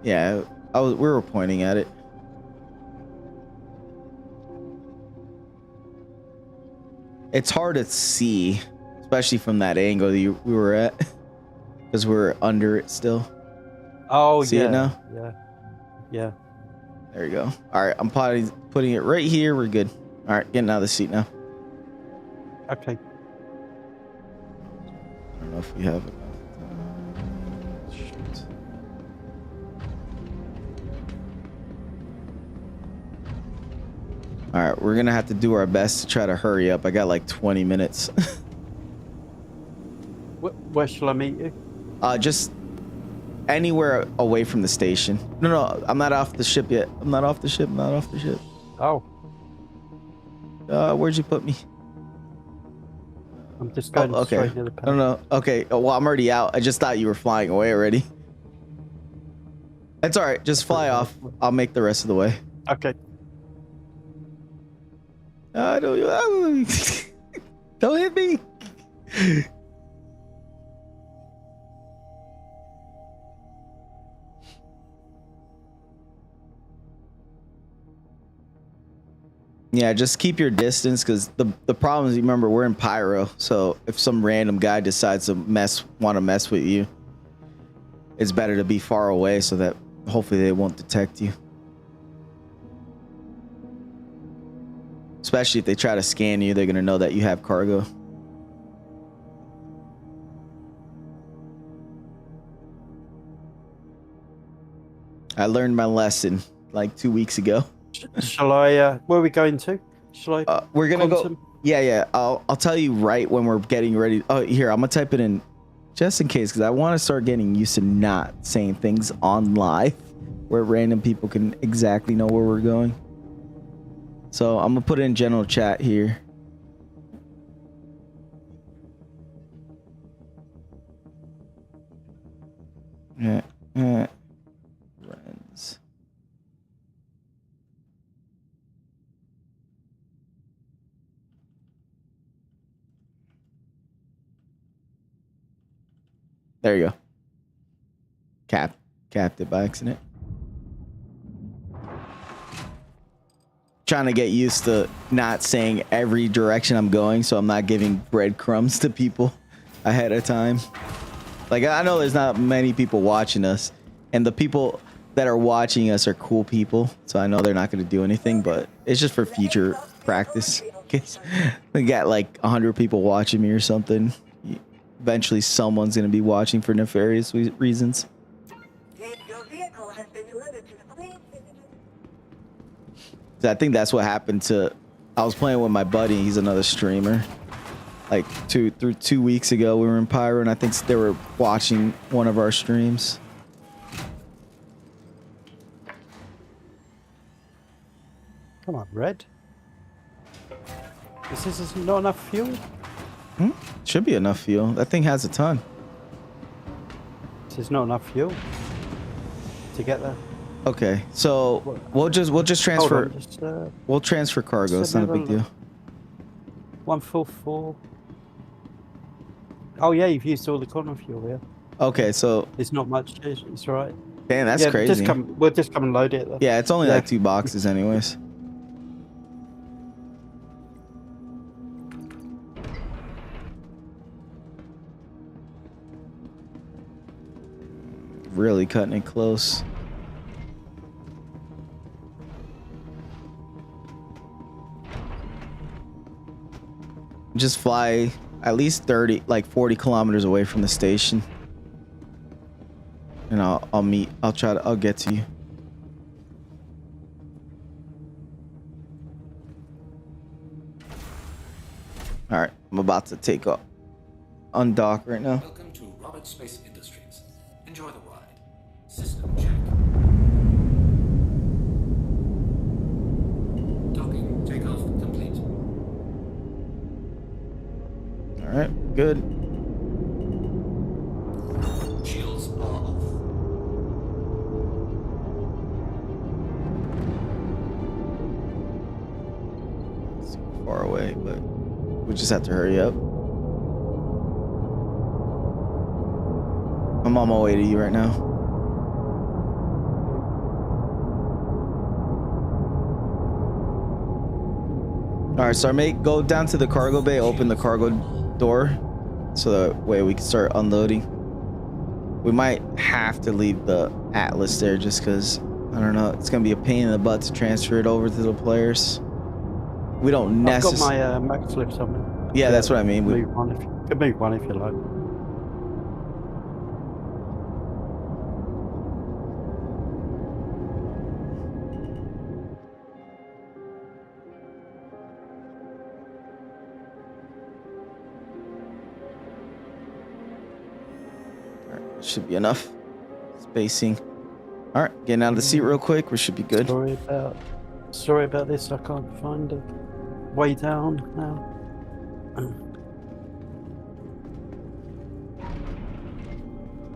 Yeah, we were pointing at it. It's hard to see, especially from that angle we were at, because we're under it still.
Oh,
see
yeah.
it now?
Yeah.
There you go. All right, I'm putting it right here. We're good. All right, getting out of the seat now.
Okay.
I don't know if we have it. Shoot. All right, we're gonna have to do our best to try to hurry up. I got like 20 minutes.
Where shall I meet you?
Just anywhere away from the station. No, I'm not off the ship yet. I'm not off the ship.
Oh,
Where'd you put me?
I'm just going
okay.
straight to the pad.
No. Okay. Well, I'm already out. I just thought you were flying away already. That's all right. Just fly off. I'll make the rest of the way.
Okay.
Don't hit me. Yeah, just keep your distance, because the problem is, you remember, we're in pyro, so if some random guy decides to want to mess with you, it's better to be far away so that hopefully they won't detect you. Especially if they try to scan you, they're gonna know that you have cargo. I learned my lesson like 2 weeks ago.
Shall I? Where are we going to? Shall I?
We're gonna
Quantum?
go. Yeah. I'll tell you right when we're getting ready. Oh, here, I'm gonna type it in just in case, because I want to start getting used to not saying things on live. where random people can exactly know where we're going. So I'm gonna put it in general chat here. Yeah, friends. There you go. Capped it by accident. Trying to get used to not saying every direction I'm going, so I'm not giving breadcrumbs to people ahead of time. Like, I know there's not many people watching us, and the people that are watching us are cool people, so I know they're not going to do anything, but it's just for future practice. We got like 100 people watching me or something. Eventually someone's going to be watching for nefarious reasons.
Your vehicle has been delivered to the police.
I think that's what happened to... I was playing with my buddy. He's another streamer. Like 2 weeks ago, we were in Pyro, and I think they were watching one of our streams.
Come on, Red. This is not enough fuel.
Should be enough fuel. That thing has a ton.
This is not enough fuel to get there.
Okay, so we'll just transfer.
Hold on, just,
we'll transfer cargo. It's not a big deal.
144. Oh yeah, you've used all the corner fuel here.
Okay, so
It's not much. It's all right.
damn, that's
Yeah,
crazy.
we'll just come and load it. Then.
Yeah, it's only
Yeah.
like 2 boxes, anyways. Really cutting it close. Just fly at least 30, like 40 kilometers away from the station. And I'll get to you. All right, I'm about to take off. Undock right now.
Welcome to Robert Space Industries. Enjoy the ride. System check. Docking takeoff complete.
All right, good.
Shields are off.
It's far away, but we just have to hurry up. I'm on my way to you right now. All right, so go down to the cargo bay, open the cargo door, so that way we can start unloading. We might have to leave the Atlas there just because, I don't know, it's gonna be a pain in the butt to transfer it over to the players. We don't
I've got
necessarily.
my max slips on me.
Yeah, that's what I mean.
Move one if you move one if you like.
Should be enough spacing. All right, getting out of the seat real quick. We should be good.
Sorry about this. I can't find a way down now.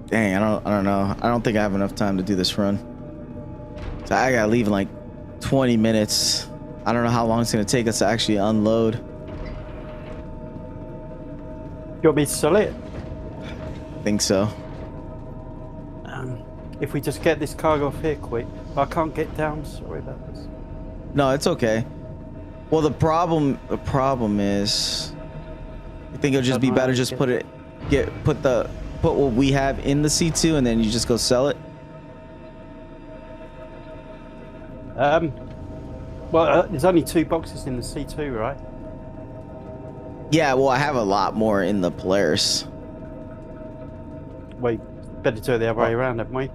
Dang, I don't know. I don't think I have enough time to do this run. So I gotta leave in like 20 minutes. I don't know how long it's gonna take us to actually unload.
You want me to sell it?
Think so.
If we just get this cargo off here quick. I can't get down. Sorry about this.
No, it's okay. Well, the problem is, I think it'll just be better just put what we have in the C2 and then you just go sell it.
Well, there's only 2 boxes in the C2, right?
Yeah, well, I have a lot more in the Polaris.
We better do it the other way around, haven't we?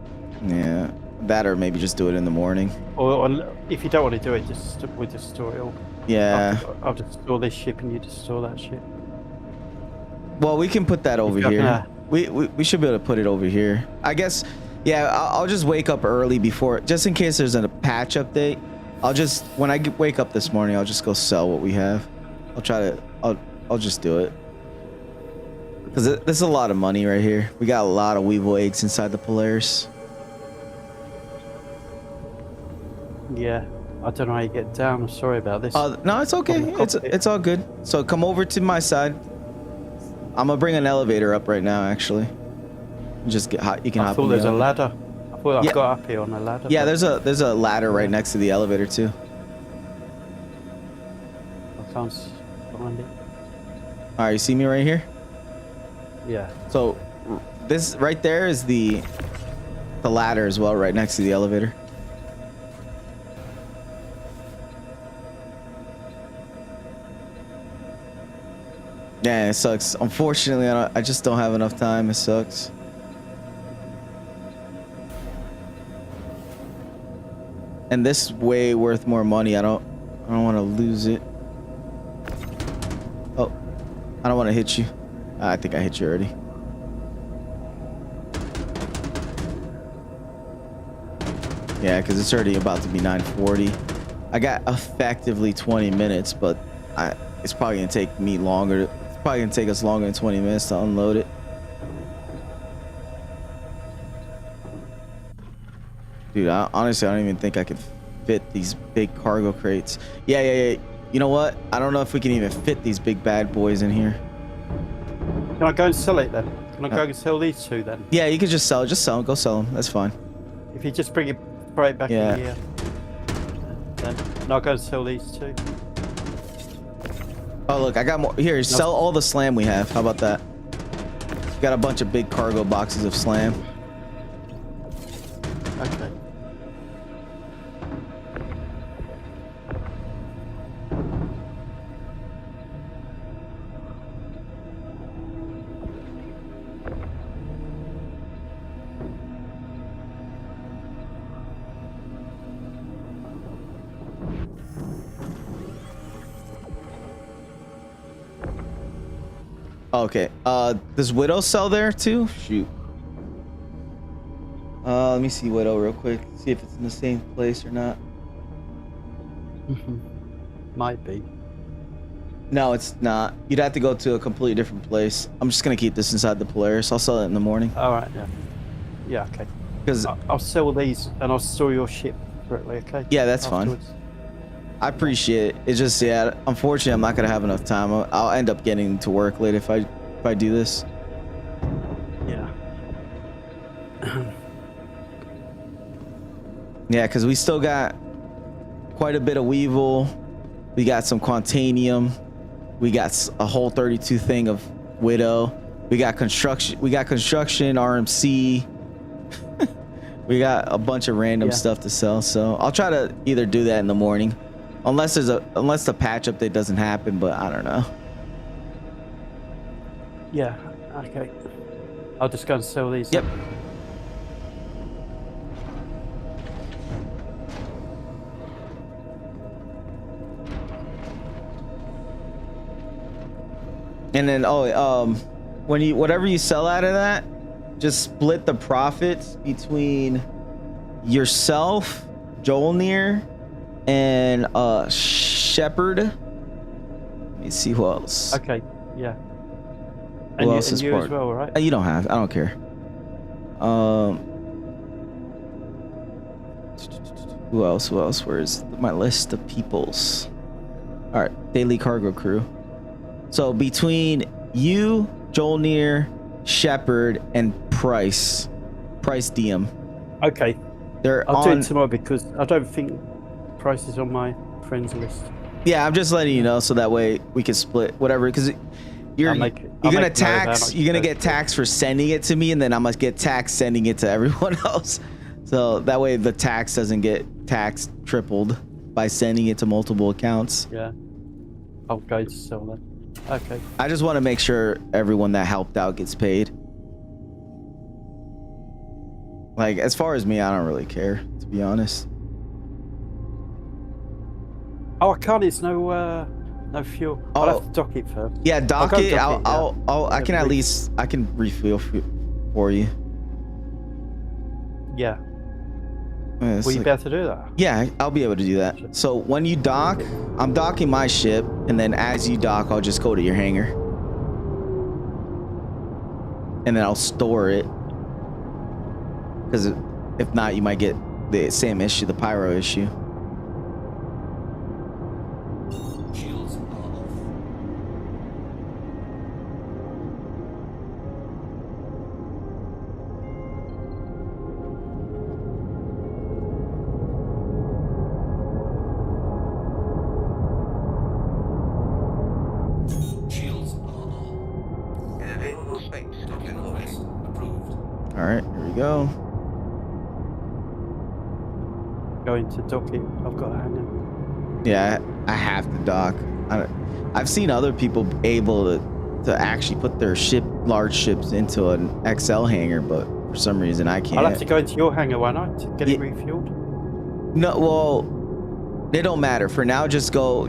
Yeah, that or maybe just do it in the morning.
Or if you don't want to do it, we'll just store it all.
Yeah.
I'll just store this ship and you just store that ship.
Well, we can put that over here. We should be able to put it over here. I guess Yeah, I'll just wake up early before, just in case there's a patch update. When I wake up this morning, I'll just go sell what we have. I'll just do it. Because this is a lot of money right here. We got a lot of Weevil eggs inside the Polaris.
Yeah, I don't know how you get down. I'm sorry about this.
No, it's okay. It's all good. So come over to my side. I'm gonna bring an elevator up right now, actually. Just get hot. You can
I
hop
thought
in
there's
the
a
elevator.
ladder. I thought
Yeah.
I got up here on a ladder.
Yeah,
but
there's a ladder right next to the elevator too.
I can't find it.
All right, you see me right here?
Yeah.
So this right there is the ladder as well, right next to the elevator. Yeah, it sucks. Unfortunately, I just don't have enough time. It sucks. And this is way worth more money. I don't want to lose it. Oh, I don't want to hit you. I think I hit you already. Yeah, because it's already about to be 9:40. I got effectively 20 minutes, but it's probably gonna take me longer. It's probably gonna take us longer than 20 minutes to unload it. Dude, honestly, I don't even think I could fit these big cargo crates. Yeah. You know what? I don't know if we can even fit these big bad boys in here.
Can I go and sell it then? Can I go and sell these two then?
Yeah, you could just sell them. Go sell them. That's fine.
If you just bring it right back
Yeah.
in here, then I'll go and sell these two.
Oh, look, I got more. Here, sell all the slam we have. How about that? Got a bunch of big cargo boxes of slam.
Okay.
Okay. Does Widow sell there too? Shoot. Let me see Widow real quick. See if it's in the same place or not.
Might be.
No, it's not. You'd have to go to a completely different place. I'm just gonna keep this inside the Polaris. I'll sell it in the morning.
All right. Yeah. Yeah. Okay.
Because
I'll sell these and I'll store your ship correctly. Okay.
yeah, that's fine.
Afterwards.
I appreciate it. It's just unfortunately, I'm not gonna have enough time. I'll end up getting to work late if I do this.
Yeah.
Yeah, because we still got quite a bit of Weevil. We got some Quantanium. We got a whole 32 thing of Widow. We got construction. RMC. We got a bunch of random stuff to sell. So I'll try to either do that in the morning, unless the patch update doesn't happen. But I don't know.
Yeah. Okay. I'll just go and sell these.
Yep. And then whatever you sell out of that, just split the profits between yourself, Jolnir, and Shepard. Let me see who else.
Okay. Yeah.
Who
And
else is
you
part?
as well, right?
You don't have. I don't care. Who else? Where's my list of peoples? All right, daily cargo crew. So between you, Jolnir, Shepard, and Price DM.
Okay.
They're
I'll do
on.
it tomorrow because I don't think Price is on my friends list.
Yeah, I'm just letting you know so that way we can split whatever. Because you're
I'll
gonna
make note of how
tax.
much
You're gonna
it
get
goes
taxed for sending it to me, and then I must get taxed sending it to everyone else. So that way the tax doesn't get taxed tripled by sending it to multiple accounts.
Yeah. I'll go to sell them. Okay.
I just want to make sure everyone that helped out gets paid. Like, as far as me, I don't really care, to be honest.
Oh, I can't. It's no fuel.
Oh.
I'll have to dock it first.
Yeah, dock
go
it.
dock it,
I can at least, I can refuel for you.
Yeah.
It's
Will you
like-
be able to do that?
yeah, I'll be able to do that. So when you dock, I'm docking my ship, and then as you dock, I'll just go to your hangar. And then I'll store it. Because if not, you might get the same issue, the pyro issue.
Shields are off. Shields are on.
Available space.
Docking request approved.
All right, here we go.
Going to dock it. I've got a hangar.
Yeah, I have to dock. I've seen other people able to actually put their large ships into an XL hangar, but for some reason I can't.
I'll have to go into your hangar, won't I, to get it refueled?
No, well, it don't matter. For now, just go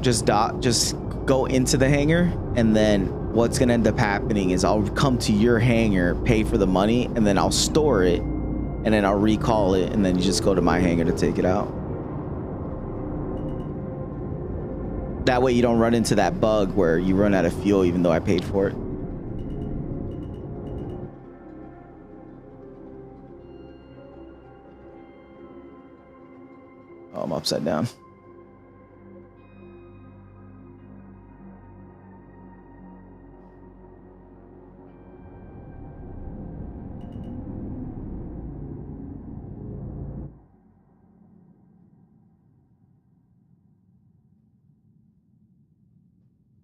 into the hangar, and then what's gonna end up happening is I'll come to your hangar, pay for the money, and then I'll store it, and then I'll recall it, and then you just go to my hangar to take it out. That way you don't run into that bug where you run out of fuel even though I paid for it. Oh, I'm upside down.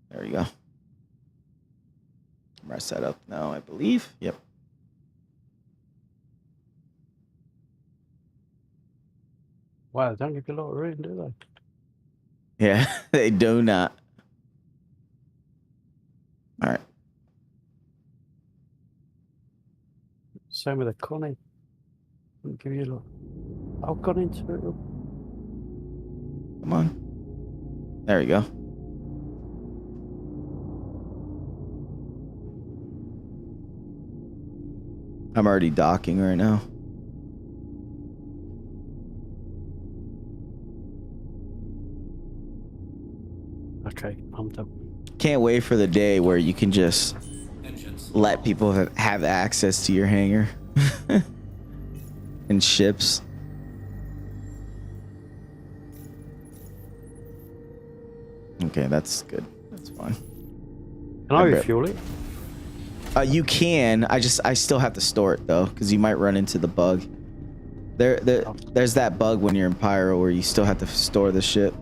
There we go. Camera set up now, I believe. Yep.
Wow, they don't give you a lot of room, do they?
Yeah, they do not. All right.
Same with the Connie. Wouldn't give you a lot. I've gone into it.
Come on. There we go. I'm already docking right now.
Okay, I'm done.
Can't wait for the day where you can just
Engines.
let people have access to your hangar and ships. Okay, that's good. That's fine.
Can I refuel it?
You can. I still have to store it though, because you might run into the bug. There's that bug when you're in Pyro where you still have to store the ship.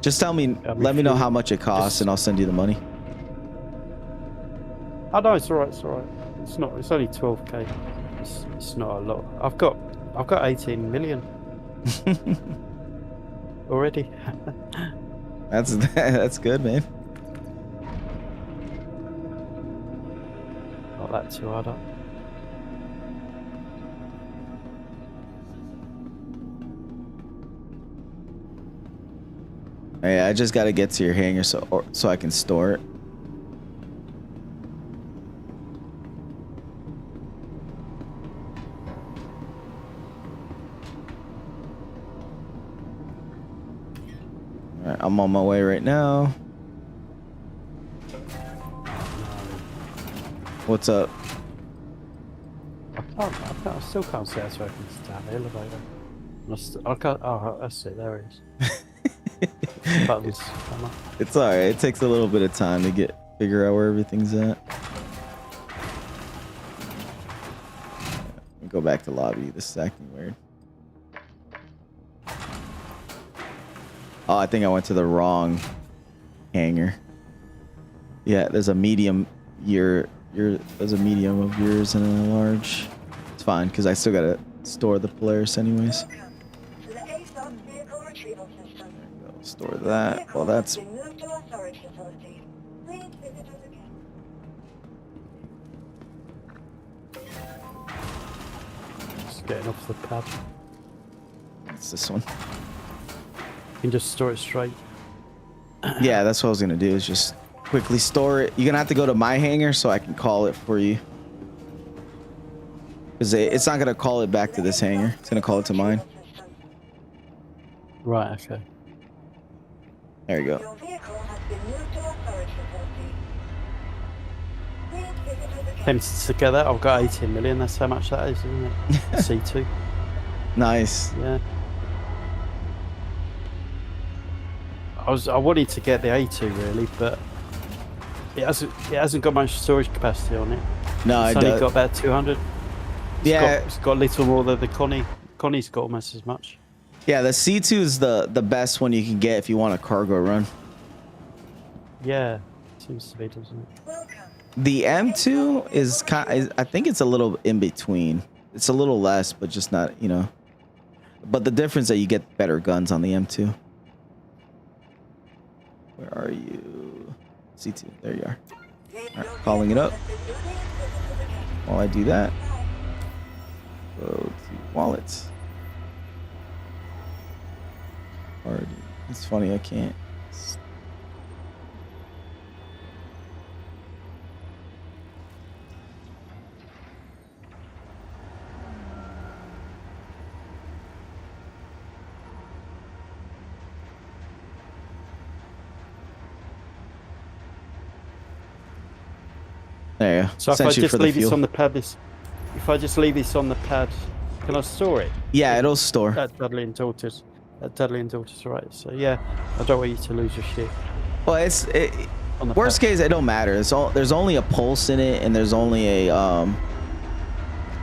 Just tell me, let me know how much it costs, and I'll send you the money.
Oh no, it's alright. It's alright. It's not. It's only 12k. It's not a lot. I've got 18 million already.
That's good, man.
Not that too hard up.
Hey, I just gotta get to your hangar so I can store it. All right, I'm on my way right now. What's up?
I still can't see how to open the damn elevator. I can't. Oh, that's it. There it is. Buttons come up.
It's all right. It takes a little bit of time to figure out where everything's at. Go back to lobby. This is acting weird. Oh, I think I went to the wrong hangar. Yeah, there's a medium. There's a medium of yours and a large. It's fine because I still gotta store the Polaris anyways. Store that. Well, that's.
Just getting off the pad.
It's this one.
You can just store it straight.
Yeah, that's what I was gonna do. Is just quickly store it. You're gonna have to go to my hangar so I can call it for you. because it's not gonna call it back to this hangar. It's gonna call it to mine.
Right. Okay.
There you go.
Your vehicle has been moved to our storage facility. Please visit us again.
Tempted to get that. I've got 18 million. That's how much that is, isn't it? C2.
Nice.
Yeah. I wanted to get the A2 really, but it hasn't got much storage capacity on it.
No,
It's
it
only
does.
got about 200. It's got a little more than the Connie. Connie's got almost as much.
Yeah, the C2 is the best one you can get if you want a cargo run.
Yeah, seems to be, doesn't it?
Welcome.
The M2 is I think it's a little in between. It's a little less, but just not, you know. But the difference is that you get better guns on the M2. Where are you? C2. There you are. All right, calling it up. While I do that, go to wallets. Already. It's funny, I can't. There you go.
So if I
Sent you
just
for the
leave this
fuel.
on the pad, if I just leave this on the pad, can I store it?
Yeah, it'll store.
At Dudley and Daughters. At Dudley and Daughters, right? So yeah, I don't want you to lose your shit.
Well,
On the
worst
pad.
case, it don't matter. There's only a pulse in it, and there's only a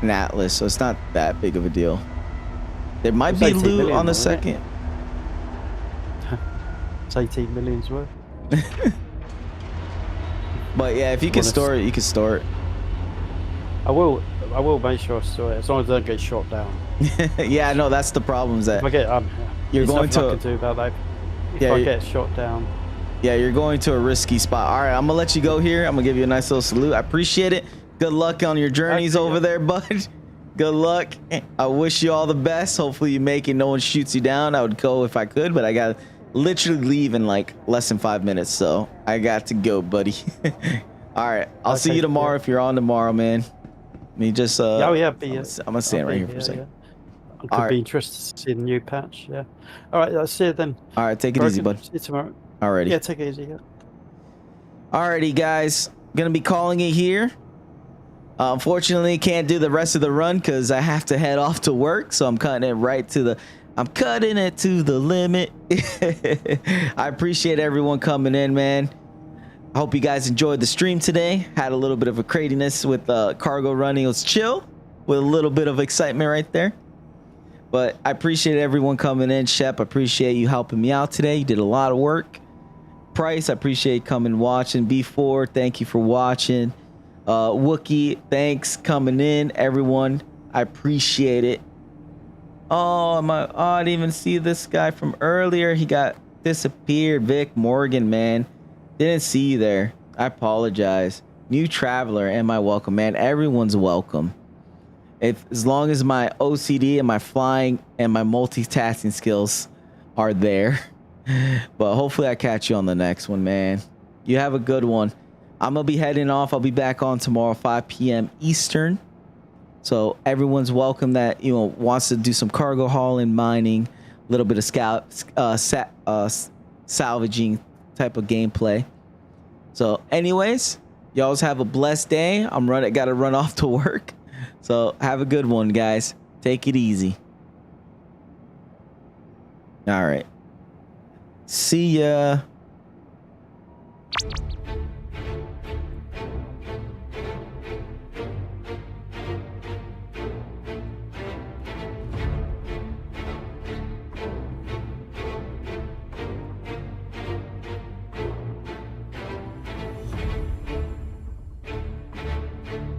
an atlas, so it's not that big of a deal. There might
It's
be
18
loot
million,
on the
isn't it?
second.
It's 18 million's worth.
But yeah, if you can
Honest.
store it, you can store it.
I will make sure I store it as long as I don't get shot down.
Yeah, no, that's the problem. Is that
If I get
You're
there's
going
nothing I
to-
can do about that. If
Yeah,
I
you-
get shot down,
yeah, you're going to a risky spot. All right, I'm gonna let you go here. I'm gonna give you a nice little salute. I appreciate it. Good luck on your journeys
Actually,
over there, bud. Good luck. I wish you all the best. Hopefully you make it. No one shoots you down. I would go if I could, but I got to literally leave in like less than 5 minutes, so I got to go, buddy. All right, I'll see
Okay,
you tomorrow
yeah.
if you're on tomorrow, man. Let me just
oh yeah,
I'm gonna stand right here for a second.
I could
Alright.
be interested to see the new patch. Yeah. All right, I'll see you then.
All right, take it easy,
Broken.
bud.
See you tomorrow.
Alrighty.
Yeah, take it easy. Yeah.
Alrighty, guys, gonna be calling it here. Unfortunately, can't do the rest of the run because I have to head off to work, so I'm cutting it right to the. I'm cutting it to the limit. I appreciate everyone coming in, man. I hope you guys enjoyed the stream today. Had a little bit of a craziness with cargo running. It was chill with a little bit of excitement right there. But I appreciate everyone coming in. Shep, I appreciate you helping me out today. You did a lot of work. Price, I appreciate coming watching. B4, thank you for watching. Wookie, thanks coming in. Everyone, I appreciate it. Oh, I didn't even see this guy from earlier. He got disappeared. Vic Morgan, man. Didn't see you there. I apologize. New traveler, am I welcome, man? Everyone's welcome. As long as my OCD and my flying and my multitasking skills are there. But hopefully I catch you on the next one, man. You have a good one. I'm going to be heading off. I'll be back on tomorrow, 5 p.m. Eastern. So everyone's welcome that, you know, wants to do some cargo hauling, mining, a little bit of salvaging type of gameplay. So anyways, y'all have a blessed day. Gotta run off to work. So have a good one, guys. Take it easy. All right. See ya.